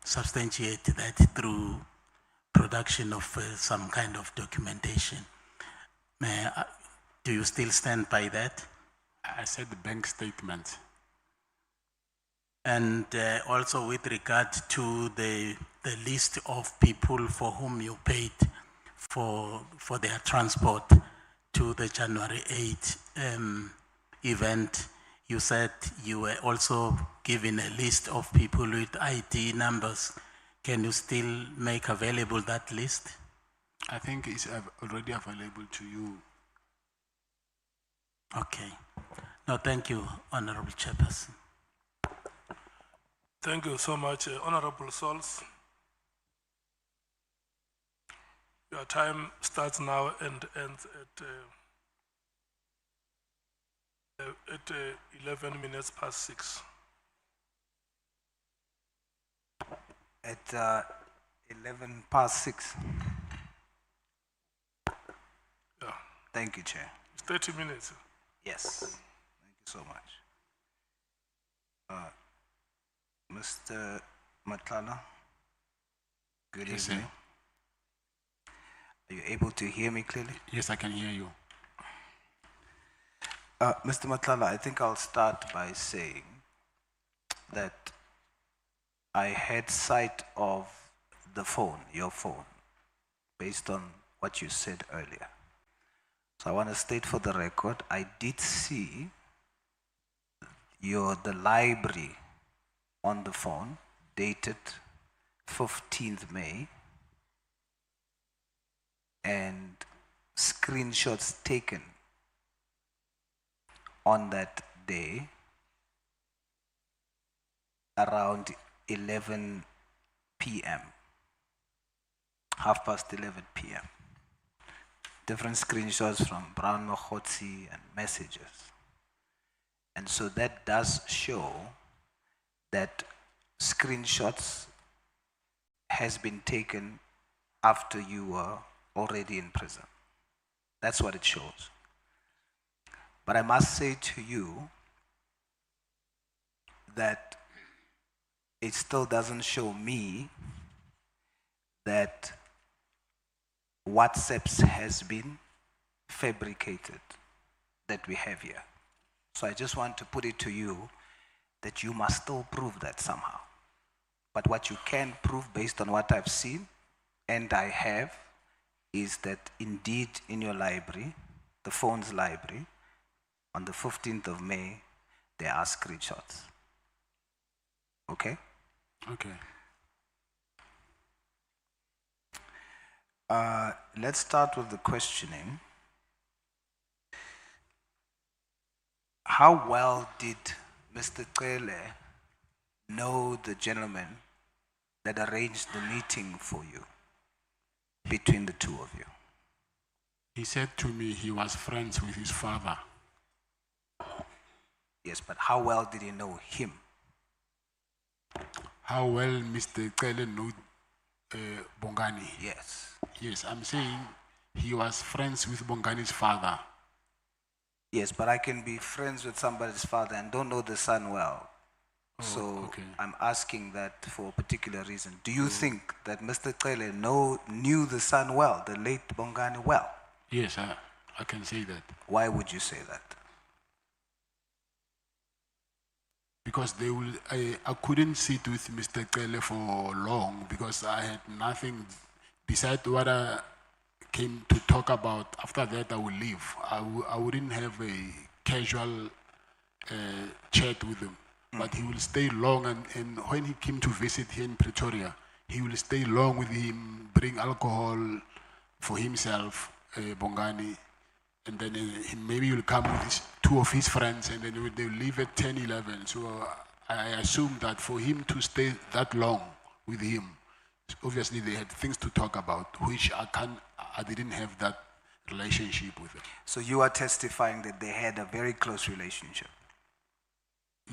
substantiate that through production of some kind of documentation. Do you still stand by that? I said the bank statement. And also with regard to the list of people for whom you paid for their transport to the January 8 event, you said you were also given a list of people with ID numbers. Can you still make available that list? I think it's already available to you. Okay. No, thank you, Honorable Chairperson. Thank you so much, Honorable Sols. Your time starts now and ends at at 11 minutes past 6. At 11 past 6. Yeah, Thank you, Chair. it's 30 minutes. Yes. Thank you so much. Mr. Matlala, good Yes, evening. sir. Are you able to hear me clearly? Yes, I can hear you. Mr. Matlala, I think I'll start by saying that I had sight of the phone, your phone, based on what you said earlier. So I want to state for the record, I did see the library on the phone, dated 15th May, and screenshots taken on that day around 11 p.m., 11:30 p.m. Different screenshots from Brown Mokgotsi and messages. And so that does show that screenshots has been taken after you were already in prison. That's what it shows. But I must say to you that it still doesn't show me that WhatsApps has been fabricated that we have here. So I just want to put it to you that you must still prove that somehow. But what you can prove based on what I've seen and I have is that indeed in your library, the phone's library, on the 15th of May, there are screenshots. Okay? Okay. Let's start with the questioning. How well did Mr. Cele know the gentleman that arranged the meeting for you, between the two of you? He said to me he was friends with his father. Yes, but how well did he know him? How well Mr. Cele knew Bongani? Yes. Yes, I'm saying he was friends with Bongani's father. Yes, but I can be friends with somebody's father and don't know the son well. So okay. I'm asking that for a particular reason. Do you think that Mr. Cele knew the son well, the late Bongani well? Yes, I can say that. Why would you say that? Because I couldn't sit with Mr. Cele for long because I had nothing besides what I came to talk about. After that, I would leave. I wouldn't have a casual chat with him. But he will stay long, and when he came to visit here in Pretoria, he will stay long with him, bring alcohol for himself, Bongani, and then maybe he will come with two of his friends, and then they will leave at 10, 11. So I assume that for him to stay that long with him, obviously they had things to talk about, which I didn't have that relationship with him. So you are testifying that they had a very close relationship?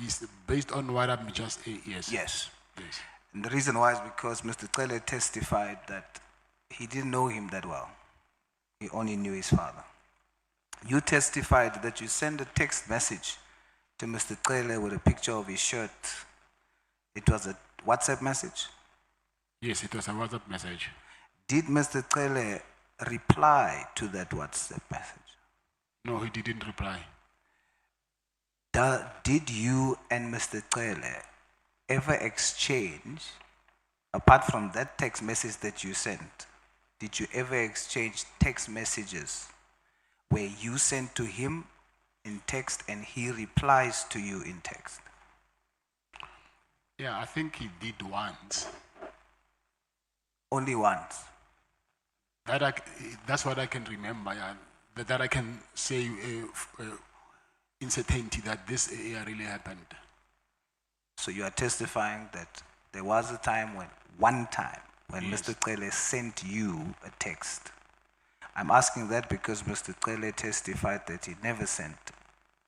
Is based on what I'm just yes. Yes. Yes. And the reason why is because Mr. Cele testified that he didn't know him that well. He only knew his father. You testified that you sent a text message to Mr. Cele with a picture of his shirt. It was a WhatsApp message? Yes, it was a WhatsApp message. Did Mr. Cele reply to that WhatsApp message? No, he didn't reply. Did you and Mr. Cele ever exchange, apart from that text message that you sent, did you ever exchange text messages where you send to him in text and he replies to you in text? Yeah, I think he did once. Only once? That's what I can remember, yeah. That I can say in certainty that this really happened. So you are testifying that there was a time when Yes. Mr. Cele sent you a text. I'm asking that because Mr. Cele testified that he never sent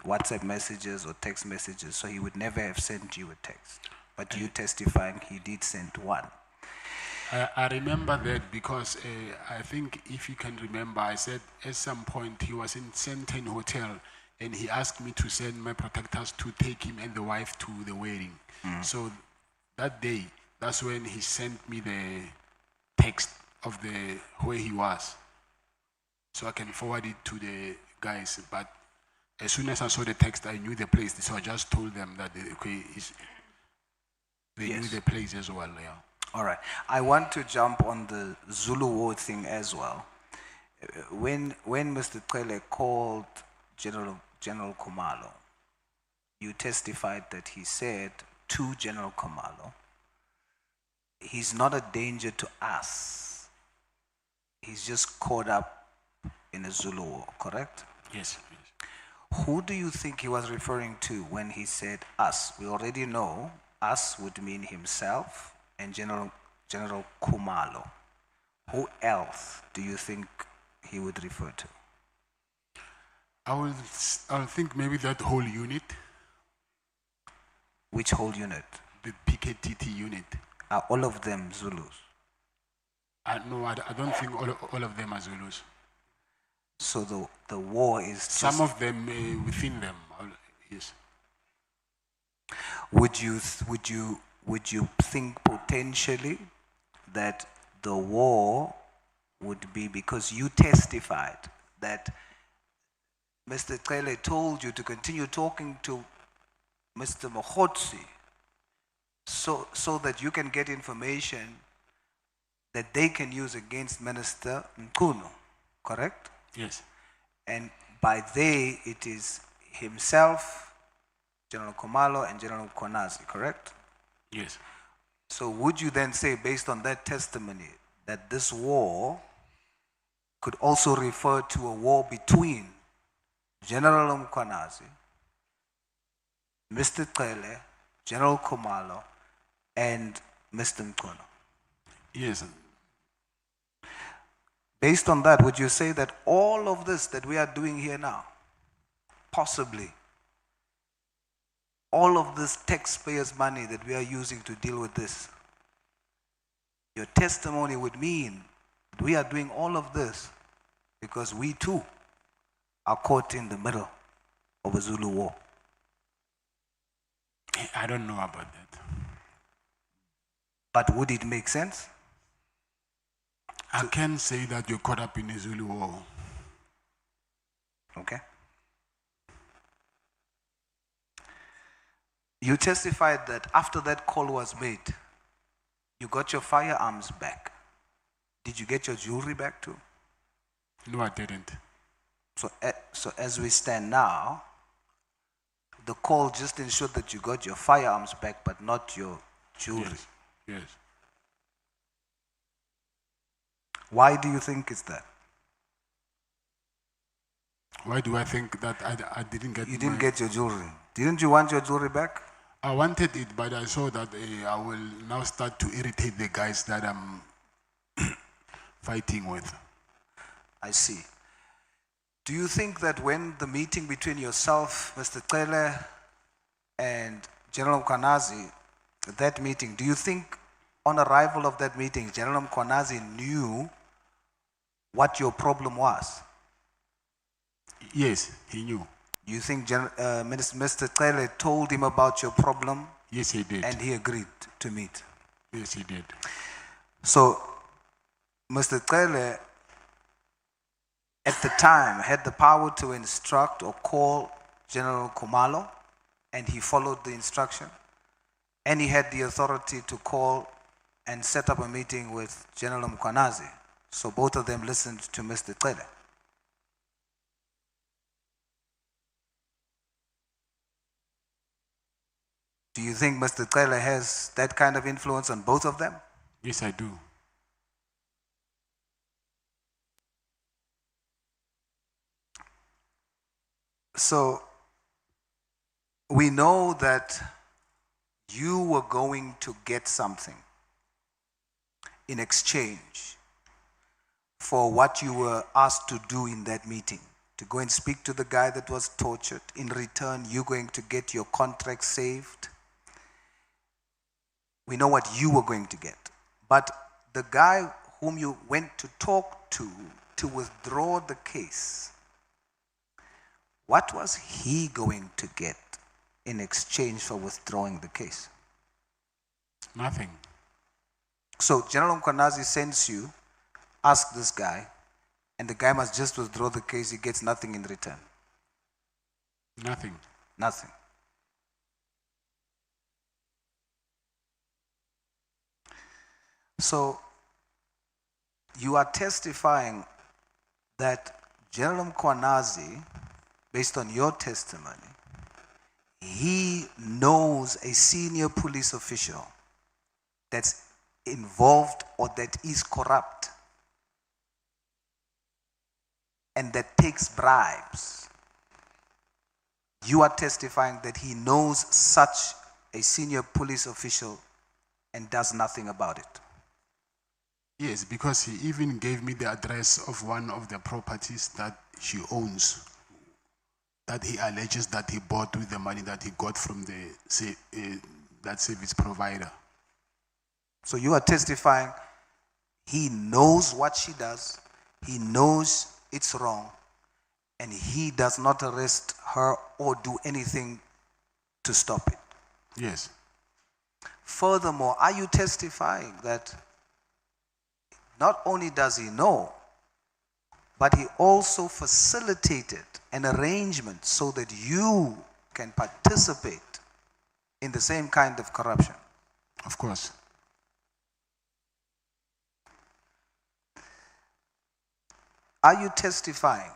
WhatsApp messages or text messages, so he would never have sent you a text. But you testifying he did send one. I remember that because I think if you can remember, I said at some point he was in Senten Hotel and he asked me to send my protectors to take him and the wife to the wedding. So that day, that's when he sent me the text of the where he was. So I can forward it to the guys. But as soon as I saw the text, I knew the place. So I just told them that they knew the place as well. Yeah. All right. I want to jump on the Zulu war thing as well. When Mr. Cele called General Khumalo, you testified that he said to General Khumalo, he's not a danger to us. He's just caught up in a Zulu war, correct? Yes. Who do you think he was referring to when he said us? We already know us would mean himself and General Khumalo. Who else do you think he would refer to? I will think maybe that whole unit. Which whole unit? The PKTT unit. Are all of them Zulus? No, I don't think all of them are Zulus. So the war is just... Some of them within them, yes. Would you think potentially that the war would be because you testified that Mr. Cele told you to continue talking to Mr. Mokhotsi so that you can get information that they can use against Minister Mkuno, correct? Yes. And by they, it is himself, General Khumalo, and General Konazi, correct? Yes. So would you then say, based on that testimony, that this war could also refer to a war between General Mkonazi, Mr. Cele, General Khumalo, and Mr. Mkono? Yes. Based on that, would you say that all of this that we are doing here now, possibly, all of this taxpayers' money that we are using to deal with this, your testimony would mean that we are doing all of this because we too are caught in the middle of a Zulu war? I don't know about that. But would it make sense? I can say that you're caught up in a Zulu war. Okay. You testified that after that call was made, you got your firearms back. Did you get your jewelry back too? No, I didn't. So as we stand now, the call just ensured that you got your firearms back, but not your jewelry. Yes. Yes. Why do you think it's that? Why do I think that I didn't get? You didn't get your jewelry. Didn't you want your jewelry back? I wanted it, but I saw that I will now start to irritate the guys that I'm fighting with. I see. Do you think that when the meeting between yourself, Mr. Cele, and General Mkwanazi, that meeting, do you think on arrival of that meeting, General Mkwanazi knew what your problem was? Yes, he knew. You think Mr. Cele told him about your problem? Yes, he did. And he agreed to meet? Yes, he did. So, Mr. Cele, at the time, had the power to instruct or call General Khumalo, and he followed the instruction. And he had the authority to call and set up a meeting with General Mkwanazi. So both of them listened to Mr. Cele. Do you think Mr. Cele has that kind of influence on both of them? Yes, I do. So we know that you were going to get something in exchange for what you were asked to do in that meeting. to go and speak to the guy that was tortured. In return, you're going to get your contract saved. We know what you were going to get. But the guy whom you went to talk to withdraw the case, what was he going to get in exchange for withdrawing the case? Nothing. So General Mkwanazi sends you, ask this guy, and the guy must just withdraw the case. He gets nothing in return. Nothing. Nothing. So you are testifying that General Mkwanazi, based on your testimony, he knows a senior police official that's involved or that is corrupt and that takes bribes. You are testifying that he knows such a senior police official and does nothing about it. Yes, because he even gave me the address of one of the properties that she owns, that he alleges that he bought with the money that he got from that service provider. So you are testifying he knows what she does, he knows it's wrong, and he does not arrest her or do anything to stop it. Yes. Furthermore, are you testifying that not only does he know, but he also facilitated an arrangement so that you can participate in the same kind of corruption? Of course. Are you testifying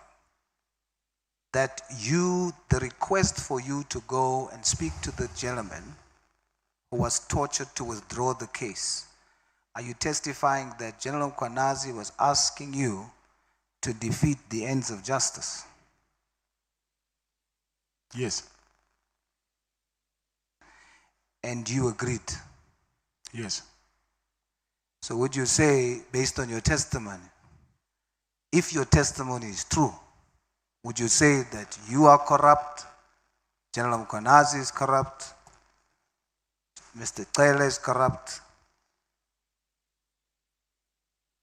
that the request for you to go and speak to the gentleman who was tortured to withdraw the case, are you testifying that General Mkwanazi was asking you to defeat the ends of justice? Yes. And you agreed? Yes. So would you say, based on your testimony, if your testimony is true, would you say that you are corrupt, General Mkwanazi is corrupt, Mr. Taylor is corrupt?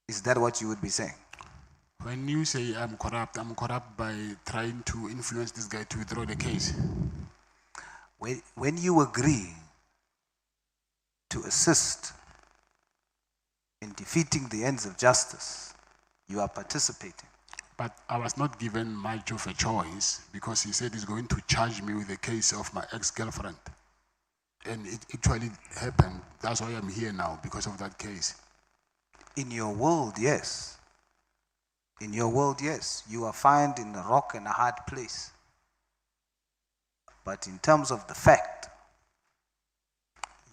Is that what you would be saying? When you say I'm corrupt by trying to influence this guy to withdraw the case. When you agree to assist in defeating the ends of justice, you are participating. But I was not given much of a choice because he said he's going to charge me with the case of my ex-girlfriend. And it actually happened. That's why I'm here now, because of that case. In your world, yes. In your world, yes. You are found in a rock and a hard place. But in terms of the fact,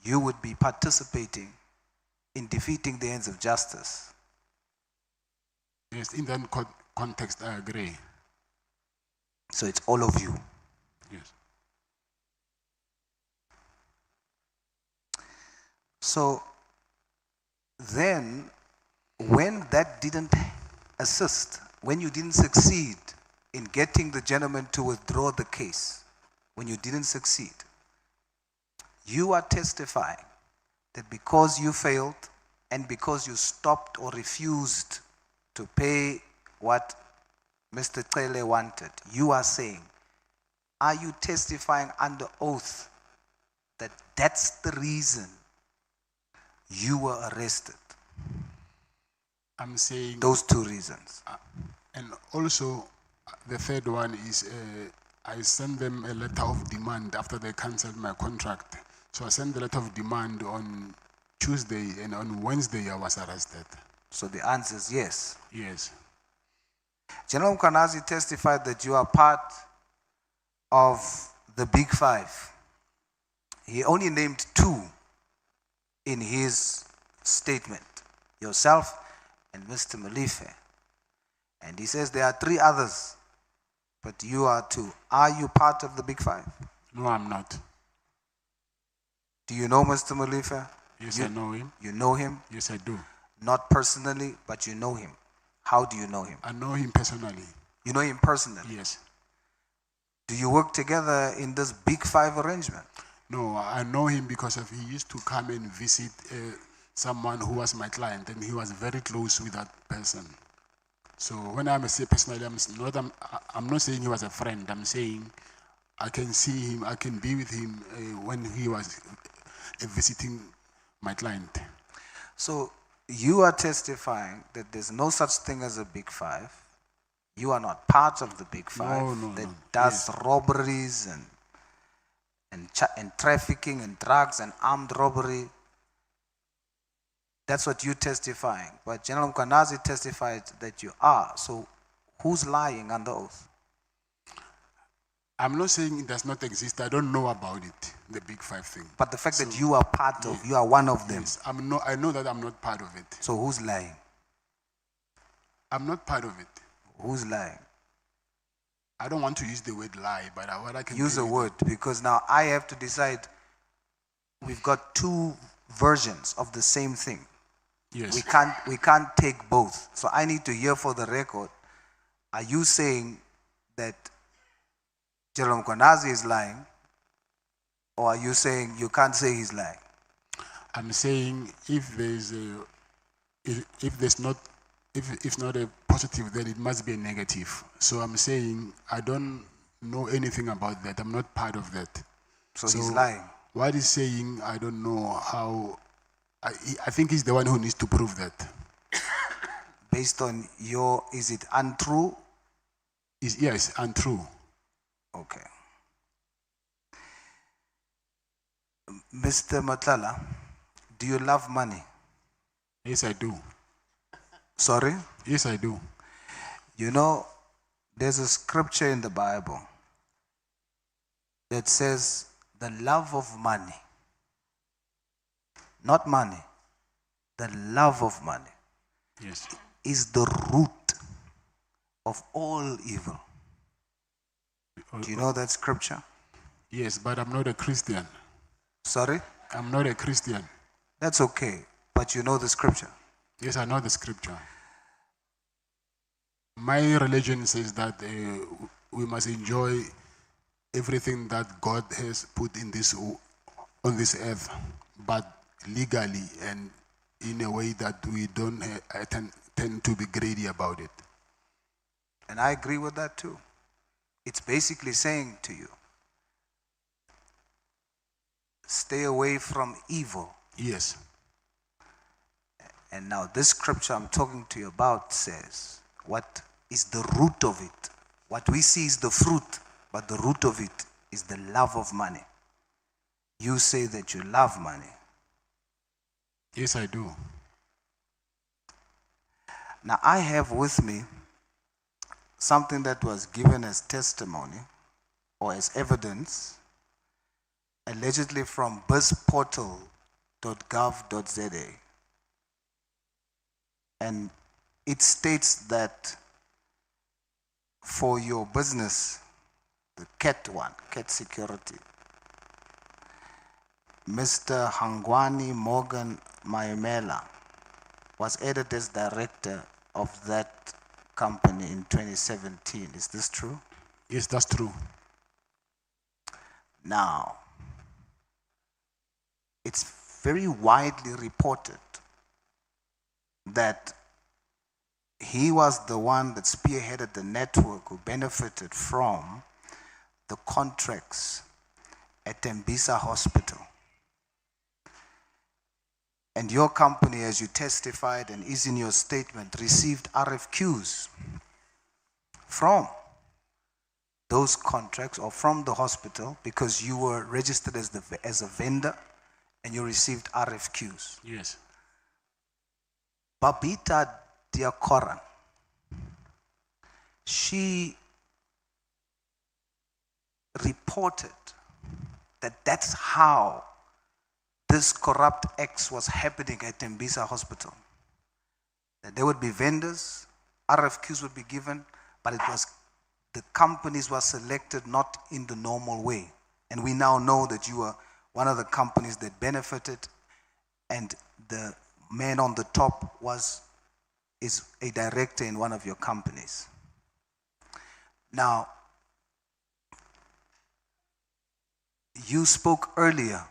you would be participating in defeating the ends of justice. Yes, in that context, I agree. So it's all of you. Yes. So then, when that didn't assist, when you didn't succeed in getting the gentleman to withdraw the case, when you didn't succeed, you are testifying that because you failed and because you stopped or refused to pay what Mr. Cele wanted, you are saying, are you testifying under oath that that's the reason you were arrested? I'm saying those two reasons. And also, the third one is I sent them a letter of demand after they cancelled my contract. So I sent the letter of demand on Tuesday, and on Wednesday I was arrested. So the answer is yes. Yes. General Mkwanazi testified that you are part of the Big Five. He only named two in his statement, yourself and Mr. Malife. And he says there are three others, but you are two. Are you part of the Big Five? No, I'm not. Do you know Mr. Malife? Yes, I know him. You know him? Yes, I do. Not personally, but you know him. How do you know him? I know him personally. You know him personally? Yes. Do you work together in this Big Five arrangement? No, I know him because of he used to come and visit someone who was my client, and he was very close with that person. So when I say personally, I'm not saying he was a friend. I'm saying I can see him, I can be with him when he was visiting my client. So you are testifying that there's no such thing as a Big Five. You are not part of the Big Five that does robberies and trafficking and drugs and armed robbery. That's what you're testifying. But General Mkwanazi testified that you are. So who's lying under oath? I'm not saying it does not exist. I don't know about it, the Big Five thing. But the fact that you are part of, you are one of them. Yes, I know that I'm not part of it. So who's lying? I'm not part of it. Who's lying? I don't want to use the word lie, but what I can use a word, because now I have to decide. We've got two versions of the same thing. Yes. We can't take both. So I need to hear for the record. Are you saying that General Mkwanazi is lying, or are you saying you can't say he's lying? I'm saying if it's not a positive, then it must be a negative. So I'm saying I don't know anything about that. I'm not part of that. So he's lying. What he's saying, I don't know how. I think he's the one who needs to prove that. Based on is it untrue? Yes, untrue. Okay. Mr. Matlala, do you love money? Yes, I do. Sorry? Yes, I do. You know, there's a scripture in the Bible that says the love of money, not money, the love of money, yes, is the root of all evil. Do you know that scripture? Yes, but I'm not a Christian. Sorry? I'm not a Christian. That's okay, but you know the scripture. Yes, I know the scripture. My religion says that we must enjoy everything that God has put on this earth, but legally and in a way that we don't tend to be greedy about it. And I agree with that too. It's basically saying to you, stay away from evil. Yes. And now this scripture I'm talking to you about says, what is the root of it? What we see is the fruit, but the root of it is the love of money. You say that you love money. Yes, I do. Now I have with me something that was given as testimony or as evidence, allegedly from busportal.gov.za. And it states that for your business, the CAT security, Mr. Hangwani Morgan Mayumela was added as director of that company in 2017. Is this true? Yes, that's true. Now, it's very widely reported that he was the one that spearheaded the network who benefited from the contracts at Tembisa Hospital. And your company, as you testified and is in your statement, received RFQs from those contracts or from the hospital because you were registered as a vendor and you received RFQs. Yes. Babita Diakoran, she reported that that's how this corrupt acts was happening at Tembisa Hospital. That there would be vendors, RFQs would be given, but it was the companies were selected not in the normal way. And we now know that you are one of the companies that benefited, and the man on the top is a director in one of your companies. Now, you spoke earlier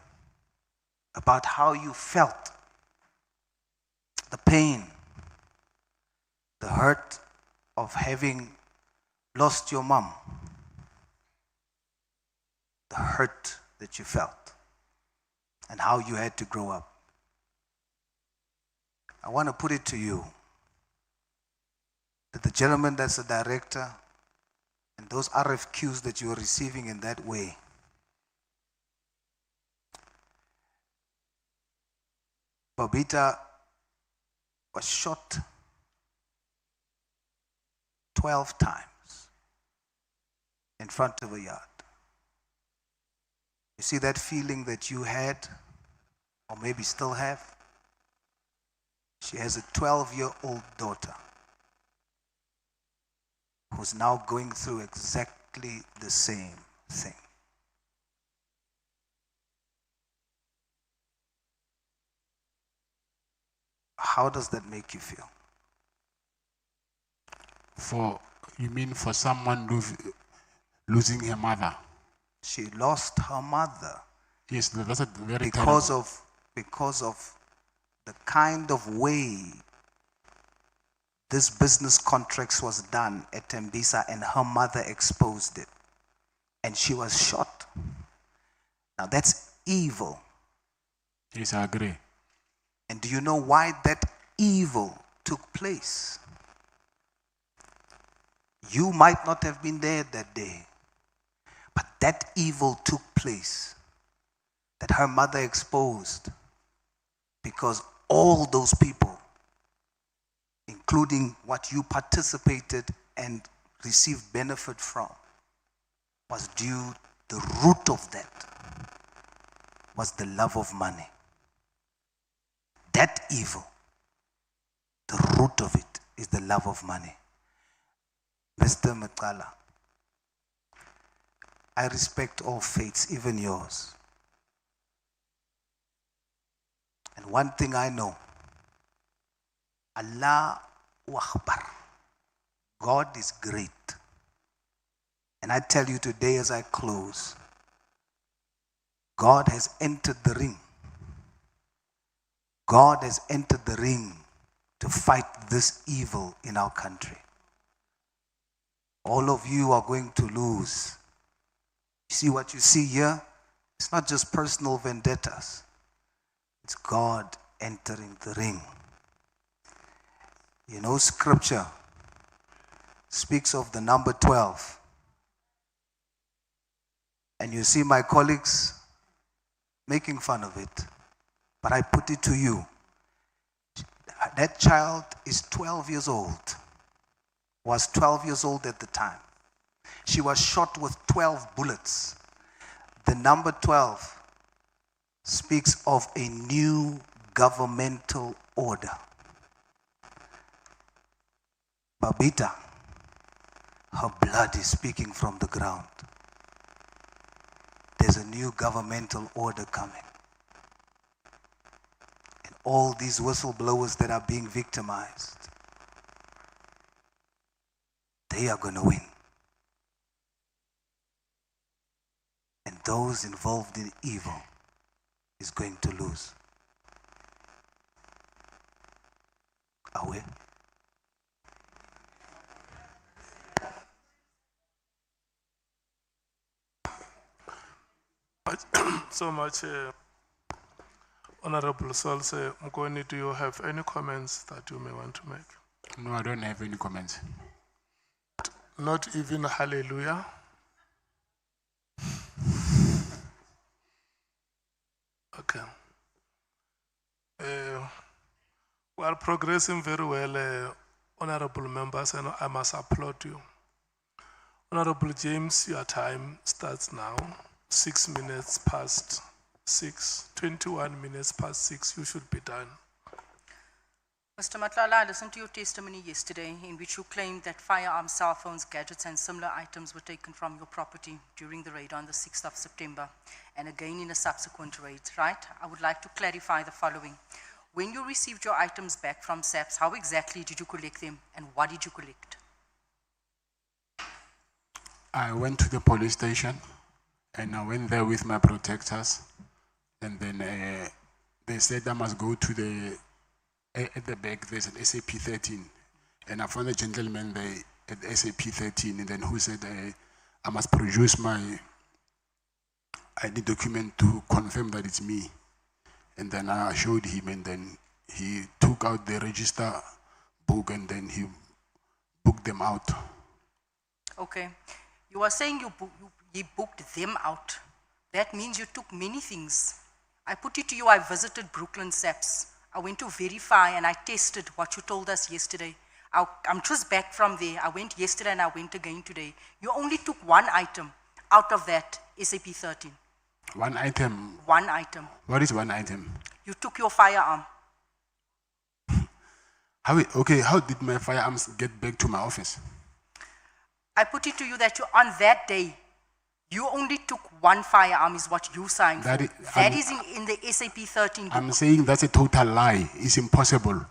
about how you felt, the pain, the hurt of having lost your mom, the hurt that you felt, and how you had to grow up. I want to put it to you that the gentleman that's the director and those RFQs that you are receiving in that way, Babita was shot 12 times in front of a yard. You see that feeling that you had, or maybe still have? She has a 12-year-old daughter who's now going through exactly the same thing. How does that make you feel? You mean for someone losing her mother? She lost her mother. Yes, that's a very because terrible. because of the kind of way this business contracts was done at Tembisa, and her mother exposed it. And she was shot. Now that's evil. Yes, I agree. And do you know why that evil took place? You might not have been there that day, but that evil took place that her mother exposed because all those people, including what you participated and received benefit from, was due, the root of that was the love of money. That evil, the root of it is the love of money. Mr. Matlala, I respect all faiths, even yours. And one thing I know, Allah Akbar, God is great. And I tell you today as I close, God has entered the ring. God has entered the ring to fight this evil in our country. All of you are going to lose. You see what you see here? It's not just personal vendettas. It's God entering the ring. You know, scripture speaks of the number 12. And you see my colleagues making fun of it. But I put it to you. That child is 12 years old. Was 12 years old at the time. She was shot with 12 bullets. The number 12 speaks of a new governmental order. Babita, her blood is speaking from the ground. There's a new governmental order coming. And all these whistleblowers that are being victimized, they are going to win. And those involved in evil is going to lose. Are we? So much, Honorable Solse Mkoni, do you have any comments that you may want to make? No, I don't have any comments. Not even hallelujah? Okay. We are progressing very well, honorable members, and I must applaud you. Honorable James, your time starts now. 6 minutes past 6, 21 minutes past 6, you should be done. Mr. Matlala, I listened to your testimony yesterday in which you claimed that firearms, cell phones, gadgets and similar items were taken from your property during the raid on the 6th of September and again in a subsequent raid, right? I would like to clarify the following. When you received your items back from SAPS, how exactly did you collect them and what did you collect? I went to the police station and I went there with my protectors. And then they said I must go to at the back, there's an SAP 13. And I found a gentleman there at SAP 13, and then who said I must produce my ID document to confirm that it's me. And then I showed him, and then he took out the register book, and then he booked them out. Okay. You are saying you booked them out. That means you took many things. I put it to you, I visited Brooklyn SAPS. I went to verify and I tested what you told us yesterday. I'm just back from there. I went yesterday and I went again today. You only took one item out of that SAP 13. One item? One item. What is one item? You took your firearm. How did my firearms get back to my office? I put it to you that on that day, you only took one firearm is what you signed That for. is- That is in the SAP 13 book. I'm saying that's a total lie. It's impossible.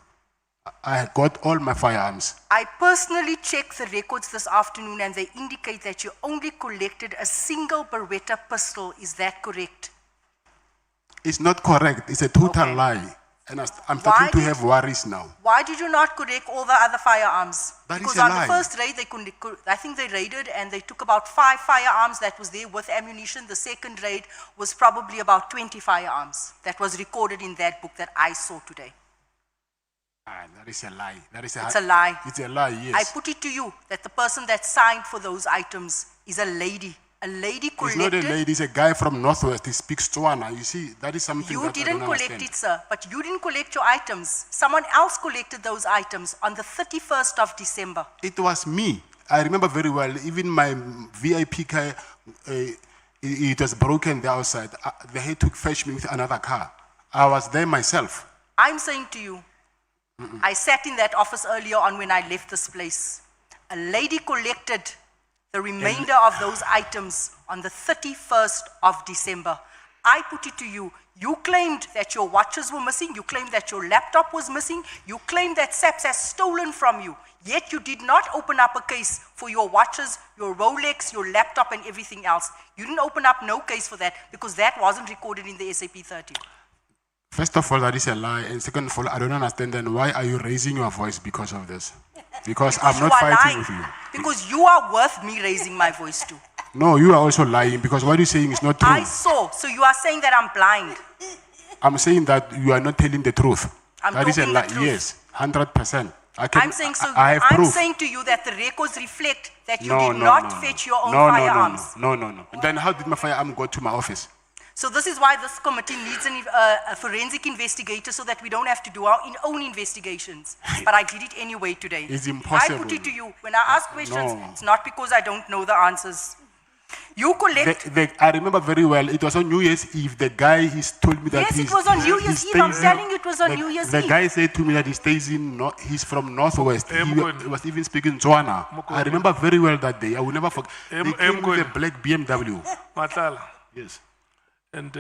I got all my firearms. I personally checked the records this afternoon and they indicate that you only collected a single Beretta pistol. Is that correct? It's not correct. It's a total lie. And I'm starting to have worries now. Why did you not collect all the other firearms? That is Because a on lie. the first raid, I think they raided and they took about 5 firearms that was there with ammunition. The second raid was probably about 20 firearms that was recorded in that book that I saw today. That is a lie. It's a lie. It's a lie, yes. I put it to you that the person that signed for those items is a lady. A lady He's collected. not a lady, he's a guy from Northwest. He speaks Tswana. You see, that is something You that I didn't don't collect understand. it, sir, but you didn't collect your items. Someone else collected those items on the 31st of December. It was me. I remember very well. Even my VIP car, it was broken there outside. They had to fetch me with another car. I was there myself. I'm saying to you, I sat in that office earlier on when I left this place. A lady collected the remainder of those items on the 31st of December. I put it to you, you claimed that your watches were missing, you claimed that your laptop was missing, you claimed that SAPS has stolen from you, yet you did not open up a case for your watches, your Rolex, your laptop and everything else. You didn't open up no case for that because that wasn't recorded in the SAP 13. First of all, that is a lie. And second of all, I don't understand then why are you raising your voice because of this? Because I'm you not are fighting lying. with you. Because you are worth me raising my voice to. No, you are also lying because what you're saying is not true. I saw, so you are saying that I'm blind. I'm saying that you are not telling the truth. I'm That is a talking the lie. truth. Yes, 100%. I'm saying so. I have I'm proof. saying to you that the records reflect that you No, did no, not no, no. fetch your own No, no, no, firearms. no. Then how did my firearm go to my office? So this is why this committee needs a forensic investigator so that we don't have to do our own investigations. But I did it anyway today. It's I impossible. put it to you. When I ask questions, No. it's not because I don't know the answers. You collect. I remember very well. It was on New Year's Eve. The guy told me that Yes, it he's, was on New he Year's Eve. stays I'm telling you it was on the, New Year's the Eve. guy said to me that he stays he's from Northwest. He was even speaking Tswana. I remember very well that day. I will never forget. They came with a black BMW. Matlala. Yes. And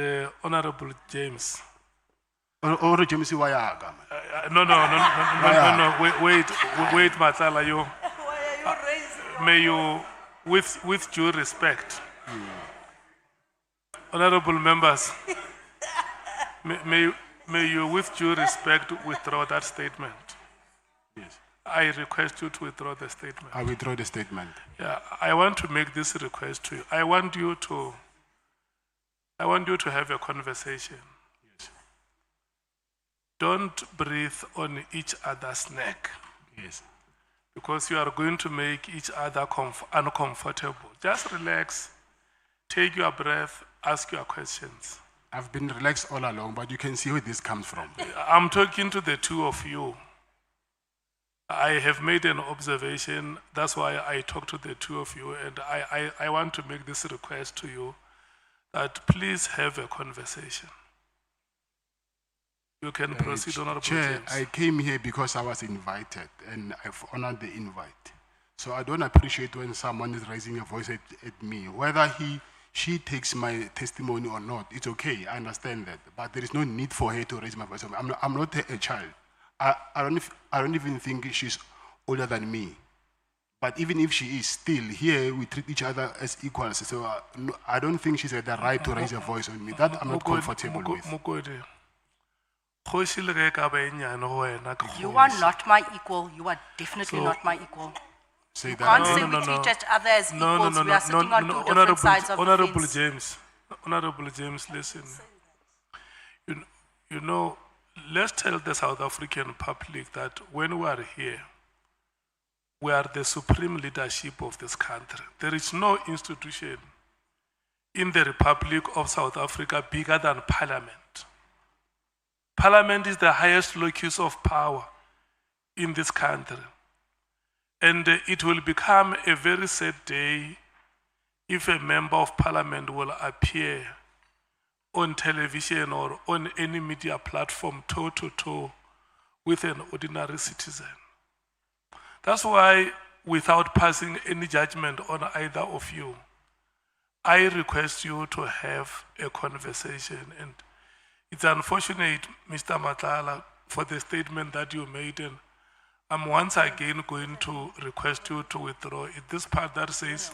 Honorable James. Or James Wayaga. No, wait, Matlala, you. May you, with due respect, honorable members, may you, with due respect, withdraw that statement. Yes. I request you to withdraw the statement. I withdraw the statement. Yeah, I want to make this request to you. I want you to have a conversation. Yes. Don't breathe on each other's neck. Yes. Because you are going to make each other uncomfortable. Just relax, take your breath, ask your questions. I've been relaxed all along, but you can see where this comes from. I'm talking to the two of you. I have made an observation, that's why I talk to the two of you, and I want to make this request to you that please have a conversation. You can proceed, Honorable Chair, James. I came here because I was invited and I've honored the invite. So I don't appreciate when someone is raising a voice at me. Whether she takes my testimony or not, it's okay, I understand that. But there is no need for her to raise my voice. I'm not a child. I don't even think she's older than me. But even if she is still here, we treat each other as equals. So no, I don't think she's had the right to raise her voice on me. That I'm not comfortable with. Mokodi, kgosi le ge e ka ba e nyane go wena ke You are kgosi. not my equal. You are definitely So- not my equal. Say You that can't again. say we treat each other as equals. We are sitting on two different sides of the Honorable fence. James, Honorable James, listen. You know, let's tell the South African public that when we are here, we are the supreme leadership of this country. There is no institution in the Republic of South Africa bigger than Parliament. Parliament is the highest locus of power in this country. And it will become a very sad day if a member of Parliament will appear on television or on any media platform toe to toe with an ordinary citizen. That's why, without passing any judgment on either of you, I request you to have a conversation. And it's unfortunate, Mr. Matlala, for the statement that you made. And I'm once again going to request you to withdraw it. This part that says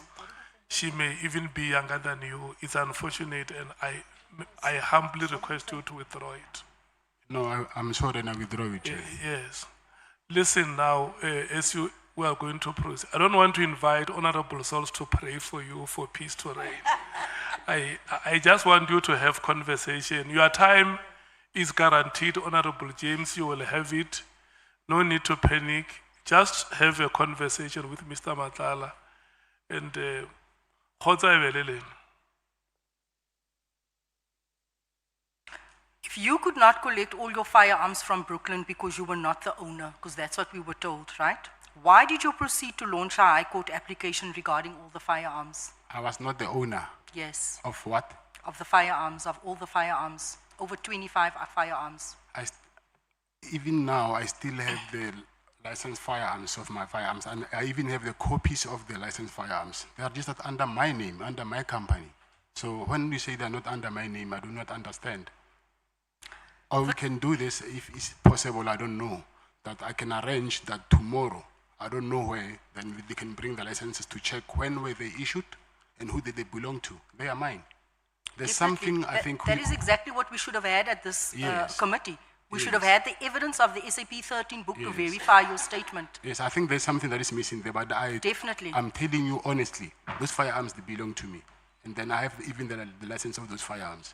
she may even be younger than you, it's unfortunate, and I humbly request you to withdraw it. No, I'm sorry, and I withdraw it. Yes. Listen now, we are going to proceed. I don't want to invite honorable souls to pray for you for peace to reign. I just want you to have conversation. Your time is guaranteed, Honorable James. You will have it. No need to panic. Just have a conversation with Mr. Matlala. And kgotsa e be le lena. If you could not collect all your firearms from Brooklyn because you were not the owner, because that's what we were told, right? Why did you proceed to launch a High Court application regarding all the firearms? I was not the owner. Yes. Of what? Of the firearms, of all the firearms. Over 25 firearms. Even now, I still have the licensed firearms of my firearms, and I even have the copies of the licensed firearms. They are just not under my name, under my company. So when you say they're not under my name, I do not understand. Or we can do this if it's possible, I don't know, that I can arrange that tomorrow, I don't know where, then they can bring the licenses to check when were they issued and who did they belong to. They are mine. There's Definitely. something I think that is exactly what we should have had at this Yes. committee. We should Yes. have had the evidence of the SAP 13 book to Yes. verify your statement. Yes, I think there's something that is missing there, but Definitely. I'm telling you honestly, those firearms, they belong to me. And then I have even the license of those firearms.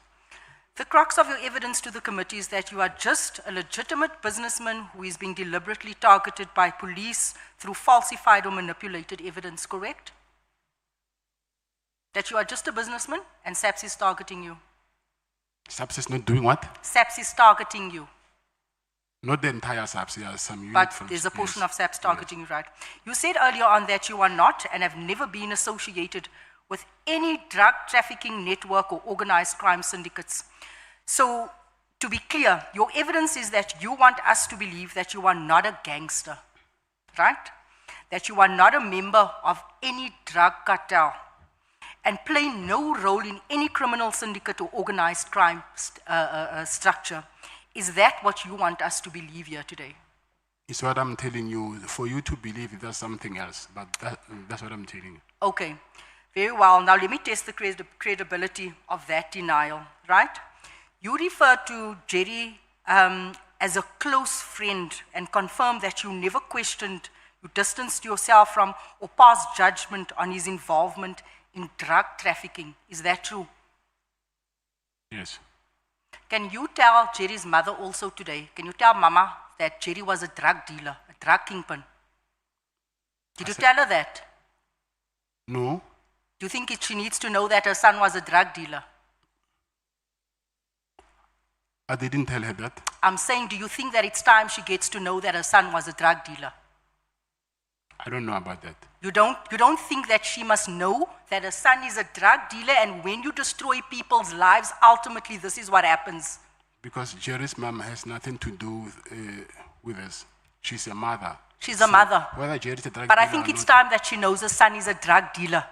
The crux of your evidence to the committee is that you are just a legitimate businessman who is being deliberately targeted by police through falsified or manipulated evidence, correct? That you are just a businessman and SAPS is targeting you. SAPS is not doing what? SAPS is targeting you. Not the entire SAPS, yeah, some unit But from- there's a portion yes. of SAPS targeting you, right? You said earlier on that you are not and have never been associated with any drug trafficking network or organized crime syndicates. So, to be clear, your evidence is that you want us to believe that you are not a gangster, right? That you are not a member of any drug cartel and play no role in any criminal syndicate or organized crime structure. Is that what you want us to believe here today? It's what I'm telling you. For you to believe that's something else, but that's what I'm telling you. Okay, very well. Now let me test the credibility of that denial, right? You refer to Jerry as a close friend and confirm that you never questioned, you distanced yourself from or passed judgment on his involvement in drug trafficking. Is that true? Yes. Can you tell Jerry's mother also today, can you tell Mama that Jerry was a drug dealer, a drug kingpin? Did you tell her that? No. Do you think she needs to know that her son was a drug dealer? I didn't tell her that. I'm saying, do you think that it's time she gets to know that her son was a drug dealer? I don't know about that. You don't think that she must know that her son is a drug dealer, and when you destroy people's lives, ultimately this is what happens? Because Jerry's mom has nothing to do with us. She's a mother. She's a mother. Whether Jerry's a drug But I dealer think or it's not, time that she knows her son is a drug dealer.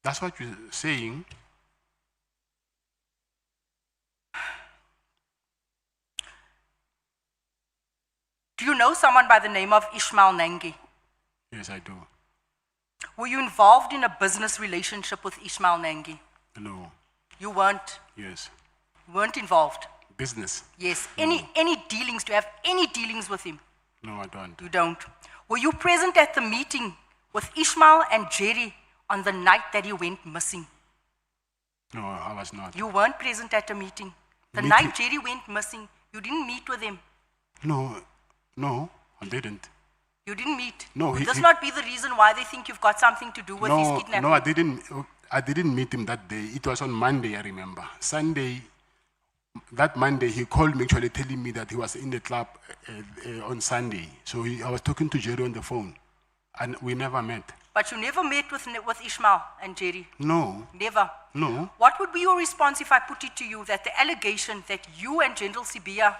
that's what you're saying. Do you know someone by the name of Ishmael Nangi? Yes, I do. Were you involved in a business relationship with Ishmael Nangi? No. You weren't? Yes. You weren't involved? Business? Yes. Any dealings? Do you have any dealings with him? No, I don't. You don't. Were you present at the meeting with Ishmael and Jerry on the night that he went missing? No, I was not. You weren't present at the meeting. The Meeting? night Jerry went missing, you didn't meet with him. No, I didn't. You didn't meet. No, Would he- this he- not be the reason why they think you've got something to do with his kidnapping? No, I didn't. I didn't meet him that day. It was on Monday, I remember. Sunday, that Monday, he called me actually telling me that he was in the club on Sunday. So I was talking to Jerry on the phone, and we never met. But you never met with Ishmael and Jerry? No, Never. no. What would be your response if I put it to you that the allegation that you and General Sibia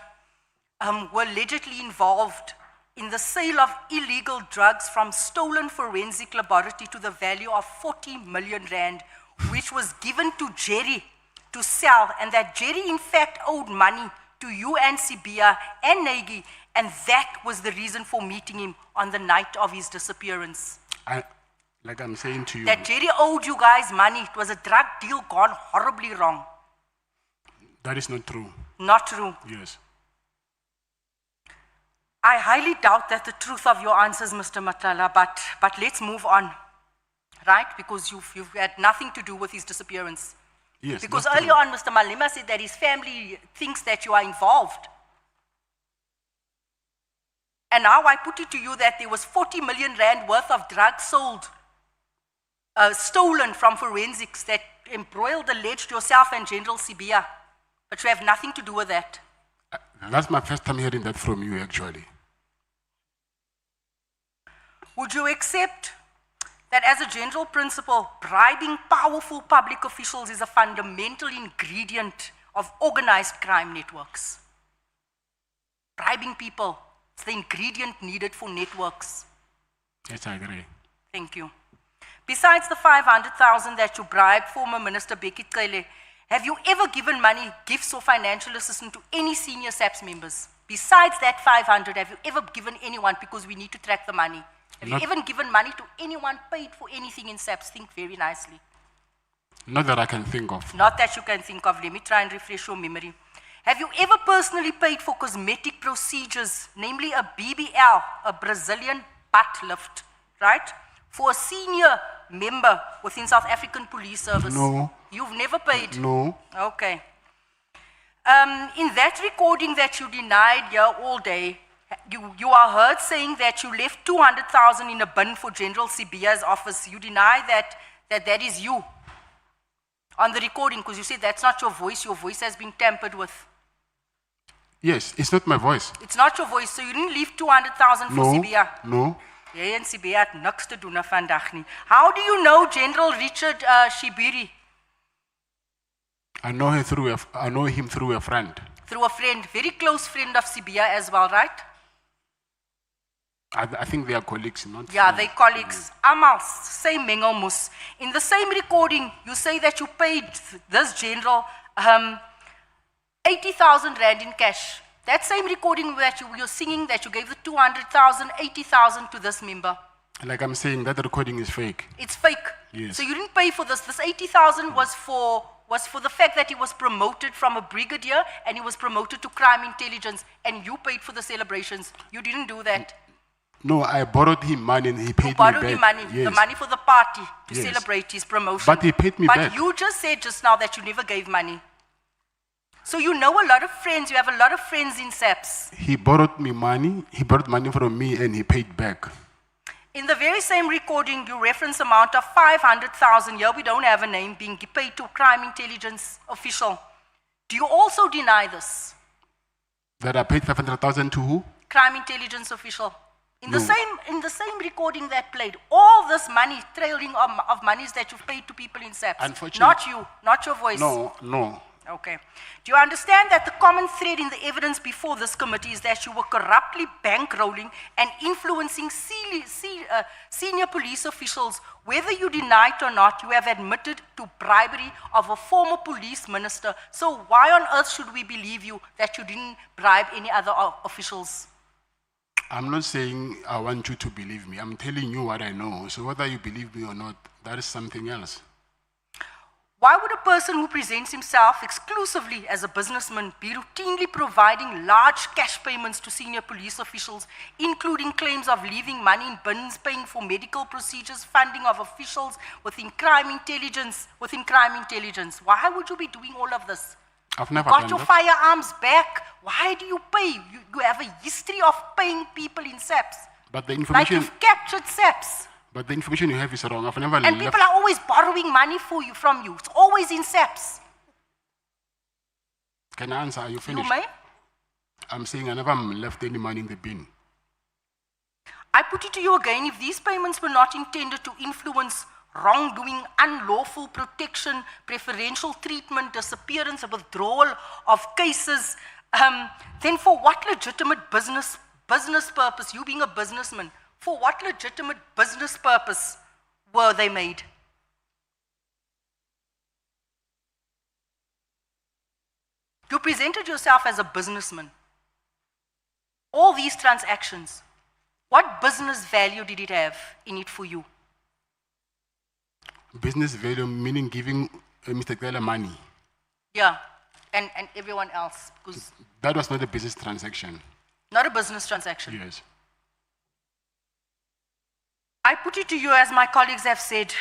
were allegedly involved in the sale of illegal drugs from stolen forensic laboratory to the value of 40 million rand, which was given to Jerry to sell, and that Jerry in fact owed money to you and Sibia and Nagy, and that was the reason for meeting him on the night of his disappearance? Like I'm saying to you, That Jerry owed you guys money. It was a drug deal gone horribly wrong. that is not true. Not true. Yes. I highly doubt that the truth of your answers, Mr. Matlala, but let's move on, right? Because you've had nothing to do with his disappearance. Yes. Because that's earlier true. on, Mr. Malema said that his family thinks that you are involved. And now I put it to you that there was 40 million rand worth of drugs sold, stolen from forensics that embroiled, alleged yourself and General Sibia. But you have nothing to do with that. That's my first time hearing that from you, actually. Would you accept that as a general principle, bribing powerful public officials is a fundamental ingredient of organized crime networks? Bribing people is the ingredient needed for networks. Yes, I agree. Thank you. Besides the 500,000 that you bribed former Minister Becky Cele, have you ever given money, gifts or financial assistance to any senior SAPS members? Besides that 500, have you ever given anyone, because we need to track the money, have you ever given money to anyone, paid for anything in SAPS? Think very nicely. Not that I can think of. Not that you can think of. Let me try and refresh your memory. Have you ever personally paid for cosmetic procedures, namely a BBL, a Brazilian butt lift, right? For a senior member within South African Police Service? No. You've never paid? No. Okay. In that recording that you denied here all day, you are heard saying that you left 200,000 in a bin for General Sibia's office. You deny that is you on the recording, because you said that's not your voice has been tampered with. Yes, it's not my voice. It's not your voice, so you didn't leave 200,000 for Sibia? No. Jy en Sibia het niks te doen vandag nie. How do you know General Richard Shibiri? I know him through a friend. Through a friend, very close friend of Sibia as well, right? I think they are colleagues, not. Yeah, they colleagues. Amal, same mengelmoes. In the same recording, you say that you paid this general 80,000 rand in cash. That same recording that you're singing that you gave the 200,000, 80,000 to this member. Like I'm saying, that recording is fake. It's fake. Yes. So you didn't pay for this. This 80,000 was for the fact that he was promoted from a brigadier and he was promoted to crime intelligence, and you paid for the celebrations. You didn't do that. No, I borrowed him money and he paid me back. Borrowed him money, Yes. the money for the party to Yes. celebrate his promotion. But he paid me But back. you just said just now that you never gave money. So you know a lot of friends, you have a lot of friends in SAPS. He borrowed me money. He borrowed money from me and he paid back. In the very same recording, you reference amount of 500,000. Here we don't have a name being paid to crime intelligence official. Do you also deny this? That I paid 500,000 to who? Crime intelligence official. In No. the same recording that played, all this money, trailing of monies that you've paid to people in SAPS. Unfortunately- Not you, not your voice. No. Okay. Do you understand that the common thread in the evidence before this committee is that you were corruptly bankrolling and influencing senior police officials? Whether you deny it or not, you have admitted to bribery of a former police minister. So why on earth should we believe you that you didn't bribe any other officials? I'm not saying I want you to believe me. I'm telling you what I know. So whether you believe me or not, that is something else. Why would a person who presents himself exclusively as a businessman be routinely providing large cash payments to senior police officials, including claims of leaving money in bins, paying for medical procedures, funding of officials within crime intelligence? Why would you be doing all of this? I've never You got done your that. firearms back. Why do you pay? You have a history of paying people in SAPs. But the Like information, you've captured SAPs. but the information you have is wrong. I've never And left. people are always borrowing money from you. It's always in SAPs. Can I answer? Are you finished? You may. I'm saying I never left any money in the bin. I put it to you again, if these payments were not intended to influence wrongdoing, unlawful protection, preferential treatment, disappearance, or withdrawal of cases, then for what legitimate business purpose, you being a businessman, for what legitimate business purpose were they made? You presented yourself as a businessman. All these transactions, what business value did it have in it for you? Business value meaning giving Mr. Kgosi money. Yeah, and everyone else, because That was not a business transaction. not a business transaction. Yes. I put it to you, as my colleagues have said,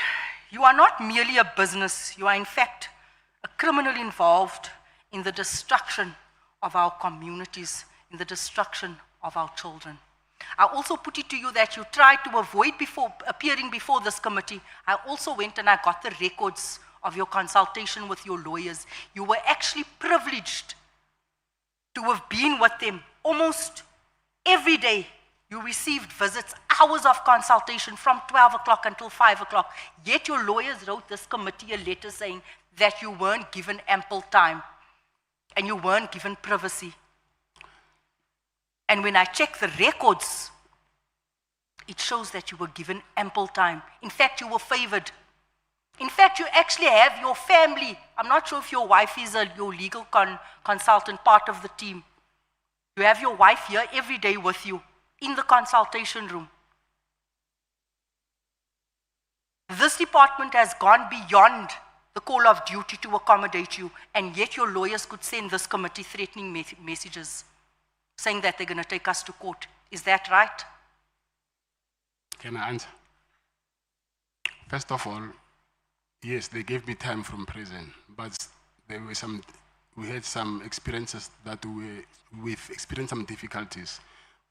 you are not merely a business, you are in fact a criminal involved in the destruction of our communities, in the destruction of our children. I also put it to you that you tried to avoid appearing before this committee. I also went and I got the records of your consultation with your lawyers. You were actually privileged to have been with them almost every day. You received visits, hours of consultation from 12 o'clock until 5 o'clock. Yet your lawyers wrote this committee a letter saying that you weren't given ample time and you weren't given privacy. And when I check the records, it shows that you were given ample time. In fact, you were favored. In fact, you actually have your family. I'm not sure if your wife is your legal consultant, part of the team. You have your wife here every day with you in the consultation room. This department has gone beyond the call of duty to accommodate you, and yet your lawyers could send this committee threatening messages saying that they're going to take us to court. Is that right? Can I answer? First of all, yes, they gave me time from prison, but there were we had some experiences that we've experienced some difficulties.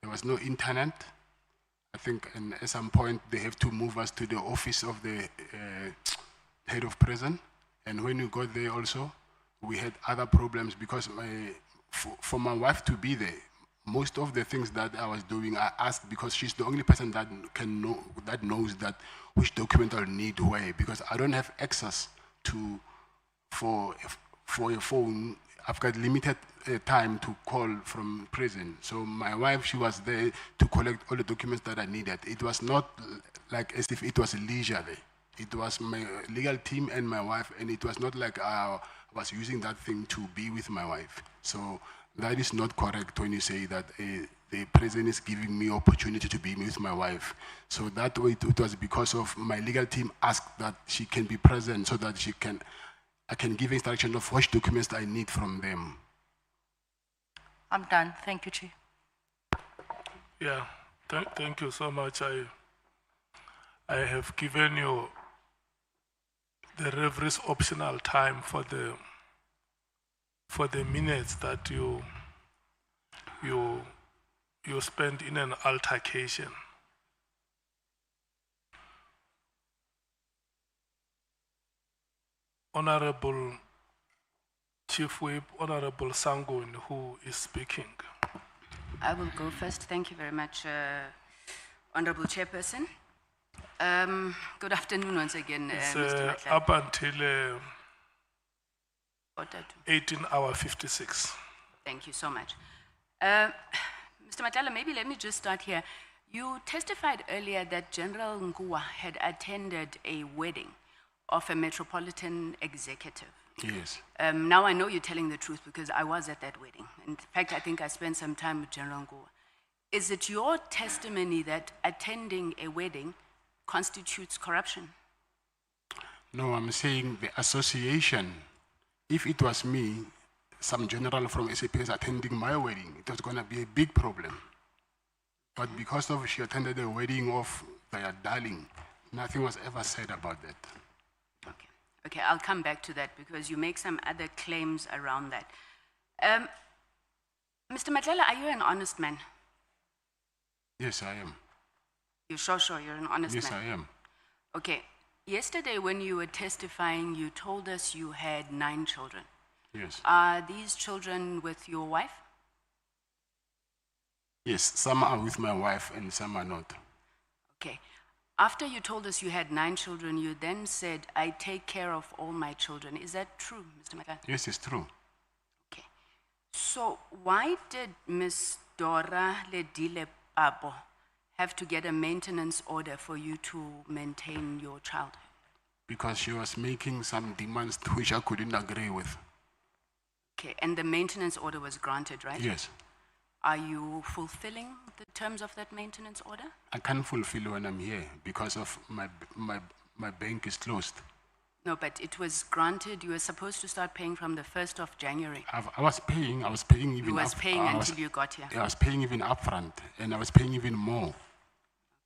There was no internet. I think, and at some point they have to move us to the office of the head of prison. And when we got there also, we had other problems because for my wife to be there, most of the things that I was doing, I asked because she's the only person that knows that which document I'll need where, because I don't have access for a phone. I've got limited time to call from prison. So my wife, she was there to collect all the documents that I needed. It was not like as if it was leisure there. It was my legal team and my wife, and it was not like I was using that thing to be with my wife. So that is not correct when you say that the prison is giving me opportunity to be with my wife. So that way it was because of my legal team asked that she can be present so that I can give instruction of which documents I need from them. I'm done. Thank you, Chief. Yeah, thank you so much. I have given you the referee's optional time for the minutes that you spent in an altercation. Honorable Chief Whip, Honorable Sangun, who is speaking. I will go first. Thank you very much, Honorable Chairperson. Good afternoon once again, It's Mr. Matlala. up until 18:56. Thank you so much. Mr. Matlala, maybe let me just start here. You testified earlier that General Ngua had attended a wedding of a metropolitan executive. Yes. Now I know you're telling the truth because I was at that wedding. In fact, I think I spent some time with General Ngua. Is it your testimony that attending a wedding constitutes corruption? No, I'm saying the association. If it was me, some general from SAPS attending my wedding, it was going to be a big problem. But because of she attended the wedding of their darling, nothing was ever said about that. Okay, I'll come back to that because you make some other claims around that. Mr. Matlala, are you an honest man? Yes, I am. You're sure you're an honest Yes, man? I am. Okay, yesterday when you were testifying, you told us you had 9 children. Yes. Are these children with your wife? Yes, some are with my wife and some are not. Okay. After you told us you had 9 children, you then said, I take care of all my children. Is that true, Mr. Matlala? Yes, it's true. So why did Ms. Dora Ledile Pabo have to get a maintenance order for you to maintain your child? Because she was making some demands which I couldn't agree with. Okay, and the maintenance order was granted, right? Yes. Are you fulfilling the terms of that maintenance order? I can't fulfill when I'm here because of my bank is closed. No, but it was granted. You were supposed to start paying from the 1st of January. I was paying even You was paying until you got here. I was paying even upfront and I was paying even more.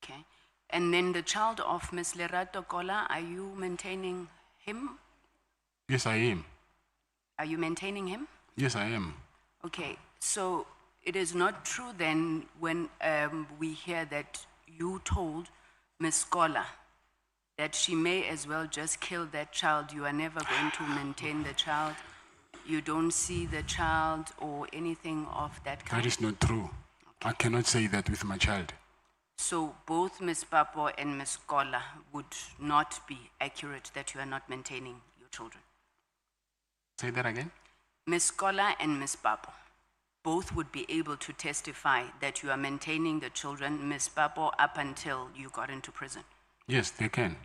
Okay. And then the child of Ms. Lerato Kola, are you maintaining him? Yes, I am. Are you maintaining him? Yes, I am. Okay, so it is not true then when we hear that you told Ms. Kola that she may as well just kill that child. You are never going to maintain the child. You don't see the child or anything of that kind. That is not true. I cannot say that with my child. So both Ms. Papo and Ms. Kola would not be accurate that you are not maintaining your children. Say that again? Ms. Kola and Ms. Papo both would be able to testify that you are maintaining the children, Ms. Papo, up until you got into prison. Yes, they can.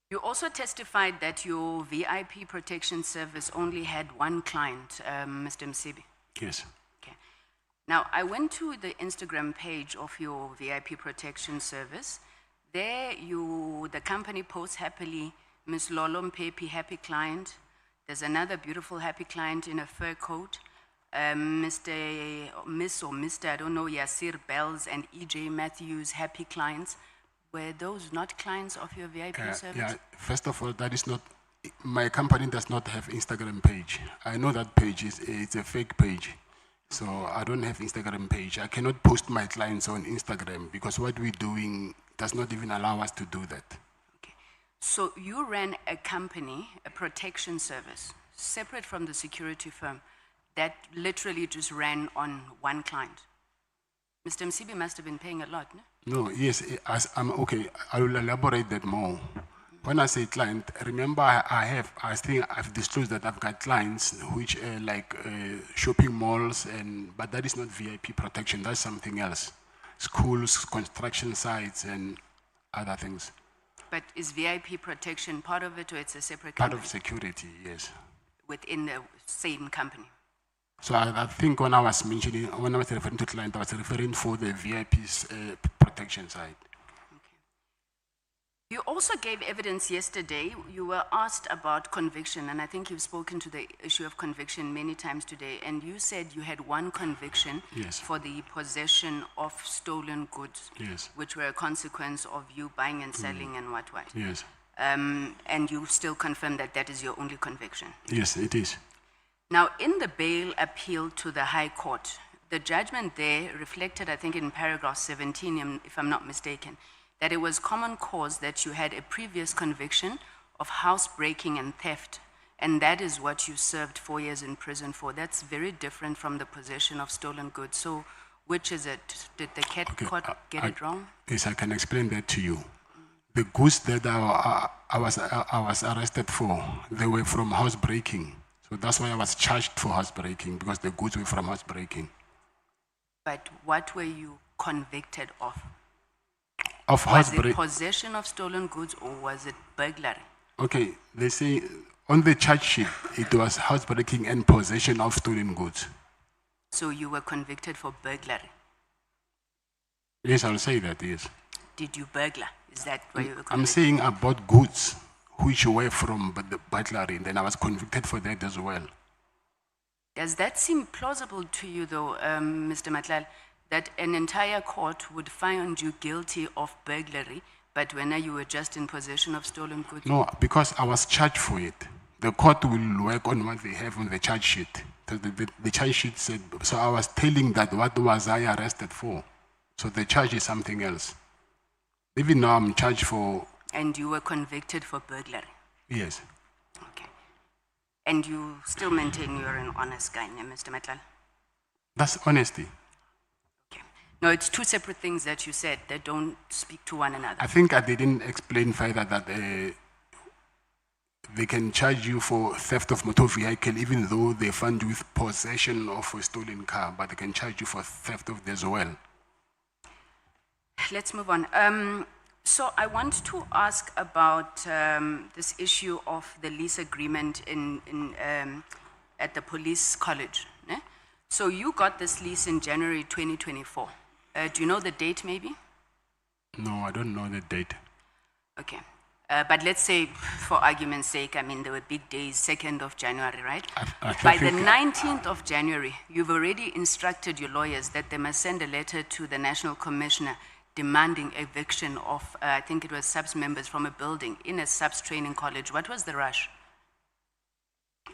You also testified that your VIP protection service only had 1 client, Mr. Msibi. Yes. Okay. Now, I went to the Instagram page of your VIP protection service. There, the company posts happily, Ms. Lolo Mpepi, happy client. There's another beautiful happy client in a fur coat. Miss or Mr., I don't know, Yasir Bells and EJ Matthews, happy clients. Were those not clients of your VIP service? Yeah, first of all, that is not, my company does not have Instagram page. I know that page it's a fake page. So I don't have Instagram page. I cannot post my clients on Instagram because what we're doing does not even allow us to do that. Okay. So you ran a company, a protection service, separate from the security firm, that literally just ran on 1 client. Mr. Msibi must have been paying a lot, no? No, yes, okay, I will elaborate that more. When I say client, remember I've disclosed that I've got clients which are like shopping malls, but that is not VIP protection, that's something else. Schools, construction sites, and other things. But is VIP protection part of it, or it's a separate Part company? of security, yes. Within the same company? So I think when I was referring to client, I was referring for the VIP's protection side. You also gave evidence yesterday. You were asked about conviction, and I think you've spoken to the issue of conviction many times today, and you said you had 1 conviction Yes. for the possession of stolen goods, Yes. which were a consequence of you buying and selling and what. Yes. And you still confirm that that is your only conviction. Yes, it is. Now, in the bail appeal to the High Court, the judgment there reflected, I think in paragraph 17, if I'm not mistaken, that it was common cause that you had a previous conviction of housebreaking and theft, and that is what you served 4 years in prison for. That's very different from the possession of stolen goods. So, which is it? Did the court get it wrong? Yes, I can explain that to you. The goods that I was arrested for, they were from housebreaking. So that's why I was charged for housebreaking, because the goods were from housebreaking. But what were you convicted of? Of Was it housebreaking. possession of stolen goods or was it burglary? Okay, they say on the charge sheet, it was housebreaking and possession of stolen goods. So you were convicted for burglary. Yes, I'll say that, yes. Did you burglar? Is that why you were convicted? I'm saying about goods which were from the burglary, and then I was convicted for that as well. Does that seem plausible to you, though, Mr. Matlala, that an entire court would find you guilty of burglary, but when you were just in possession of stolen goods? No, because I was charged for it. The court will work on what they have on the charge sheet. The charge sheet said, so I was telling that what was I arrested for. So the charge is something else. Even now I'm charged for... And you were convicted for burglary? Yes. Okay. And you still maintain you're an honest guy, Mr. Matlala? That's honesty. No, it's two separate things that you said that don't speak to one another. I think I didn't explain further that they can charge you for theft of motor vehicle even though they find you with possession of a stolen car, but they can charge you for theft of this as well. Let's move on. So I want to ask about this issue of the lease agreement at the police college. Eh? So you got this lease in January 2024. Do you know the date maybe? No, I don't know the date. Okay. But let's say, for argument's sake, I mean, there were big days, 2nd of January, right? By the 19th of January, you've already instructed your lawyers that they must send a letter to the National Commissioner demanding eviction of, I think it was SAPS members from a building in a SAPS training college. What was the rush?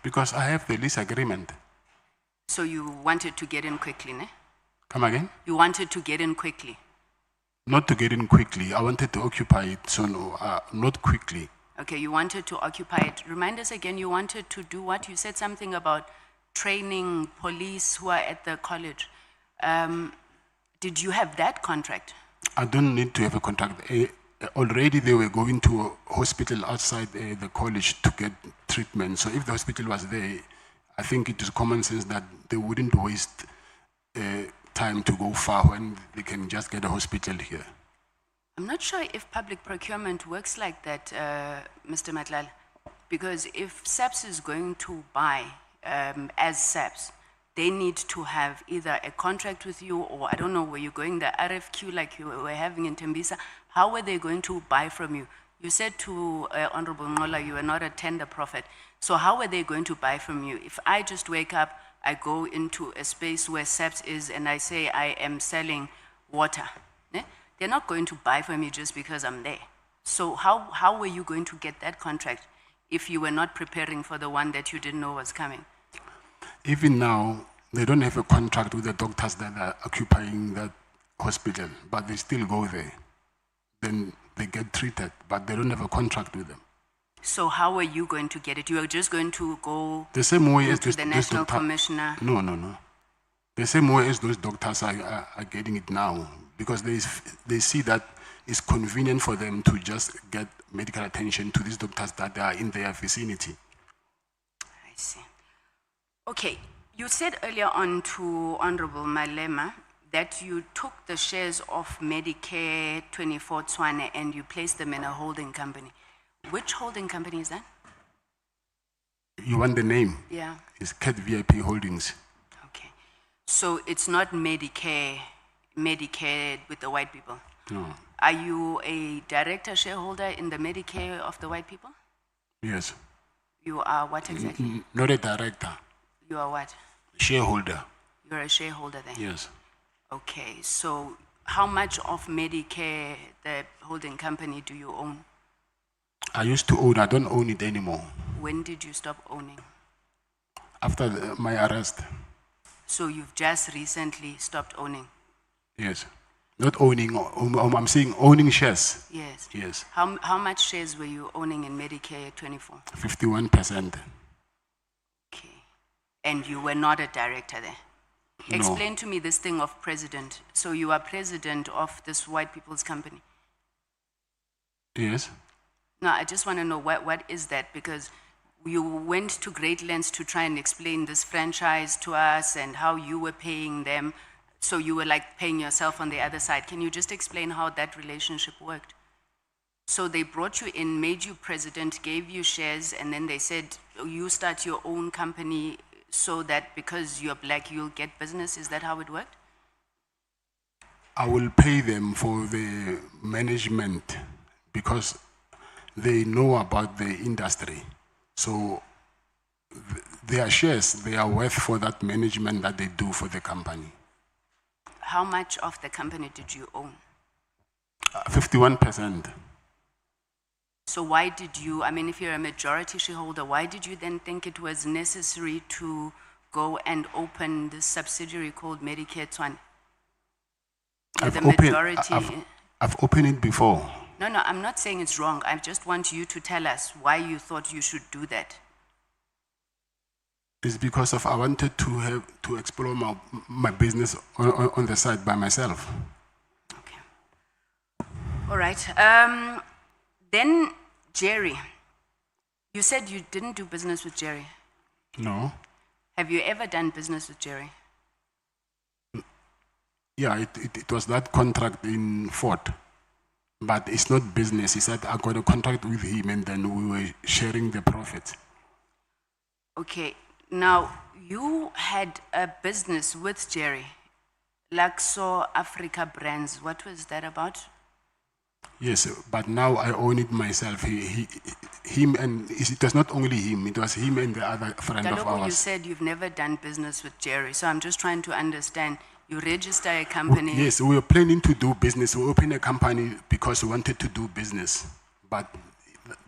Because I have the lease agreement. So you wanted to get in quickly, ne? Come again? You wanted to get in quickly. Not to get in quickly. I wanted to occupy it, so no, not quickly. Okay, you wanted to occupy it. Remind us again, you wanted to do what? You said something about training police who are at the college. Did you have that contract? I don't need to have a contract. Already they were going to a hospital outside the college to get treatment. So if the hospital was there, I think it is common sense that they wouldn't waste time to go far when they can just get a hospital here. I'm not sure if public procurement works like that, Mr. Matlala, because if SAPS is going to buy as SAPS, they need to have either a contract with you or, I don't know, were you going the RFQ like you were having in Tembisa? How were they going to buy from you? You said to Honorable Ngola, you were not a tender prophet. So how are they going to buy from you? If I just wake up, I go into a space where SAPS is and I say I am selling water, they're not going to buy from me just because I'm there. So how were you going to get that contract if you were not preparing for the one that you didn't know was coming? Even now, they don't have a contract with the doctors that are occupying that hospital, but they still go there. Then they get treated, but they don't have a contract with them. So how are you going to get it? You are just going to go the same way as to the National Commissioner? No. The same way as those doctors are getting it now, because they see that it's convenient for them to just get medical attention to these doctors that are in their vicinity. I see. Okay, you said earlier on to Honorable Malema that you took the shares of Medicare 24 Tswane and you placed them in a holding company. Which holding company is that? You want the name? Yeah. It's Cat VIP Holdings. Okay. So it's not Medicare with the white people? No. Are you a director shareholder in the Medicare of the white people? Yes. You are what exactly? Not a director. You are what? Shareholder. You're a shareholder then? Yes. Okay, so how much of Medicare, the holding company, do you own? I used to own, I don't own it anymore. When did you stop owning? After my arrest. So you've just recently stopped owning? Yes. Not owning, I'm saying owning shares. Yes. Yes. How much shares were you owning in Medicare 24? 51%. Okay. And you were not a director there? No. Explain to me this thing of president. So you are president of this white people's company? Yes. No, I just want to know what is that, because you went to great lengths to try and explain this franchise to us and how you were paying them. So you were like paying yourself on the other side. Can you just explain how that relationship worked? So they brought you in, made you president, gave you shares, and then they said, oh, you start your own company so that because you're black, you'll get business? Is that how it worked? I will pay them for the management because they know about the industry. So their shares, they are worth for that management that they do for the company. How much of the company did you own? 51%. So why did you, I mean, if you're a majority shareholder, why did you then think it was necessary to go and open this subsidiary called Medicare Tshwane? I've opened it before. No, I'm not saying it's wrong. I just want you to tell us why you thought you should do that. It's because of I wanted to explore my business on the side by myself. All right. Then Jerry, you said you didn't do business with Jerry. No. Have you ever done business with Jerry? Yeah, it was that contract in Fort. But it's not business. He said I got a contract with him and then we were sharing the profit. Okay. Now, you had a business with Jerry, Luxor Africa Brands. What was that about? Yes, but now I own it myself. Him and it was not only him, it was him and the other friend of Galoko, you ours. said you've never done business with Jerry, so I'm just trying to understand. You register a company. Yes, we were planning to do business. We opened a company because we wanted to do business, but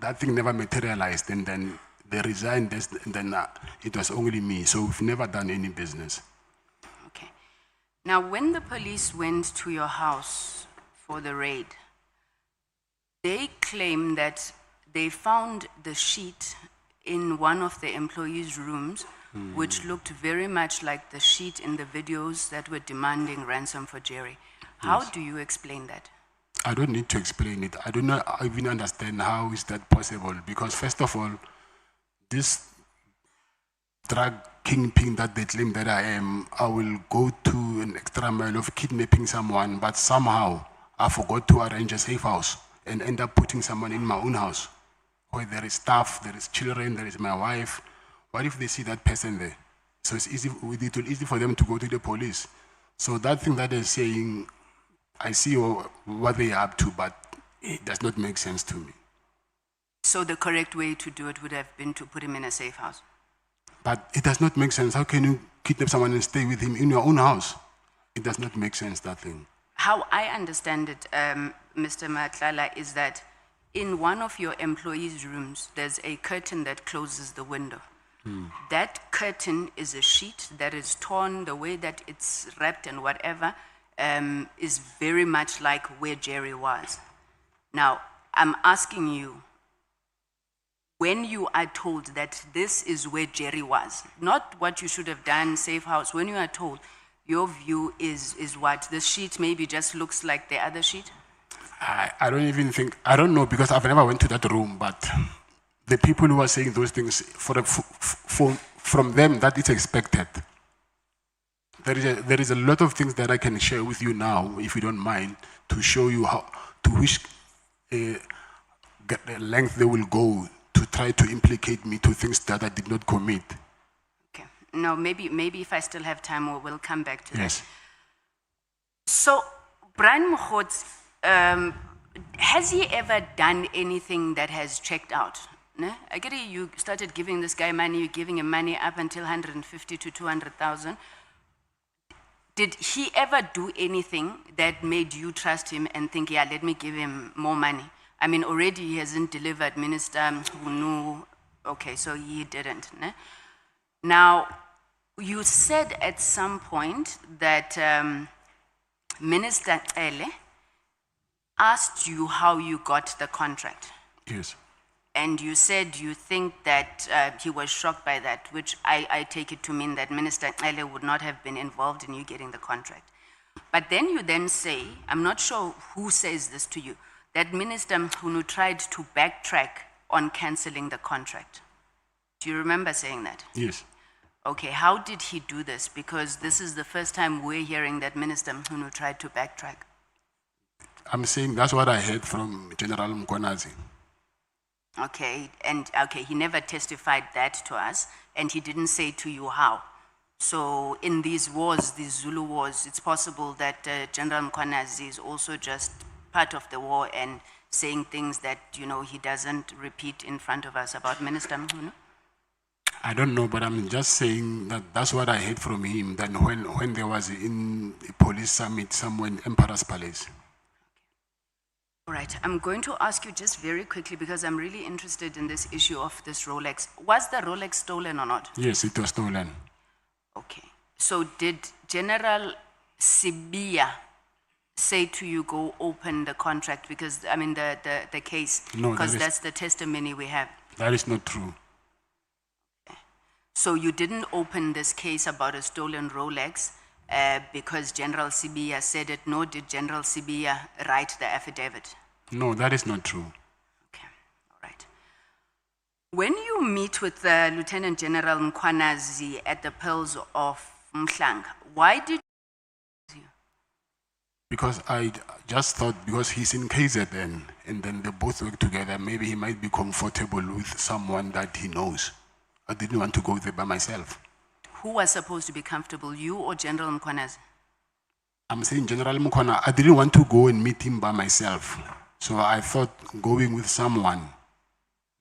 that thing never materialized, and then they resigned, and then it was only me, so we've never done any business. Okay. Now, when the police went to your house for the raid, they claim that they found the sheet in one of the employees' rooms, which looked very much like the sheet in the videos that were demanding ransom for Jerry. How do you explain that? I don't need to explain it. I do not even understand how is that possible, because first of all, this drug kingpin that they claim that I am, I will go to an extra mile of kidnapping someone, but somehow I forgot to arrange a safe house and end up putting someone in my own house where there is staff, there is children, there is my wife. What if they see that person there? So it's easy, it will be easy for them to go to the police. So that thing that they're saying, I see what they are up to, but it does not make sense to me. So the correct way to do it would have been to put him in a safe house. But it does not make sense. How can you kidnap someone and stay with him in your own house? It does not make sense, that thing. How I understand it, Mr. Matlala, is that in one of your employees' rooms, there's a curtain that closes the window. That curtain is a sheet that is torn, the way that it's wrapped and whatever, is very much like where Jerry was. Now, I'm asking you, when you are told that this is where Jerry was, not what you should have done, safe house, when you are told, your view is what? This sheet maybe just looks like the other sheet? I don't even think, I don't know, because I've never went to that room, but the people who are saying those things, from them, that is expected. There is a lot of things that I can share with you now, if you don't mind, to show you how, to which length they will go to try to implicate me to things that I did not commit. Okay. No, maybe if I still have time, we'll come back to Yes. that. So, Brian Mokgotsi, has he ever done anything that has checked out? No? I get it, you started giving this guy money, you're giving him money up until 150 to 200,000. Did he ever do anything that made you trust him and think, yeah, let me give him more money? I mean, already he hasn't delivered, Minister who knew, okay, so he didn't. No? Now, you said at some point that Minister Ele asked you how you got the contract. Yes. And you said you think that he was shocked by that, which I take it to mean that Minister Ele would not have been involved in you getting the contract. But then you then say, I'm not sure who says this to you, that Minister Mkhunu tried to backtrack on cancelling the contract. Do you remember saying that? Yes. Okay, how did he do this? Because this is the first time we're hearing that Minister Mkhunu tried to backtrack. I'm saying that's what I heard from General Mkonazi. Okay, and okay, he never testified that to us, and he didn't say to you how. So in these wars, these Zulu wars, it's possible that General Mkhwanazi is also just part of the war and saying things that, you know, he doesn't repeat in front of us about Minister Mkhunu? I don't know, but I'm just saying that that's what I heard from him. Then when there was in a police summit somewhere in Emperor's Palace. All right, I'm going to ask you just very quickly because I'm really interested in this issue of this Rolex. Was the Rolex stolen or not? Yes, it was stolen. Okay. So did General Sibia say to you, go open the contract? Because, I mean, the case. No, because that's the testimony we have. That is not true. So you didn't open this case about a stolen Rolex because General Sibia said it, nor did General Sibia write the affidavit? No, that is not true. When you meet with Lieutenant General Mkhwanazi at the Pearls of Mhlanga, why did you? Because I just thought, because he's in KZN, and then they both work together, maybe he might be comfortable with someone that he knows. I didn't want to go there by myself. Who was supposed to be comfortable, you or General Mkhwanazi? I'm saying General Mkhwana, I didn't want to go and meet him by myself. So I thought going with someone.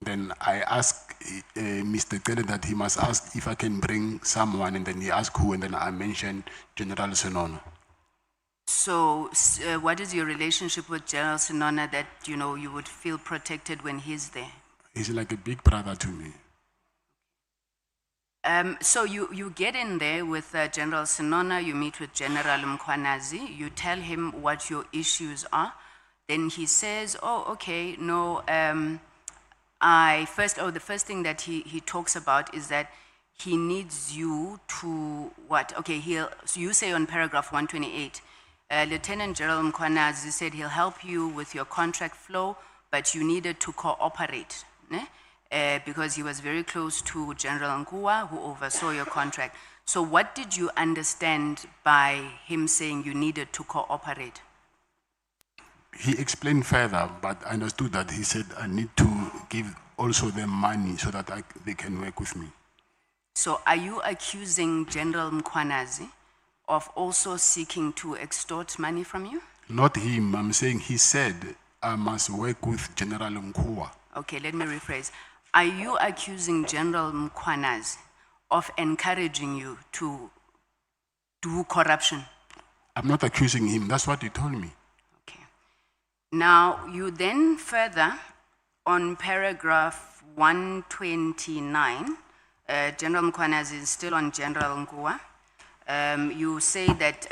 Then I asked Mr. Tele that he must ask if I can bring someone, and then he asked who, and then I mentioned General Senono. So what is your relationship with General Senono that, you know, you would feel protected when he's there? He's like a big brother to me. So you get in there with General Senono, you meet with General Mkhwanazi, you tell him what your issues are, then he says, oh, okay, no, the first thing that he talks about is that he needs you to, what? Okay, so you say on paragraph 128, Lieutenant General Mkhwanazi said he'll help you with your contract flow, but you needed to cooperate, ne? Because he was very close to General Nkua, who oversaw your contract. So what did you understand by him saying you needed to cooperate? He explained further, but I understood that he said I need to give also them money so that they can work with me. So are you accusing General Mkhwanazi of also seeking to extort money from you? Not him. I'm saying he said I must work with General Nkua. Okay, let me rephrase. Are you accusing General Mkhwanazi of encouraging you to do corruption? I'm not accusing him. That's what he told me. Now, you then further, on paragraph 129, General Mkhwanazi is still on General Nkua. You say that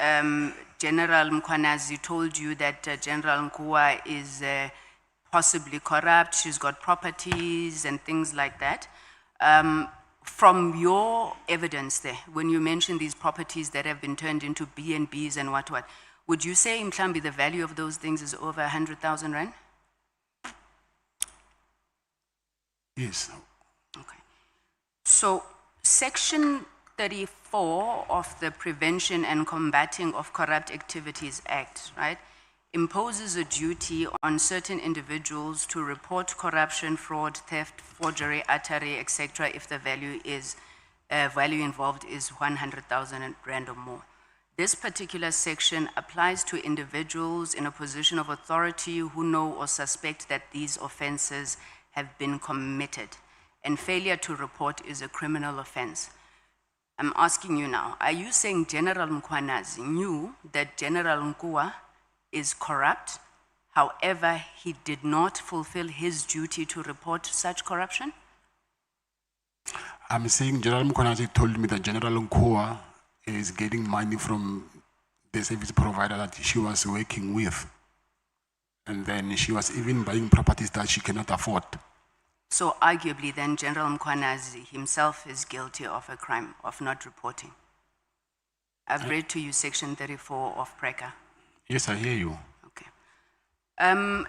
General Mkhwanazi told you that General Nkua is possibly corrupt, she's got properties and things like that. From your evidence there, when you mention these properties that have been turned into B&Bs and what, would you say in Mhlambi the value of those things is over 100,000 rand? Yes. Okay. So section 34 of the Prevention and Combating of Corrupt Activities Act, right, imposes a duty on certain individuals to report corruption, fraud, theft, forgery, artery, etc. if the value involved is 100,000 rand or more. This particular section applies to individuals in a position of authority who know or suspect that these offenses have been committed, and failure to report is a criminal offense. I'm asking you now, are you saying General Mkhwanazi knew that General Nkua is corrupt, however, he did not fulfill his duty to report such corruption? I'm saying General Mkhwanazi told me that General Nkua is getting money from the service provider that she was working with. And then she was even buying properties that she cannot afford. So arguably then General Mkhwanazi himself is guilty of a crime of not reporting. I've read to you section 34 of PRECA. Yes, I hear you.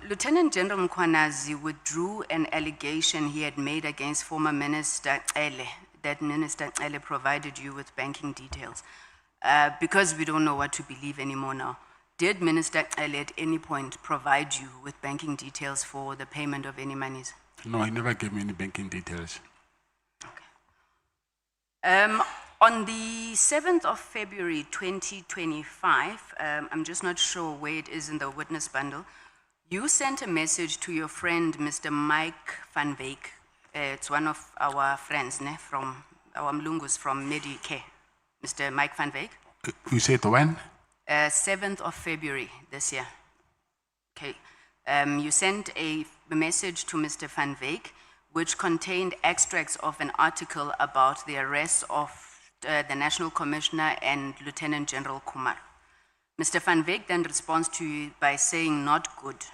Lieutenant General Mkhwanazi withdrew an allegation he had made against former Minister Ele, that Minister Ele provided you with banking details. Because we don't know what to believe anymore now, did Minister Ele at any point provide you with banking details for the payment of any monies? No, he never gave me any banking details. On the 7th of February 2025, I'm just not sure where it is in the witness bundle, you sent a message to your friend, Mr. Mike Van Wyk. It's one of our friends from our Mlungus from Medicare, Mr. Mike Van Wyk. You said when? 7th of February this year. Okay. You sent a message to Mr. Van Wyk, which contained extracts of an article about the arrest of the National Commissioner and Lieutenant General Kumar. Mr. Van Wyk then responds to you by saying, not good.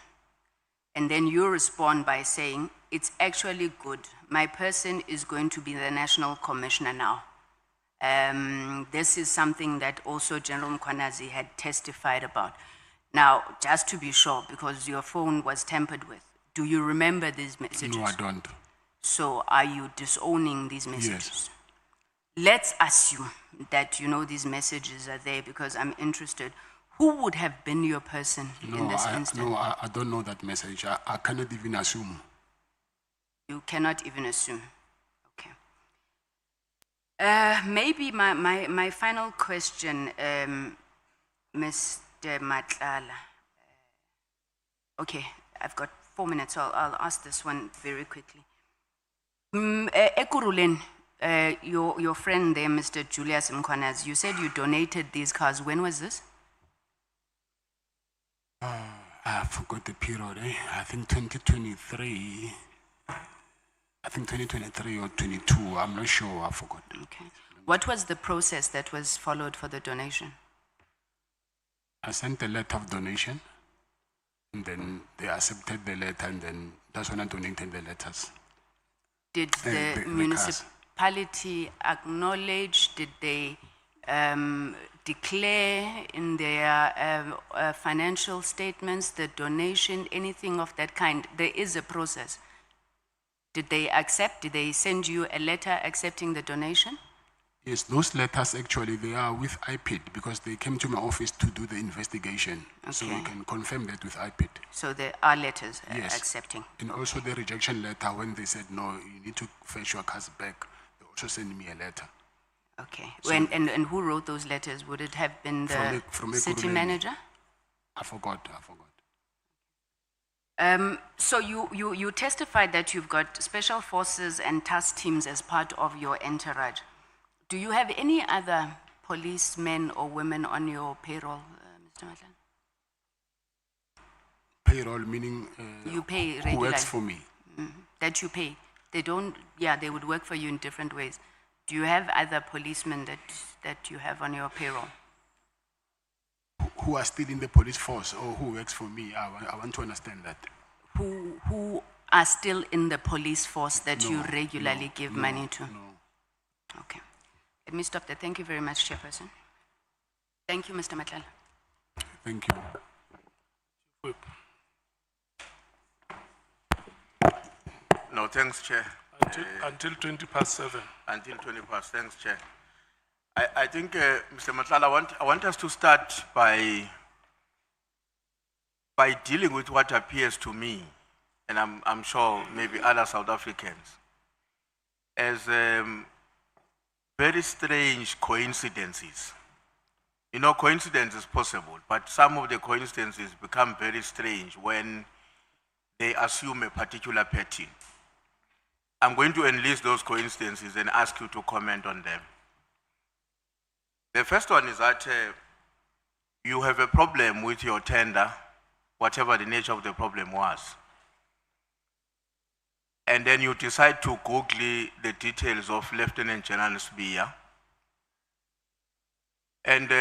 And then you respond by saying, it's actually good. My person is going to be the National Commissioner now. This is something that also General Mkwanazi had testified about. Now, just to be sure, because your phone was tampered with, do you remember these messages? No, I don't. So are you disowning these messages? Yes. Let's assume that you know these messages are there because I'm interested. Who would have been your person in this instance? No, I don't know that message. I cannot even assume. You cannot even assume. Okay. Maybe my final question, Mr. Matlala. Okay, I've got 4 minutes, so I'll ask this one very quickly. Ekuruleni, your friend there, Mr. Julius Mkwanazi, you said you donated these cars. When was this? I forgot the period. I think 2023. I think 2023 or 22. I'm not sure. I forgot. Okay. What was the process that was followed for the donation? I sent a letter of donation, and then they accepted the letter, and then that's when I donated the letters. Did the municipality acknowledge, did they declare in their financial statements the donation, anything of that kind? There is a process. Did they accept, did they send you a letter accepting the donation? Yes, those letters actually, they are with IPID because they came to my office to do the investigation. Okay. So we can confirm that with IPID. So there are letters yes. Accepting. And also the rejection letter when they said, no, you need to fetch your cars back, they also sent me a letter. Okay. So and who wrote those letters? Would it have been the from city manager? I forgot. So you testified that you've got special forces and task teams as part of your entourage. Do you have any other policemen or women on your payroll, Mr. Matlala? Payroll meaning you pay who works for me? That you pay. They don't, yeah, they would work for you in different ways. Do you have other policemen that you have on your payroll? Who are still in the police force or who works for me? I want to understand that. Who are still in the police force that you regularly give money to? No. Okay. Let me stop there. Thank you very much, Chairperson. Thank you, Mr. Matlala. Thank you. No, thanks, Chair. Until 20 past 7. Until 20 past, thanks, Chair. I think, Mr. Matlala, I want us to start by dealing with what appears to me, and I'm sure maybe other South Africans, as very strange coincidences. You know, coincidence is possible, but some of the coincidences become very strange when they assume a particular pattern. I'm going to enlist those coincidences and ask you to comment on them. The first one is that you have a problem with your tender, whatever the nature of the problem was. And then you decide to Google the details of Lieutenant General Spear. And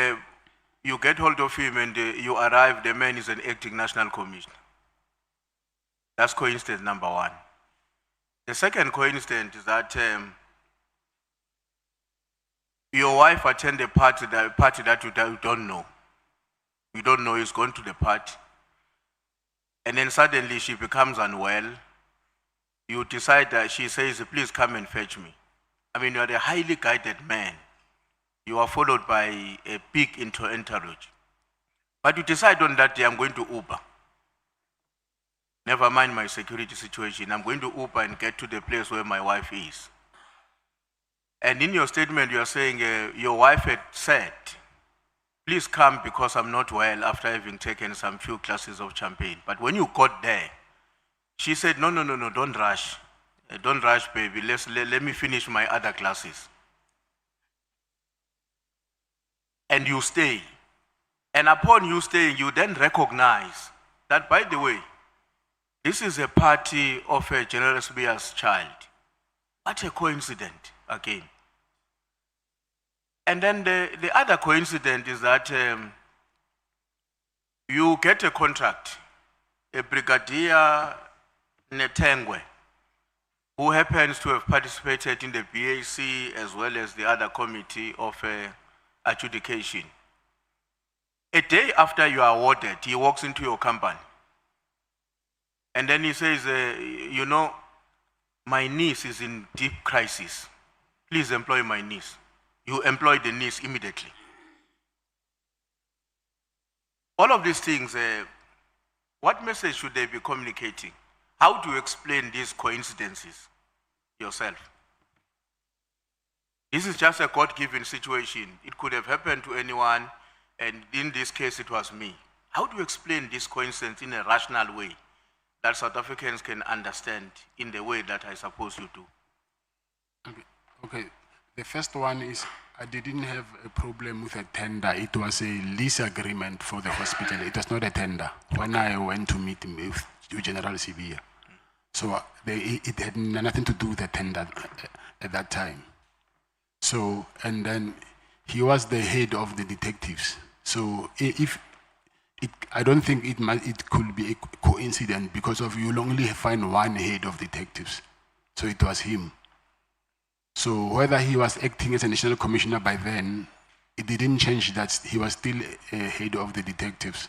you get hold of him and you arrive, the man is an acting national commissioner. That's coincidence number one. The second coincidence is that your wife attended a party that you don't know. You don't know he's going to the party. And then suddenly she becomes unwell. You decide that she says, please come and fetch me. I mean, you're a highly guided man. You are followed by a big entourage. But you decide on that day, I'm going to Uber. Never mind my security situation. I'm going to Uber and get to the place where my wife is. And in your statement, you are saying your wife had said, please come because I'm not well after having taken some few glasses of champagne. But when you got there, she said, no, don't rush. Don't rush, baby. Let me finish my other classes. And you stay. And upon you staying, you then recognize that, by the way, this is a party of a General Sbia's child. What a coincidence, again. And then the other coincidence is that you get a contract, a Brigadier Netengwe, who happens to have participated in the BAC as well as the other committee of adjudication. A day after you are awarded, he walks into your company. And then he says, you know, my niece is in deep crisis. Please employ my niece. You employ the niece immediately. All of these things, what message should they be communicating? How do you explain these coincidences yourself? This is just a God-given situation. It could have happened to anyone, and in this case, it was me. How do you explain this coincidence in a rational way that South Africans can understand in the way that I suppose you do? Okay. The first one is I didn't have a problem with a tender. It was a lease agreement for the hospital. It was not a tender. When I went to meet him with General Sibia. So it had nothing to do with the tender at that time. So, and then he was the head of the detectives. So I don't think it could be a coincidence because of you'll only find one head of detectives. So it was him. So whether he was acting as a national commissioner by then, it didn't change that he was still a head of the detectives.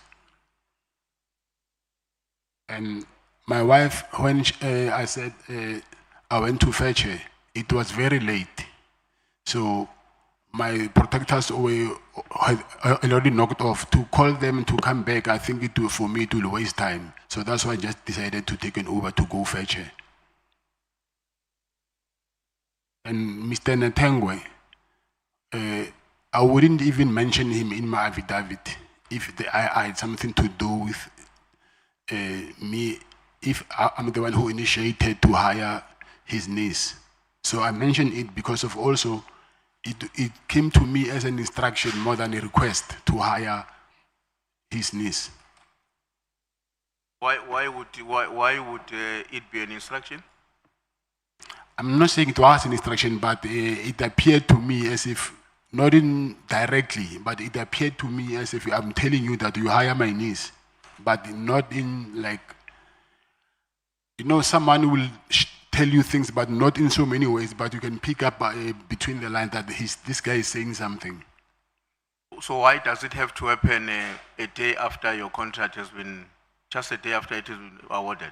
And my wife, when I said I went to fetch her, it was very late. So my protectors had already knocked off. To call them to come back, I think for me it will waste time. So that's why I just decided to take an Uber to go fetch her. And Mr. Netengwe, I wouldn't even mention him in my affidavit if I had something to do with me, if I'm the one who initiated to hire his niece. So I mentioned it because of also, it came to me as an instruction more than a request to hire his niece. Why would it be an instruction? I'm not saying it was an instruction, but it appeared to me as if, not in directly, but it appeared to me as if I'm telling you that you hire my niece, but not in like, you know, someone will tell you things, but not in so many ways, but you can pick up between the lines that this guy is saying something. So why does it have to happen a day after your contract has been, just a day after it has been awarded?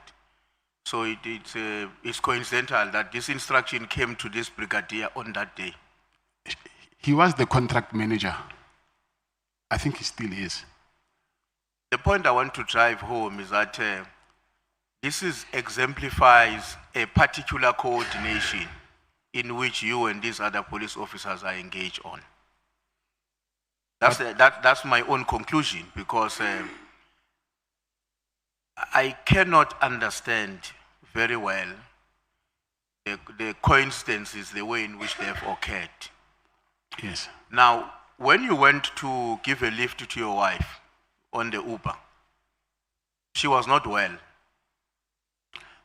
So it's coincidental that this instruction came to this brigadier on that day. He was the contract manager. I think he still is. The point I want to drive home is that this exemplifies a particular coordination in which you and these other police officers are engaged on. That's my own conclusion, because I cannot understand very well the coincidences, the way in which they have occurred. Yes. Now, when you went to give a lift to your wife on the Uber, she was not well.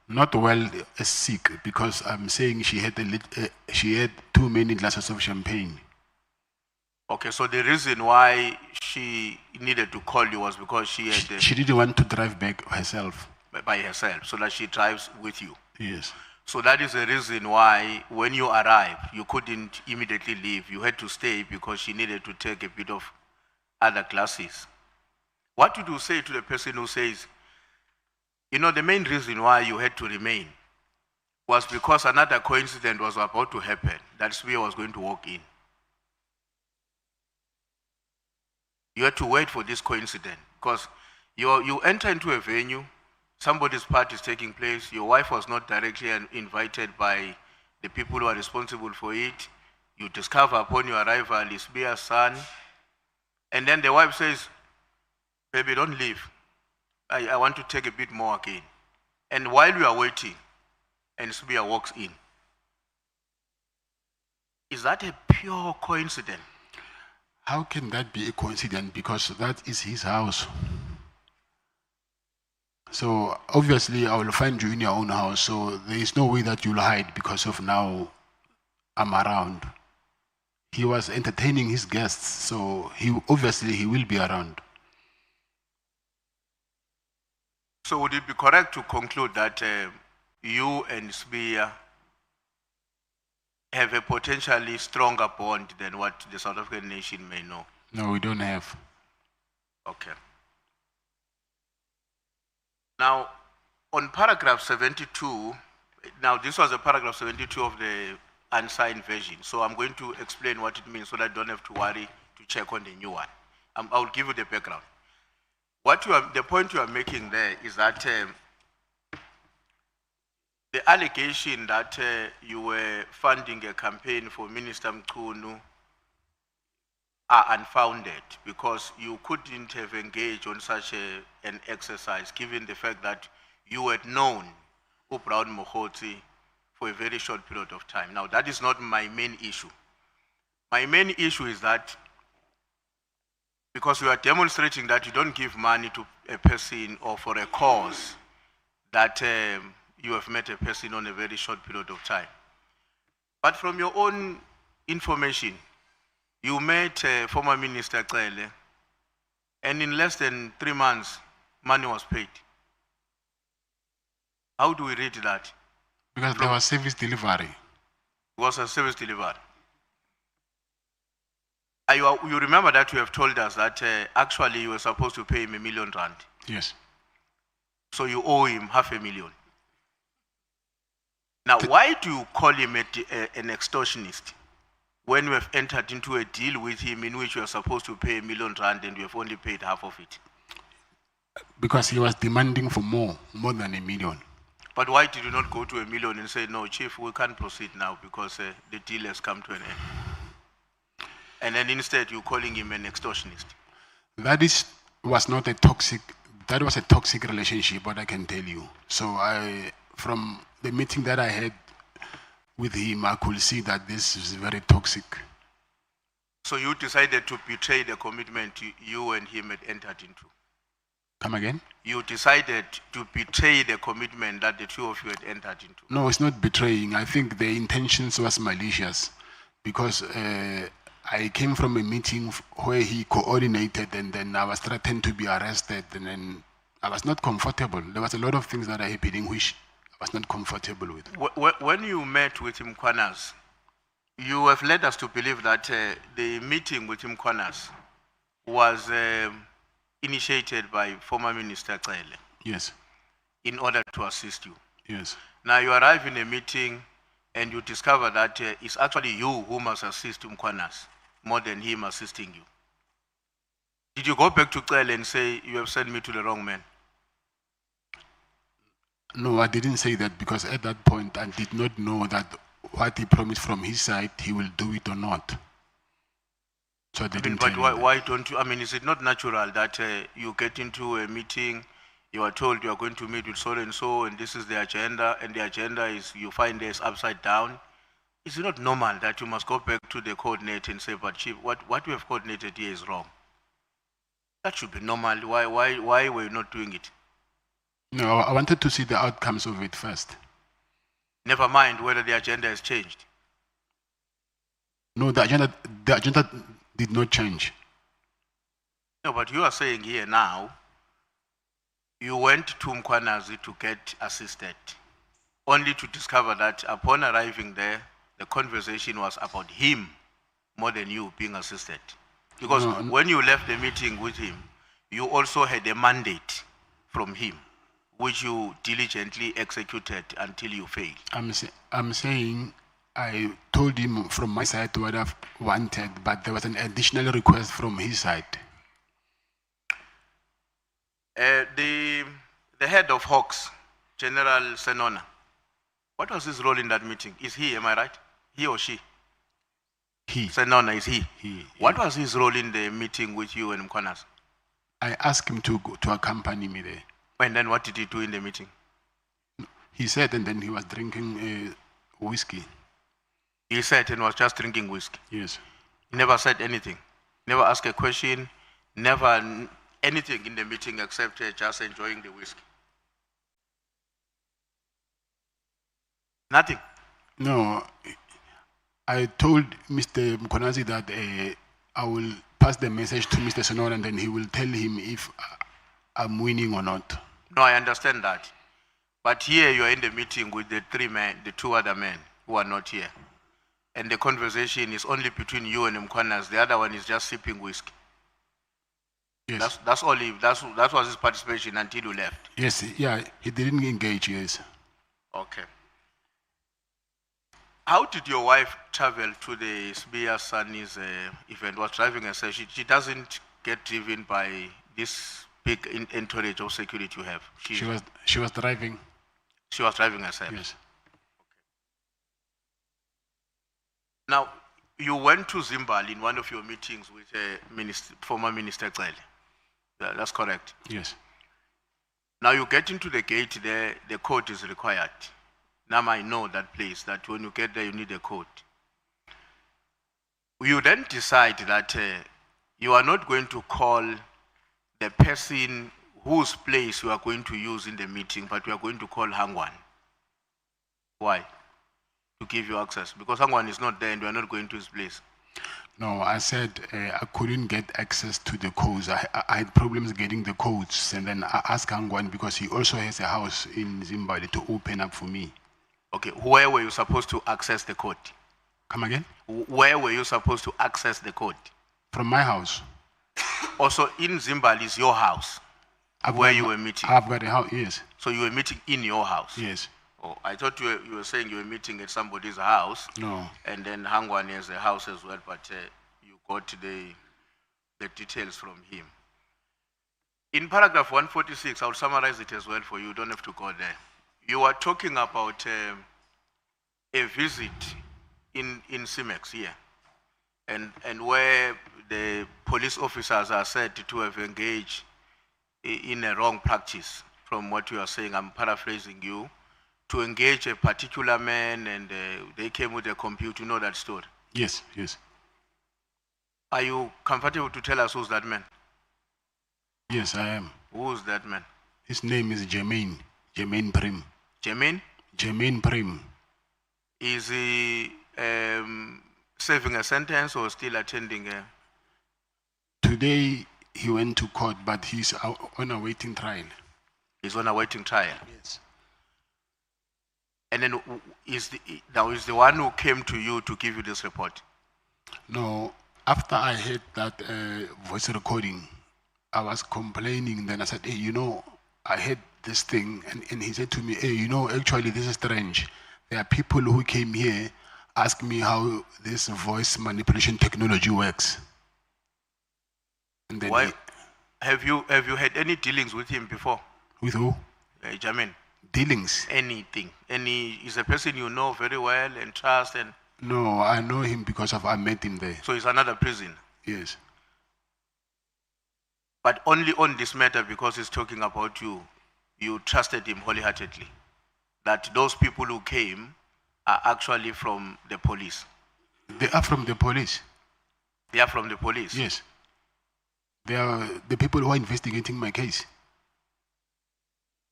Not well, sick, because I'm saying she had too many glasses of champagne. Okay, so the reason why she needed to call you was because she had... She didn't want to drive back herself. By herself, so that she drives with you. Yes. So that is the reason why when you arrived, you couldn't immediately leave. You had to stay because she needed to take a bit of other classes. What did you say to the person who says, you know, the main reason why you had to remain was because another coincidence was about to happen. That's where I was going to walk in. You had to wait for this coincidence because you enter into a venue, somebody's party is taking place, your wife was not directly invited by the people who are responsible for it. You discover upon your arrival is Bia's son, and then the wife says, baby, don't leave. I want to take a bit more again. And while we are waiting, and Sbia walks in. Is that a pure coincidence? How can that be a coincidence? Because that is his house. So obviously I will find you in your own house. So there is no way that you'll hide because of now I'm around. He was entertaining his guests, so obviously he will be around. So would it be correct to conclude that you and Sbia have a potentially stronger bond than what the South African nation may know? No, we don't have. Okay. Now, on paragraph 72, now this was a paragraph 72 of the unsigned version, so I'm going to explain what it means so that I don't have to worry to check on the new one. I'll give you the background. The point you are making there is that the allegation that you were funding a campaign for Minister Mchunu are unfounded because you couldn't have engaged on such an exercise given the fact that you had known Brown Mohoti for a very short period of time. Now, that is not my main issue. My main issue is that because you are demonstrating that you don't give money to a person or for a cause that you have met a person on a very short period of time. But from your own information, you met former Minister Cele, and in less than 3 months, money was paid. How do we read that? Because there was service delivery. It was a service delivery. You remember that you have told us that actually you were supposed to pay him R1 million. Yes. So you owe him $500,000. Now, why do you call him an extortionist when you have entered into a deal with him in which you are supposed to pay R1 million and you have only paid half of it? Because he was demanding for more than $1 million. But why did you not go to $1 million and say, no, Chief, we can't proceed now because the deal has come to an end? And then instead you're calling him an extortionist. That was a toxic relationship, what I can tell you. So from the meeting that I had with him, I could see that this is very toxic. So you decided to betray the commitment you and him had entered into? Come again? You decided to betray the commitment that the two of you had entered into? No, it's not betraying. I think the intentions was malicious because I came from a meeting where he coordinated and then I was threatened to be arrested and then I was not comfortable. There was a lot of things that are happening which I was not comfortable with. When you met with him, Kwanas, you have led us to believe that the meeting with him, Kwanas, was initiated by former Minister Cele. Yes. In order to assist you. Yes. Now you arrive in a meeting and you discover that it's actually you who must assist Mkwanas more than him assisting you. Did you go back to Cele and say, you have sent me to the wrong man? No, I didn't say that because at that point I did not know that what he promised from his side, he will do it or not. So I didn't but why don't you, is it not natural that you get into a meeting, you are told you are going to meet with so and this is the agenda, and the agenda is, you find this upside down? Is it not normal that you must go back to the coordinator and say, but Chief, what we have coordinated here is wrong? That should be normal. Why were you not doing it? No, I wanted to see the outcomes of it first. Never mind whether the agenda has changed. No, the agenda did not change. No, but you are saying here now, you went to Mkwanazi to get assisted, only to discover that upon arriving there, the conversation was about him more than you being assisted. Because when you left the meeting with him, you also had a mandate from him, which you diligently executed until you failed. I'm saying I told him from my side what I've wanted, but there was an additional request from his side. The head of Hawks, General Senona, what was his role in that meeting? Is he, am I right? He or she? He. Senona, is he? He. What was his role in the meeting with you and Mkwanas? I asked him to go, to accompany me there. And then what did he do in the meeting? He said, and then he was drinking whiskey. He said and was just drinking whiskey. Yes. He never said anything. Never asked a question. Never anything in the meeting except just enjoying the whiskey. Nothing. No, I told Mr. Mkonazi that I will pass the message to Mr. Sonora and then he will tell him if I'm winning or not. No, I understand that. But here you are in the meeting with the three men, the two other men who are not here. And the conversation is only between you and Mkwanas. The other one is just sipping whiskey. Yes. That's all that was his participation until you left. Yes, yeah, he didn't engage, yes. Okay. How did your wife travel to the Sbia Sunny's event? Was driving herself? She doesn't get driven by this big entourage of security you have. She was driving. She was driving herself. Yes. Now, you went to Zimbabwe in one of your meetings with former Minister Kgele. That's correct. Yes. Now you get into the gate there, the code is required. Now I know that place, that when you get there, you need a code. You then decide that you are not going to call the person whose place you are going to use in the meeting, but you are going to call Hangwan. Why? To give you access. Because Hangwan is not there and you are not going to his place. No, I said I couldn't get access to the codes. I had problems getting the codes, and then I asked Hangwan because he also has a house in Zimbabwe to open up for me. Okay, where were you supposed to access the code? Come again? Where were you supposed to access the code? From my house. Also, in Zimbabwe is your house, where you were meeting. I've got a house, yes. So you were meeting in your house? Yes. Oh, I thought you were saying you were meeting at somebody's house. No. And then Hangwan has a house as well, but you got the details from him. In paragraph 146, I'll summarize it as well for you. You don't have to go there. You are talking about a visit in CIMEX here, and where the police officers are said to have engaged in a wrong practice. From what you are saying, I'm paraphrasing you, to engage a particular man, and they came with a computer. You know that story? Yes, yes. Are you comfortable to tell us who's that man? Yes, I am. Who's that man? His name is Jermaine Prim. Jermaine? Jermaine Prim. Is he serving a sentence or still attending a... Today he went to court, but he's on a waiting trial. He's on a waiting trial? Yes. And then is the one who came to you to give you this report? No, after I heard that voice recording, I was complaining. Then I said, hey, you know, I heard this thing. And he said to me, hey, you know, actually this is strange. There are people who came here, ask me how this voice manipulation technology works. And then why? Have you had any dealings with him before? With who? Jermaine. Dealings? Anything. Is a person you know very well and trust and... No, I know him because I met him there. So it's another prison? Yes. But only on this matter, because he's talking about you, you trusted him wholeheartedly. That those people who came are actually from the police. They are from the police? They are from the police? Yes. They are the people who are investigating my case.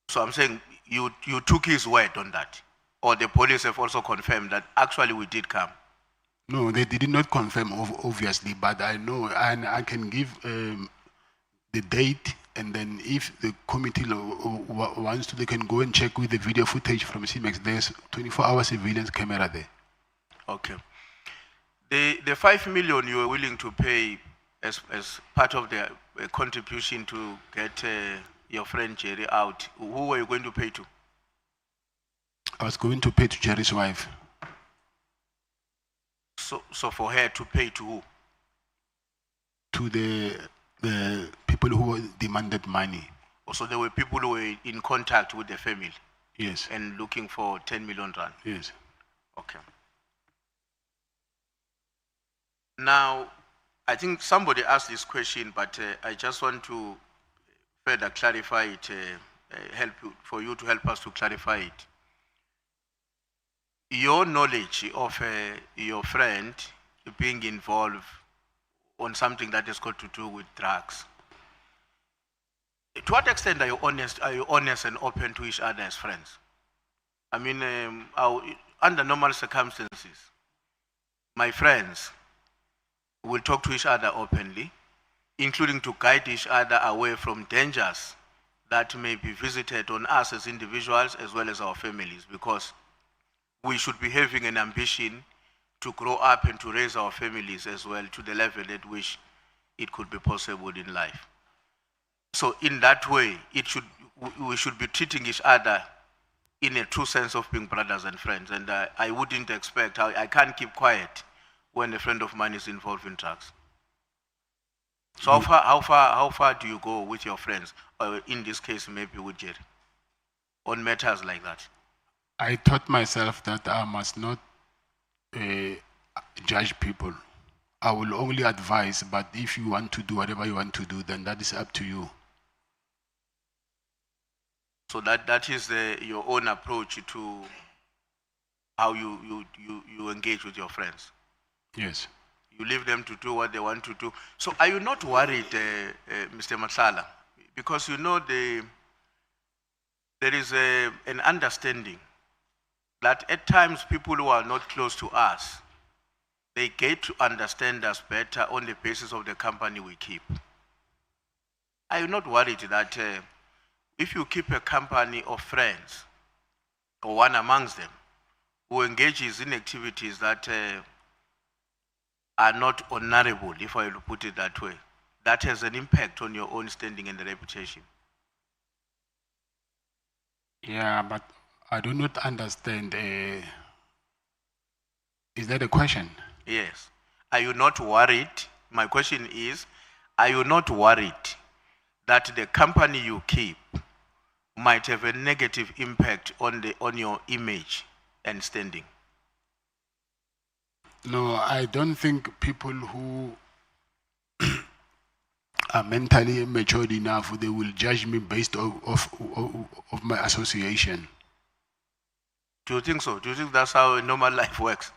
So I'm saying you took his word on that? Or the police have also confirmed that actually we did come? No, they did not confirm, obviously, but I know, and I can give the date, and then if the committee wants to, they can go and check with the video footage from CIMEX. There's 24-hour surveillance camera there. Okay. The 5 million you were willing to pay as part of the contribution to get your friend Jerry out, who were you going to pay to? I was going to pay to Jerry's wife. So for her to pay to who? To the people who demanded money. Also, there were people who were in contact with the family Yes. and looking for 10 million rand. Yes. Okay. Now, I think somebody asked this question, but I just want to further clarify it, for you to help us to clarify it. Your knowledge of your friend being involved on something that has got to do with drugs, to what extent are you honest and open to each other as friends? I mean, under normal circumstances, my friends will talk to each other openly, including to guide each other away from dangers that may be visited on us as individuals as well as our families, because we should be having an ambition to grow up and to raise our families as well to the level at which it could be possible in life. So in that way, we should be treating each other in a true sense of being brothers and friends. And I wouldn't expect, I can't keep quiet when a friend of mine is involved in drugs. So how far do you go with your friends, or in this case, maybe with Jerry, on matters like that? I taught myself that I must not judge people. I will only advise, but if you want to do whatever you want to do, then that is up to you. So that is your own approach to how you engage with your friends. Yes. You leave them to do what they want to do. So are you not worried, Mr. Matlala? Because you know there is an understanding that at times people who are not close to us, they get to understand us better on the basis of the company we keep. Are you not worried that if you keep a company of friends, or one amongst them, who engages in activities that are not honorable, if I will put it that way, that has an impact on your own standing and reputation? Yeah, but I do not understand. Is that a question? Yes. Are you not worried? My question is, are you not worried that the company you keep might have a negative impact on your image and standing? No, I don't think people who are mentally matured enough, they will judge me based of my association. Do you think so? Do you think that's how a normal life works?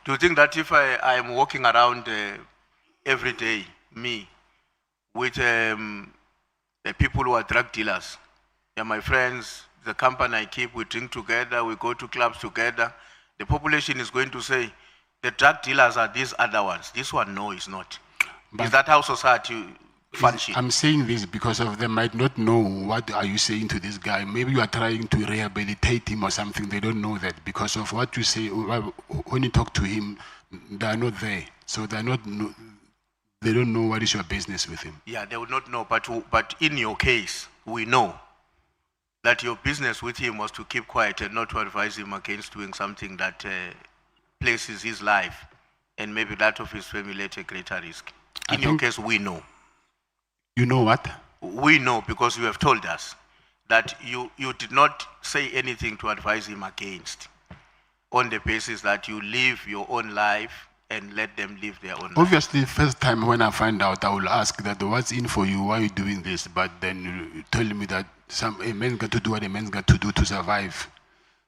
Do you think that if I am walking around every day, me, with the people who are drug dealers, they're my friends, the company I keep, we drink together, we go to clubs together, the population is going to say, the drug dealers are these other ones. This one, no, is not. But is that how society functions? I'm saying this because of they might not know what are you saying to this guy. Maybe you are trying to rehabilitate him or something. They don't know that because of what you say. When you talk to him, they are not there. So they don't know what is your business with him. Yeah, they would not know. But in your case, we know that your business with him was to keep quiet and not to advise him against doing something that places his life and maybe that of his family at a greater risk. In your case, we know. You know what? We know because you have told us that you did not say anything to advise him against, on the basis that you live your own life and let them live their own life. Obviously, first time when I find out, I will ask that what's in for you, why are you doing this? But then you tell me that a man's got to do what a man's got to do to survive.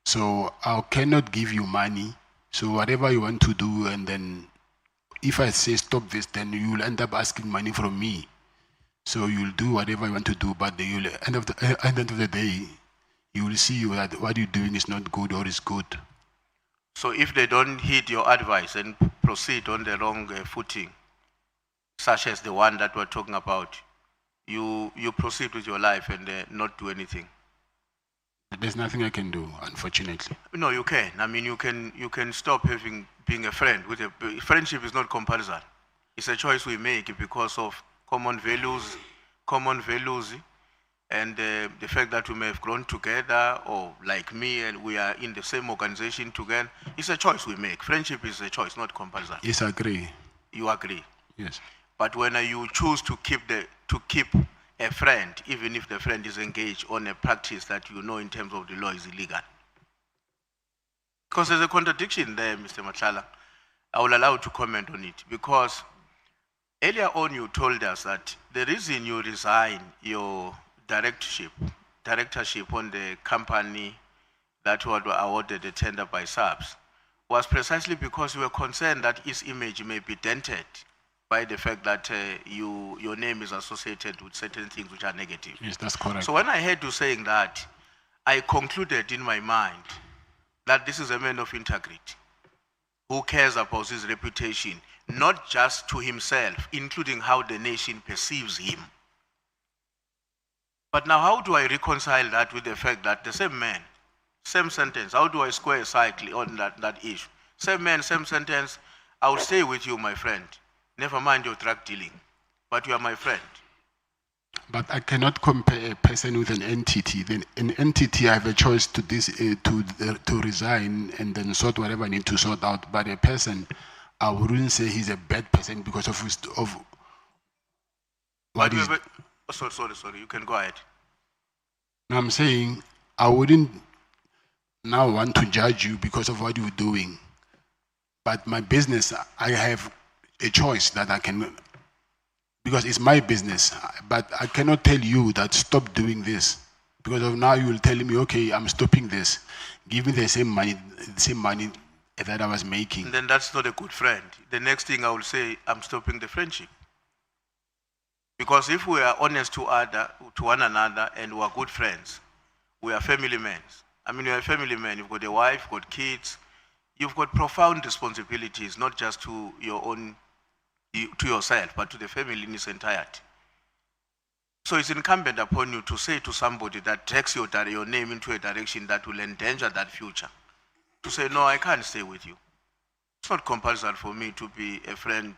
So I cannot give you money. So whatever you want to do, and then if I say stop this, then you will end up asking money from me. So you'll do whatever you want to do, but you'll, at the end of the day, you will see that what you're doing is not good or is good. So if they don't heed your advice and proceed on the wrong footing, such as the one that we're talking about, you proceed with your life and not do anything. There's nothing I can do, unfortunately. No, you can. I mean, you can stop being a friend. Friendship is not comparison. It's a choice we make because of common values, and the fact that we may have grown together, or like me, and we are in the same organization together. It's a choice we make. Friendship is a choice, not comparison. Yes, I agree. You agree? Yes. But when you choose to keep a friend, even if the friend is engaged on a practice that you know in terms of the law is illegal? Because there's a contradiction there, Mr. Matlala. I will allow you to comment on it, because earlier on you told us that the reason you resign your directorship on the company that was awarded the tender by SAPS was precisely because you were concerned that its image may be dented by the fact that your name is associated with certain things which are negative. Yes, that's correct. So when I heard you saying that, I concluded in my mind that this is a man of integrity who cares about his reputation, not just to himself, including how the nation perceives him. But now how do I reconcile that with the fact that the same man, same sentence, how do I square a cycle on that issue? Same man, same sentence, I will stay with you, my friend. Never mind your drug dealing, but you are my friend. But I cannot compare a person with an entity. Then an entity, I have a choice to resign and then sort whatever I need to sort out. But a person, I wouldn't say he's a bad person because of what is. Sorry, you can go ahead. I'm saying I wouldn't now want to judge you because of what you're doing. But my business, I have a choice that I can, because it's my business, but I cannot tell you that stop doing this. Because of now you will tell me, okay, I'm stopping this. Give me the same money that I was making. And then that's not a good friend. The next thing I will say, I'm stopping the friendship. Because if we are honest to one another and we are good friends, we are family men. I mean, you're a family man, you've got a wife, you've got kids, you've got profound responsibilities, not just to your own, to yourself, but to the family in its entirety. So it's incumbent upon you to say to somebody that drags your name into a direction that will endanger that future, to say, no, I can't stay with you. It's not compulsory for me to be a friend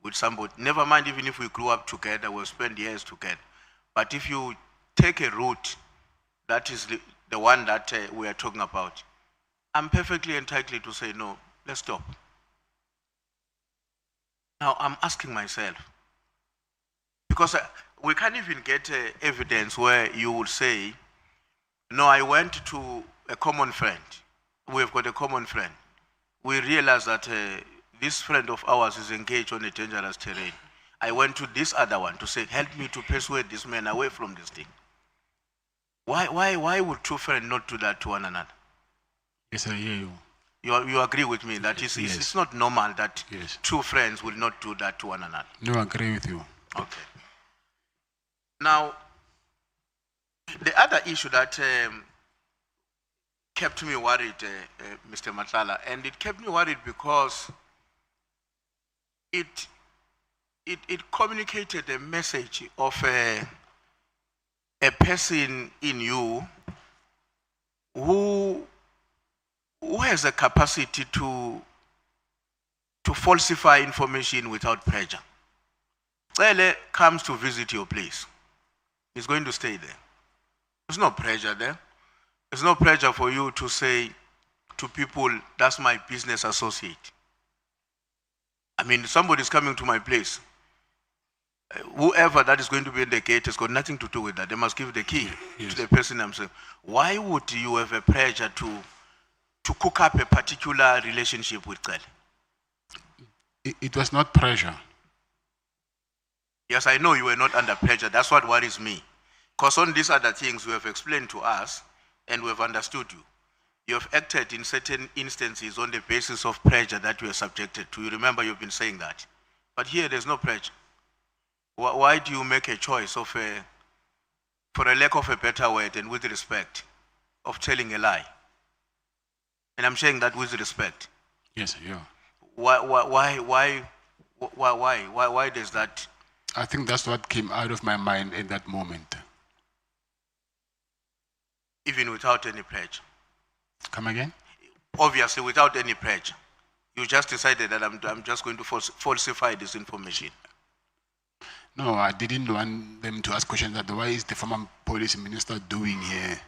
with somebody. Never mind, even if we grew up together, we'll spend years together. But if you take a route that is the one that we are talking about, I'm perfectly entitled to say, no, let's stop. Now, I'm asking myself, because we can't even get evidence where you would say, no, I went to a common friend. We've got a common friend. We realize that this friend of ours is engaged on a dangerous terrain. I went to this other one to say, help me to persuade this man away from this thing. Why would two friends not do that to one another? Yes, I hear you. You agree with me that it's not normal that two friends will not do that to one another? No, I agree with you. Okay. Now, the other issue that kept me worried, Mr. Matlala, and it kept me worried because it communicated a message of a person in you who has a capacity to falsify information without pressure. Ele comes to visit your place. He's going to stay there. There's no pressure there. There's no pressure for you to say to people, that's my business associate. I mean, somebody's coming to my place. Whoever that is going to be in the gate has got nothing to do with that. They must give the key to the person themselves. Why would you have a pressure to cook up a particular relationship with Kele? It was not pressure. Yes, I know you were not under pressure. That's what worries me. Because on these other things you have explained to us and we have understood you. You have acted in certain instances on the basis of pressure that you are subjected to. You remember you've been saying that. But here there's no pressure. Why do you make a choice of for a lack of a better word and with respect, of telling a lie? And I'm saying that with respect. Yes, yeah. Why does that? I think that's what came out of my mind in that moment. Even without any pressure? Come again? Obviously, without any pressure. You just decided that I'm just going to falsify this information. No, I didn't want them to ask questions that why is the former police minister doing here?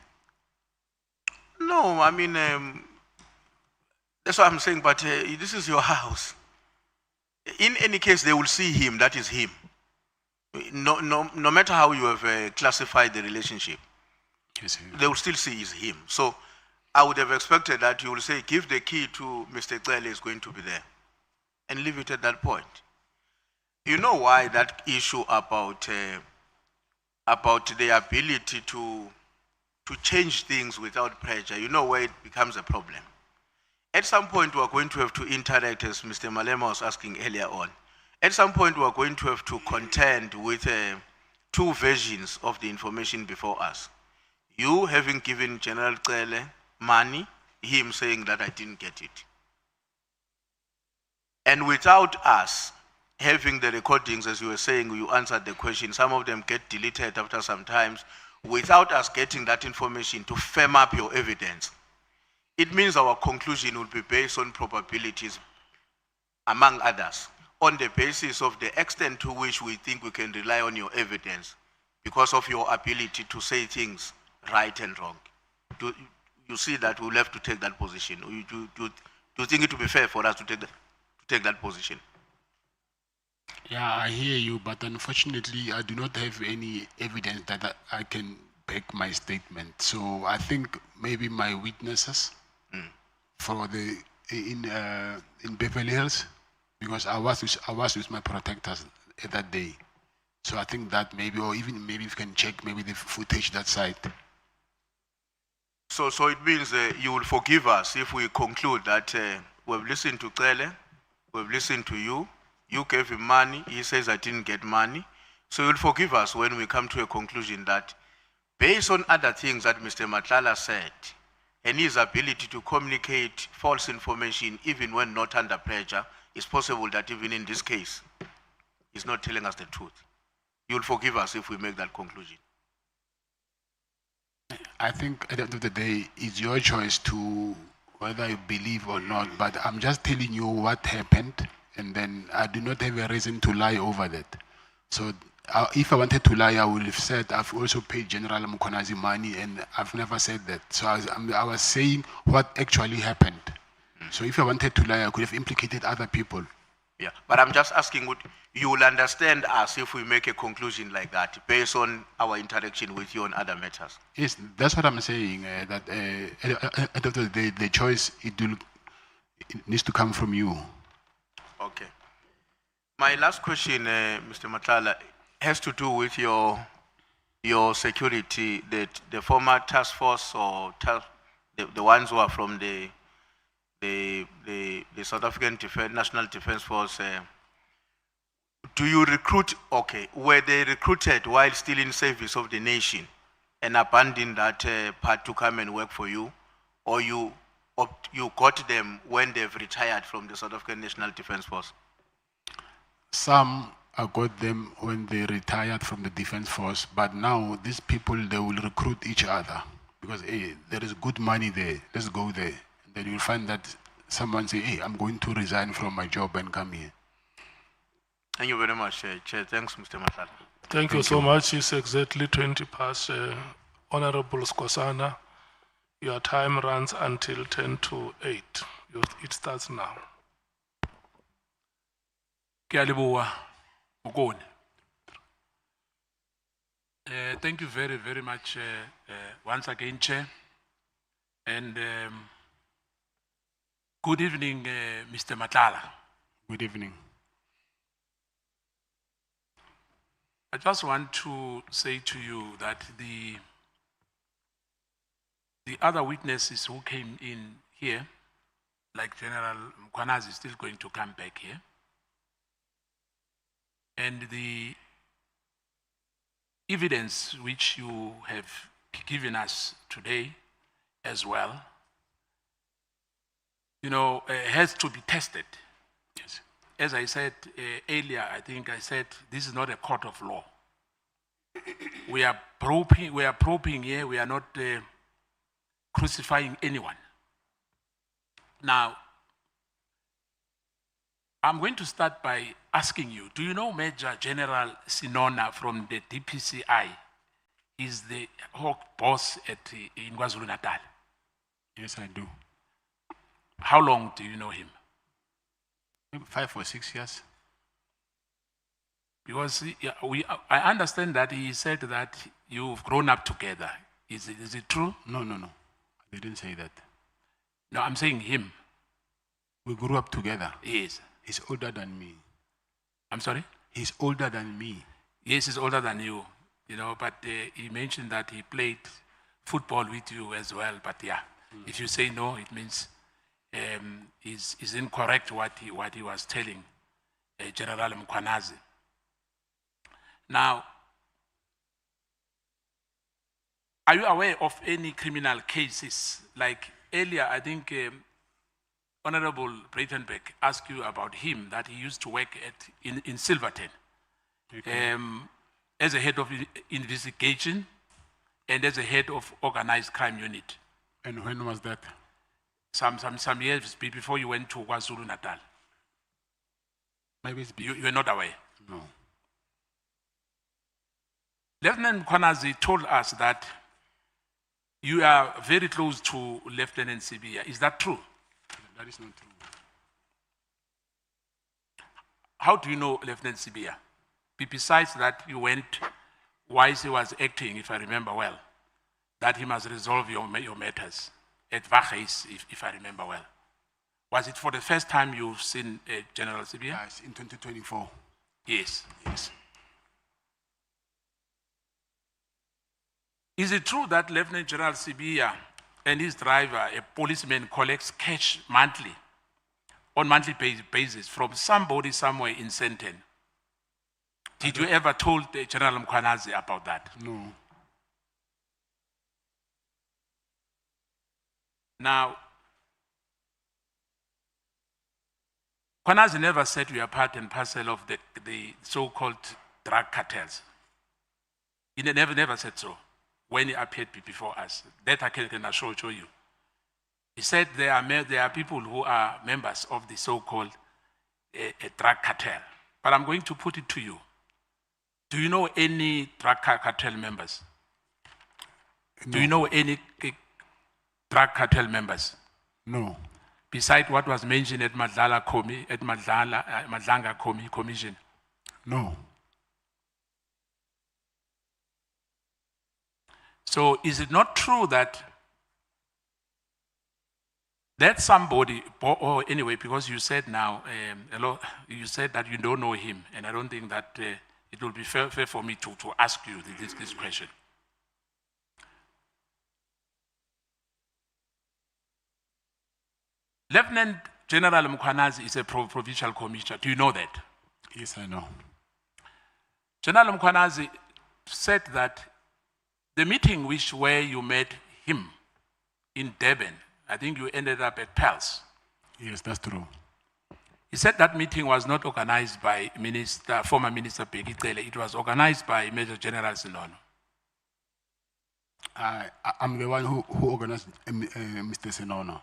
No, I mean, that's what I'm saying, but this is your house. In any case, they will see him, that is him. No matter how you have classified the relationship, Yes, they will still see is him. So I would have expected that you will say, give the key to Mr. Cele is going to be there, and leave it at that point. You know why that issue about the ability to change things without pressure, you know where it becomes a problem. At some point, we are going to have to interact, as Mr. Malema was asking earlier on. At some point, we are going to have to contend with two versions of the information before us. You having given General Cele money, him saying that I didn't get it. And without us having the recordings, as you were saying, you answered the question, some of them get deleted after some times, without us getting that information to firm up your evidence, it means our conclusion will be based on probabilities, among others, on the basis of the extent to which we think we can rely on your evidence because of your ability to say things right and wrong. Do you see that we'll have to take that position? Do you think it would be fair for us to take that position? Yeah, I hear you, but unfortunately, I do not have any evidence that I can back my statement. So I think maybe my witnesses for the in Beverly Hills, because I was with my protectors at that day. So I think that maybe, or even maybe you can check maybe the footage that side. So it means you will forgive us if we conclude that we've listened to Cele, we've listened to you, you gave him money, he says I didn't get money. So you'll forgive us when we come to a conclusion that based on other things that Mr. Matlala said, and his ability to communicate false information even when not under pressure, it's possible that even in this case, he's not telling us the truth. You'll forgive us if we make that conclusion. I think at the end of the day, it's your choice to whether you believe or not, but I'm just telling you what happened, and then I do not have a reason to lie over that. So if I wanted to lie, I would have said I've also paid General Mkonazi money, and I've never said that. So I was saying what actually happened. So if I wanted to lie, I could have implicated other people. Yeah, but I'm just asking, you will understand us if we make a conclusion like that based on our interaction with you on other matters? Yes, that's what I'm saying, that at the end of the day, the choice, it needs to come from you. Okay. My last question, Mr. Matlala, has to do with your security, the former task force or the ones who are from the South African National Defense Force. Do you recruit, okay, were they recruited while still in service of the nation and abandoned that part to come and work for you, or you got them when they've retired from the South African National Defense Force? Some I got them when they retired from the Defense Force, but now these people, they will recruit each other because hey, there is good money there, let's go there. And then you'll find that someone say, hey, I'm going to resign from my job and come here. Thank you very much, Chair. Thanks, Mr. Matlala. Thank you so much. It's exactly 20 past. Honorable Skosana, your time runs until 10 to 8. It starts now. Thank you very, very much once again, Chair. And good evening, Mr. Matlala. Good evening. I just want to say to you that the other witnesses who came in here, like General Mkwanazi is still going to come back here. And the evidence which you have given us today as well, has to be tested. Yes. As I said earlier, I think I said this is not a court of law. We are probing here, we are not crucifying anyone. Now, I'm going to start by asking you, do you know Major General Sinona from the DPCI? He's the Hawk boss in KwaZulu-Natal. Yes, I do. How long do you know him? Maybe 5 or 6 years. Because I understand that he said that you've grown up together. Is it true? No. I didn't say that. No, I'm saying him. We grew up together. Yes. He's older than me. I'm sorry? He's older than me. Yes, he's older than you. You know, but he mentioned that he played football with you as well. But yeah, if you say no, it means is incorrect what he was telling General Mkhwanazi. Now, are you aware of any criminal cases? Like earlier, I think Honorable Breitenberg asked you about him, that he used to work in Silverton as a head of investigation and as a head of organized crime unit. And when was that? Some years before you went to KwaZulu Natal. Maybe it's you were not aware? No. Lieutenant Mkhwanazi told us that you are very close to Lieutenant Sibia. Is that true? That is not true. How do you know Lieutenant Sibia? Besides that, you went while he was acting, if I remember well, that he must resolve your matters at Vageis, if I remember well. Was it for the first time you've seen General Sibia? Yes, in 2024. Yes. Is it true that Lieutenant General Sibia and his driver, a policeman, collects cash monthly, on monthly basis from somebody somewhere in Sandton? Did you ever told General Mkhwanazi about that? No. Now, Mkhwanazi never said you are part and parcel of the so-called drug cartels. He never said so when he appeared before us. That I can assure you. He said there are people who are members of the so-called drug cartel. But I'm going to put it to you. Do you know any drug cartel members? No. Do you know any drug cartel members? No. Besides what was mentioned at Matlala Madlanga Commission? No. So is it not true that somebody, or anyway, because you said now, you said that you don't know him, and I don't think that it will be fair for me to ask you this question. Lieutenant General Mkhwanazi is a provincial commissioner. Do you know that? Yes, I know. General Mkhwanazi said that the meeting where you met him in Durban, I think you ended up at Pels. Yes, that's true. He said that meeting was not organized by former Minister Bheki Cele. It was organized by Major General Sinono. I'm the one who organized Mr. Sinono.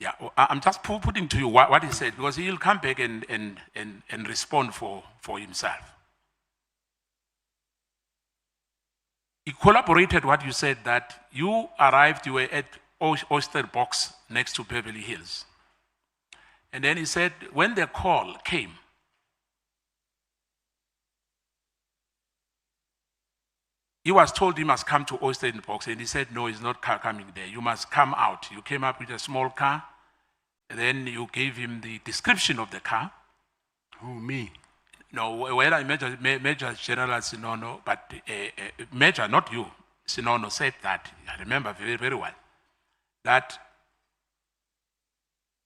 Yeah, I'm just putting to you what he said, because he'll come back and respond for himself. He corroborated what you said, that you arrived, you were at Oyster Box next to Beverly Hills. And then he said, when the call came, he was told he must come to Oyster Box, and he said, no, he's not coming there. You must come out. You came up with a small car, and then you gave him the description of the car. Who, me? No, well, I Major General Sinono, but Major, not you, Sinono said that, I remember very, very well, that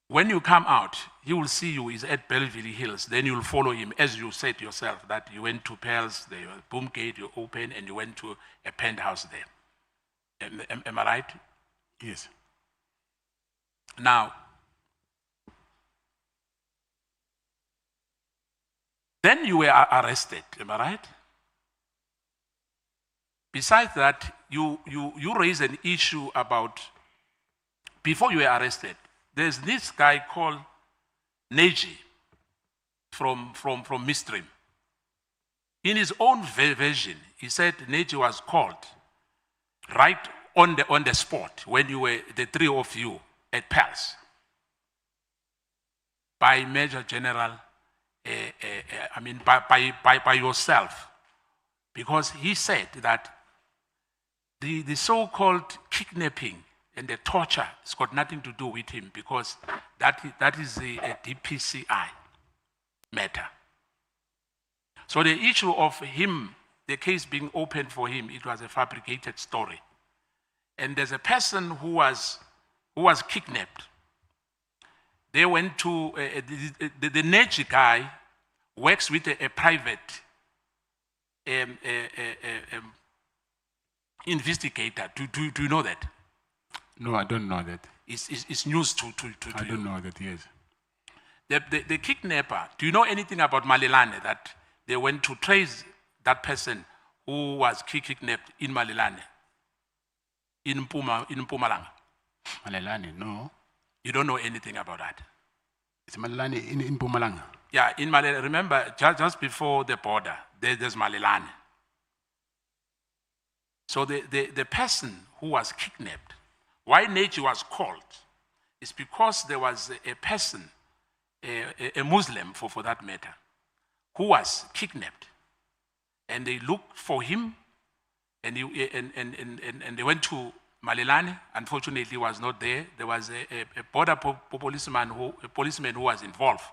when you come out, he will see you is at Belleville Hills, then you'll follow him, as you said yourself, that you went to Pearls, the boom gate, you opened, and you went to a penthouse there. Am I right? Yes. Now, then you were arrested, am I right? Besides that, you raised an issue about, before you were arrested, there's this guy called Neji from Midstream. In his own version, he said Neji was called right on the spot when you were, the three of you, at Pals by Major General I mean, by yourself. Because he said that the so-called kidnapping and the torture has got nothing to do with him because that is a DPCI matter. So the issue of him, the case being opened for him, it was a fabricated story. And there's a person who was kidnapped. They went to, the Neji guy works with a private investigator. Do you know that? No, I don't know that. It's news to I don't know that, yes. The kidnapper, do you know anything about Malelane, that they went to trace that person who was kidnapped in Malelane, in Mpumalanga? Malelane, no. You don't know anything about that? It's Malelane in Mpumalanga. Yeah, in Malelane, remember, just before the border, there's Malelane. So the person who was kidnapped, why Neji was called, is because there was a person, a Muslim for that matter, who was kidnapped. And they looked for him, and they went to Malelane. Unfortunately, he was not there. There was a border policeman who was involved,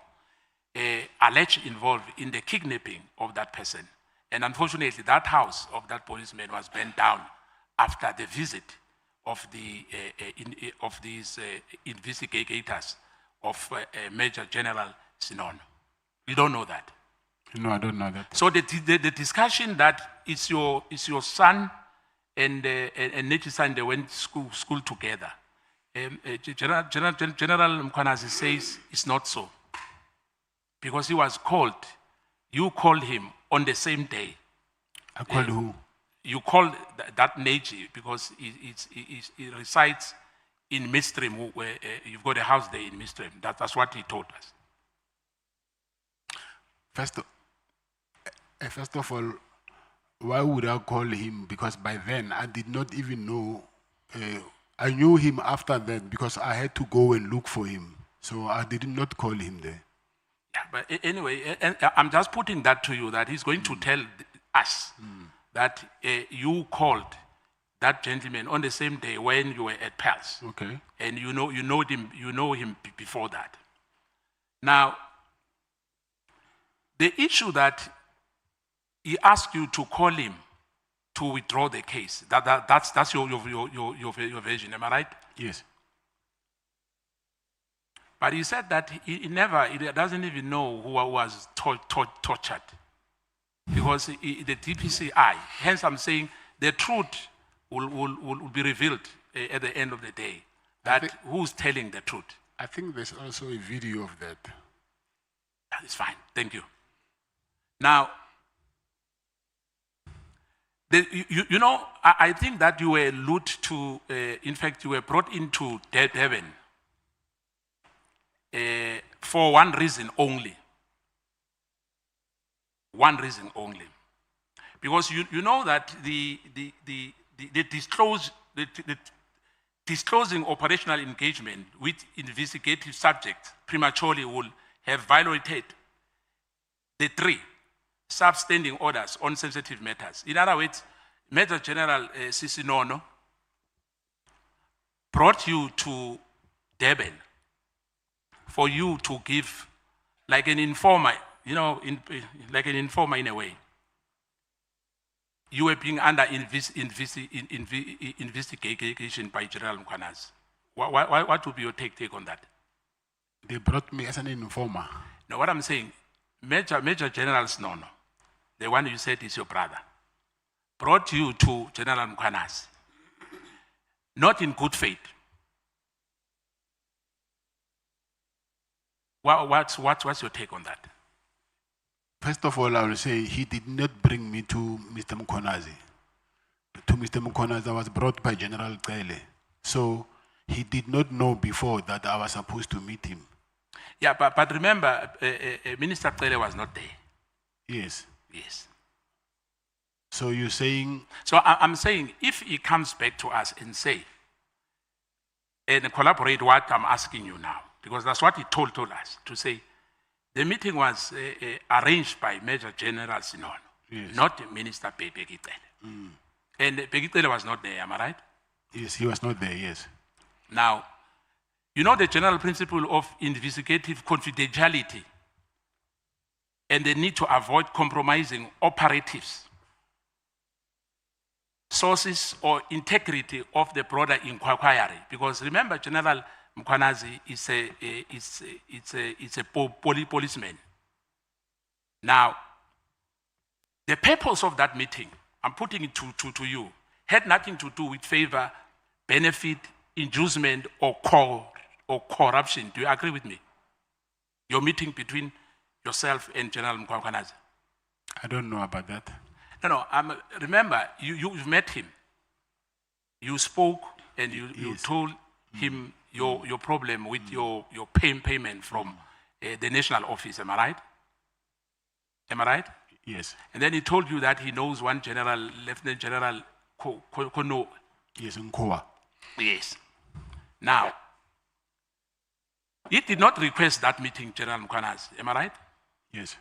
alleged involved in the kidnapping of that person. And unfortunately, that house of that policeman was burnt down after the visit of these investigators of Major General Sinon. You don't know that? No, I don't know that. So the discussion that it's your son and Neti's son, they went to school together. General Mkwanazi says it's not so. Because he was called, you called him on the same day. I called who? You called that Neji because he resides in Midstream, where you've got a house there in Midstream. That's what he told us. First of all, why would I call him? Because by then I did not even know. I knew him after that because I had to go and look for him. So I did not call him there. Yeah, but anyway, I'm just putting that to you, that he's going to tell us that you called that gentleman on the same day when you were at Pels. Okay. And you know him before that. Now, the issue that he asked you to call him to withdraw the case, that's your version, am I right? Yes. But he said that he doesn't even know who was tortured. Because the DPCI, hence I'm saying the truth will be revealed at the end of the day. That who's telling the truth. I think there's also a video of that. That is fine, thank you. Now, I think that you were allude to, in fact, you were brought into Durban for one reason only. One reason only. Because you know that the disclosing operational engagement with investigative subjects prematurely will have violated the 3 substanding orders on sensitive matters. In other words, Major General Sisinono brought you to Durban for you to give, like an informer, like an informer in a way. You were being under investigation by General Mkwanazi. What would be your take on that? They brought me as an informer. No, what I'm saying, Major General Sinono, the one you said is your brother, brought you to General Mkwanazi, not in good faith. What's your take on that? First of all, I will say he did not bring me to Mr. Mkwanazi. To Mr. Mkwanazi, I was brought by General Kele. So he did not know before that I was supposed to meet him. Yeah, but remember, Minister Kele was not there. Yes. Yes. So you're saying... So I'm saying, if he comes back to us and say, and collaborate what I'm asking you now, because that's what he told us, to say, The meeting was arranged by Major General Sinono, Yes. not Minister Bheki Cele. And Bheki Cele was not there, am I right? Yes, he was not there, yes. Now, you know the general principle of investigative confidentiality and the need to avoid compromising operatives, sources, or integrity of the broader inquiry. Because remember, General Mkwanazi is a policeman. Now, the purpose of that meeting, I'm putting it to you, had nothing to do with favor, benefit, inducement, or corruption. Do you agree with me? Your meeting between yourself and General Mkwanazi. I don't know about that. No, remember, you've met him. You spoke and you told him your problem with your payment from the national office, am I right? Am I right? Yes. And then he told you that he knows one general, Lieutenant General Kono. Yes, Nkoa. Yes. Now, he did not request that meeting, General Mkwanazi, am I right? Yes.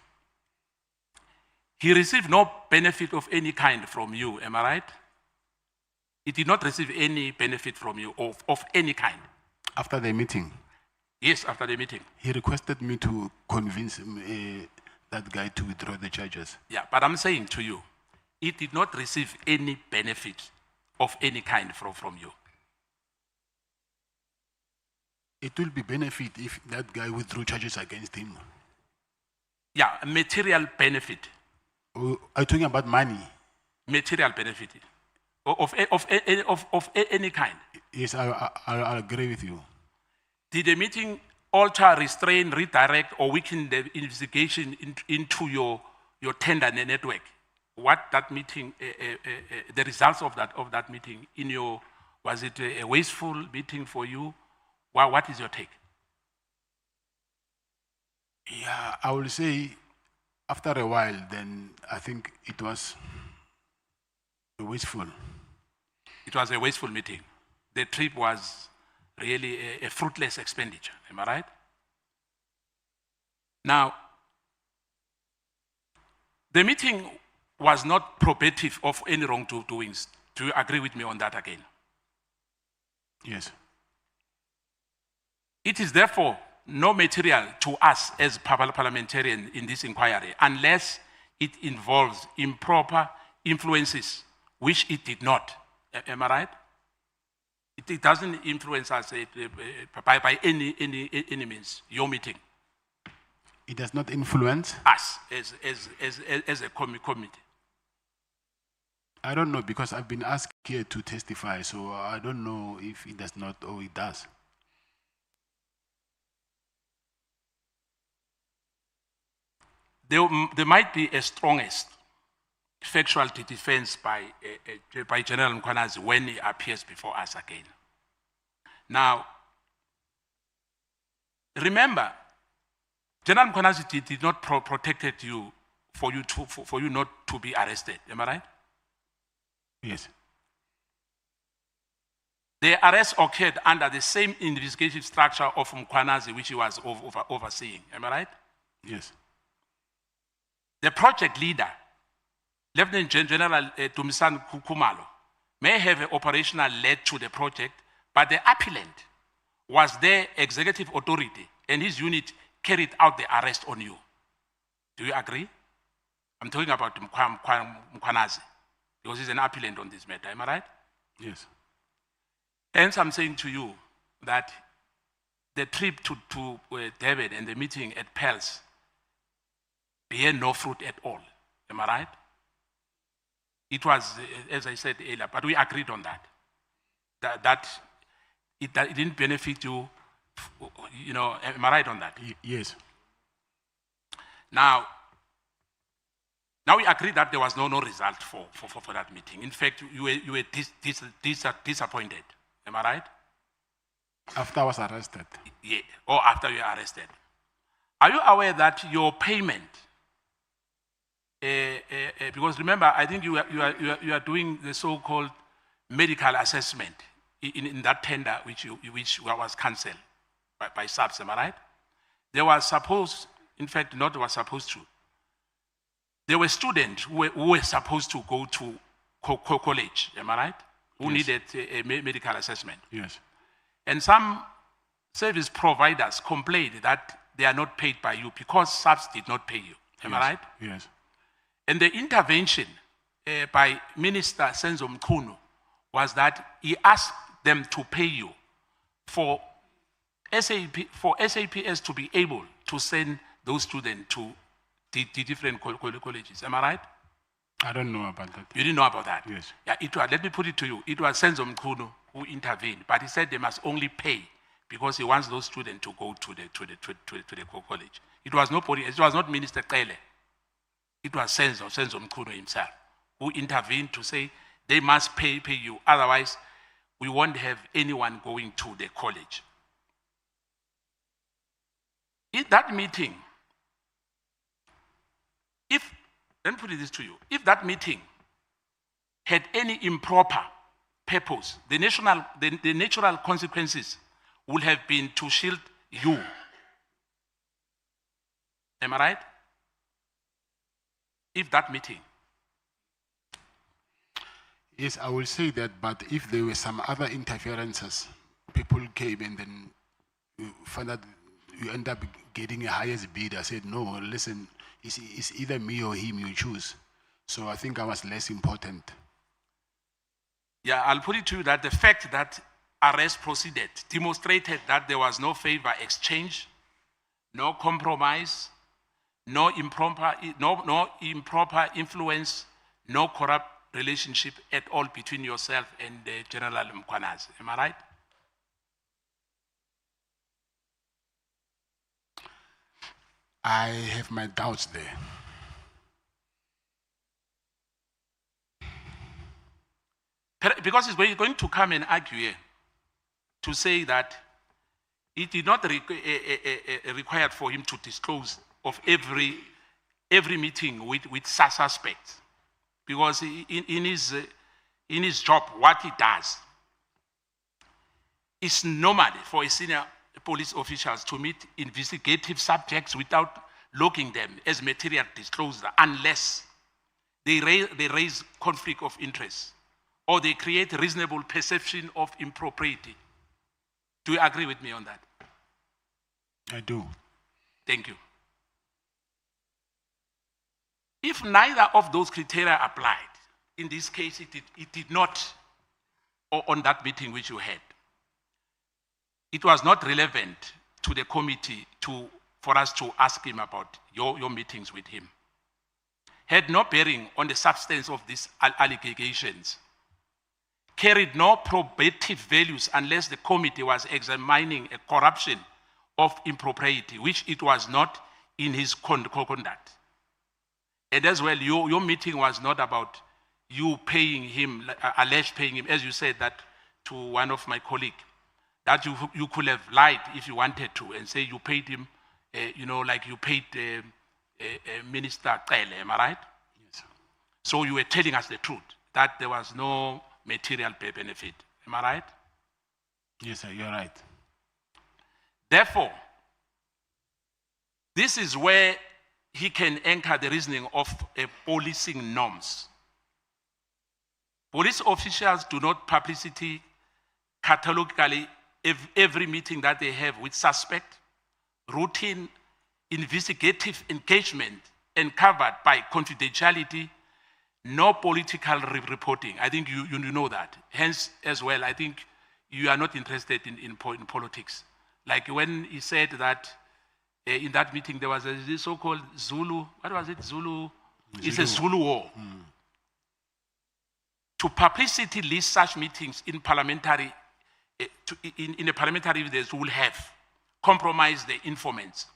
He received no benefit of any kind from you, am I right? He did not receive any benefit from you of any kind. After the meeting? Yes, after the meeting. He requested me to convince that guy to withdraw the charges. Yeah, but I'm saying to you, he did not receive any benefit of any kind from you. It will be benefit if that guy withdrew charges against him. Yeah, material benefit. Are you talking about money? Material benefit. Of any kind. Yes, I agree with you. Did the meeting alter, restrain, redirect, or weaken the investigation into your tender network? What that meeting, the results of that meeting, was it a wasteful meeting for you? What is your take? Yeah, I will say after a while, then I think it was wasteful. It was a wasteful meeting. The trip was really a fruitless expenditure. Am I right? Now, the meeting was not probative of any wrongdoings. Do you agree with me on that again? Yes. It is therefore no material to us as parliamentarians in this inquiry unless it involves improper influences, which it did not. Am I right? It doesn't influence us by any means, your meeting. It does not influence? Us as a committee. I don't know, because I've been asked here to testify, so I don't know if it does not or it does. There might be a strongest factual defense by General Mkwanazi when he appears before us again. Now, remember, General Mkwanazi did not protected you for you not to be arrested. Am I right? Yes. The arrest occurred under the same investigative structure of Mkwanazi, which he was overseeing. Am I right? Yes. The project leader, Lieutenant General Tumisan Kumalo, may have an operational lead to the project, but the appellant was their executive authority and his unit carried out the arrest on you. Do you agree? I'm talking about Mkwanazi, because he's an appellant on this matter. Am I right? Yes. Hence, I'm saying to you that the trip to David and the meeting at Pels bear no fruit at all. Am I right? It was, as I said earlier, but we agreed on that. That it didn't benefit you, you know, am I right on that? Yes. Now we agreed that there was no result for that meeting. In fact, you were disappointed. Am I right? After I was arrested. Yeah, or after you were arrested. Are you aware that your payment, because remember, I think you are doing the so-called medical assessment in that tender which was cancelled by SAPS, am I right? There was supposed, In fact, not was supposed to. There were students who were supposed to go to college, am I right? Who Yes. needed a medical assessment. Yes. And some service providers complained that they are not paid by you because SAPS did not pay you. Am I Yes. right? Yes. And the intervention by Minister Senzo Mkhunu was that he asked them to pay you for SAPS to be able to send those students to the different colleges. Am I right? I don't know about that. You didn't know about that? Yes. Yeah, let me put it to you. It was Senzo Mkhunu who intervened, but he said they must only pay because he wants those students to go to the college. It was nobody, it was not Minister Kele. It was Senzo Mkhunu himself who intervened to say they must pay you, otherwise we won't have anyone going to the college. In that meeting, let me put this to you, if that meeting had any improper purpose, the natural consequences would have been to shield you. Am I right? If that meeting. Yes, I will say that, but if there were some other interferences, people came and then you find out you end up getting a highest bid. I said, no, listen, it's either me or him, you choose. So I think I was less important. Yeah, I'll put it to you that the fact that arrest proceeded demonstrated that there was no favor exchange, no compromise, no improper influence, no corrupt relationship at all between yourself and General Mkwanazi. Am I right? I have my doubts there. Because he's going to come and argue here to say that it did not require for him to disclose of every meeting with suspects. Because in his job, what he does, it's normal for a senior police officials to meet investigative subjects without logging them as material disclosure unless they raise conflict of interest or they create reasonable perception of impropriety. Do you agree with me on that? I do. Thank you. If neither of those criteria applied, in this case it did not, or on that meeting which you had, it was not relevant to the committee for us to ask him about your meetings with him. Had no bearing on the substance of these allegations, carried no probative values unless the committee was examining a corruption of impropriety, which it was not in his conduct. And as well, your meeting was not about you paying him, alleged paying him, as you said that to one of my colleagues, that you could have lied if you wanted to and say you paid him, like you paid Minister Kele, am I right? Yes. So you were telling us the truth, that there was no material benefit, am I right? Yes, sir, you're right. Therefore, this is where he can anchor the reasoning of policing norms. Police officials do not publicity catalogically every meeting that they have with suspect, routine investigative engagement and covered by confidentiality, no political reporting. I think you know that. Hence, as well, I think you are not interested in politics. Like when he said that in that meeting there was a so-called Zulu, what was it, Zulu? It's a Zulu war. To publicity list such meetings in parliamentary, in a parliamentary evidence will have compromised the informants,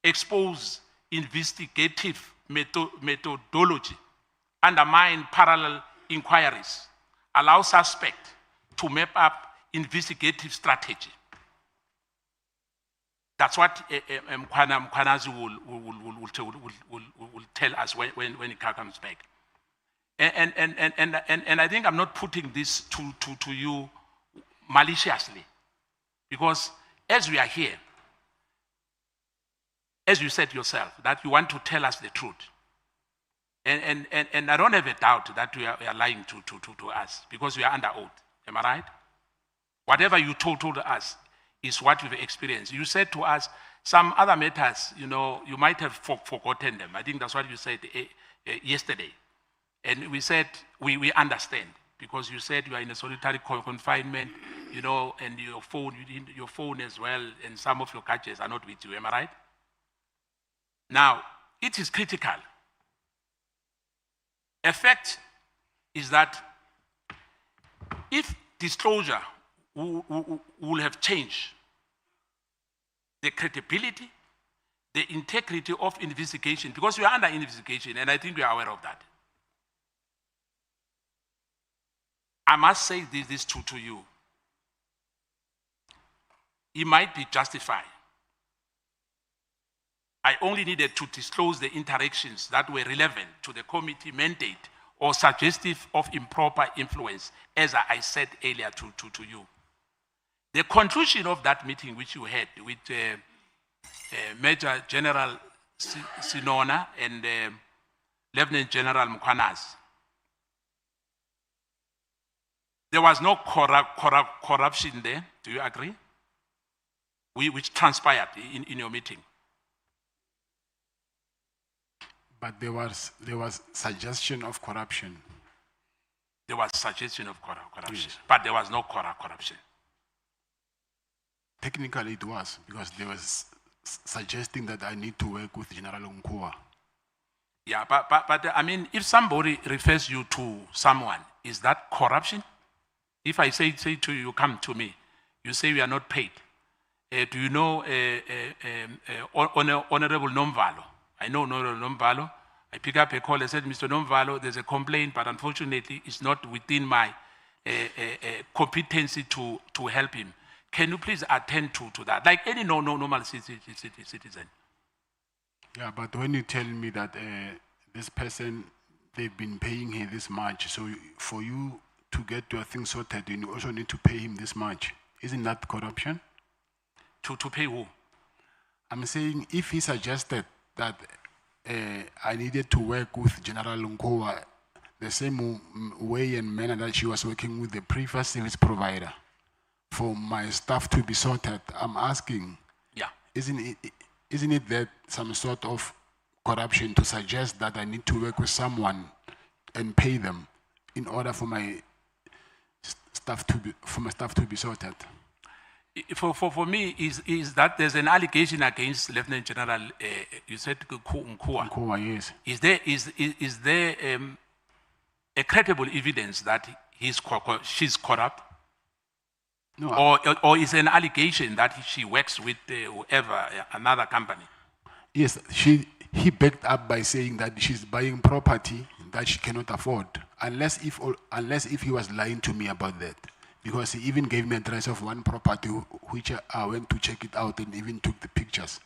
expose investigative methodology, undermine parallel inquiries, allow suspect to map up investigative strategy. That's what Mkwanazi will tell us when he comes back. And I think I'm not putting this to you maliciously, because as we are here, as you said yourself, that you want to tell us the truth. And I don't have a doubt that you are lying to us because we are under oath. Am I right? Whatever you told us is what you've experienced. You said to us some other matters, you know, you might have forgotten them. I think that's what you said yesterday. And we said, we understand, because you said you are in a solitary confinement, you know, and your phone as well, and some of your gadgets are not with you. Am I right? Now, it is critical. A fact is that if disclosure will have changed the credibility, the integrity of investigation, because we are under investigation, and I think we are aware of that. I must say this to you. It might be justified. I only needed to disclose the interactions that were relevant to the committee mandate or suggestive of improper influence, as I said earlier to you. The conclusion of that meeting which you had with Major General Sinona and Lieutenant General Mukwanas, there was no corruption there. Do you agree? Which transpired in your meeting. But there was suggestion of corruption. There was suggestion of corruption, Yes. but there was no corruption. Technically it was, because they was suggesting that I need to work with General Nkua. Yeah, but I mean, if somebody refers you to someone, is that corruption? If I say to you, come to me, you say we are not paid. Do you know Honorable Nomvalo? I know Honorable Nomvalo. I pick up a call and said, Mr. Nomvalo, there's a complaint, but unfortunately it's not within my competency to help him. Can you please attend to that? Like any normal citizen. Yeah, but when you tell me that this person, they've been paying him this much, so for you to get your thing sorted, you also need to pay him this much. Isn't that corruption? To pay who? I'm saying if he suggested that I needed to work with General Nkua the same way and manner that she was working with the previous service provider for my stuff to be sorted, I'm asking, yeah, isn't it that some sort of corruption to suggest that I need to work with someone and pay them in order for my stuff to be sorted? For me, is that there's an allegation against Lieutenant General, you said Nkua. Nkua, yes. Is there a credible evidence that she's corrupt? No. Or is an allegation that she works with whoever, another company? Yes, he backed up by saying that she's buying property that she cannot afford, unless if he was lying to me about that. Because he even gave me address of one property which I went to check it out and even took the pictures.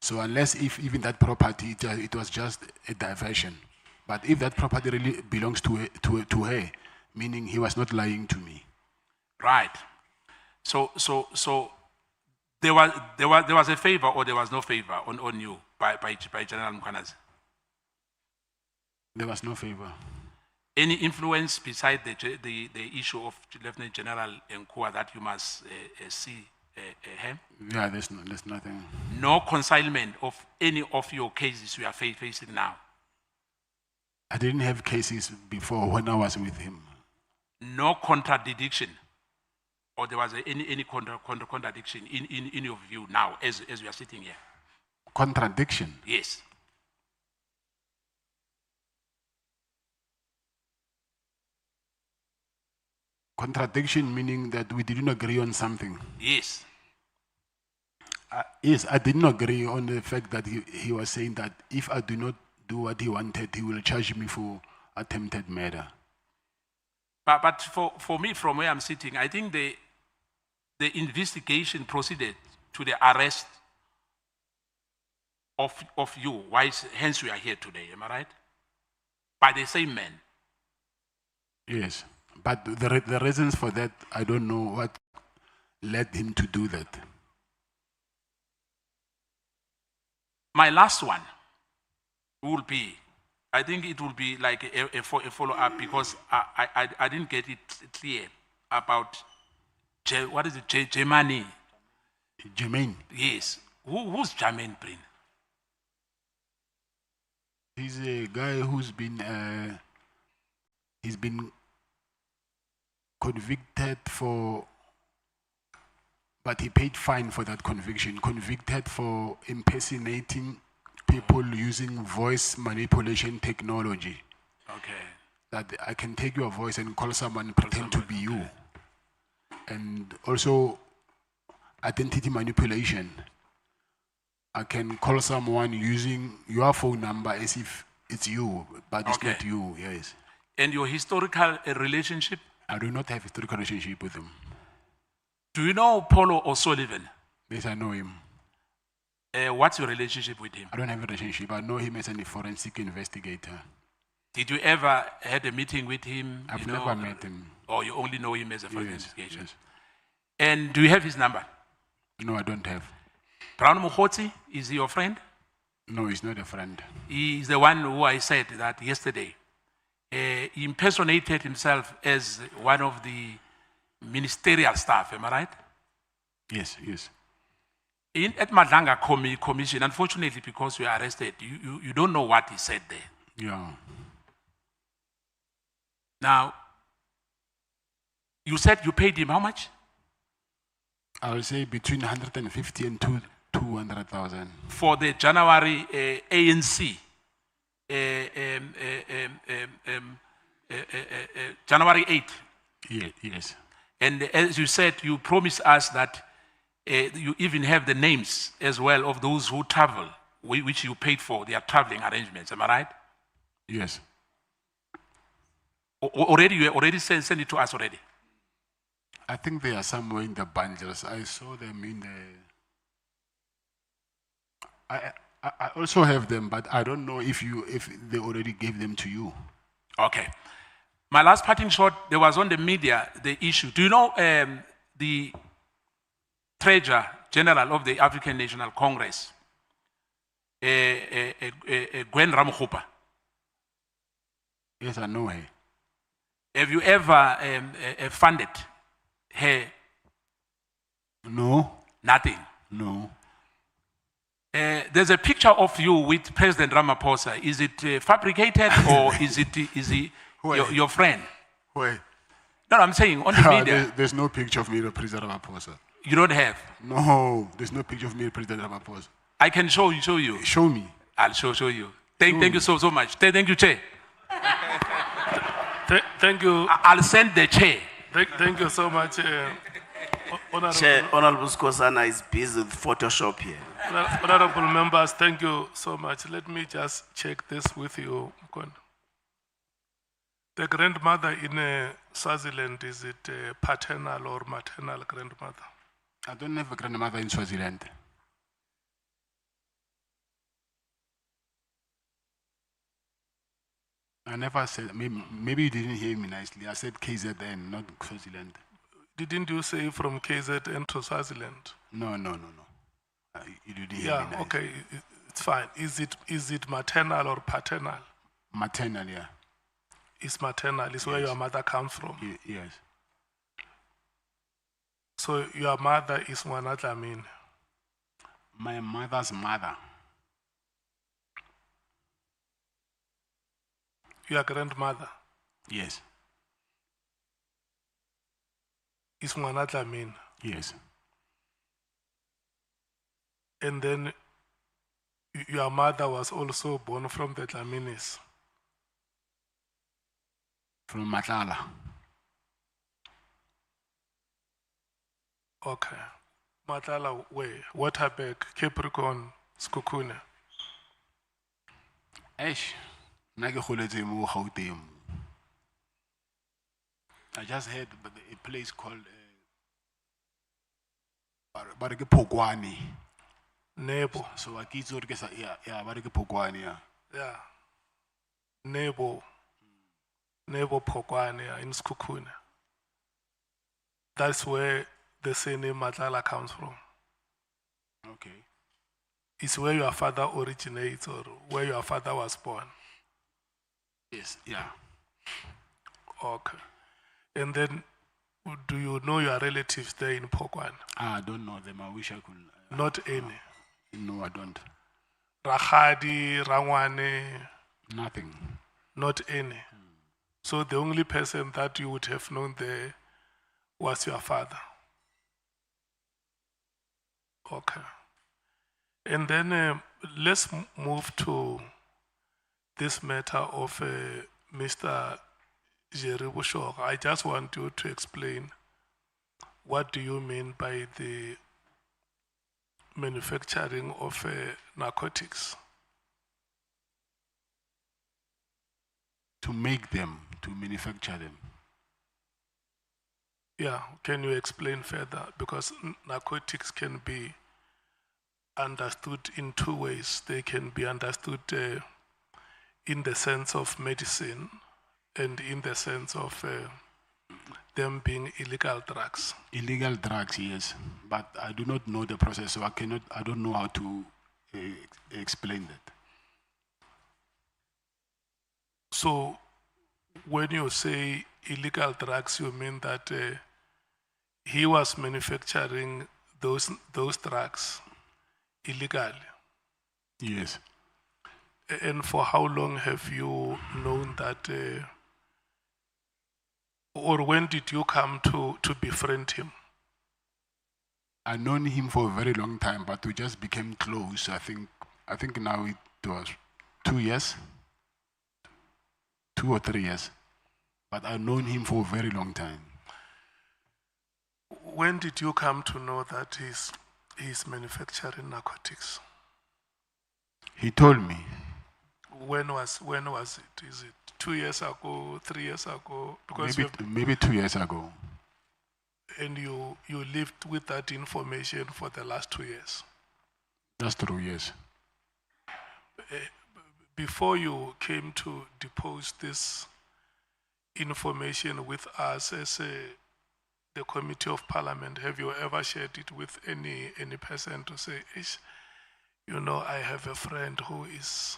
So unless if even that property, it was just a diversion. But if that property really belongs to her, meaning he was not lying to me. Right. So there was a favor or there was no favor on you by General Mukwanas? There was no favor. Any influence beside the issue of Lieutenant General Nkua that you must see him? Yeah, there's nothing. No consignment of any of your cases you are facing now? I didn't have cases before when I was with him. No contradiction? Or there was any contradiction in your view now as we are sitting here? Contradiction? Yes. Contradiction meaning that we didn't agree on something. Yes. Yes, I didn't agree on the fact that he was saying that if I do not do what he wanted, he will charge me for attempted murder. But for me, from where I'm sitting, I think the investigation proceeded to the arrest of you. Hence we are here today, am I right? By the same man. Yes. But the reasons for that, I don't know what led him to do that. My last one will be, I think it will be like a follow-up because I didn't get it clear about, what is it, Jermaine? Jermaine. Yes. Who's Jermaine Brin? He's a guy who's been he's been convicted for, but he paid fine for that conviction. Convicted for impersonating people using voice manipulation technology. Okay. That I can take your voice and call someone and pretend to be you. And also identity manipulation. I can call someone using your phone number as if it's you, but it's not you, yes. And your historical relationship? I do not have a historical relationship with him. Do you know Paulo O'Sullivan? Yes, I know him. What's your relationship with him? I don't have a relationship. I know him as a forensic investigator. Did you ever had a meeting with him? I've never met him. Or you only know him as a forensic investigator? Yes. And do you have his number? No, I don't have. Brown Mukhotsi, is he your friend? No, he's not a friend. He is the one who I said that yesterday. He impersonated himself as one of the ministerial staff, am I right? Yes, yes. At Madlanga Commission, unfortunately, because we are arrested, you don't know what he said there. Yeah. Now, you said you paid him how much? I will say between 150 and 200,000. For the January ANC, January 8th. Yeah, yes. And as you said, you promised us that you even have the names as well of those who travel, which you paid for their traveling arrangements. Am I right? Yes. Already, you already sent it to us already. I think they are somewhere in the bundles. I saw them in the. I also have them, but I don't know if they already gave them to you. Okay. My last parting shot, there was on the media the issue. Do you know the Treasurer General of the African National Congress, Gwen Ramokgopa? Yes, I know her. Have you ever funded her? No. Nothing? No. There's a picture of you with President Ramaphosa. Is it fabricated or is he your friend? Where? No, I'm saying on the media. There's no picture of me with President Ramaphosa. You don't have? No, there's no picture of me with President Ramaphosa. I can show you. Show me. I'll show you. Thank you so much. Thank you, Chair. Thank you. I'll send the chair. Thank you so much. Honorable Skosana is busy with Photoshop here. Honorable members, thank you so much. Let me just check this with you. The grandmother in Swaziland, is it paternal or maternal grandmother? I don't have a grandmother in Swaziland. I never said, maybe you didn't hear me nicely. I said KZN, not Swaziland. Didn't you say from KZN to Swaziland? No. You didn't hear me nicely. Okay, it's fine. Is it maternal or paternal? Maternal, yeah. It's maternal, it's where your mother comes from. Yes. So your mother is Mwanatlamin? My mother's mother. Your grandmother? Yes. Is Mwanatlamin? Yes. And then your mother was also born from the Tlaminis? From Matlala. Okay. Matlala, where? Waterberg, Capricorn, Skukune. Eish. I just heard a place called Barike Pogwani. Nebo. So I keep saying, yeah, Barike Pogwani. Yeah. Nebo Pogwane in Skukune. That's where the surname Matlala comes from. Okay. is where your father originates or where your father was born? Yes, yeah. Okay. And then, do you know your relatives there in Pokwan? I don't know them. I wish I could. Not any. No, I don't. Rahadi, Rangwane, Nothing. not any. So the only person that you would have known there was your father. Okay. And then let's move to this matter of Mr. Jerry Bushok. I just want you to explain what do you mean by the manufacturing of narcotics? To make them, to manufacture them. Yeah, can you explain further? Because narcotics can be understood in two ways. They can be understood in the sense of medicine and in the sense of them being illegal drugs. Illegal drugs, yes, but I do not know the process, so I don't know how to explain that. So when you say illegal drugs, you mean that he was manufacturing those drugs illegally? Yes. And for how long have you known that, or when did you come to befriend him? I've known him for a very long time, but we just became close. I think now it was 2 years, 2 or 3 years. But I've known him for a very long time. When did you come to know that he's manufacturing narcotics? He told me. When was it? Is it 2 years ago, 3 years ago? Because Maybe 2 years ago. And you lived with that information for the last 2 years? That's true, yes. Before you came to depose this information with us as the Committee of Parliament, have you ever shared it with any person to say, you know, I have a friend who is,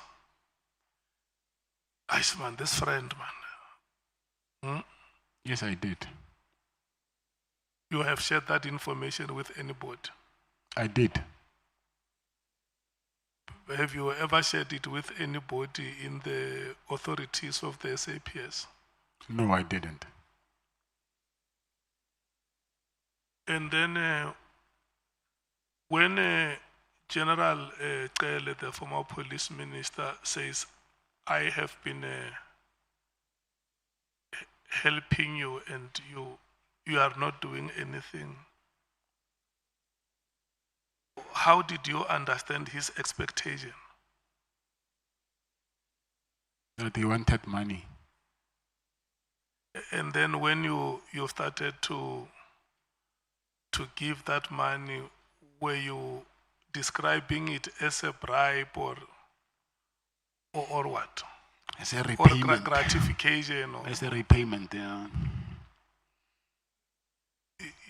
man, this friend, man. Yes, I did. You have shared that information with anybody? I did. Have you ever shared it with anybody in the authorities of the SAPS? No, I didn't. And then when General Kele, the former police minister, says, I have been helping you and you are not doing anything, how did you understand his expectation? That he wanted money. And then when you started to give that money, were you describing it as a bribe or what? As a repayment. Or gratification? Or as a repayment, yeah.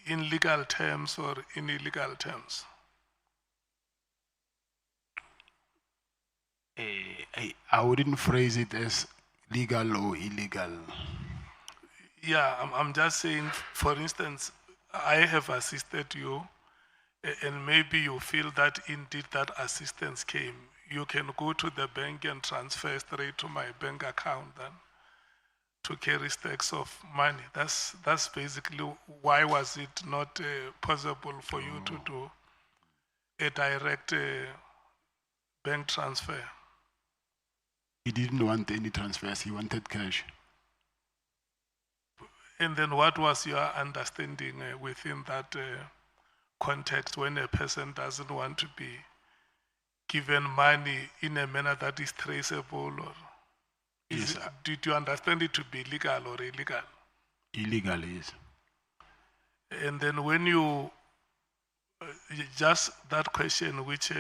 In legal terms or in illegal terms? I wouldn't phrase it as legal or illegal. Yeah, I'm just saying, for instance, I have assisted you, and maybe you feel that indeed that assistance came. You can go to the bank and transfer straight to my bank account then to carry stacks of money. That's basically why was it not possible for you to do a direct bank transfer? He didn't want any transfers, he wanted cash. And then what was your understanding within that context when a person doesn't want to be given money in a manner that is traceable? Or did you understand it to be legal or illegal? Illegal, yes. And then when you, just that question which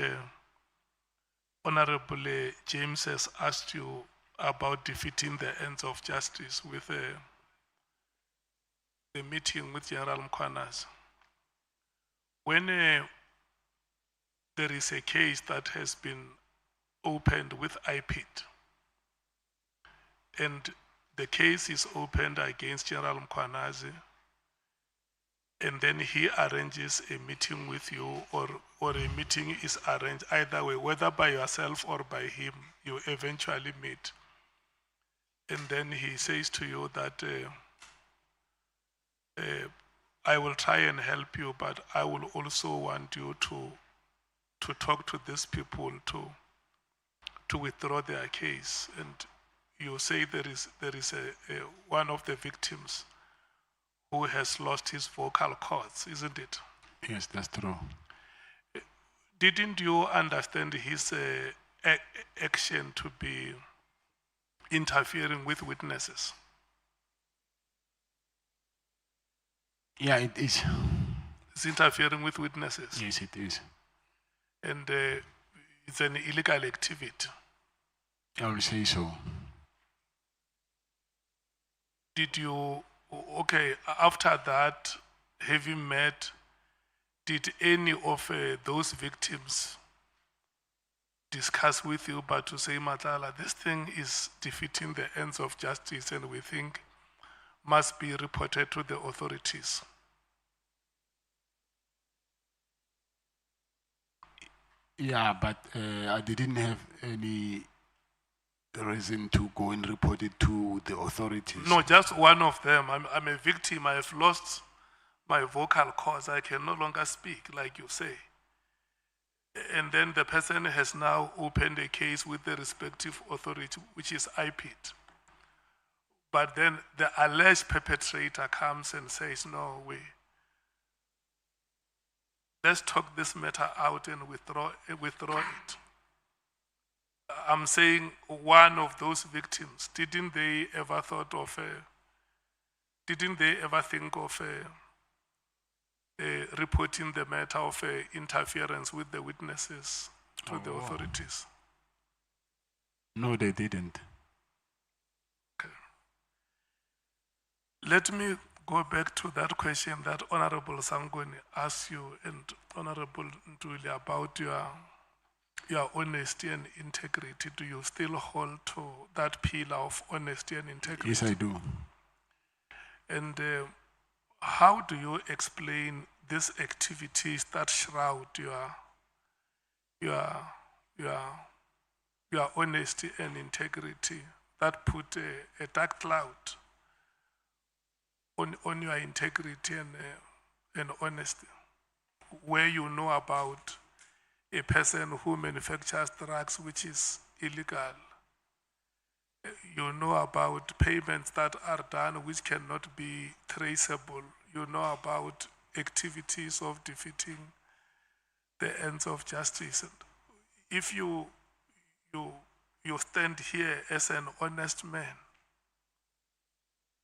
Honorable James has asked you about defeating the ends of justice with the meeting with General Mkwanas. When there is a case that has been opened with IPIT. And the case is opened against General Mkwanazi, and then he arranges a meeting with you, or a meeting is arranged either way, whether by yourself or by him, you eventually meet. And then he says to you that I will try and help you, but I will also want you to talk to these people to withdraw their case. And you say there is one of the victims who has lost his vocal cords, isn't it? Yes, that's true. Didn't you understand his action to be interfering with witnesses? Yeah, it is. It's interfering with witnesses. Yes, it is. And it's an illegal activity. I will say so. Did you, okay, after that, have you met, did any of those victims discuss with you, but to say, Matlala, this thing is defeating the ends of justice and we think must be reported to the authorities? Yeah, but I didn't have any reason to go and report it to the authorities. No, just one of them. I'm a victim. I have lost my vocal cords. I can no longer speak, like you say. And then the person has now opened a case with the respective authority, which is IPIT. But then the alleged perpetrator comes and says, no, let's talk this matter out and withdraw it. I'm saying one of those victims, didn't they ever think of reporting the matter of interference with the witnesses to the authorities? No, they didn't. Okay. Let me go back to that question that Honorable Sangoni asked you and Honorable Nduli about your honesty and integrity. Do you still hold to that pillar of honesty and integrity? Yes, I do. And how do you explain these activities that shroud your honesty and integrity, that put a dark cloud on your integrity and honesty, where you know about a person who manufactures drugs which is illegal? You know about payments that are done which cannot be traceable. You know about activities of defeating the ends of justice. And if you stand here as an honest man,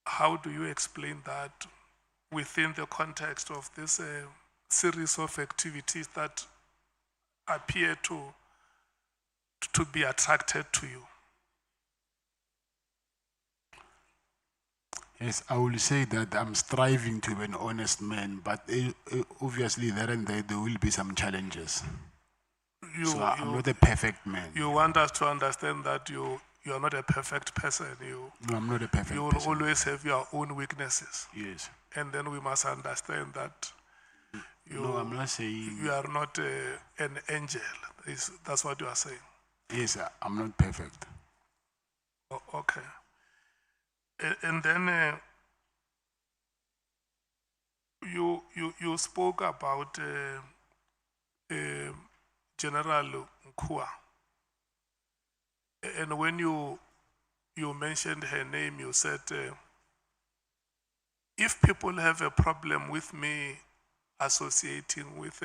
how do you explain that within the context of this series of activities that appear to be attracted to you? Yes, I will say that I'm striving to be an honest man, but obviously there and there will be some challenges. I'm not a perfect man. You want us to understand that you are not a perfect person. No, I'm not a perfect person. You will always have your own weaknesses. Yes. And then we must understand that no, I'm not saying you are not an angel. That's what you are saying. Yes, I'm not perfect. Okay. And then you spoke about General Nkua, and when you mentioned her name, you said, if people have a problem with me associating with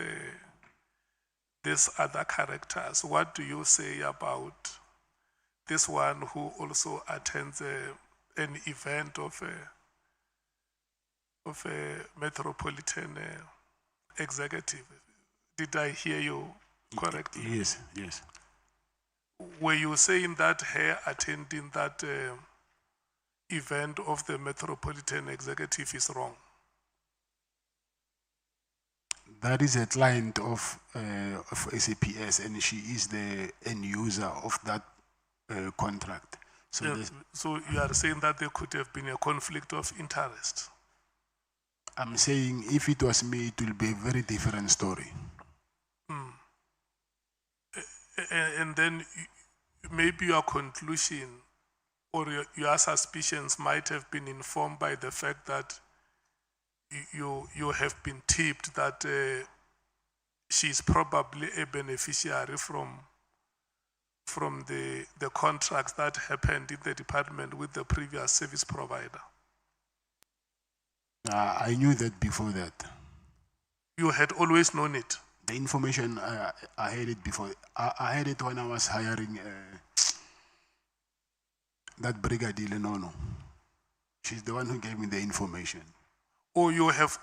these other characters, what do you say about this one who also attends an event of a metropolitan executive? Did I hear you correctly? Yes, yes. Were you saying that her attending that event of the metropolitan executive is wrong? That is a client of SAPS, and she is the end user of that contract. So, So you are saying that there could have been a conflict of interest? I'm saying if it was me, it will be a very different story. And then maybe your conclusion or your suspicions might have been informed by the fact that you have been tipped that she's probably a beneficiary from the contracts that happened in the department with the previous service provider. I knew that before that. You had always known it? The information, I had it before. I had it when I was hiring that Brigadier Lenono. She's the one who gave me the information. Or you have,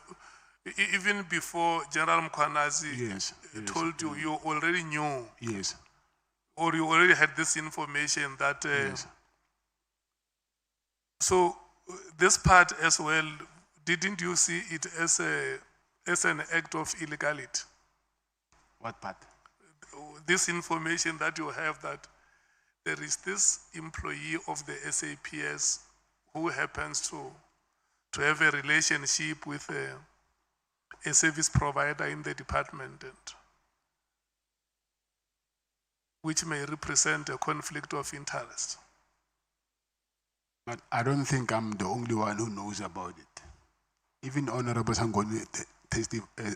even before General Mkwanazi yes, told you, you already knew? Yes. Or you already had this information that... yes. So this part as well, didn't you see it as an act of illegality? What part? This information that you have, that there is this employee of the SAPS who happens to have a relationship with a service provider in the department, and which may represent a conflict of interest. But I don't think I'm the only one who knows about it. Even Honorable Sangoni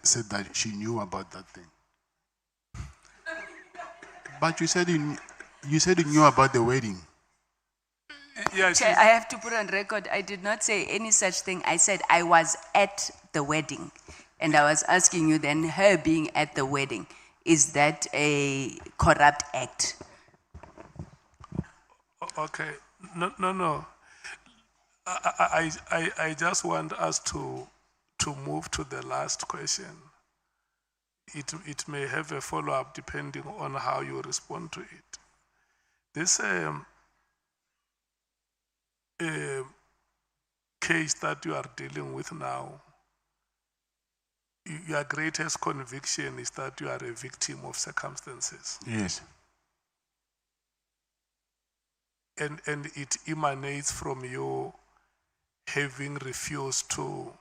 said that she knew about that thing. But you said you knew about the wedding. Yeah, Chair, I have to put on record, I did not say any such thing. I said I was at the wedding. And I was asking you then, her being at the wedding, is that a corrupt act? Okay, no. I just want us to move to the last question. It may have a follow-up depending on how you respond to it. This case that you are dealing with now, your greatest conviction is that you are a victim of circumstances. Yes. And it emanates from you having refused to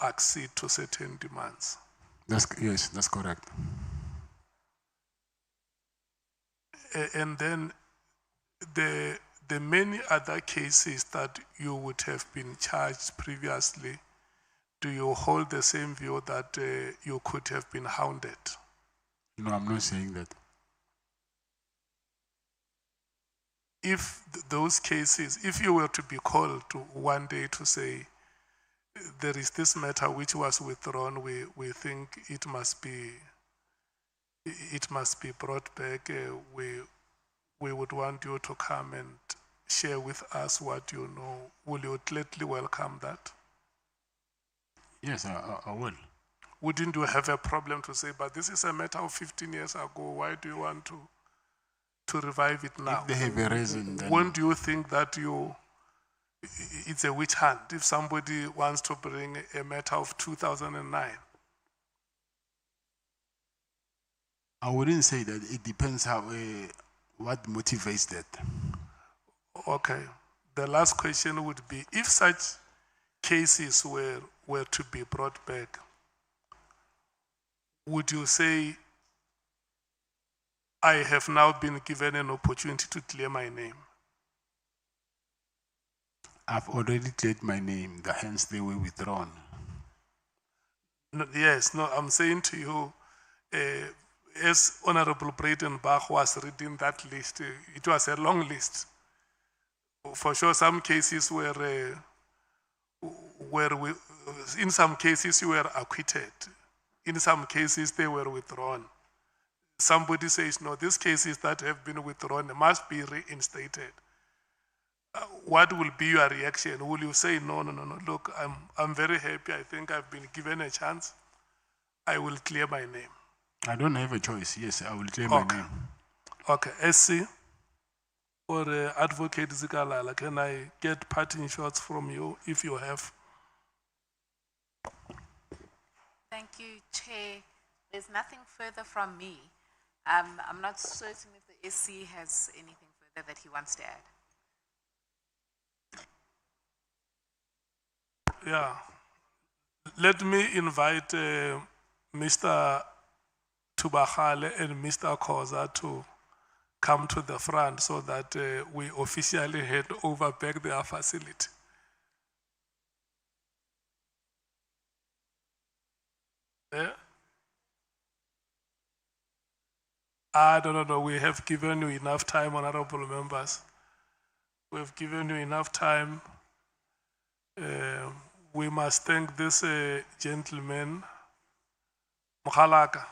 accede to certain demands. Yes, that's correct. And then the many other cases that you would have been charged previously, do you hold the same view that you could have been hounded? No, I'm not saying that. If those cases, if you were to be called to one day to say, there is this matter which was withdrawn, we think it must be brought back, we would want you to come and share with us what you know. Will you gladly welcome that? Yes, I will. Wouldn't you have a problem to say, but this is a matter of 15 years ago, why do you want to revive it now? If they have a reason, then... Won't you think that it's a witch hunt if somebody wants to bring a matter of 2009? I wouldn't say that. It depends how what motivates that. Okay. The last question would be, if such cases were to be brought back, would you say, I have now been given an opportunity to clear my name? I've already cleared my name, hence they were withdrawn. No, yes, no, I'm saying to you, as Honorable Breitenbach was reading that list, it was a long list. For sure, some cases in some cases you were acquitted. In some cases they were withdrawn. Somebody says, no, these cases that have been withdrawn must be reinstated. What will be your reaction? Will you say, no, look, I'm very happy, I think I've been given a chance, I will clear my name? I don't have a choice, yes, I will clear my name. Okay, SC or Advocate Zikalala, can I get parting shots from you if you have? Thank you, Chair. There's nothing further from me. I'm not certain if the SC has anything further that he wants to add. Yeah. Let me invite Mr. Tubakale and Mr. Khoza to come to the front so that we officially hand over back their facility. Yeah. No. We have given you enough time, honorable members. We have given you enough time. We must thank this gentleman, Mukhalaka.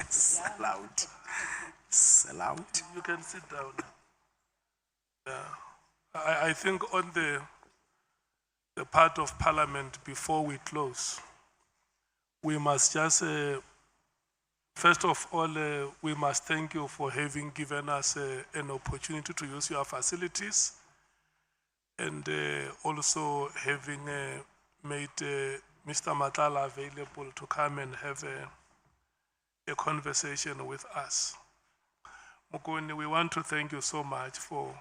Sell out. Sell out. You can sit down. Yeah. I think on the part of Parliament, before we close, we must just, first of all, we must thank you for having given us an opportunity to use your facilities, and also having made Mr. Matlala available to come and have a conversation with us. Mokoni, we want to thank you so much for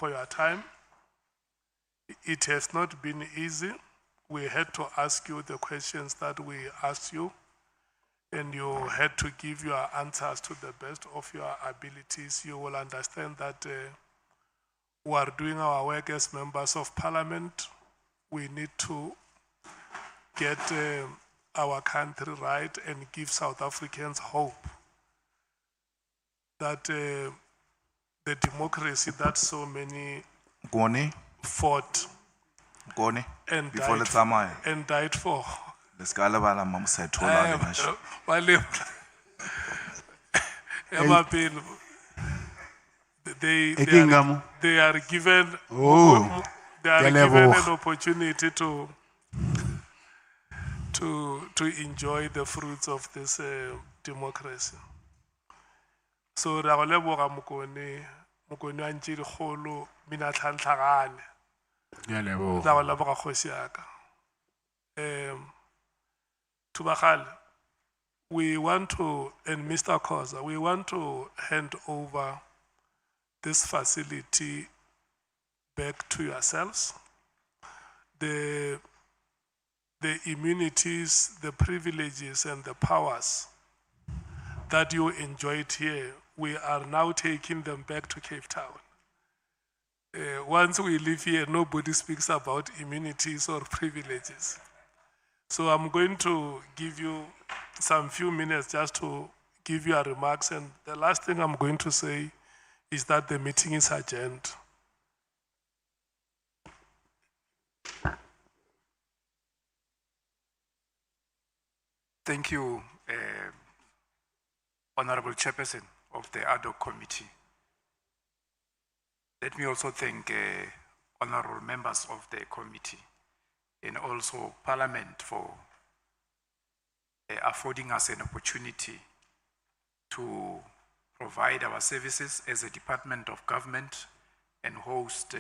your time. It has not been easy. We had to ask you the questions that we asked you, and you had to give your answers to the best of your abilities. You will understand that we are doing our work as members of Parliament. We need to get our country right and give South Africans hope that the democracy that so many fought and died for. They are given an opportunity to enjoy the fruits of this democracy. So ra go leboga mokone wa ntšhi dikgolo mina tlhantlhagane. Ra go leboga kgoši yaka. Tubakale, we want to, and Mr. Khoza, we want to hand over this facility back to yourselves. The immunities, the privileges, and the powers that you enjoyed here, we are now taking them back to Cape Town. Once we leave here, nobody speaks about immunities or privileges. So I'm going to give you some few minutes just to give your remarks. And the last thing I'm going to say is that the meeting is adjourned. Thank you, Honorable Chairperson of the Ad Hoc Committee. Let me also thank honorable members of the committee and also Parliament for affording us an opportunity to provide our services as a department of government and host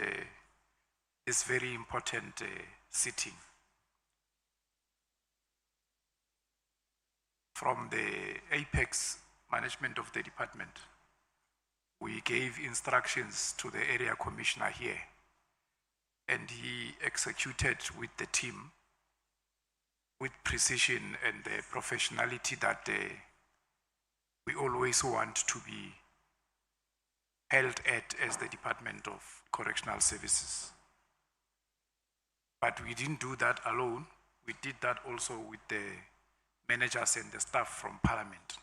this very important sitting. From the apex management of the department, we gave instructions to the area commissioner here, and he executed with the team with precision and the professionality that we always want to be held at as the Department of Correctional Services. But we didn't do that alone. We did that also with the managers and the staff from Parliament.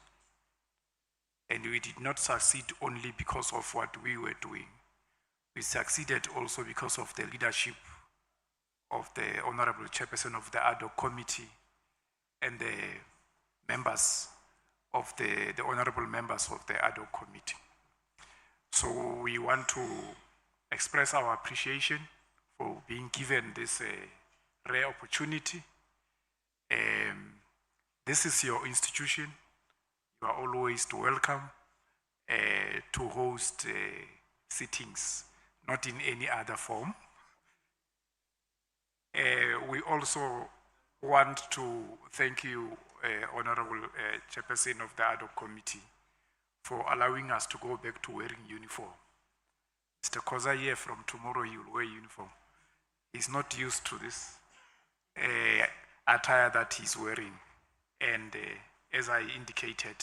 And we did not succeed only because of what we were doing. We succeeded also because of the leadership of the Honorable Chairperson of the Ad Hoc Committee and the members of the Honorable members of the Ad Hoc Committee. So we want to express our appreciation for being given this rare opportunity. This is your institution. You are always welcome to host sittings, not in any other form. We also want to thank you, Honorable Chairperson of the Ad Hoc Committee, for allowing us to go back to wearing uniform. Mr. Koza here, from tomorrow he will wear uniform. He's not used to this attire that he's wearing. And as I indicated,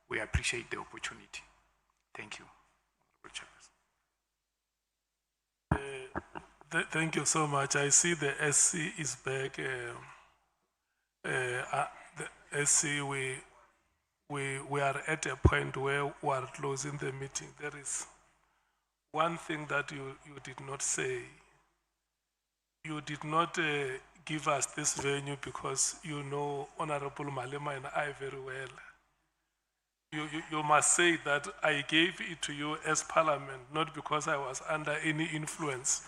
we appreciate the opportunity. Thank you, Honorable Chairperson. Thank you so much. I see the SC is back. The SC, we are at a point where we are closing the meeting. There is one thing that you did not say. You did not give us this venue because you know Honorable Malema and I very well. You must say that I gave it to you as Parliament, not because I was under any influence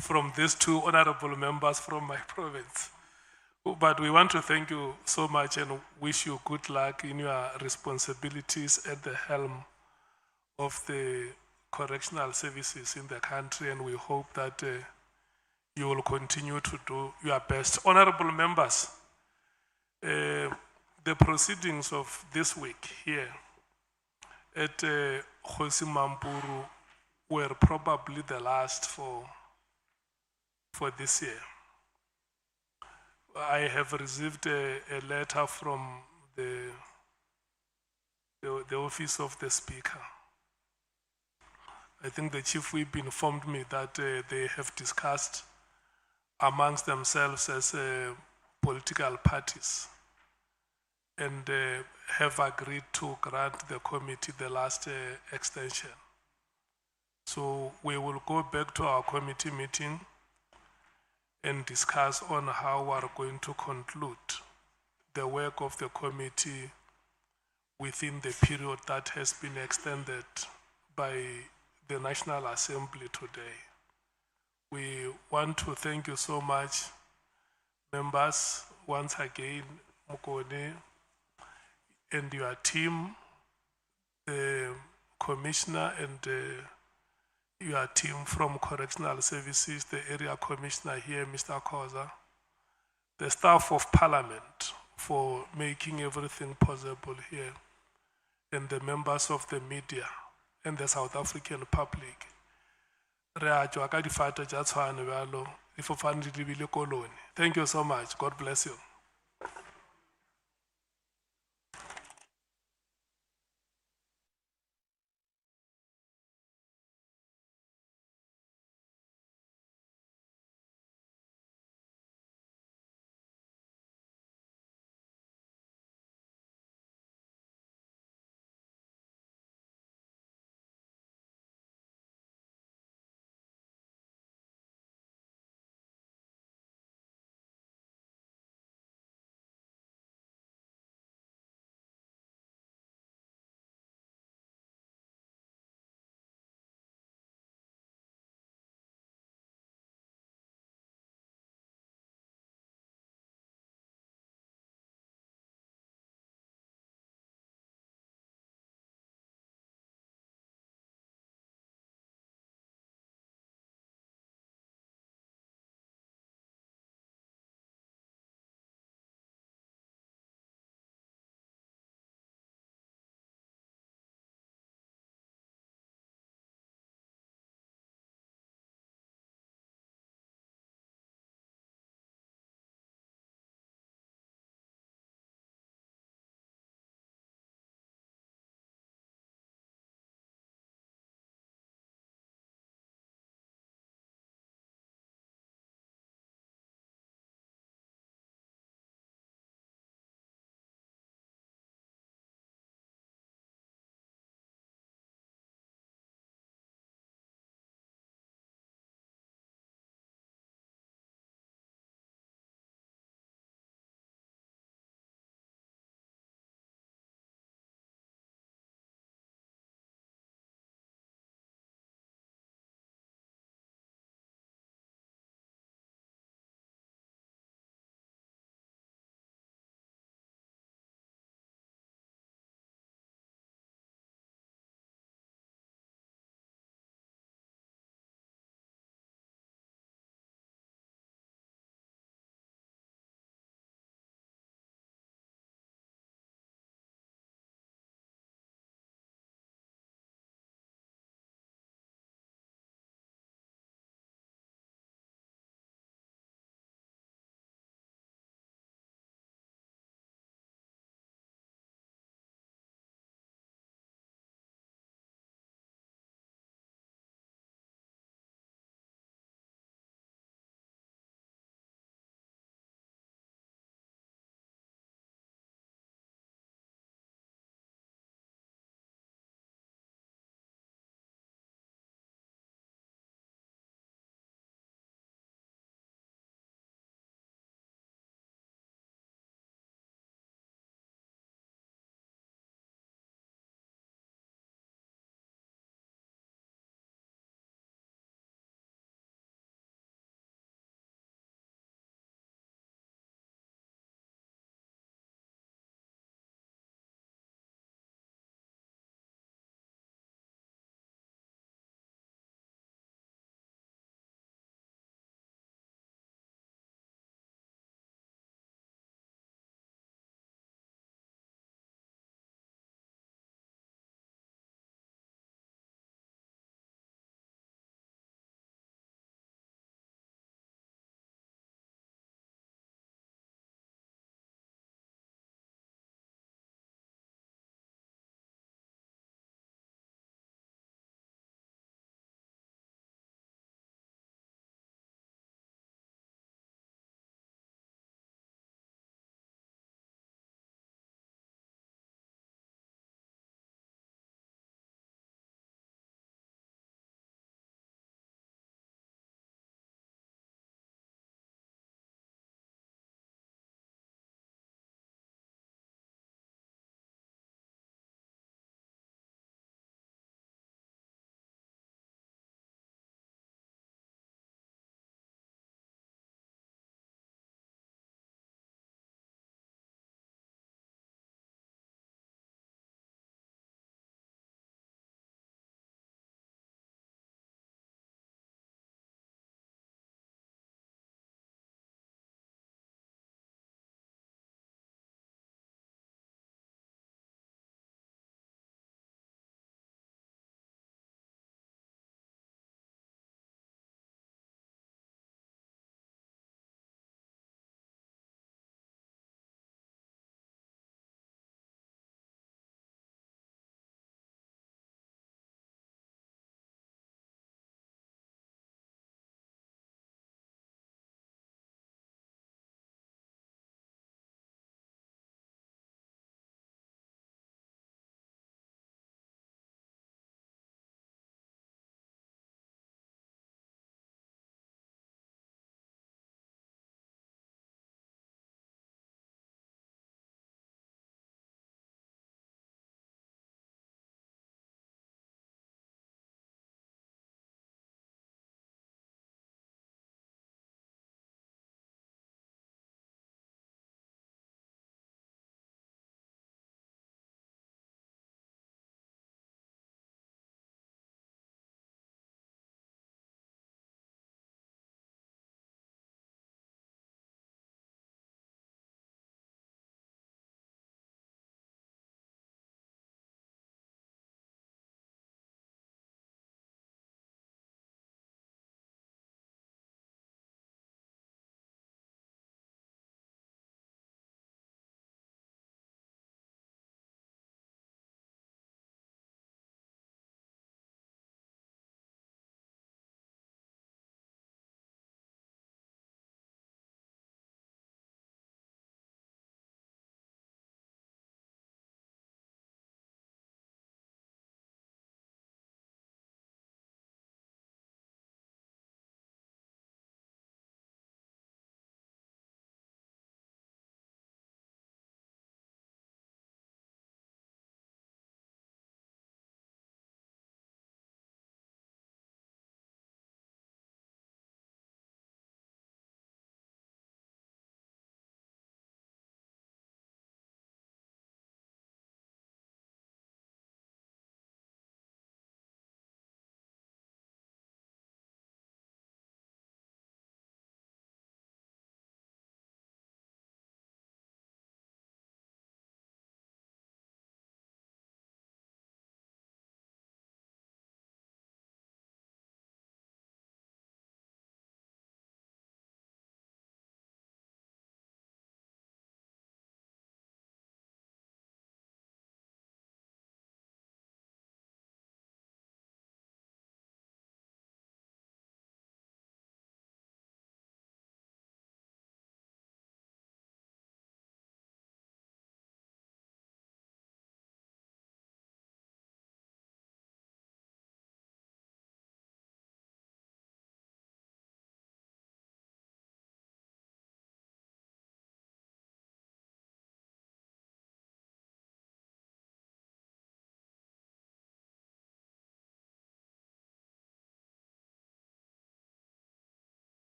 from these two honorable members from my province. But we want to thank you so much and wish you good luck in your responsibilities at the helm of the correctional services in the country, and we hope that you will continue to do your best. Honorable members, the proceedings of this week here at Kgosi Mampuru were probably the last for this year. I have received a letter from the office of the Speaker. I think the Chief Whip informed me that they have discussed amongst themselves as political parties and have agreed to grant the committee the last extension. So we will go back to our committee meeting and discuss on how we are going to conclude the work of the committee within the period that has been extended by the National Assembly today. We want to thank you so much, members, once again, Mukone, and your team, the Commissioner and your team from Correctional Services, the Area Commissioner here, Mr. Koza, the staff of Parliament for making everything possible here, and the members of the media and the South African public. Thank you so much. God bless you.